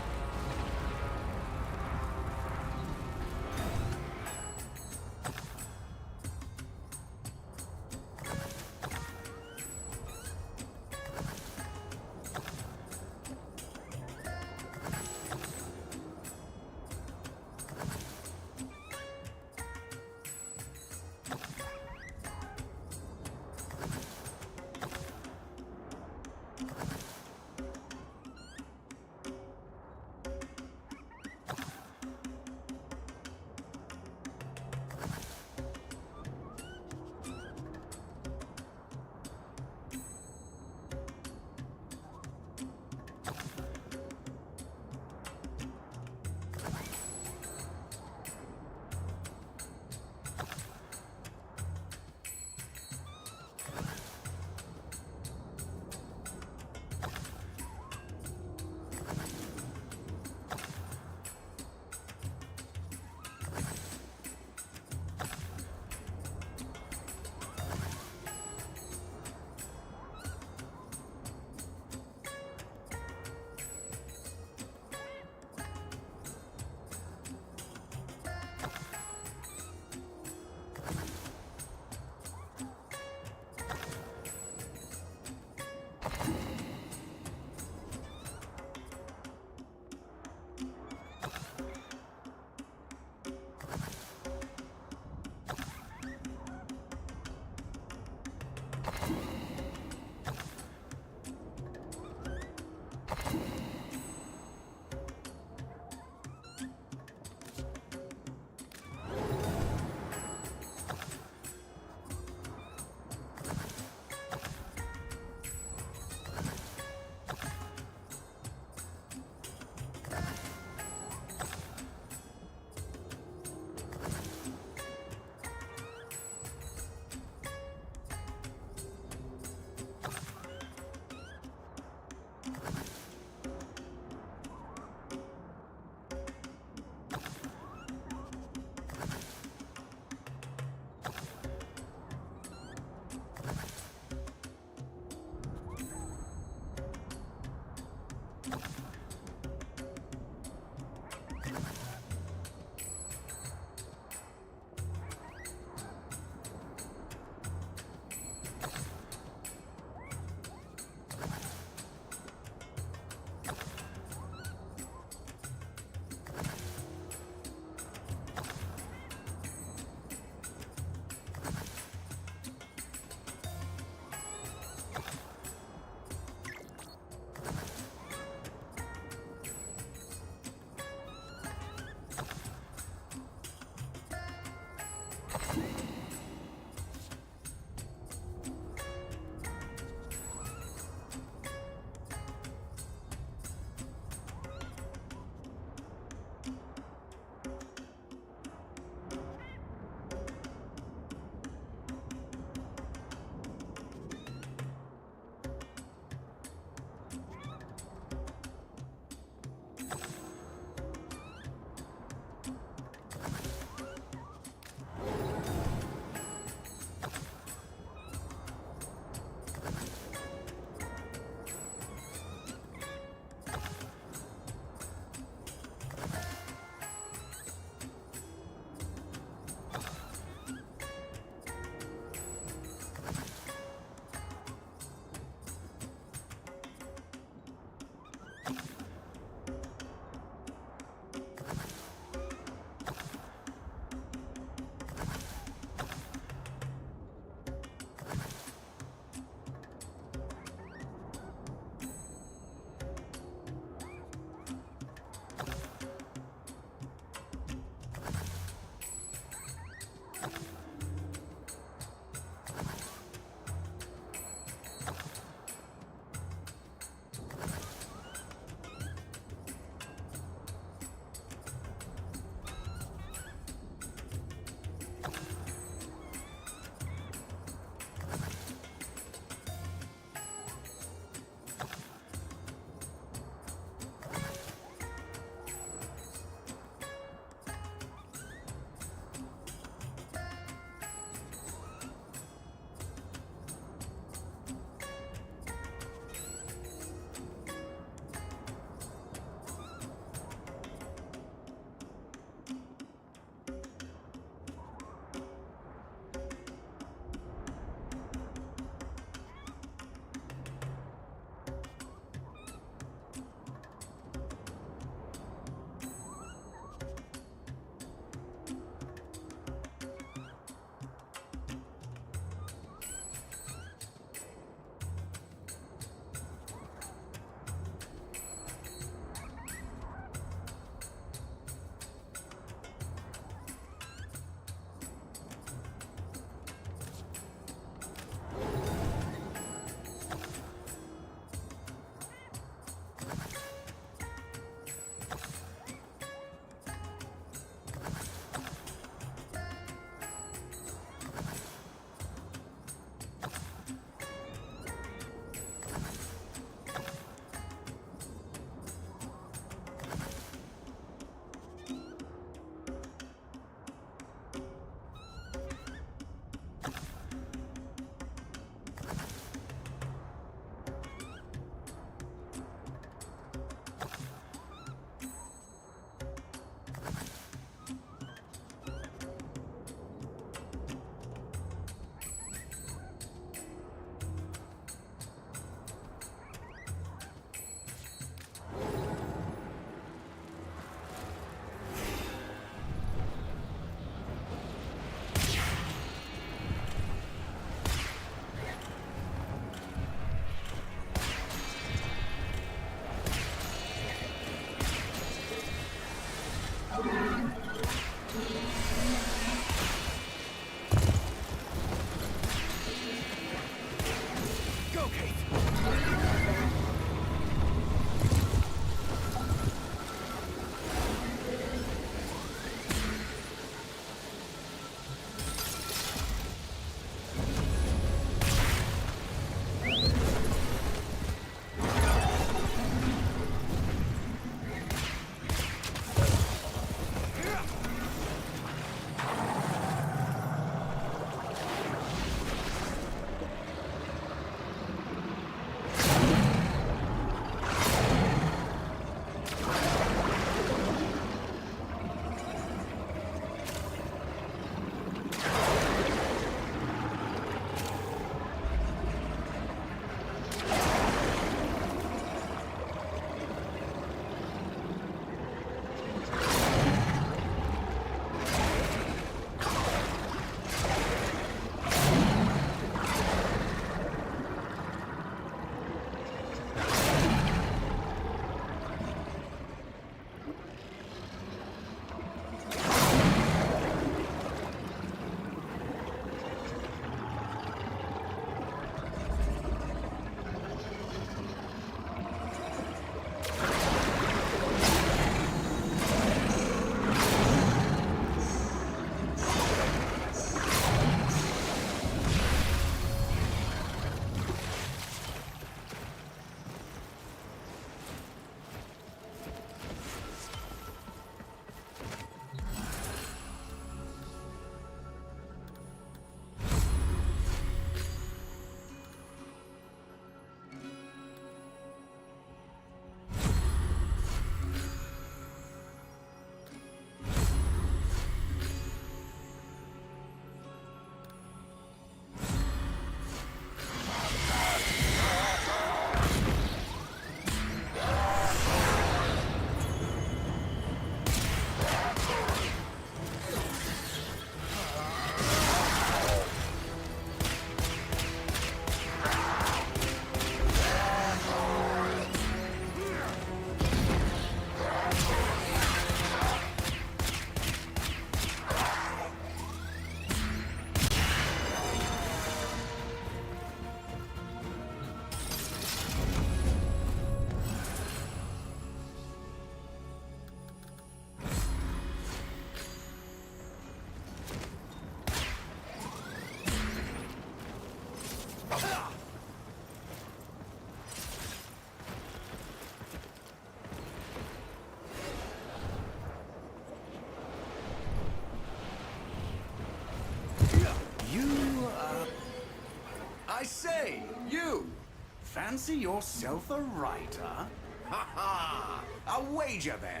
Fancy yourself a writer? Ha ha! A wager then.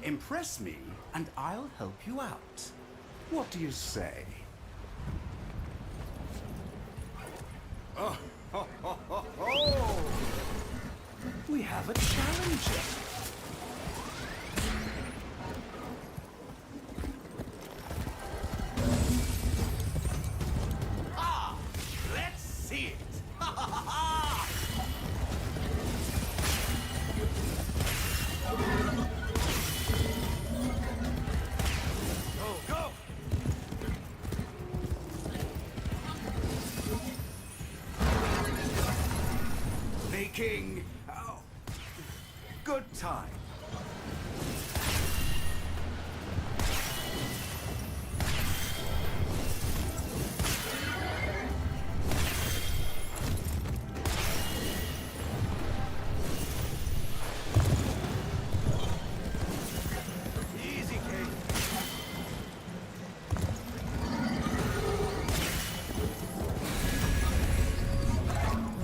Impress me, and I'll help you out. What do you say? Oh, ho, ho, ho, ho. We have a challenger. Ah! Let's see it! Ha ha ha ha! Go, go! Making good time. Easy, Kate.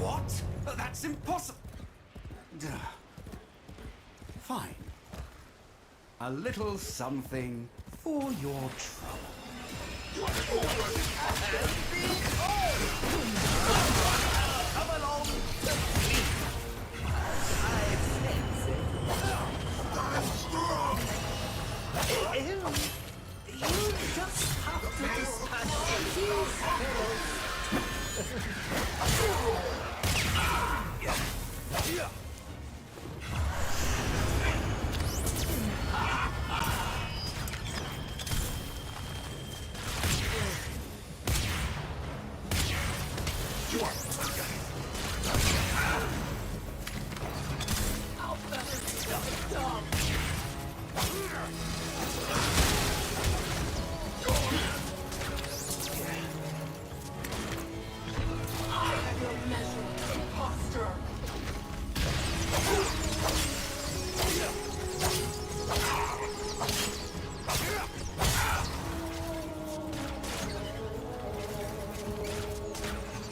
What? That's impossible. Duh. Fine. A little something for your trouble. Come along to me. I sense it. I'm strong. You just have to dispatch these fellows.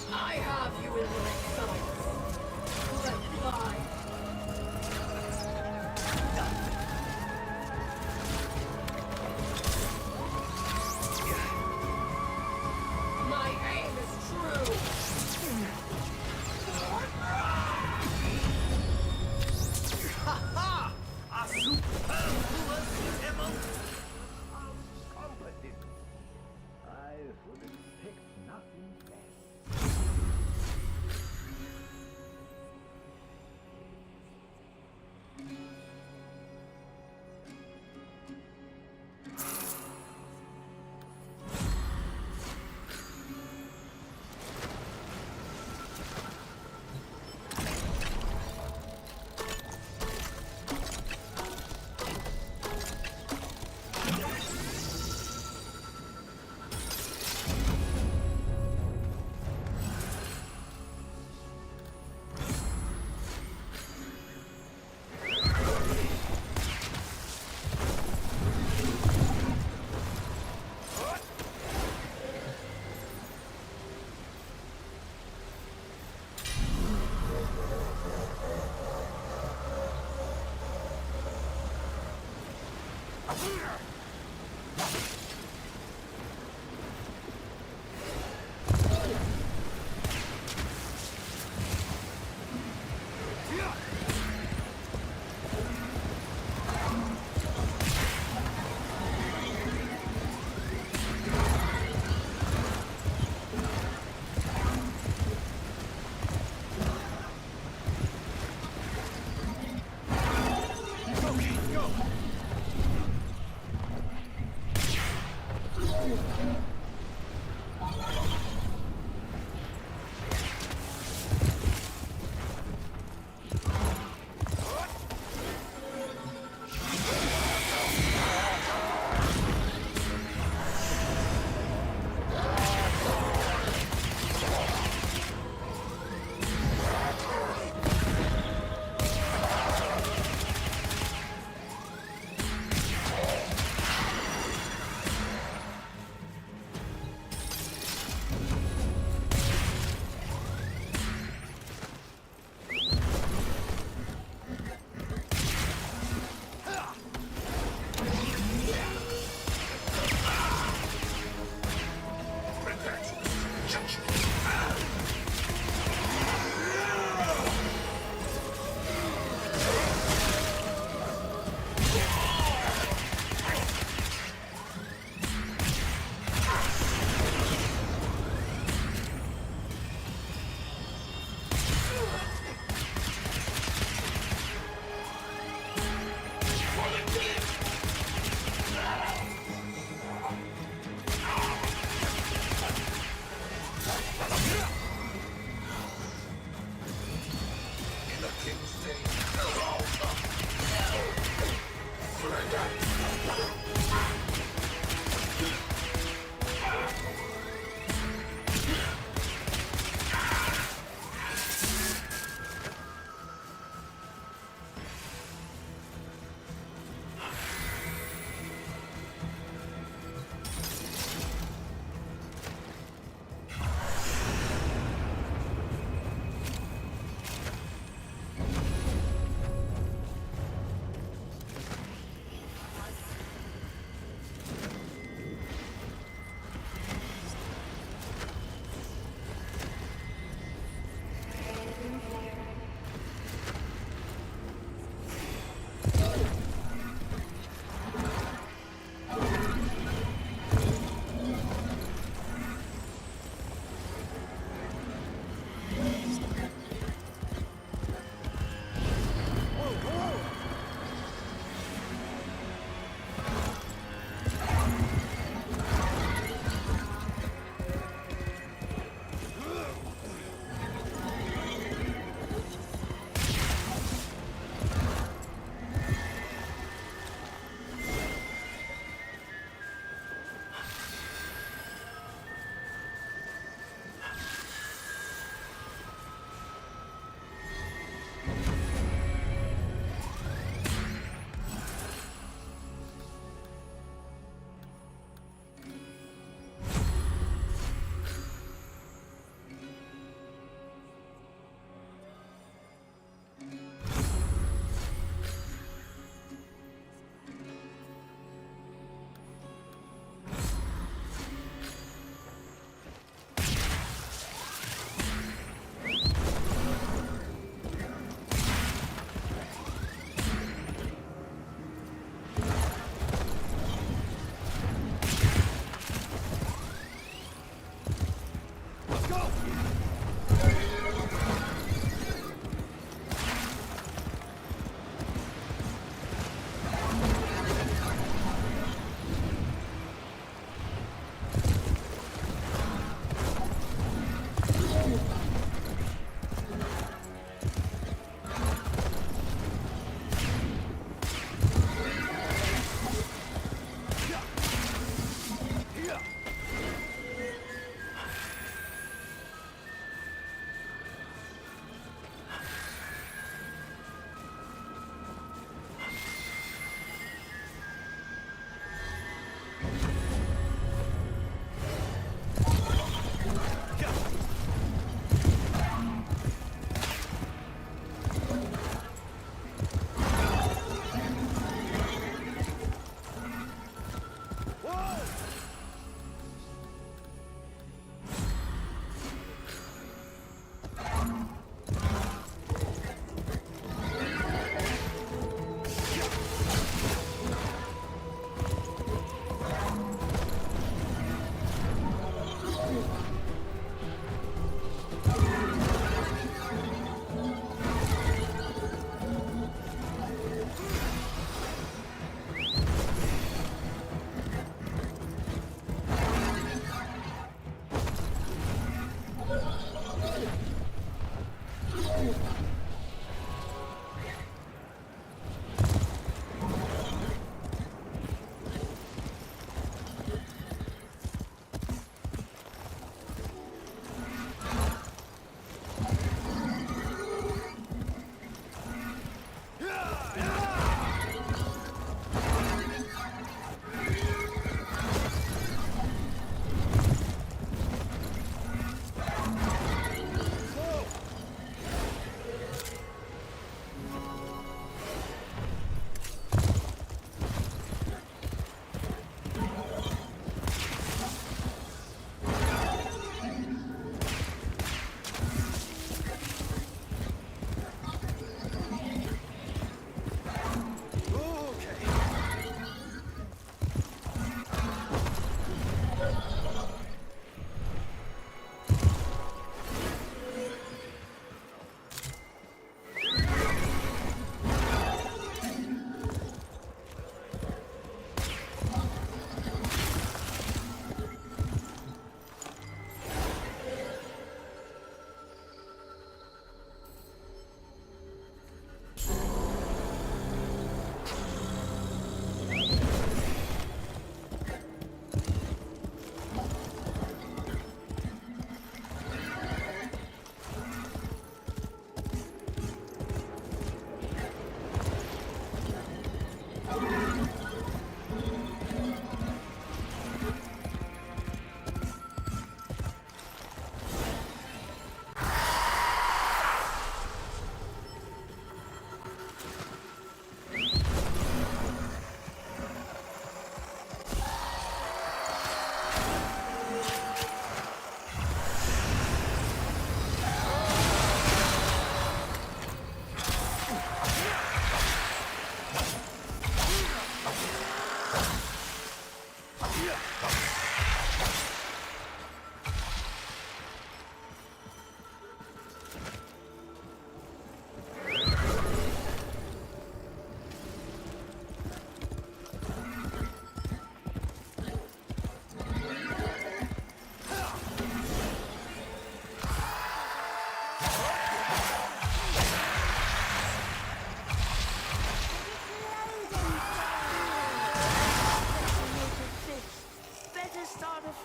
I have you in my sights. Let fly. My aim is true. Ha ha! A superfluous demo of competence. I would expect nothing less.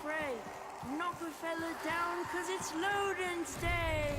fray. Knock a fella down, cause it's loading's day.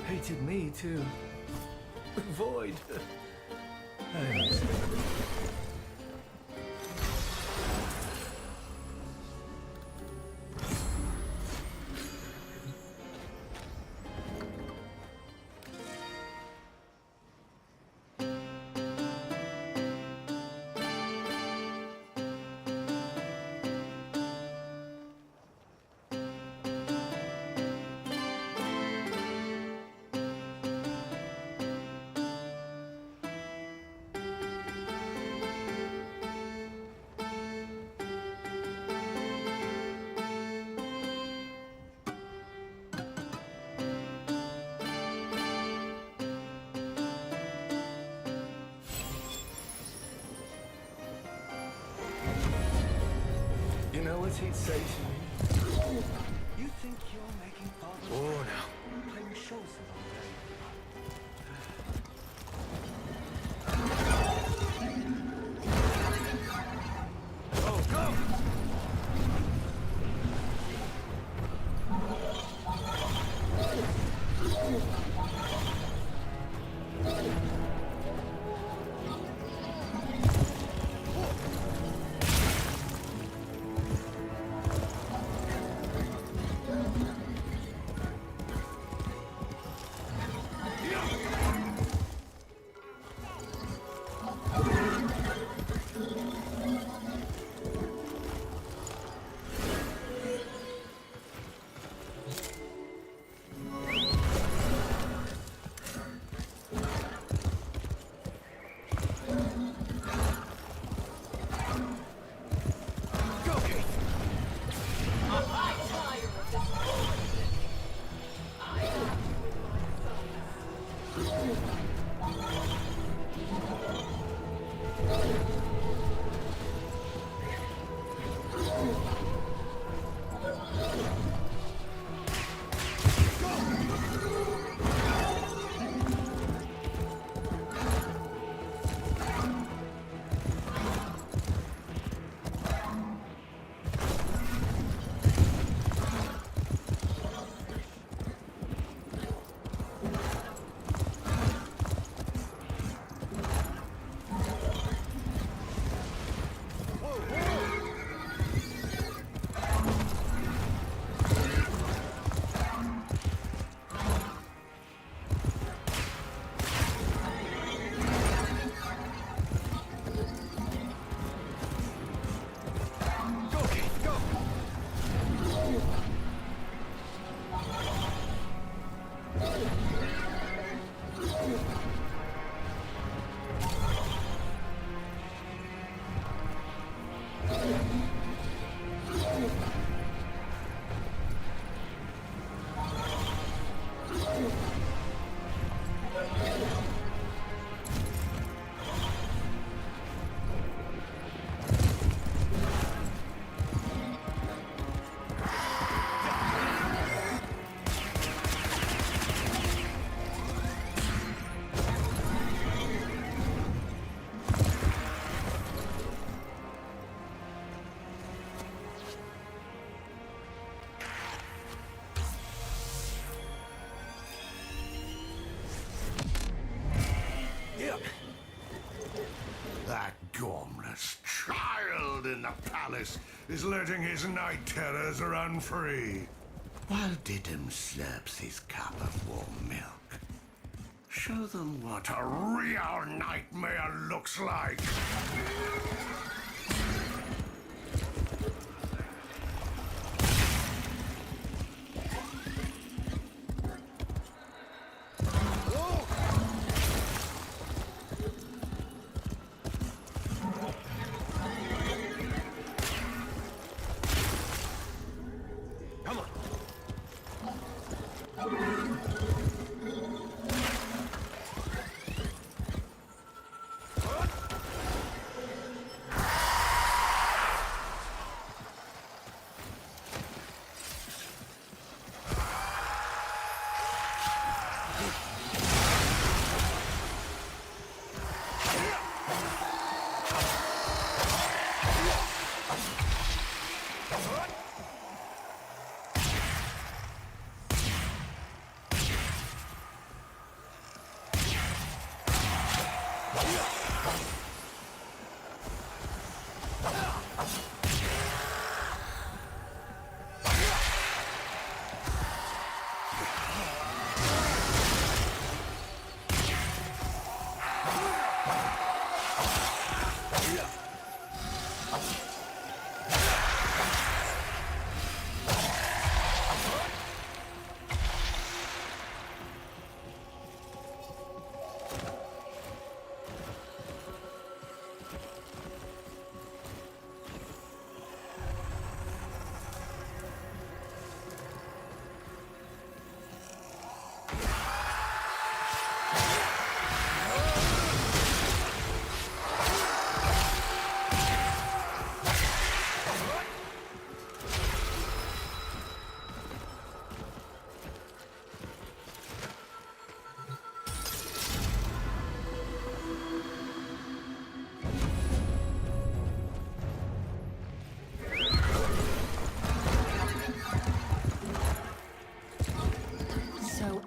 Hated me too. Void. You know what he'd say to me? You think you're making father? Oh no. Playing shows all day. Oh, go! palace is letting his night terrors run free. While Diddum slurps his cup of warm milk. Show them what a real nightmare looks like.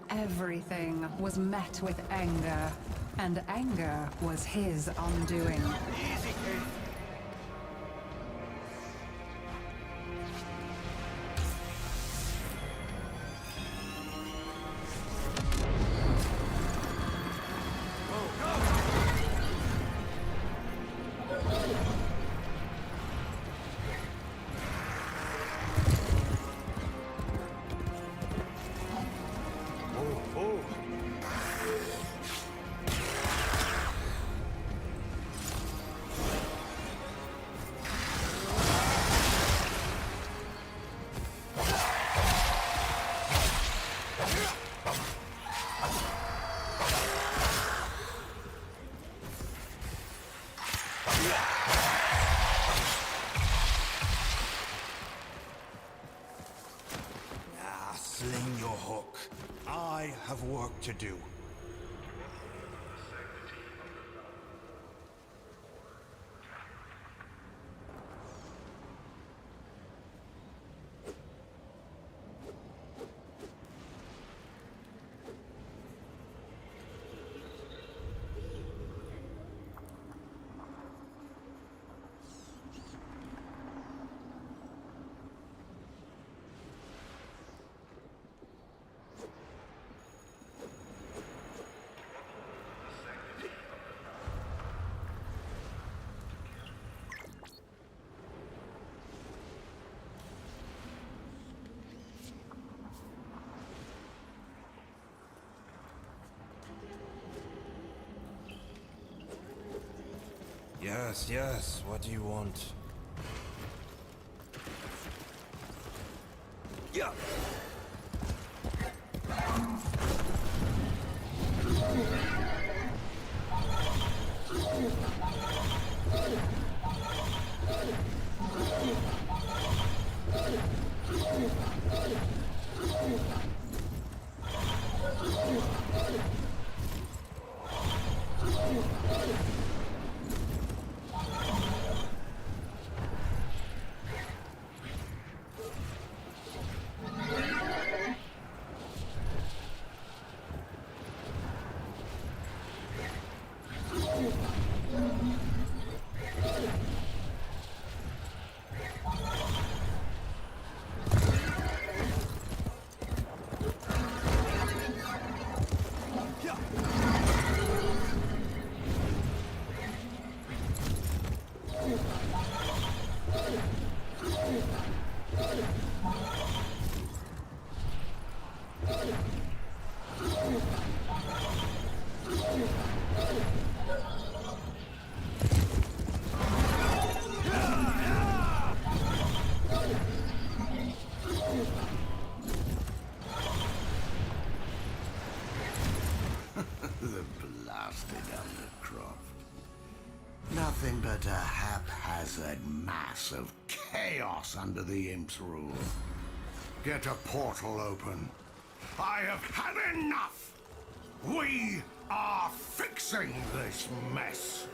Everything was met with anger, and anger was his undoing. Sling your hook. I have work to do. Yes, yes, what do you want? Yeah. The blasted Undercroft. Nothing but a haphazard mass of chaos under the Imp's rule. Get a portal open. I have had enough! We are fixing this mess!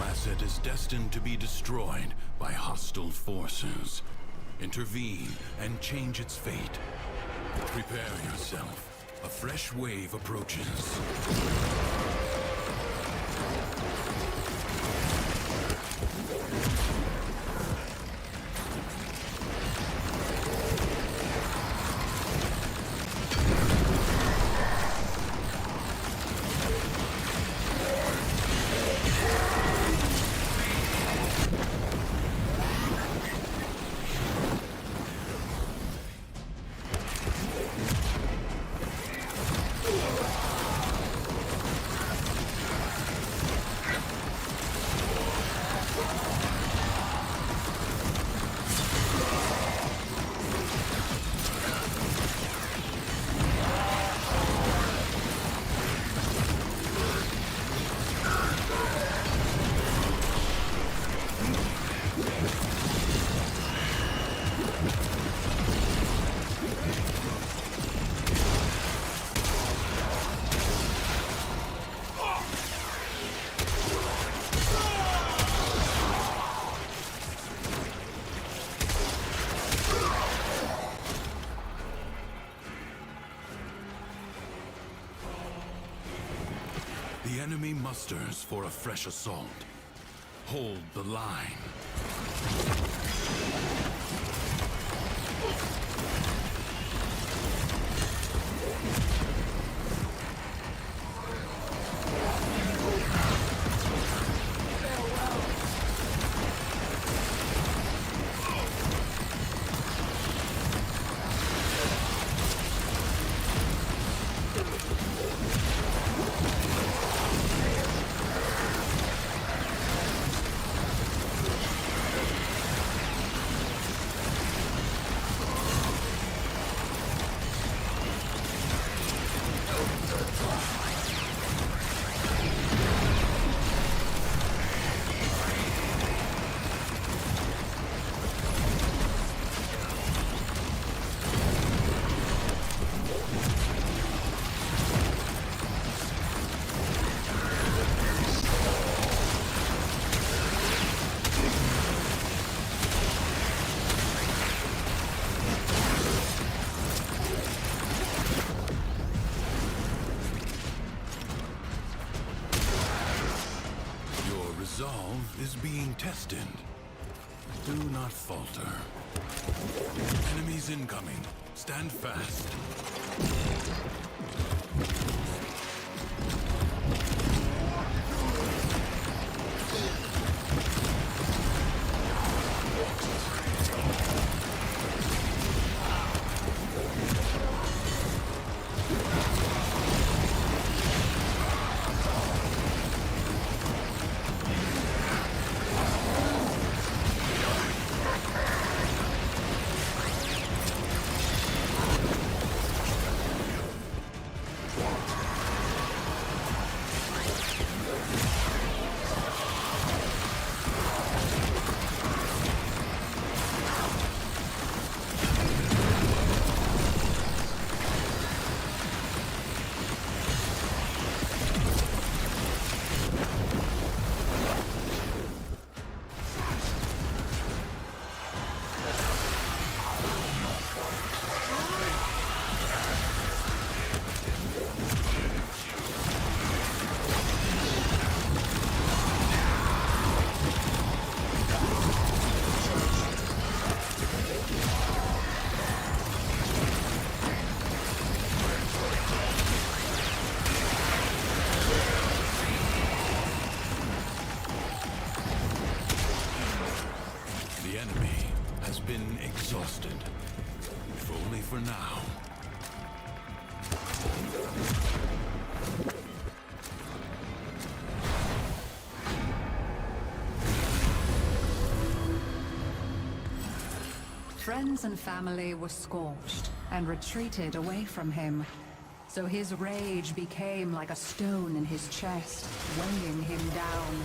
Asset is destined to be destroyed by hostile forces. Intervene and change its fate. Prepare yourself. A fresh wave approaches. The enemy musters for a fresh assault. Hold the line. Resolve is being tested. Do not falter. Enemies incoming. Stand fast. Friends and family were scorched and retreated away from him. So his rage became like a stone in his chest, weighing him down.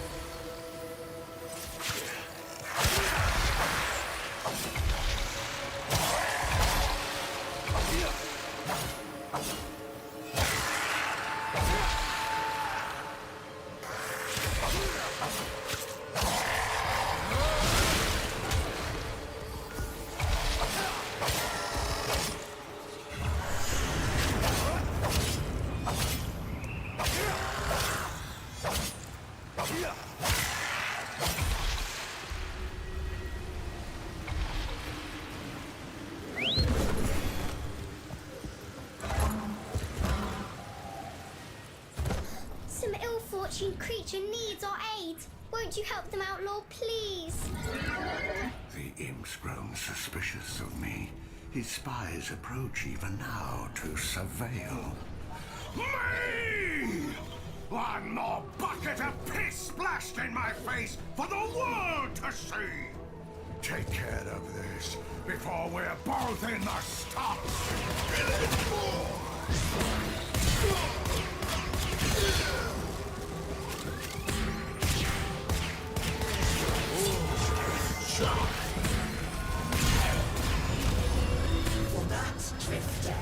Creature needs our aid. Won't you help them, Outlaw, please? The imp's grown suspicious of me. His spies approach even now to surveil. Me! One more bucket of piss splashed in my face for the world to see! Take care of this before we're both in the stocks! For that, Drifter,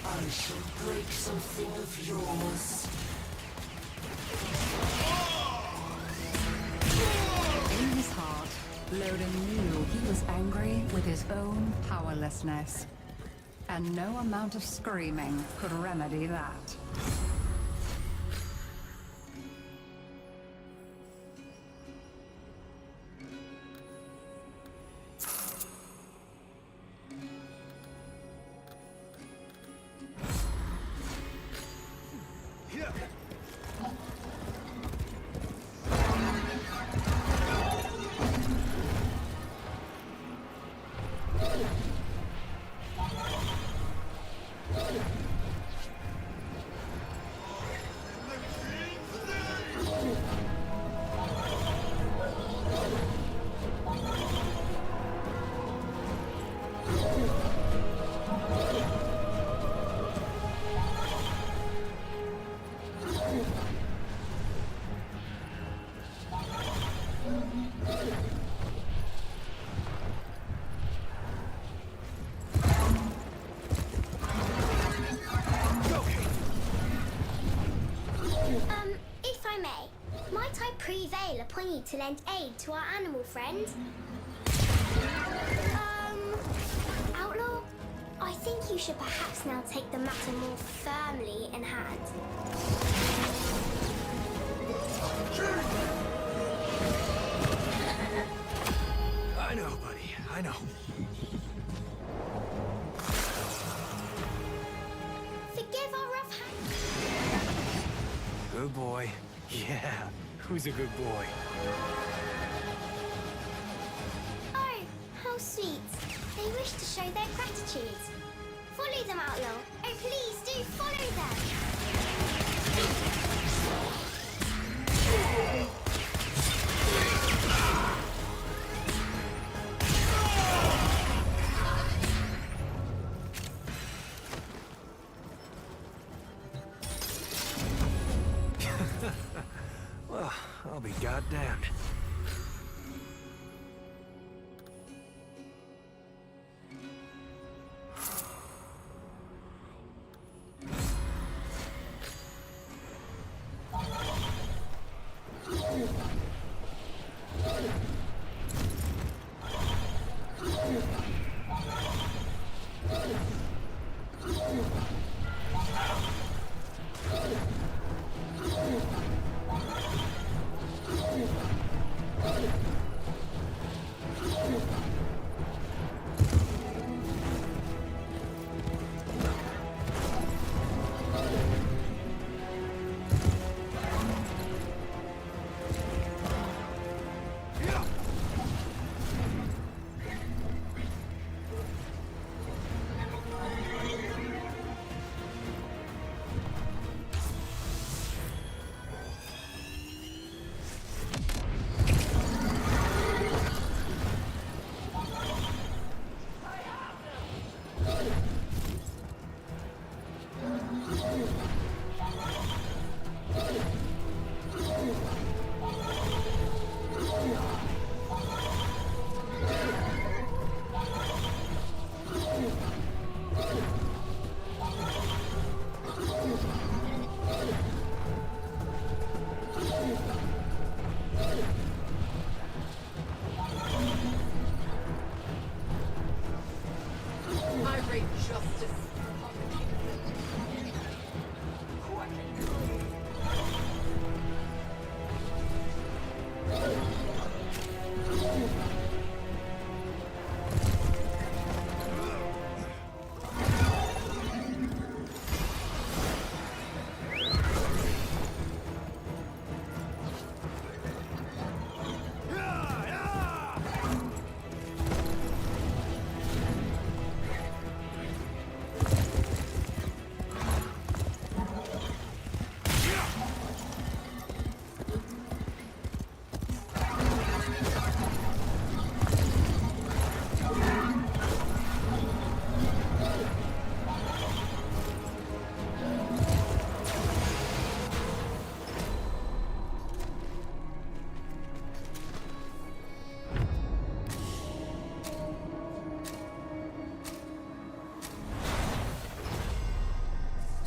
I shall break something of yours. In his heart, Loden knew he was angry with his own powerlessness. And no amount of screaming could remedy that. If I may, might I prevail upon you to lend aid to our animal friend? Outlaw, I think you should perhaps now take the matter more firmly in hand. I know, buddy. I know. Forgive our rough hand. Good boy. Yeah, who's a good boy? Oh, how sweet. They wish to show their gratitude. Follow them, Outlaw. Oh, please do follow them. Well, I'll be goddamned.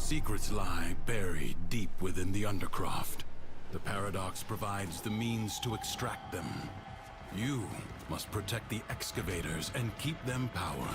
Secrets lie buried deep within the Undercroft. The Paradox provides the means to extract them. You must protect the excavators and keep them powered.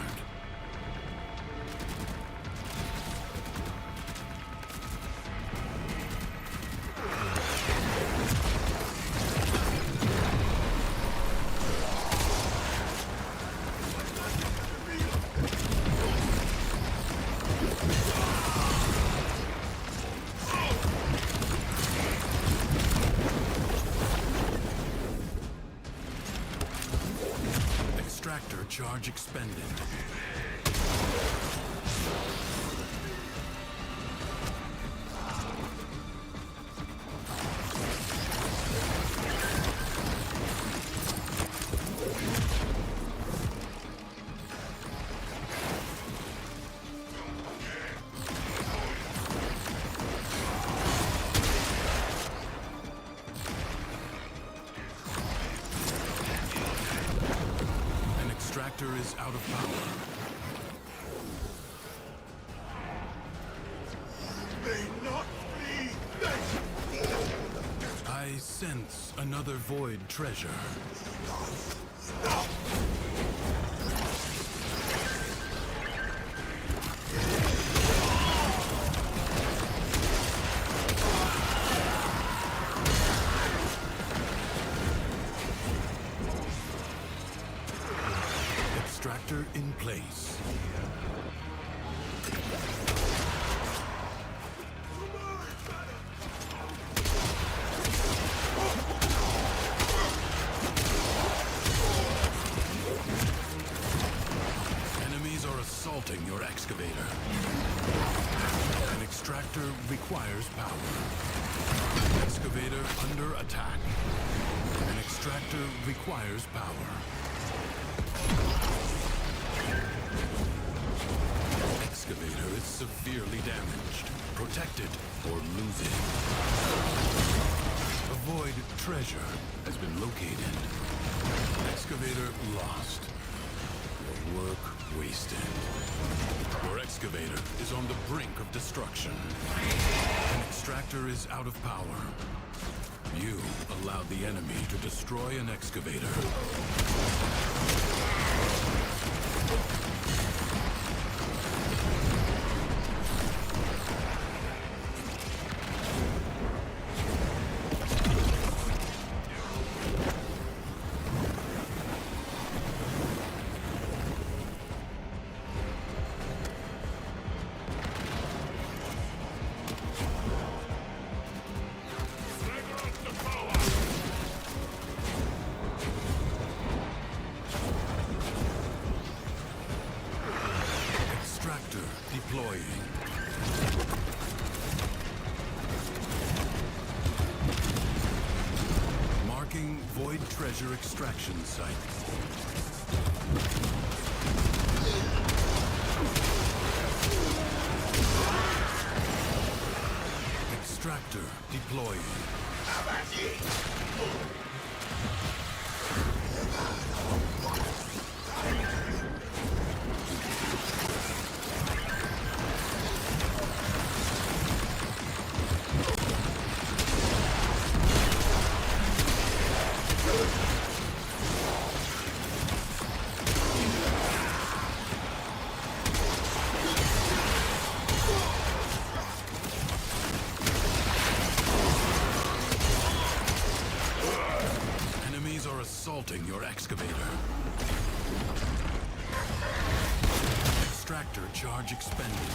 Extractor charge expended. Extractor is out of power. May not be this! I sense another void treasure. Extractor in place. Enemies are assaulting your excavator. An extractor requires power. Excavator under attack. An extractor requires power. Excavator is severely damaged. Protect it or lose it. A void treasure has been located. Excavator lost. Your work wasted. Your excavator is on the brink of destruction. An extractor is out of power. You allowed the enemy to destroy an excavator. Deploying. Marking void treasure extraction site. Extractor deploying. Assaulting your excavator. Extractor charge expended.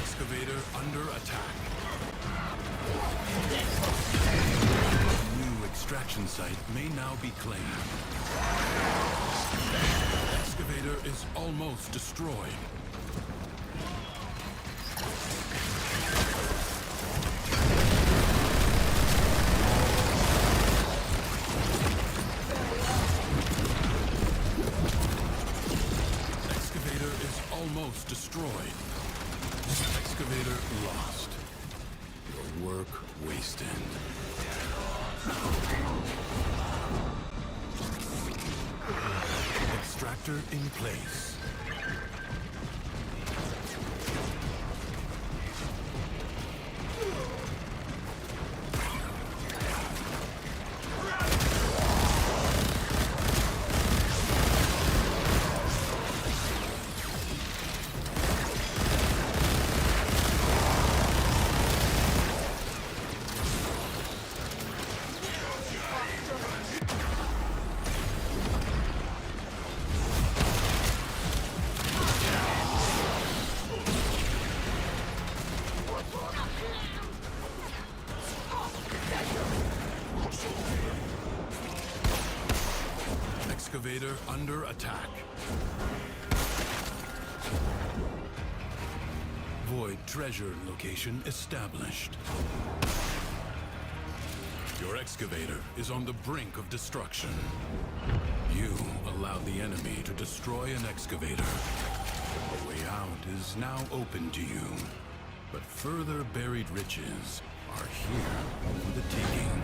Excavator under attack. New extraction site may now be claimed. Excavator is almost destroyed. Almost destroyed. Excavator lost. Your work wasted. Extractor in place. excavator under attack. Void treasure location established. Your excavator is on the brink of destruction. You allowed the enemy to destroy an excavator. A way out is now open to you. But further buried riches are here for the taking.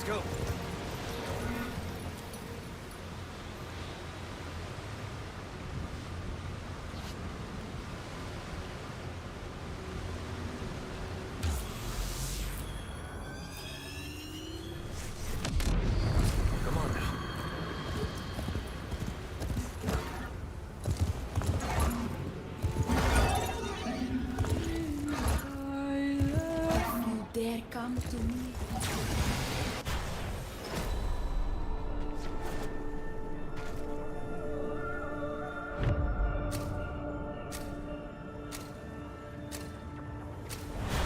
Let's go. Come on now. You dare come to me?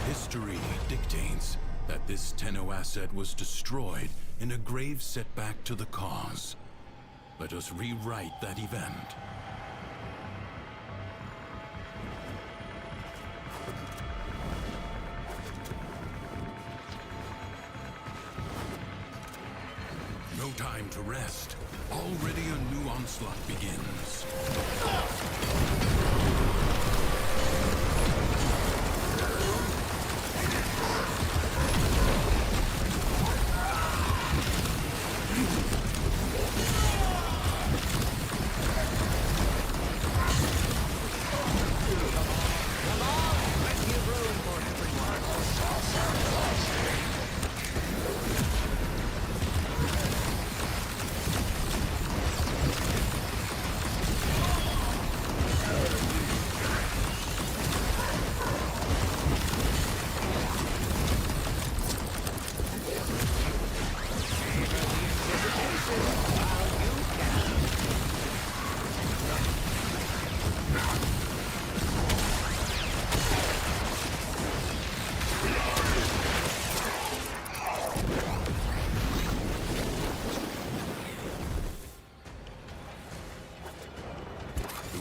History dictates that this Tenno asset was destroyed in a grave setback to the cause. Let us rewrite that event. No time to rest. Already a new onslaught begins.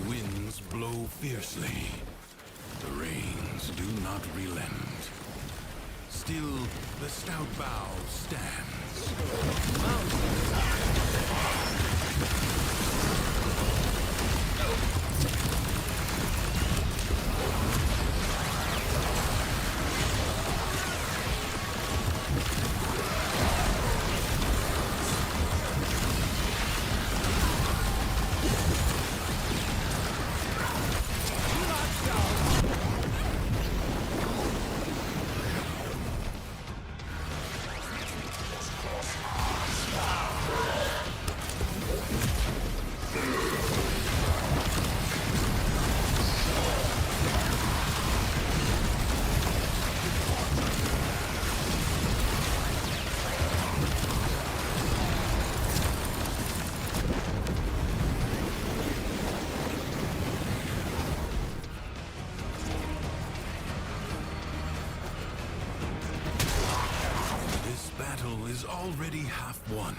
winds blow fiercely, the rains do not relent. Still, the stout bough stands. Is already half won.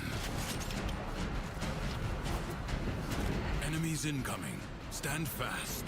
Enemies incoming. Stand fast.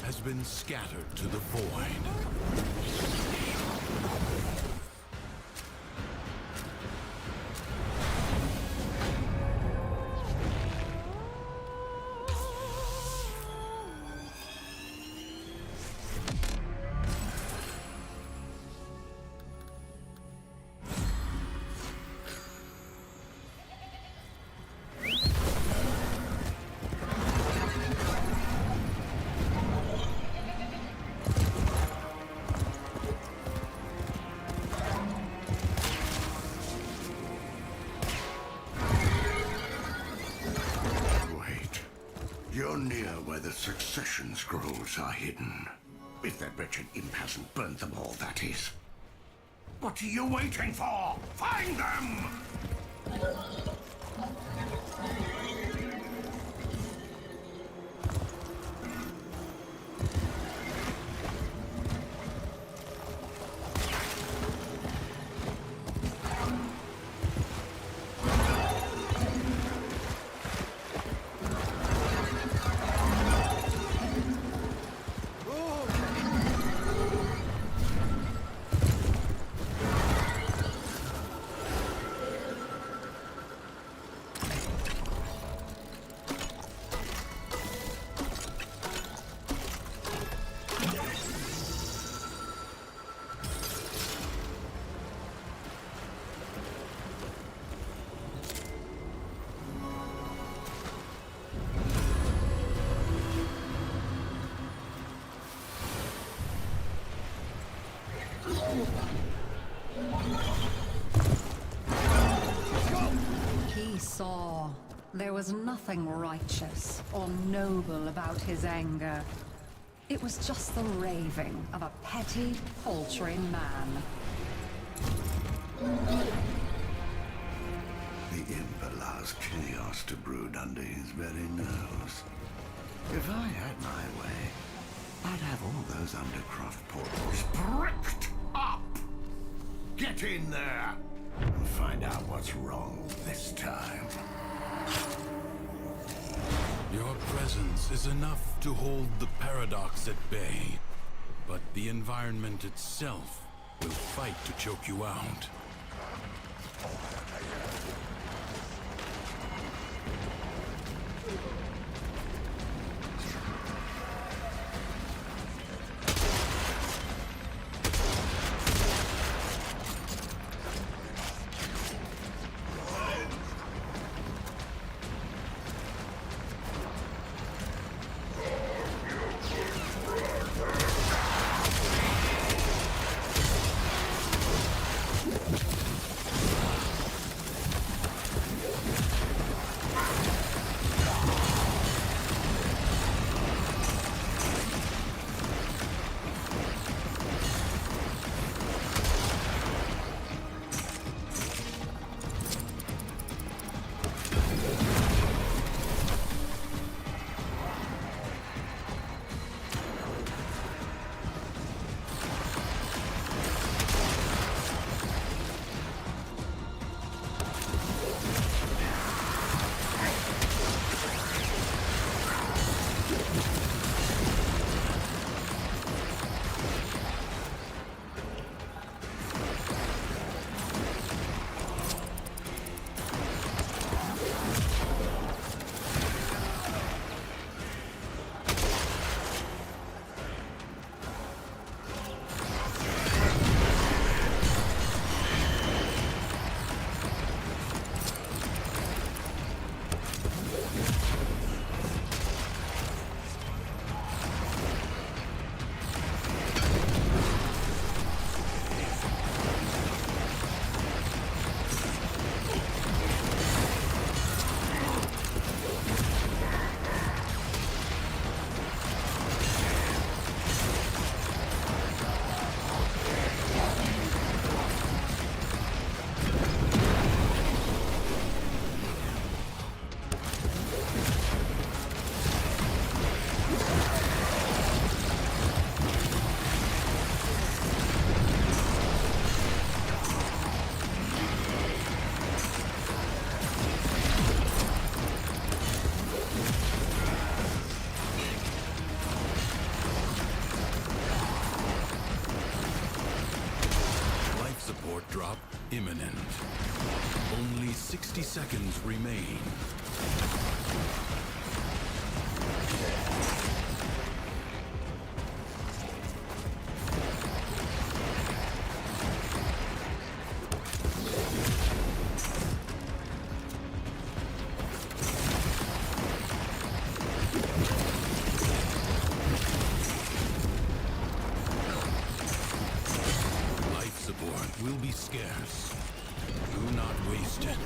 Has been scattered to the void. You're near where the succession scrolls are hidden. If that wretched imp hasn't burnt them all, that is. What are you waiting for? Find them! He saw there was nothing righteous or noble about his anger. It was just the raving of a petty, paltering man. The imp allows chaos to brood under his very nose. If I had my way, I'd have all those Undercroft portals bricked up! Get in there and find out what's wrong this time. Your presence is enough to hold the paradox at bay, but the environment itself will fight to choke you out. imminent. Only 60 seconds remain. Will be scarce. Do not waste it.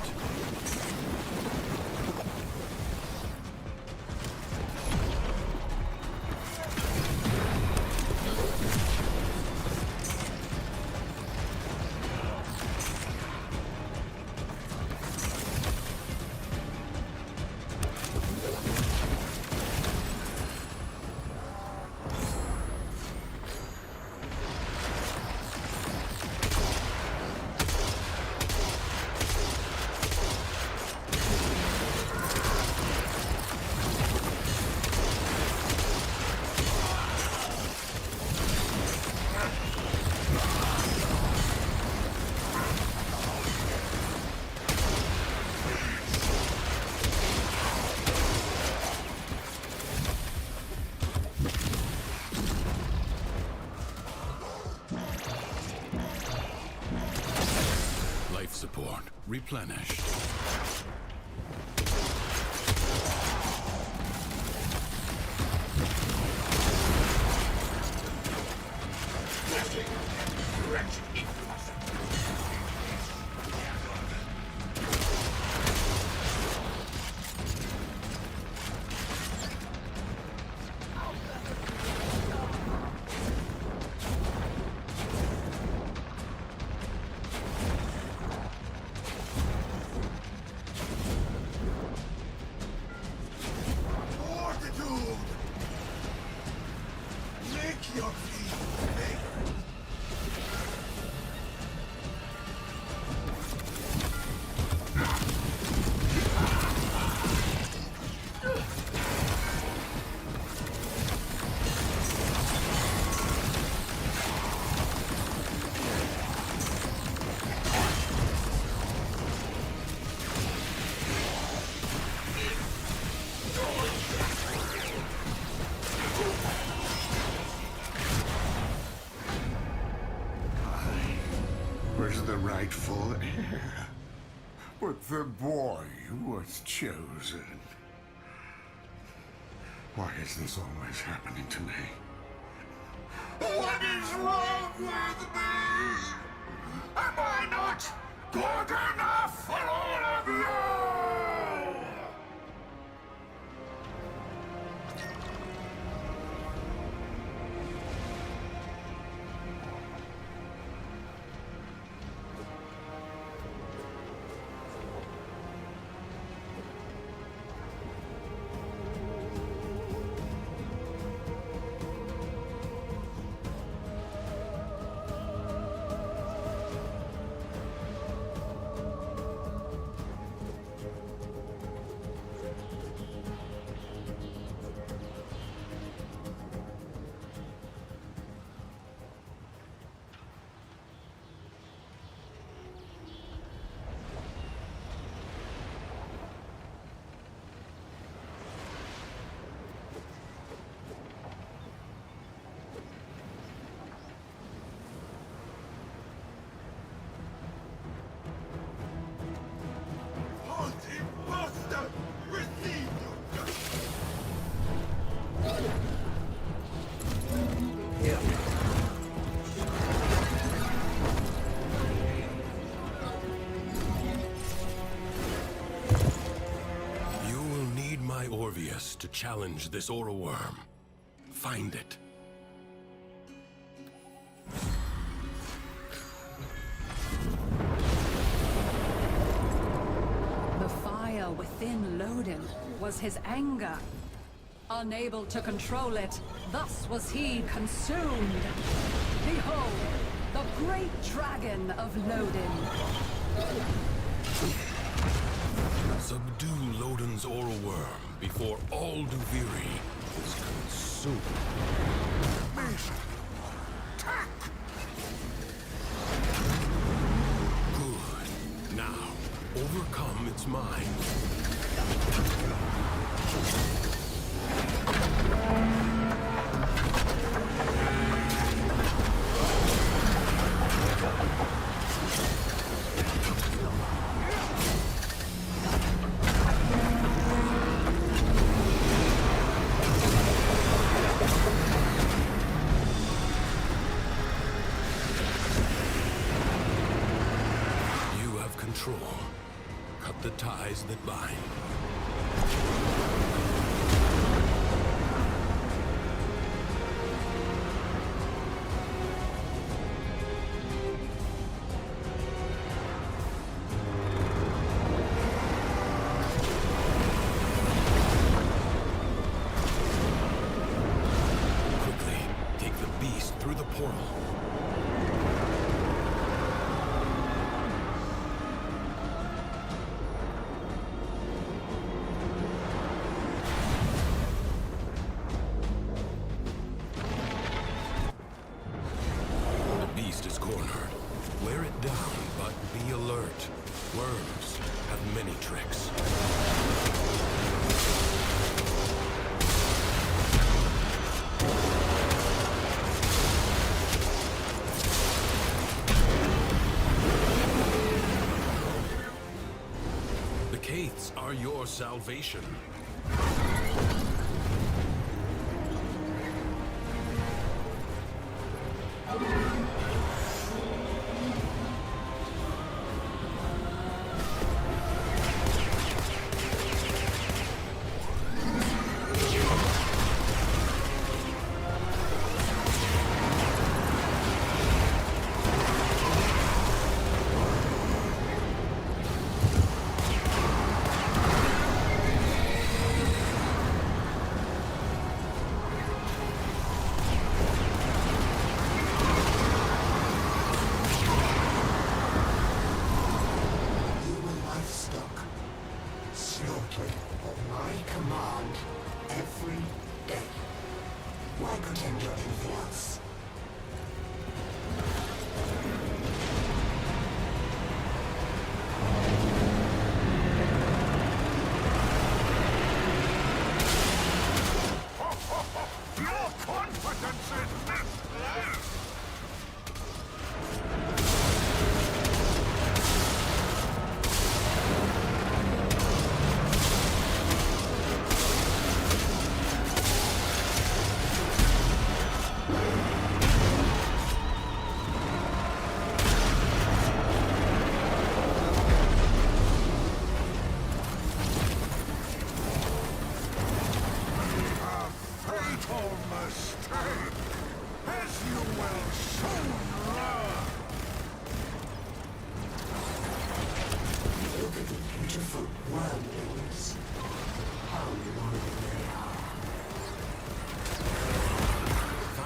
Support replenished. Was the rightful heir, but the boy was chosen. Why is this always happening to me? What is wrong with me? Am I not good enough for all of you? Orvius to challenge this aura worm. Find it. The fire within Lodin was his anger. Unable to control it, thus was he consumed. Behold, the great dragon of Lodin. Subdue Lodin's aura worm before all Duviri is consumed. Good. overcome its mind. Control. Cut the ties that bind. Quickly, take the beast through the portal. Wear it down, but be alert. Worms have many tricks. The Caiths are your salvation.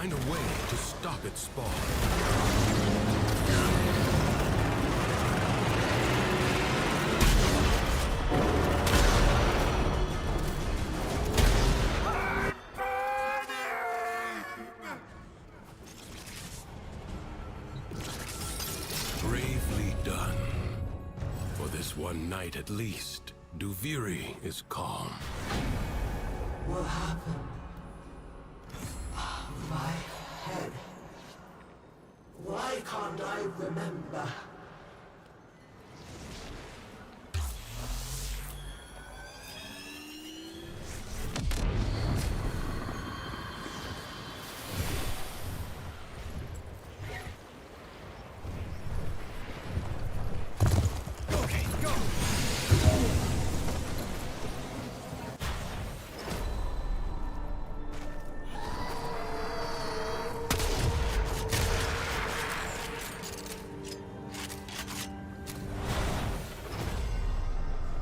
Find a way to stop its spawn. Bravely done. For this one night at least, Duviri is calm. What happened? My head. Why can't I remember?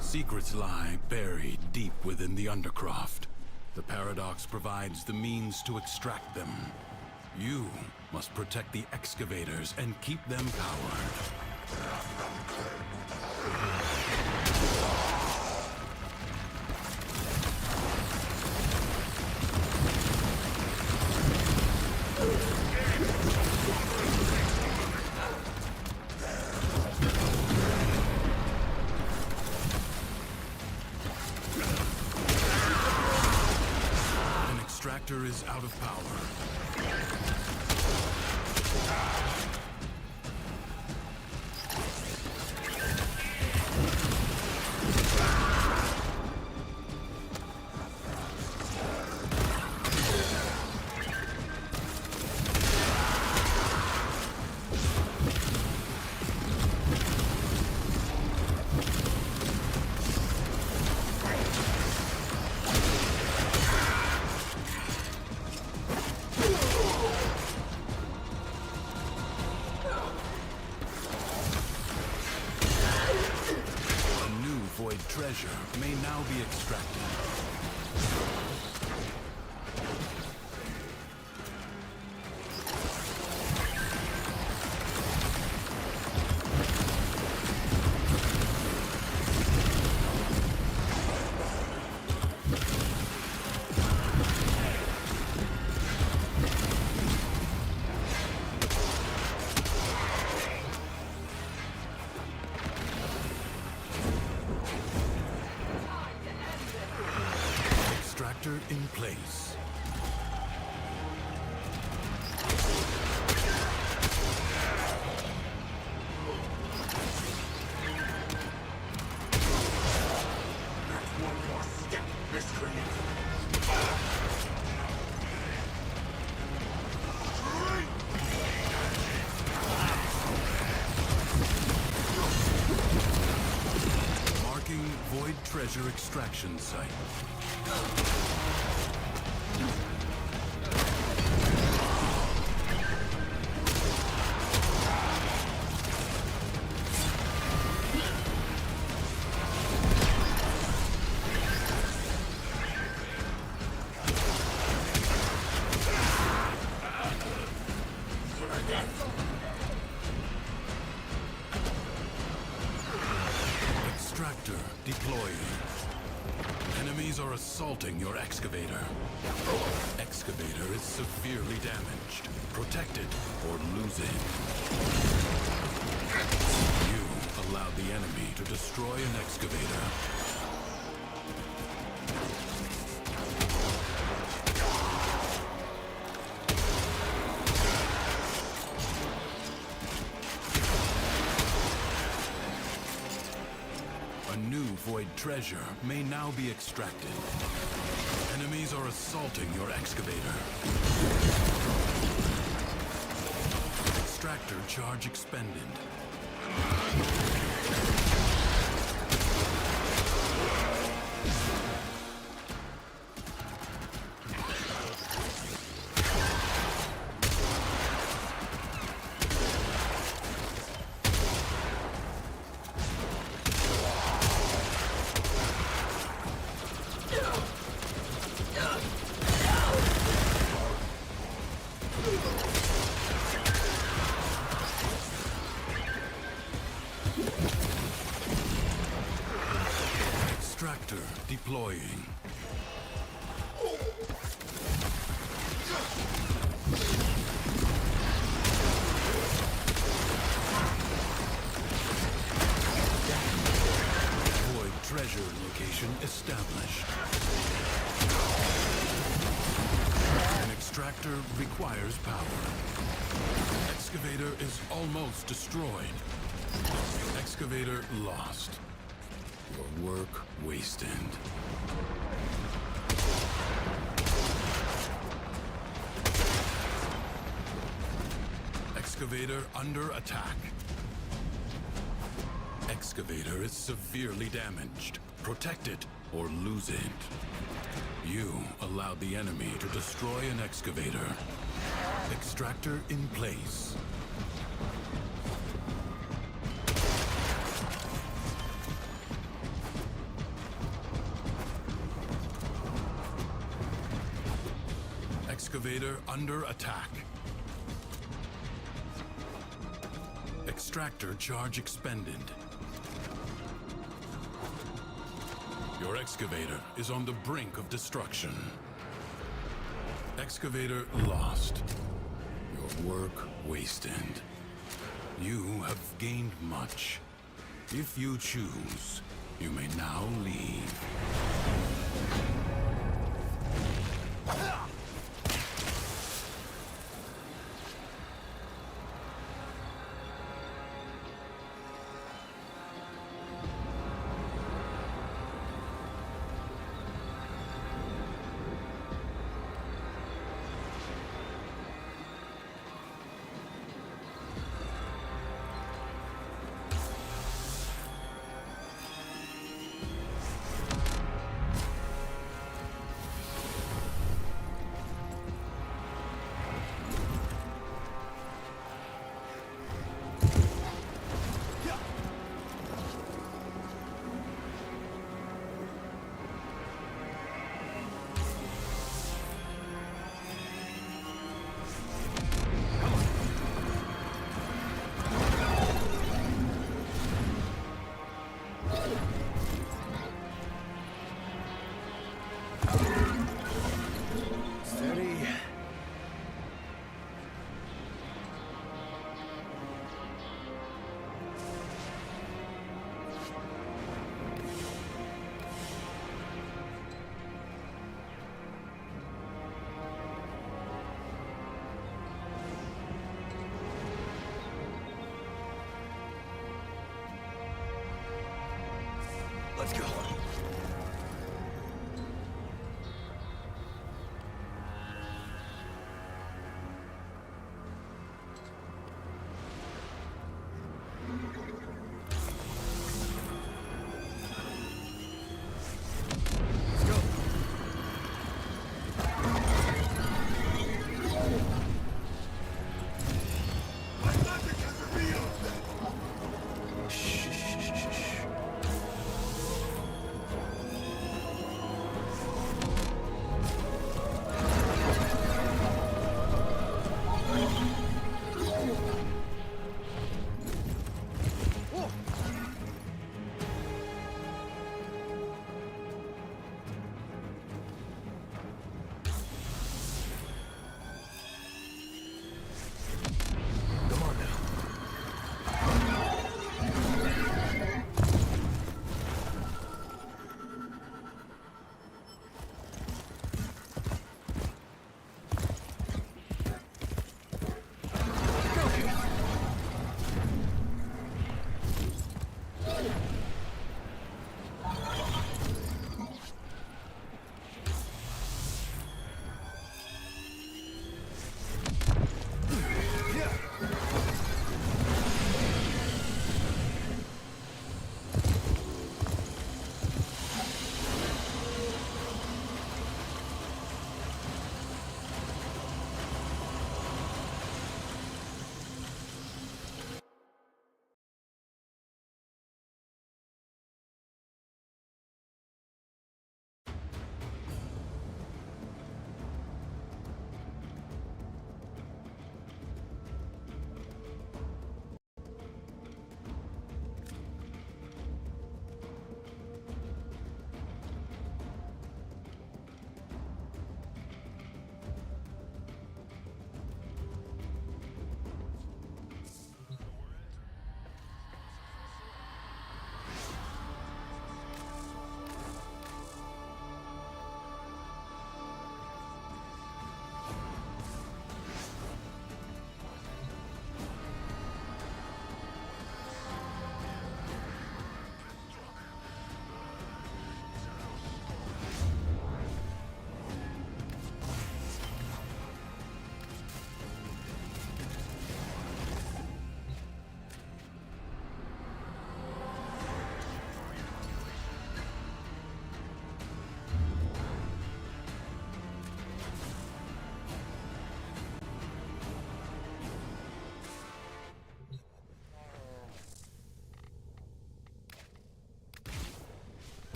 Secrets lie buried deep within the Undercroft. The Paradox provides the means to extract them. You must protect the excavators and keep them powered. Extractor is out of power. Treasure may now be extracted. Extractor in place. One more step, miscreant. Marking Void Treasure extraction site. Extractor deployed. Enemies are assaulting your excavator. Excavator is severely damaged. Protect it or lose it. You allowed the enemy to destroy an excavator. A new Void Treasure may now be extracted. Enemies are assaulting your excavator. Extractor charge expended. Extractor deploying. Void treasure location established. An extractor requires power. Excavator is almost destroyed. Excavator lost. Your work wasted. Excavator under attack. Excavator is severely damaged. Protect it or lose it. You allowed the enemy to destroy an excavator. Extractor in place. Excavator under attack. Extractor charge expended. Your excavator is on the brink of destruction. Excavator lost. Your work wasted. You have gained much. If you choose, you may now leave.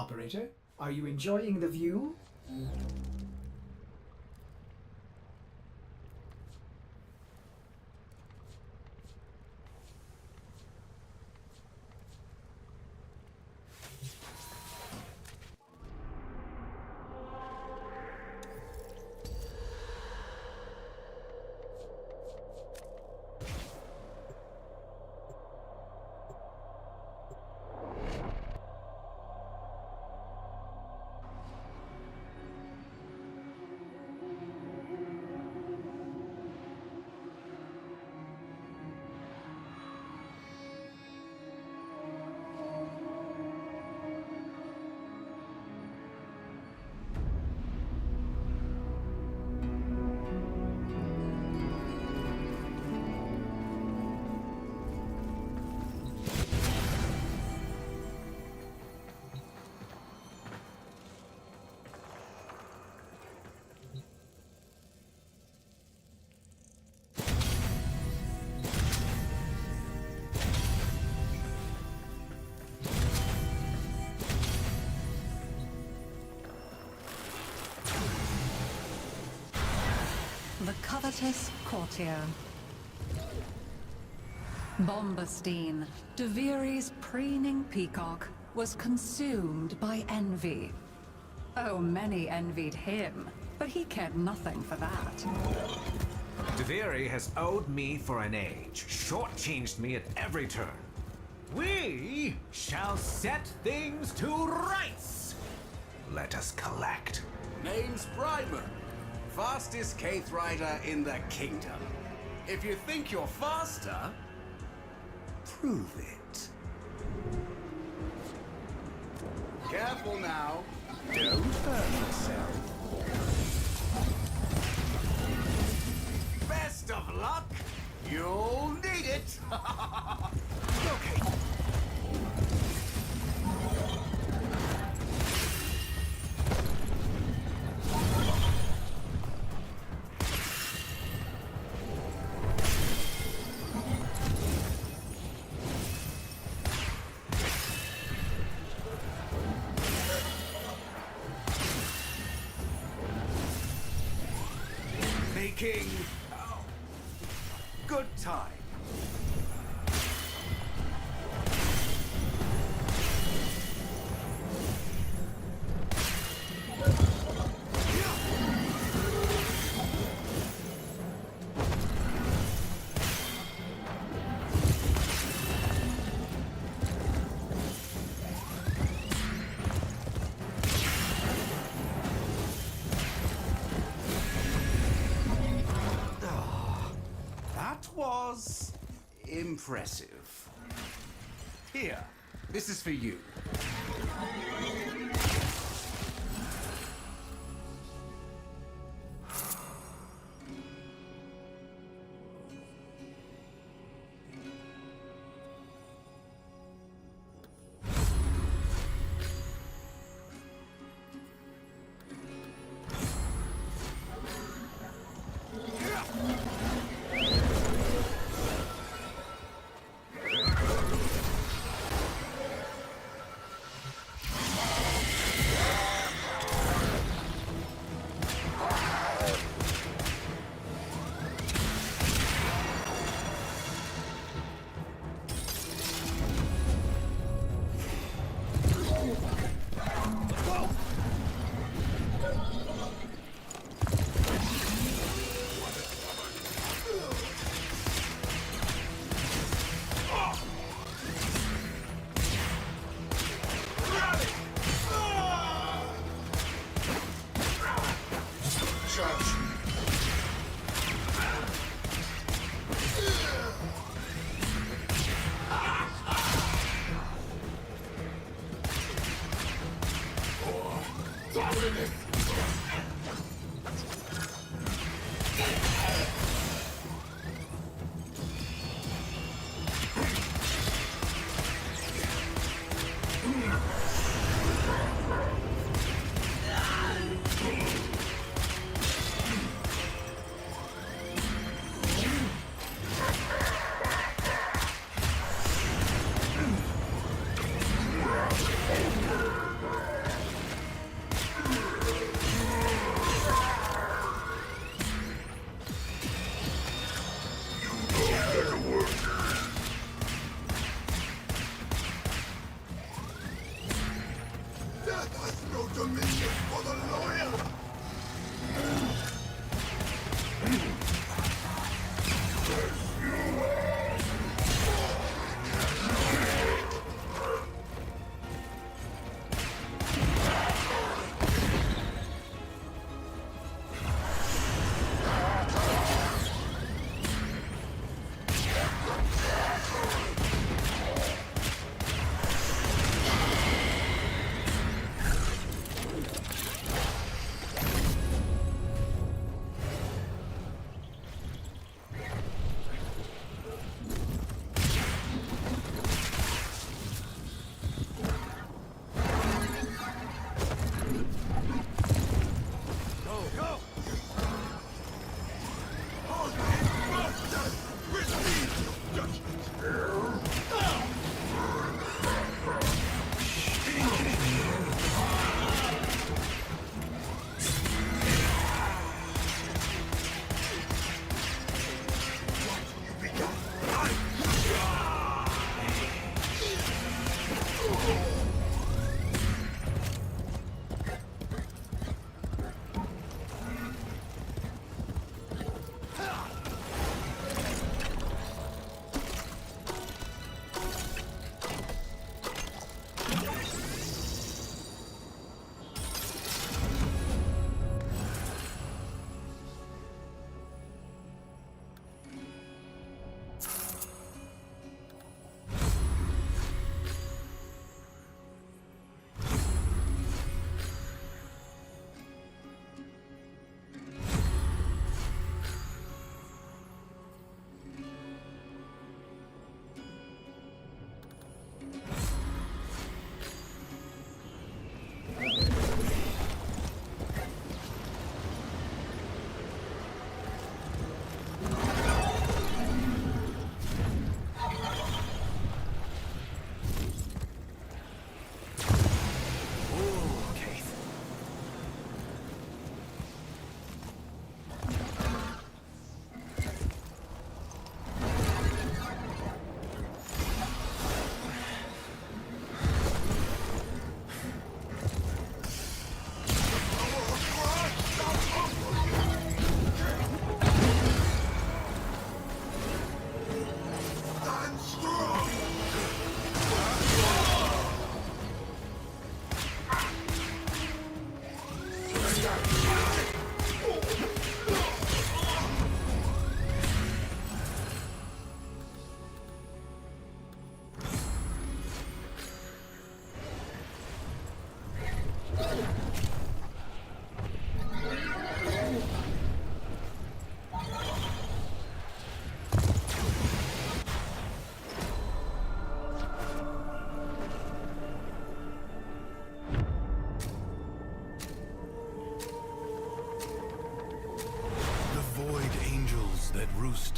operator. Are you enjoying the view? The covetous courtier. Bombastine, Deviri's preening peacock, was consumed by envy. Oh, many envied him, but he cared nothing for that. Deviri has owed me for an age, shortchanged me at every turn. We shall set things to rights! Let us collect. Name's Primer. Fastest Kaith rider in the kingdom. If you think you're faster, prove it. Careful now. Don't hurt yourself. Best of luck. You'll need it. Okay. Making good time. Was impressive. Here, this is for you.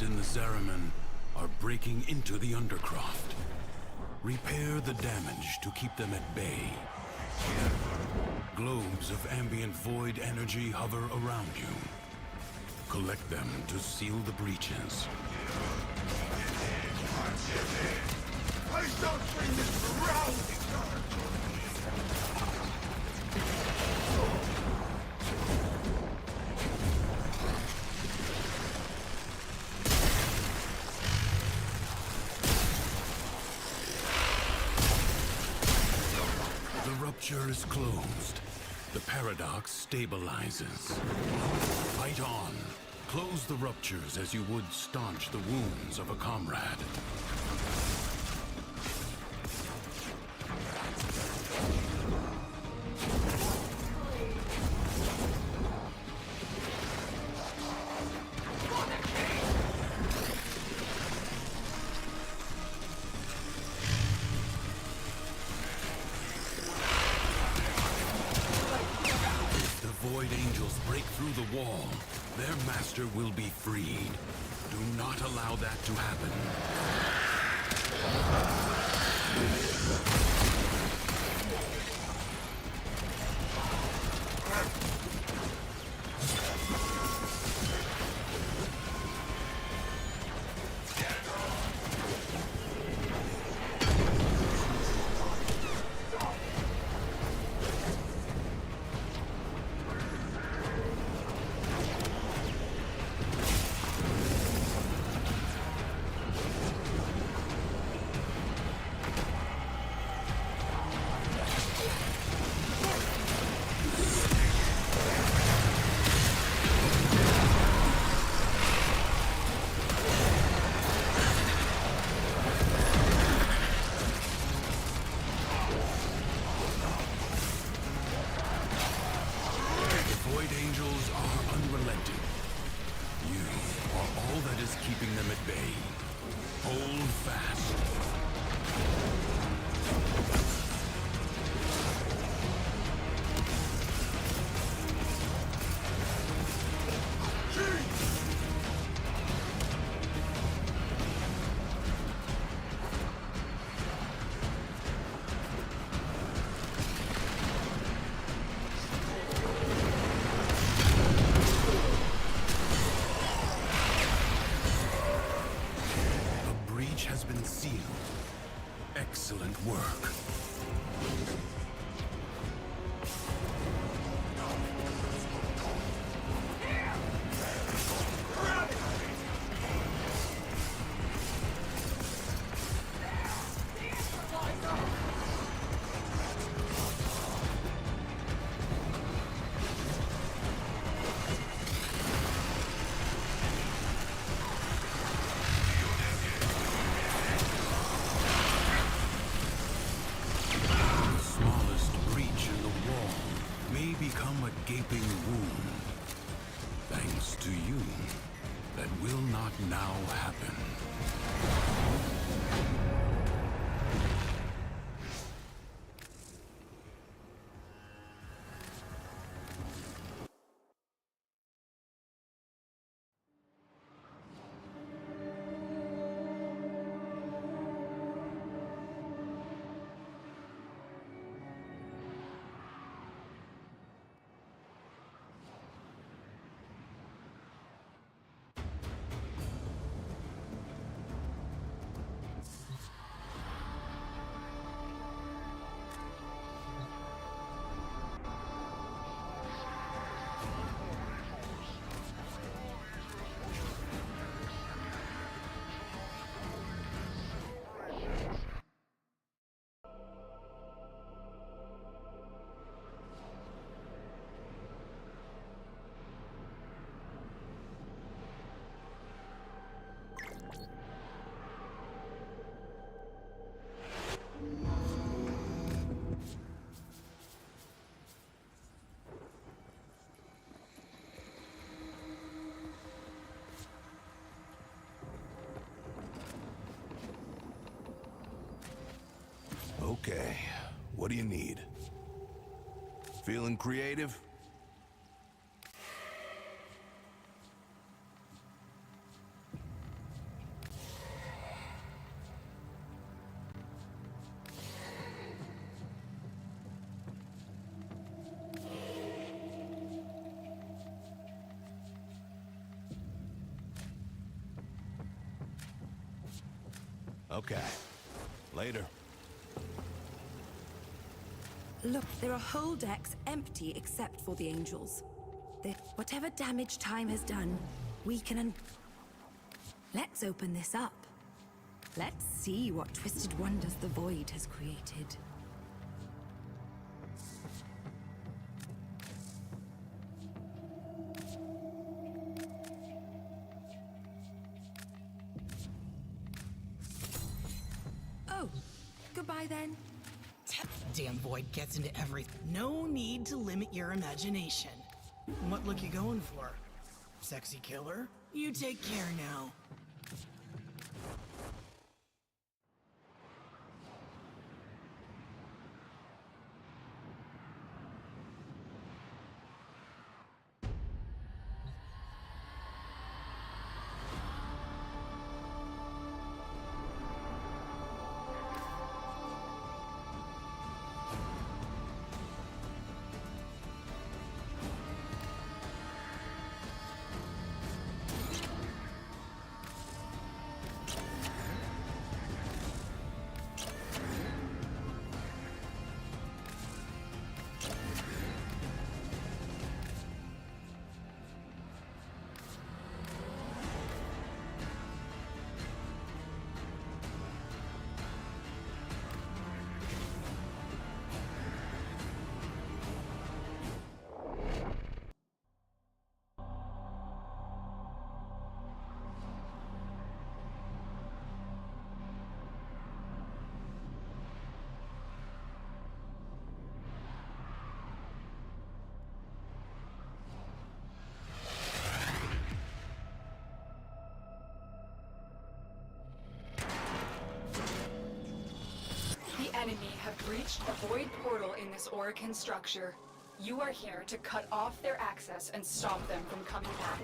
In the Zariman are breaking into the Undercroft. Repair the damage to keep them at bay. Globes of ambient void energy hover around you. Collect them to seal the breaches. Please don't bring this around! The rupture is closed. The paradox stabilizes. Fight on. Close the ruptures as you would staunch the wounds of a comrade. The wall, their master will be freed. Do not allow that to happen. Keeping them at bay. Hold fast. Has been sealed. Excellent work. Become a gaping wound. Thanks to you, that will not now happen. Okay, what do you need? Feeling creative? Okay. Later. Look, there are whole decks empty except for the angels. Whatever damage time has done, we can Let's open this up. Let's see what twisted wonders the void has created. Oh, goodbye then. Damn void gets into everything. No need to limit your imagination. What look you going for? Sexy killer? You take care now. The enemy have breached the void portal in this Orican structure. You are here to cut off their access and stop them from coming back.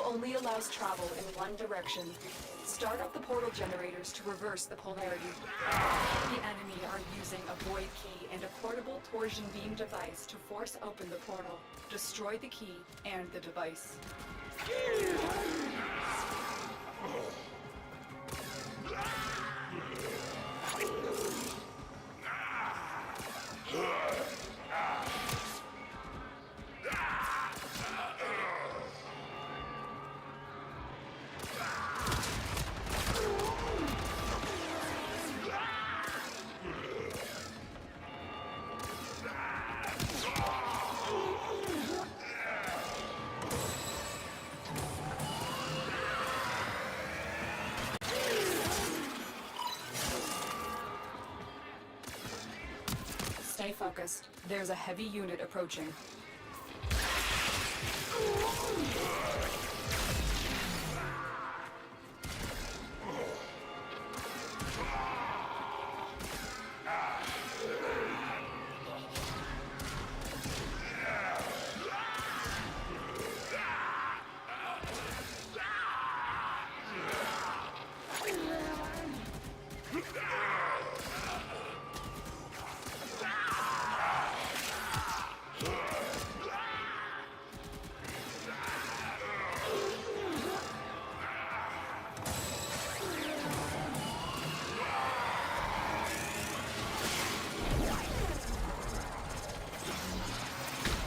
Only allows travel in one direction. Start up the portal generators to reverse the polarity. The enemy are using a void key and a portable torsion beam device to force open the portal, destroy the key and the device. Stay focused. There's a heavy unit approaching.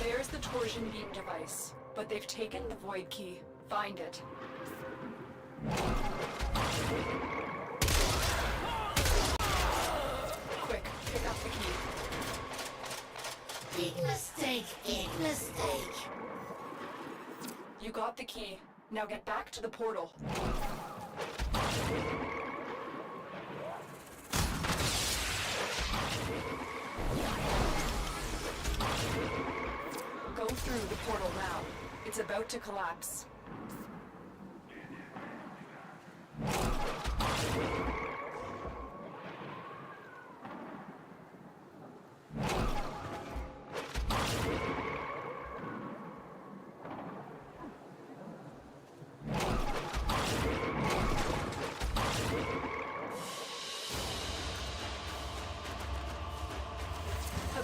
There's the torsion beam device, but they've taken the void key. Find it. Quick, pick up the key. Big mistake, big mistake. You got the key. Now get back to the portal. Go through the portal now. It's about to collapse.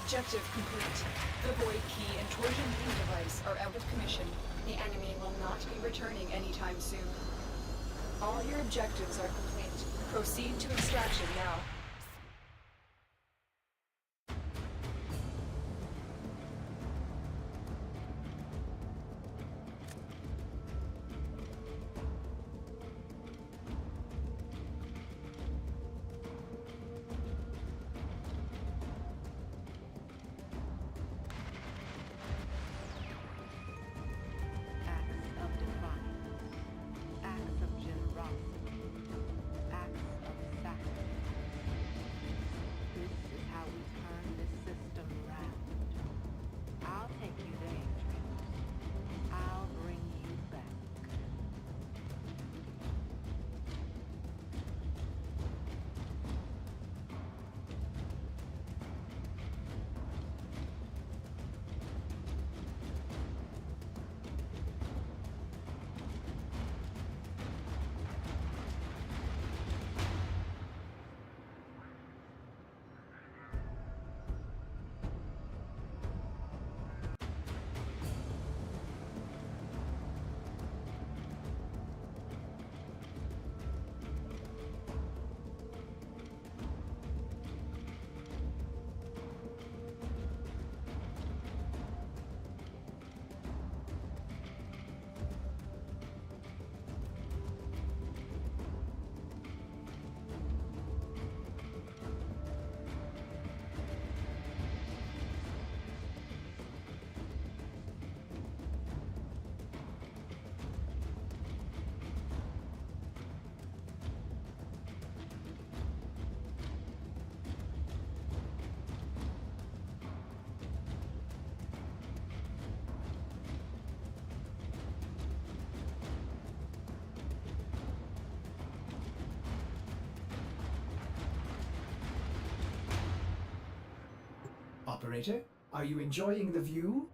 Objective complete. The Void Key and Torsion Beam device are out of commission. The enemy will not be returning anytime soon. All your objectives are complete. Proceed to extraction now. Operator, are you enjoying the view?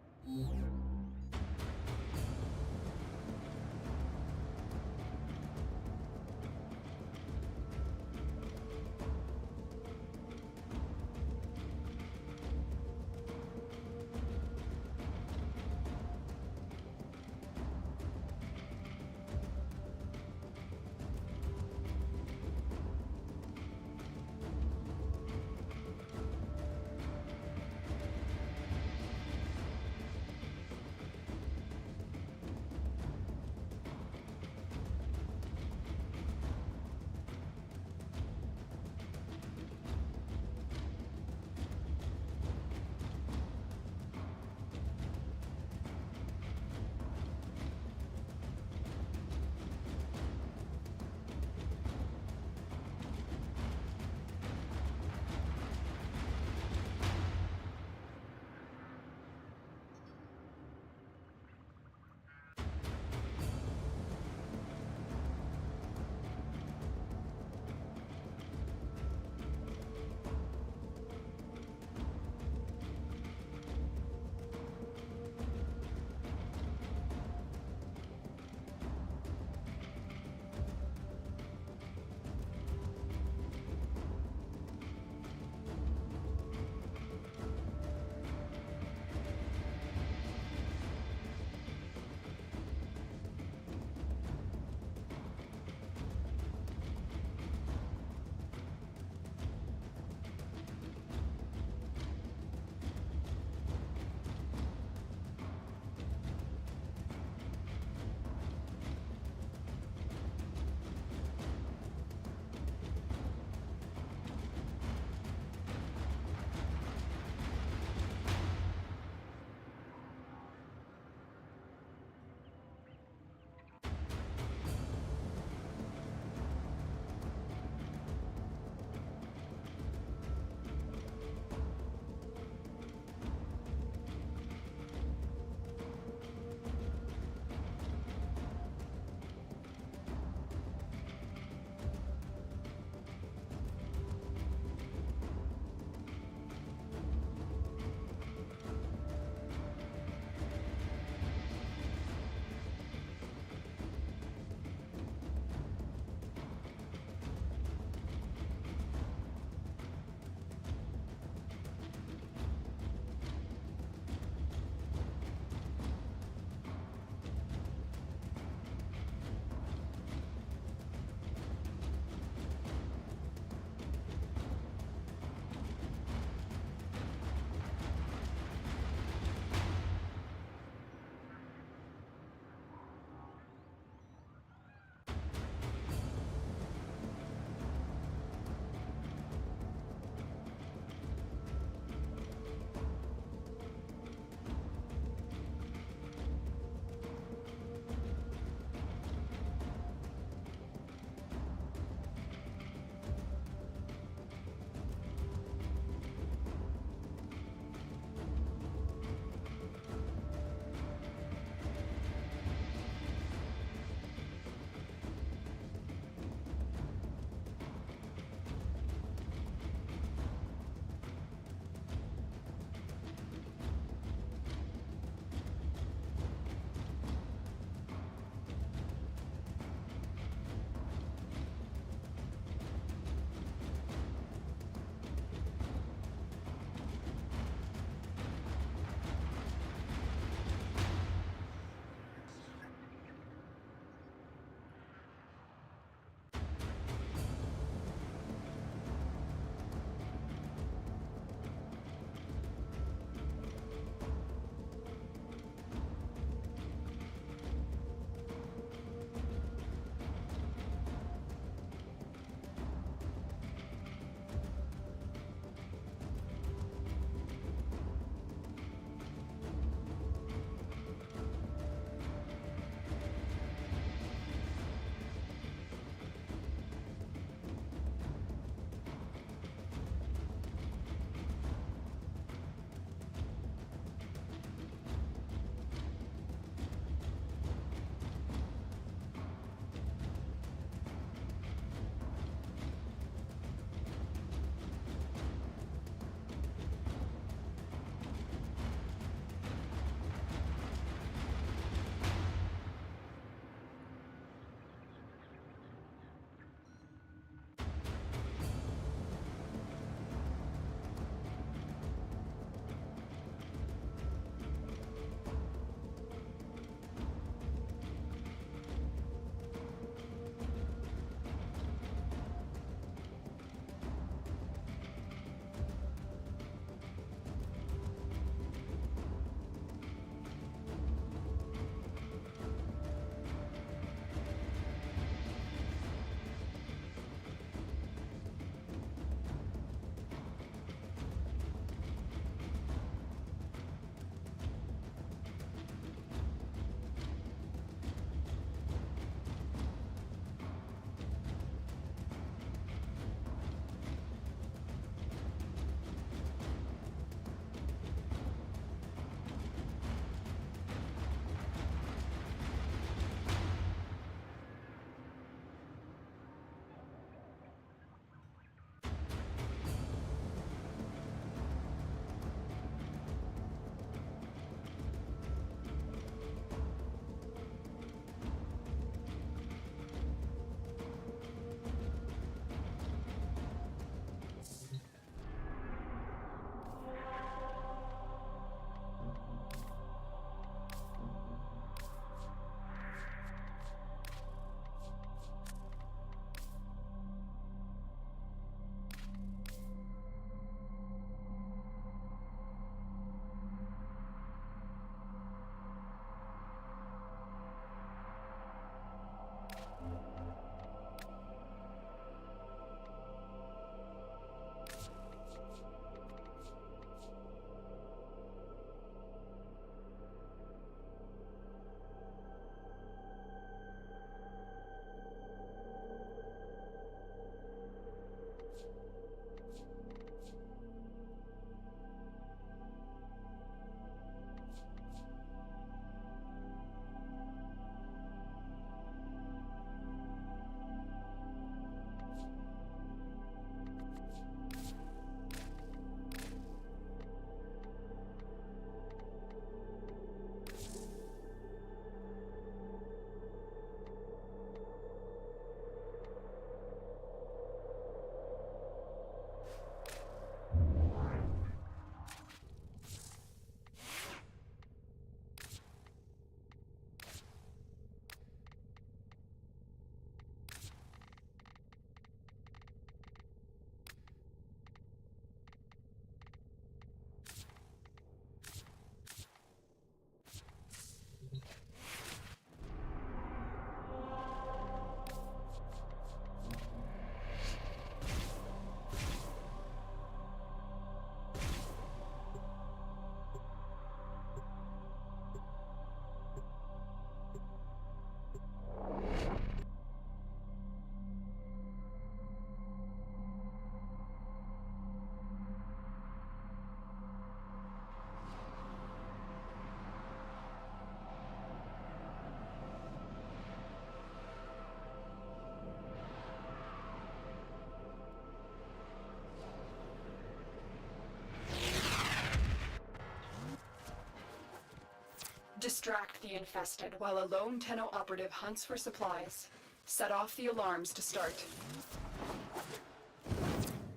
Distract the infested while a lone Tenno operative hunts for supplies. Set off the alarms to start.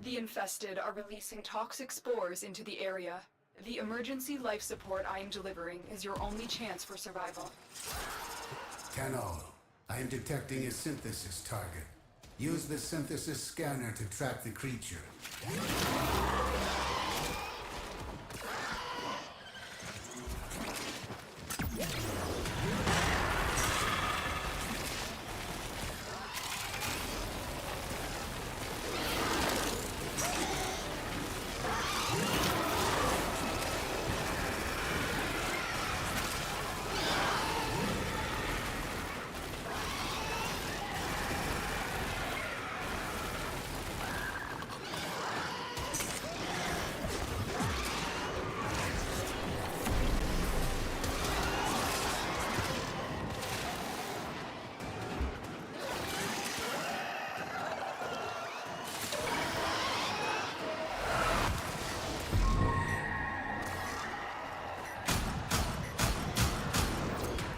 The infested are releasing toxic spores into the area. The emergency life support I am delivering is your only chance for survival. Tenno, I am detecting a synthesis target. Use the synthesis scanner to track the creature.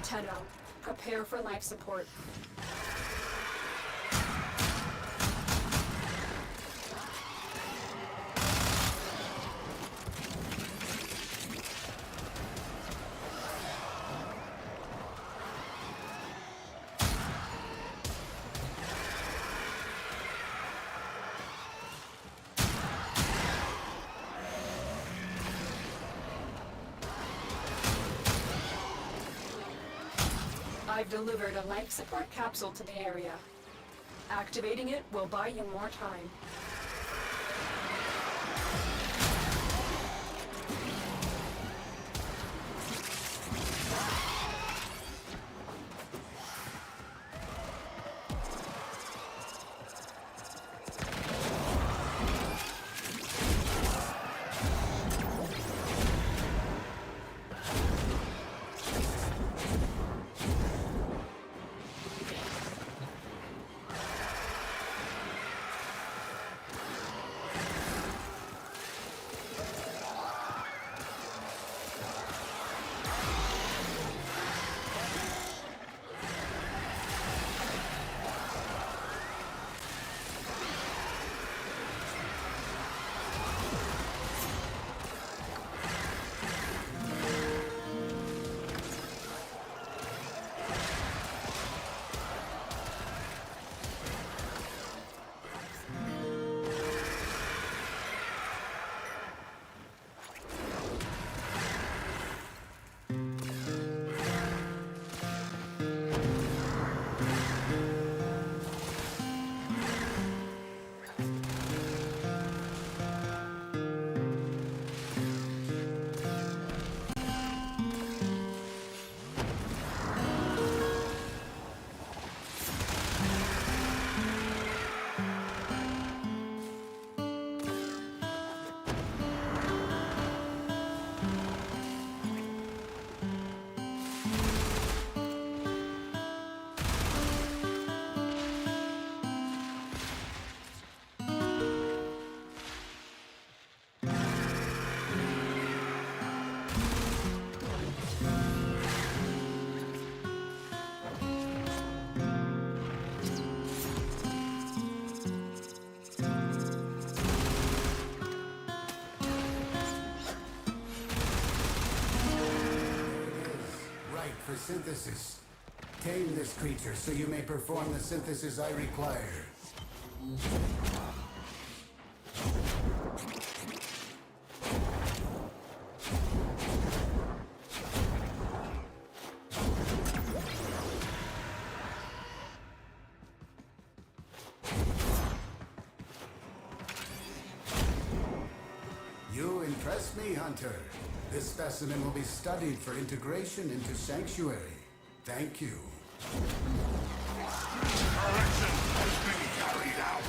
Tenno, prepare for life support. I've delivered a life support capsule to the area. Activating it will buy you more time. For synthesis. Tame this creature so you may perform the synthesis I require. You impress me, Hunter. This specimen will be studied for integration into Sanctuary. Thank you. Correction has been carried out.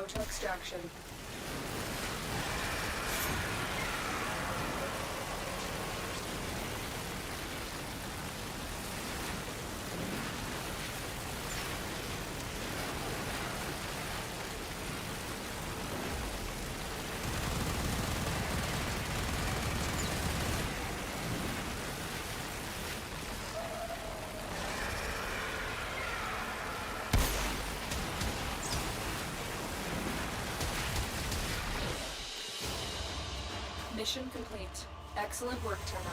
Go to extraction. Mission complete. Excellent work, Tenno.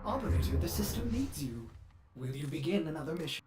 Operator, the system needs you. Will you begin another mission?